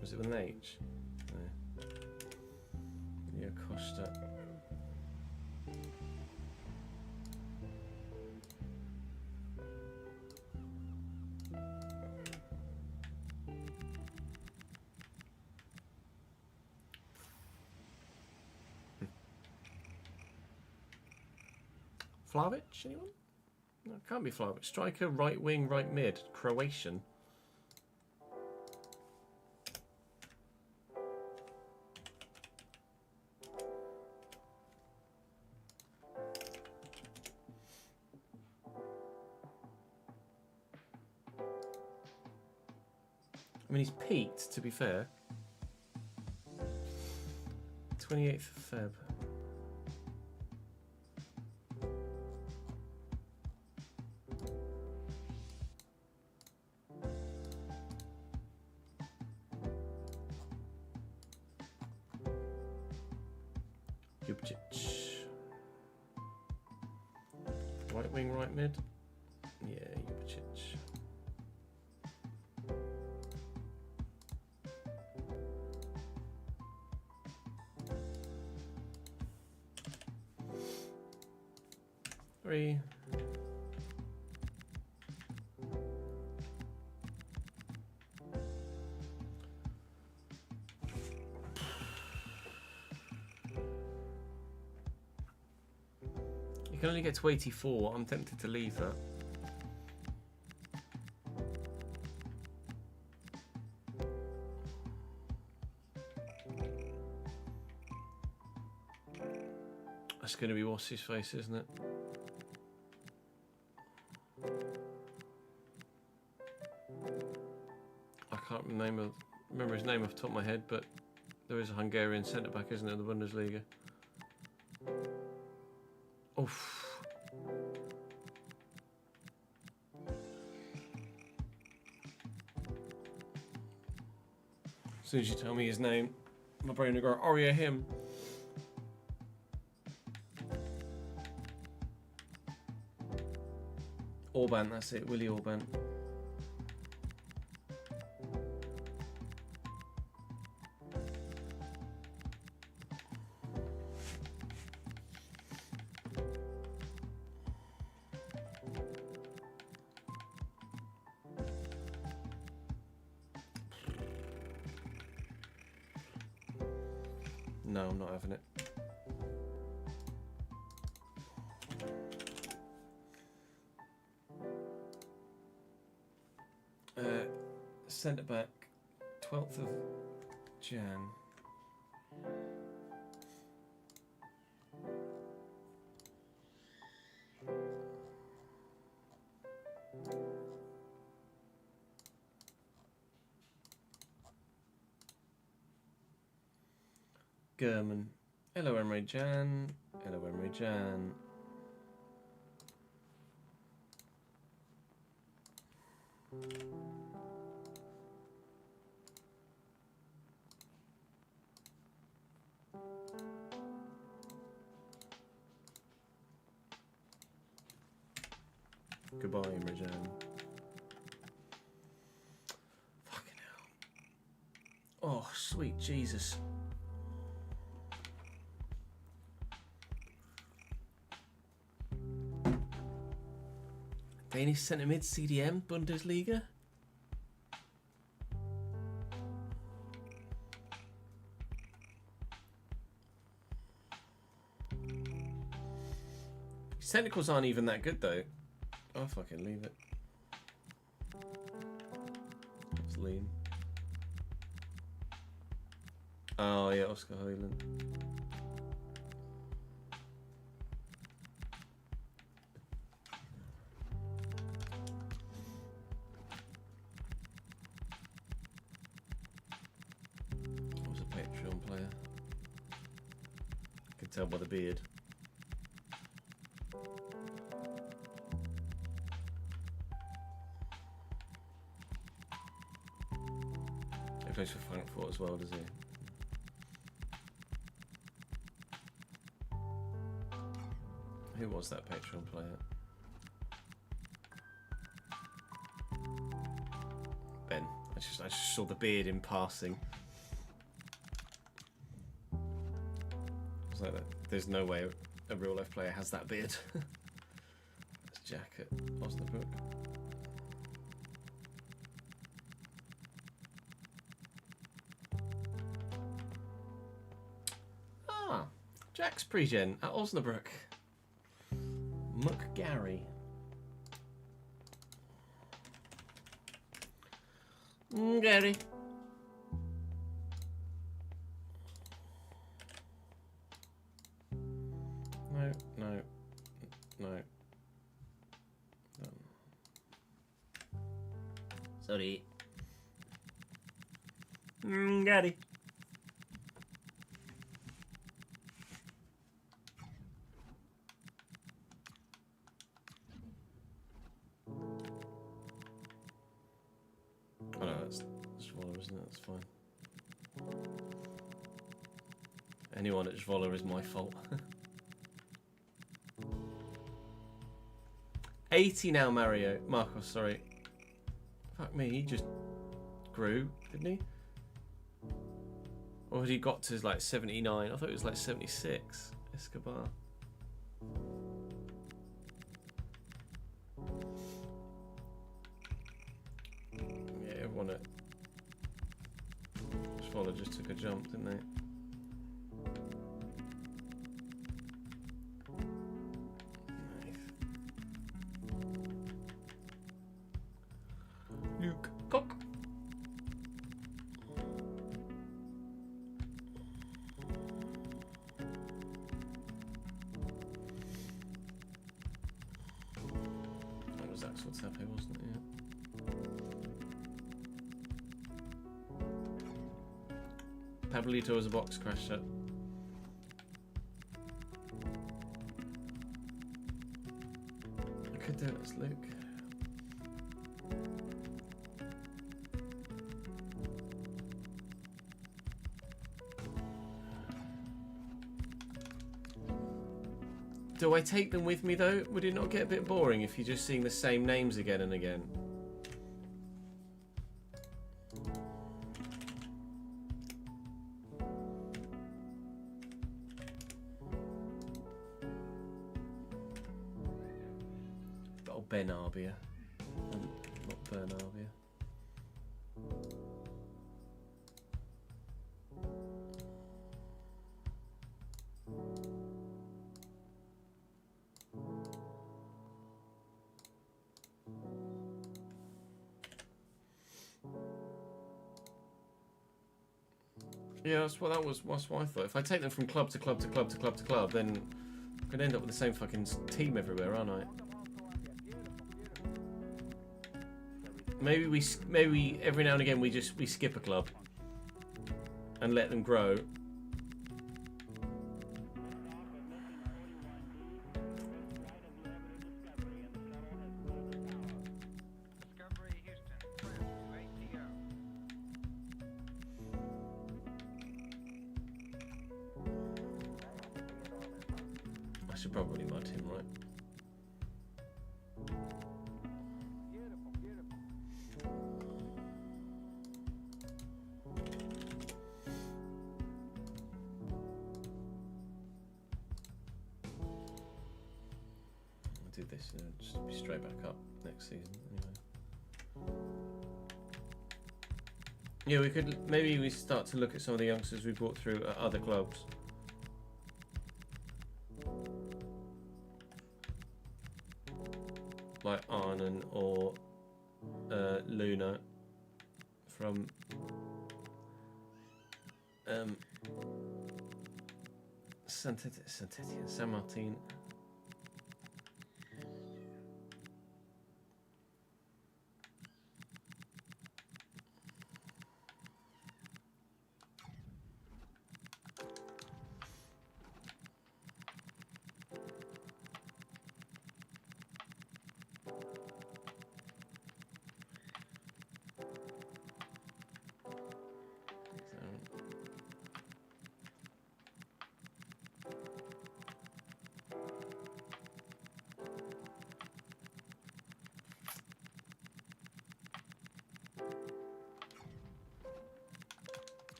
Was it with an H? No. Yeah, Costa. Vlahovic, anyone? No, it can't be Vlahovic. Striker, right wing, right mid. Croatian. I mean, he's peaked, to be fair. 28th of Feb. Jubicic. Right wing, right mid. Yeah, Jubicic. 3. You can only get to 84. I'm tempted to leave that. That's going to be what's his face, isn't it? I can't remember his name off the top of my head, but there is a Hungarian centre back, isn't it, in the Bundesliga? Oof. As soon as you tell me his name, my brain will go, oh yeah, him. Orban, that's it, Willie Orban. No, I'm not having it. Centre back, 12th of Jan. German. Hello, Emre Can. Hello, Emre Can. Goodbye, Emre Can. Fucking hell. Oh, sweet Jesus. Danish centre mid CDM Bundesliga. His technicals aren't even that good though. I'll fucking leave it. It's lean. Oh yeah, Oscar Højlund. Was a Patreon player. Can tell by the beard. He plays for Frankfurt as well, does he? Who was that Patreon player? Ben. I just saw the beard in passing. I was like, there's no way a real life player has that beard. That's Jack at Osnabrück. Ah, Jack's pre-gen at Osnabrück. Muck Gary. Gary. No, no, no. Sorry. Gary. Oh no, that's Zwolle, isn't it? That's fine. Anyone at Zwolle is my fault. 80 now, Marcos, sorry. Fuck me, he just grew, didn't he? Or had he got to like 79? I thought it was like 76. Escobar. want it. Swallow just took a jump, didn't they? Luke Cock. That was Axel Tappe, wasn't it? Yeah. Pablito was a box crasher. I could do it as Luke. Do I take them with me though? Would it not get a bit boring if you're just seeing the same names again and again? Oh, Ben Arbia. Not Bern Arbia. Yeah, that's what I thought. If I take them from club to club to club to club to club, then I'm gonna end up with the same fucking team everywhere, aren't I? Maybe every now and again we skip a club and let them grow. I should probably mud him, right? I'll do this and just be straight back up next season anyway. Yeah, maybe we start to look at some of the youngsters we brought through at other clubs. Like Arnon or Luna from San Martin.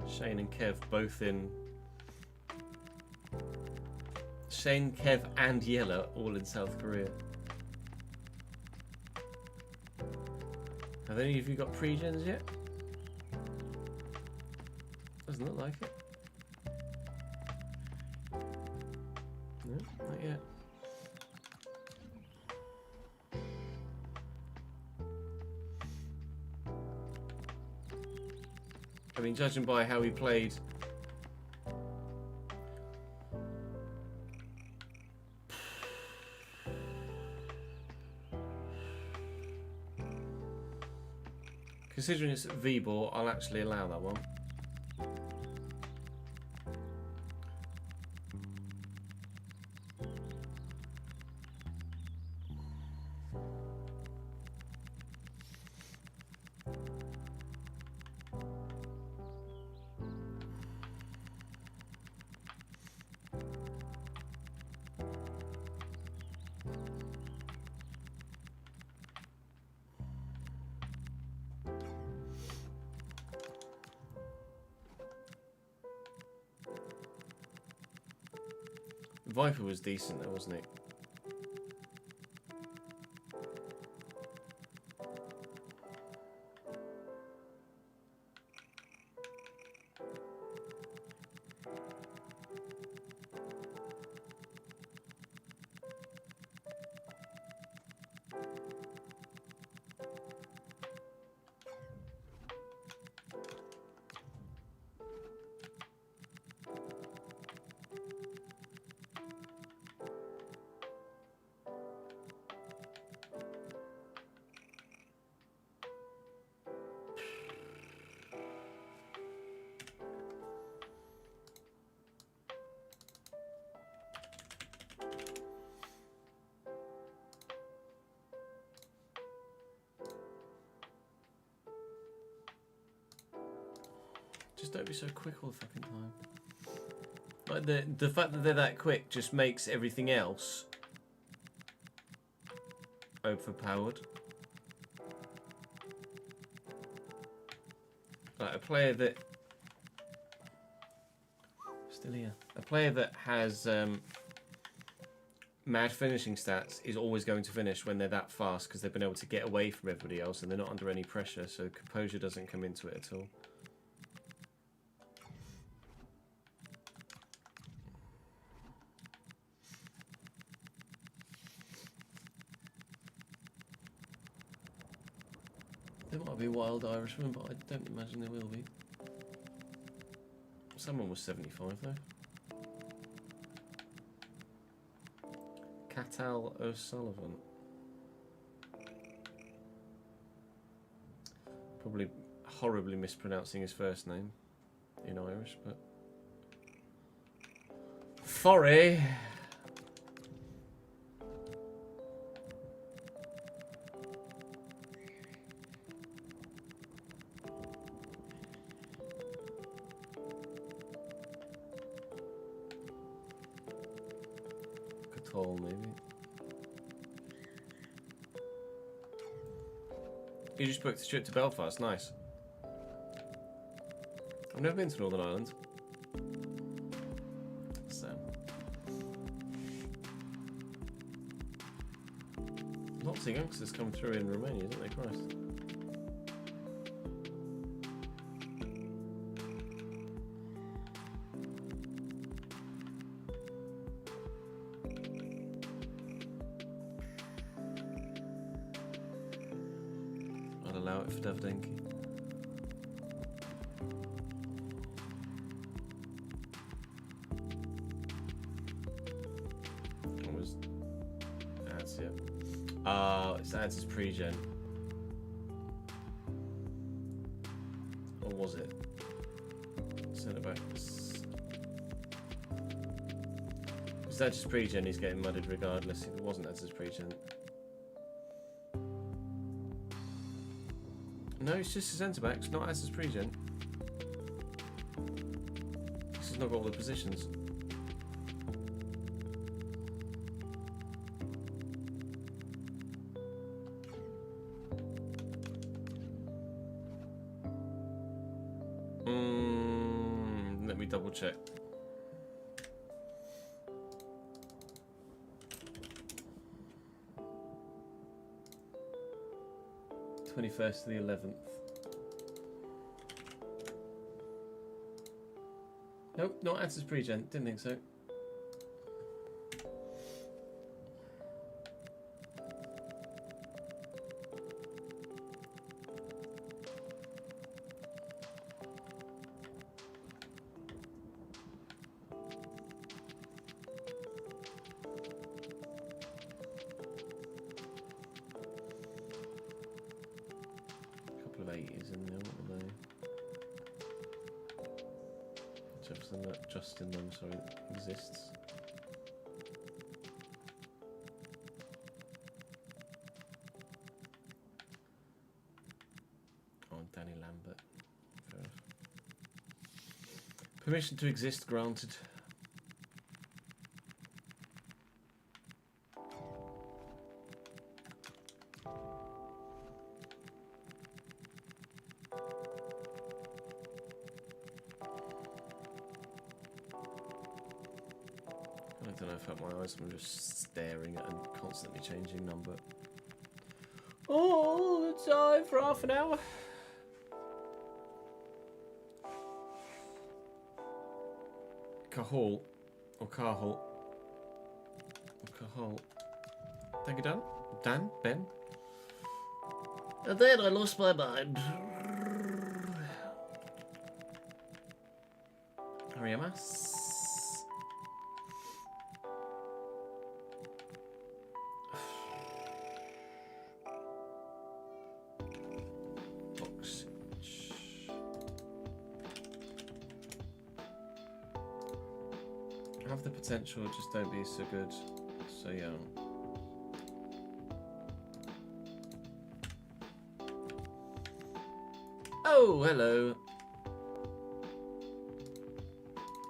Shane and Kev both in. Shane, Kev, and Yella all in South Korea. Have any of you got pre-gens yet? Doesn't look like it. No, not yet. I mean, judging by how he played, considering it's at V-Ball, I'll actually allow that one. Viper was decent though, wasn't he? just don't be so quick all the fucking time. Like the fact that they're that quick just makes everything else overpowered. Like a player that still here. A player that has mad finishing stats is always going to finish when they're that fast because they've been able to get away from everybody else and they're not under any pressure, so composure doesn't come into it at all. There might be wild Irishmen, but I don't imagine there will be. Someone was 75 though. Catal O'Sullivan. Probably horribly mispronouncing his first name in Irish, but... Forry! Maybe. You just booked a trip to Belfast, nice. I've never been to Northern Ireland. So. Lots of youngsters come through in Romania, don't they, Christ? Allow it for Davdenki. What was ads? Yeah. It's ads as pre-gen. Or was it? Send it back. Is that just pre-gen? He's getting mudded regardless. If it wasn't ads as pre-gen. No, it's just a centre back. It's not as his pre-gen. This has not got all the positions. Let me double check. First to the 11th. Nope, not Answers pre-gen. Didn't think so. Justin, I'm sorry, exists. Oh, Danny Lambert. Fair enough. Permission to exist granted. I don't know if my eyes I'm just staring at a constantly changing number. All the time for half an hour. Cahal or Carhol. Cahal. Thank you, Dan. Dan? Ben? And then I lost my mind. Ariamas. Have the potential, just don't be so good, so young. Oh, hello.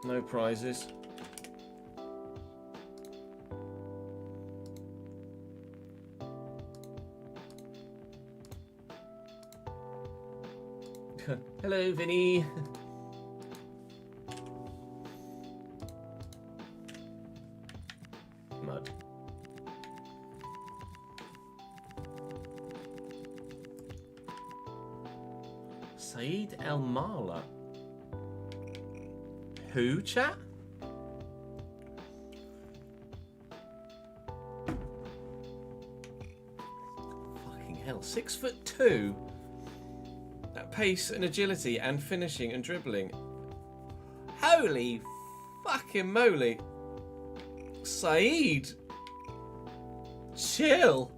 No prizes. Hello, Vinny. Mud. Saeed El Mala. Who, chat? Fucking hell. 6'2". That pace and agility and finishing and dribbling. Holy fucking moly. Saeed. Chill.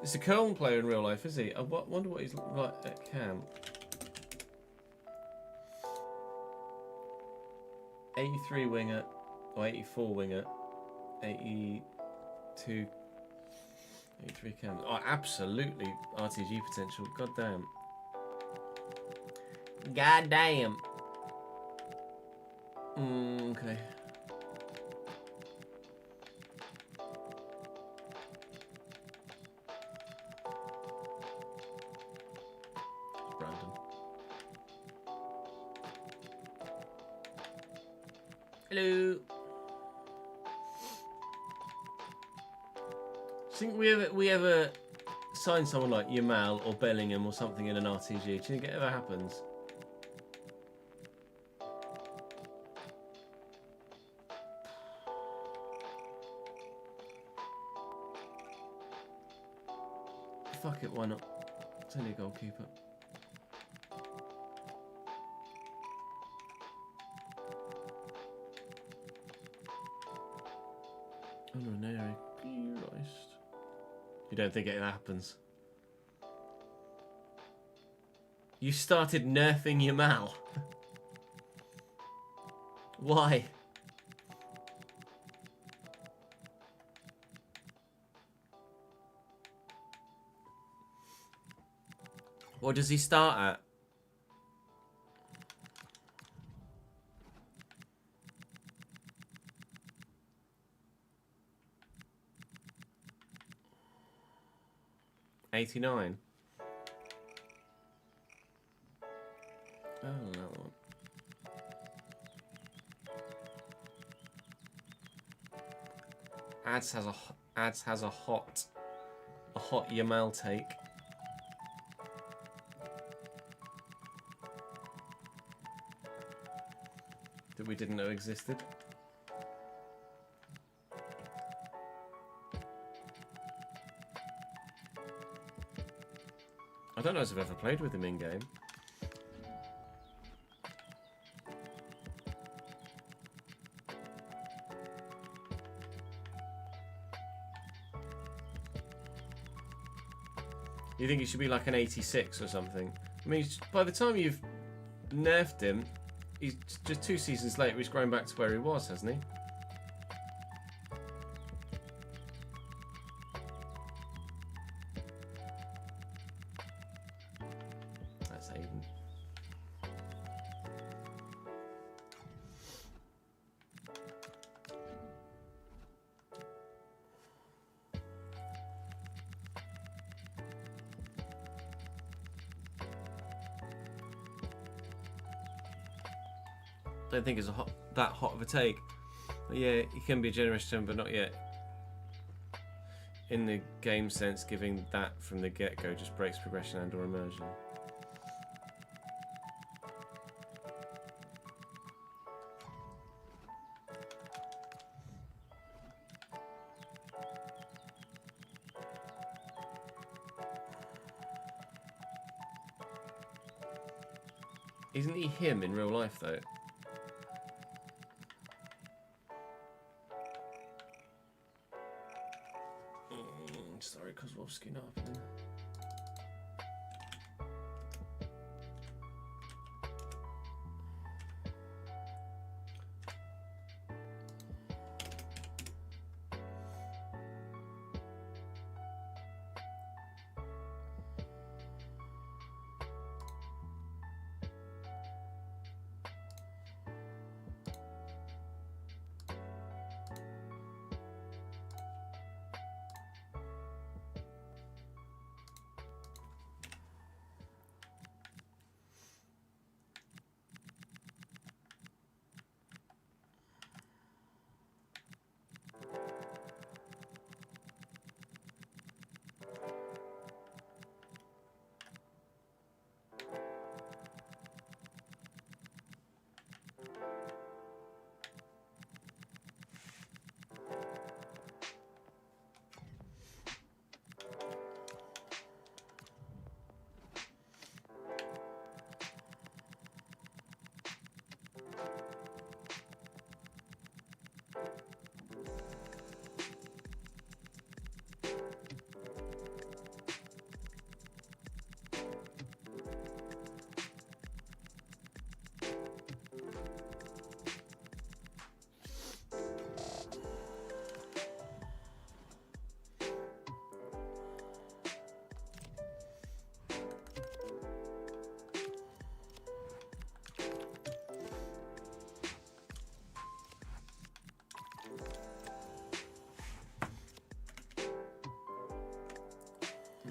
He's a Köln player in real life, is he? I wonder what he's like at camp. 83 winger, or 84 winger, 82, 83 cam. Oh, absolutely RTG potential. God damn. God damn. Okay. Brandon. Hello. Think we ever sign someone like Yamal or Bellingham or something in an RTG? Do you think it ever happens? Fuck it, why not? It's only a goalkeeper. Oh no, no, Christ. You don't think it happens? You started nerfing Yamal. Why? What does he start at? $89. Oh, that one. Ads has a hot Yamal take. That we didn't know existed. I don't know if I've ever played with him in game. You think he should be like an 86 or something? I mean, by the time you've nerfed him, he's just 2 seasons later, he's grown back to where he was, hasn't he? That's Aiden. Don't think it's that hot of a take. But yeah, he can be a generous term, but not yet. In the game sense, giving that from the get-go just breaks progression and or immersion. Isn't he him in real life though? Sorry, Kozłowski not happening.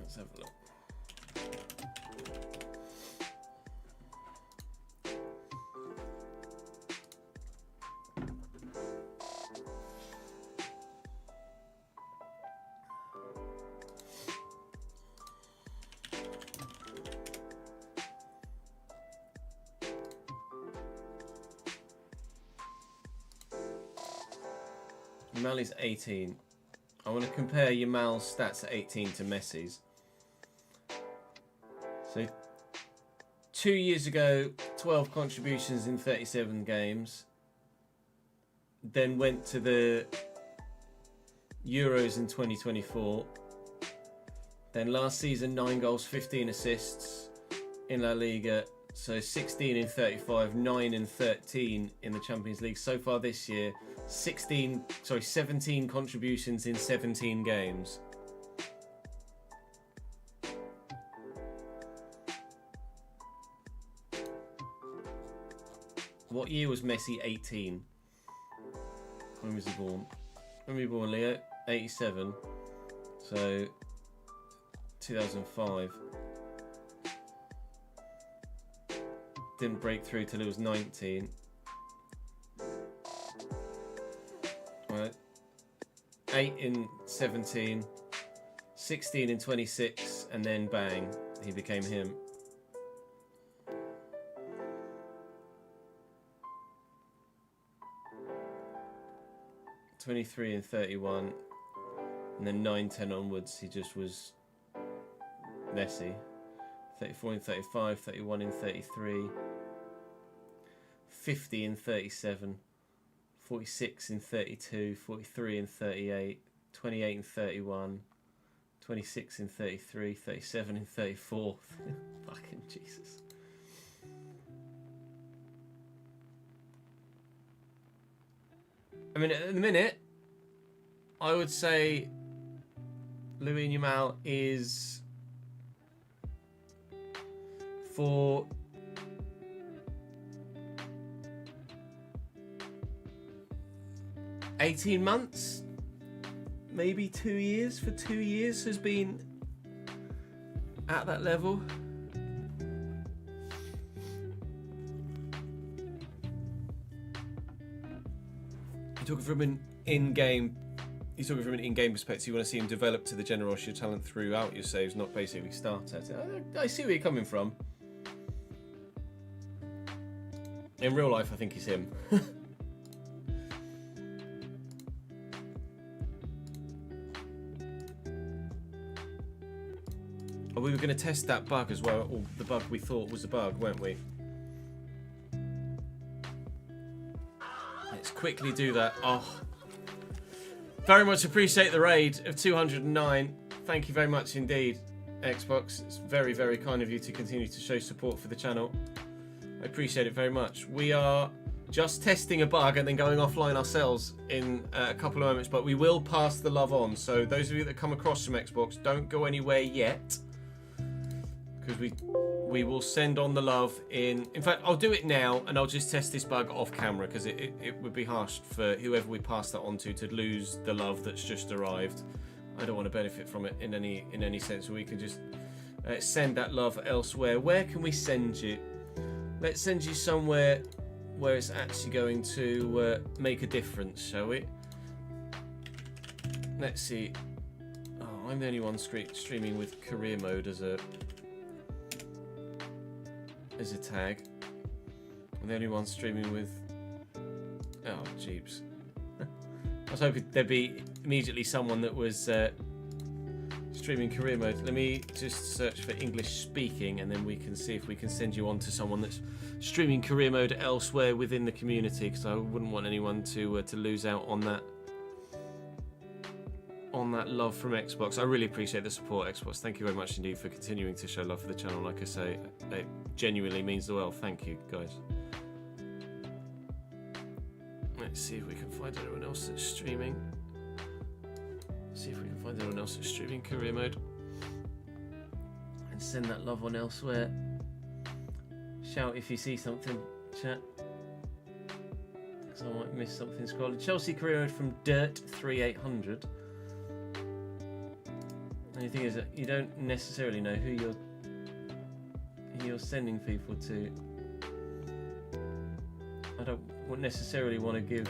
Let's have a look. Mali's 18. I want to compare Yamal's stats at 18 to Messi's. So, 2 years ago, 12 contributions in 37 games. Then went to the Euros in 2024. Then last season, 9 goals, 15 assists in La Liga. So 16 in 35, 9 in 13 in the Champions League. So far this year, 17 contributions in 17 games. What year was Messi 18? When was he born? When were you born, Leo? 87. So 2005. Didn't break through till he was 19. Right. 8 in 17, 16 in 26, and then bang, he became him. (23 in 31), and then 9-10 onwards, he just was Messi. 34 in 35, 31 in 33, 50 in 37, 46 in 32, 43 in 38, 28 in 31, 26 in 33, 37 in 34. Fucking Jesus. I mean, at the minute, I would say Lamine Yamal is, for $18 months, maybe 2 years, for 2 years has been at that level. You're talking from an in-game, perspective. You want to see him develop to the generosity of talent throughout your saves, not basically start at it. I see where you're coming from. In real life, I think he's him. We were going to test that bug as well, or the bug we thought was a bug, weren't we? Let's quickly do that. Oh, very much appreciate the raid of 209. Thank you very much indeed, Xbox. It's very, very kind of you to continue to show support for the channel. I appreciate it very much. We are just testing a bug and then going offline ourselves in a couple of moments, but we will pass the love on. So those of you that come across from Xbox, don't go anywhere yet, because we will send on the love in fact, I'll do it now, and I'll just test this bug off camera, because it would be harsh for whoever we pass that on to lose the love that's just arrived. I don't want to benefit from it in any sense, so we can just send that love elsewhere. Where can we send you? Let's send you somewhere where it's actually going to make a difference, shall we? Let's see. Oh, I'm the only one streaming with career mode as a tag. I'm the only one streaming with... Oh, jeeps. I was hoping there'd be immediately someone that was streaming career mode. Let me just search for English speaking, and then we can see if we can send you on to someone that's streaming career mode elsewhere within the community, because I wouldn't want anyone to lose out on that love from Xbox. I really appreciate the support, Xbox. Thank you very much indeed for continuing to show love for the channel. Like I say, it genuinely means the world. Thank you, guys. Let's see if we can find anyone else that's streaming. See if we can find anyone else that's streaming career mode and send that love on elsewhere. Shout if you see something, chat, because I might miss something scrolling. Chelsea career mode from Dirt3800. And the thing is that you don't necessarily know who you're sending people to. I don't necessarily want to give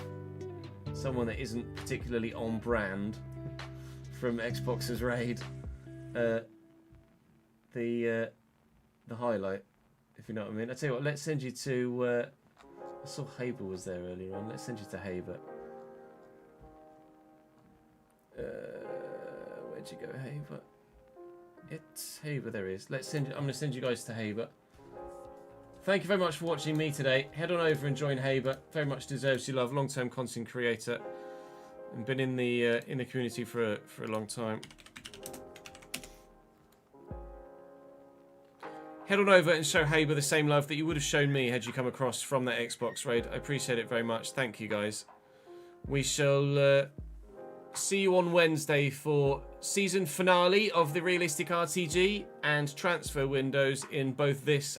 someone that isn't particularly on brand from Xbox's raid the highlight, if you know what I mean. I tell you what, let's send you to. I saw Haber was there earlier on. Let's send you to Haber. Where'd you go, Haber? It's Haber. There he is. Let's send. I'm going to send you guys to Haber. Thank you very much for watching me today. Head on over and join Haber. Very much deserves your love. Long-term content creator, and been in the community for a long time. Head on over and show Haber the same love that you would have shown me had you come across from that Xbox raid. I appreciate it very much. Thank you, guys. We shall see you on Wednesday for season finale of the Realistic RTG and transfer windows in both this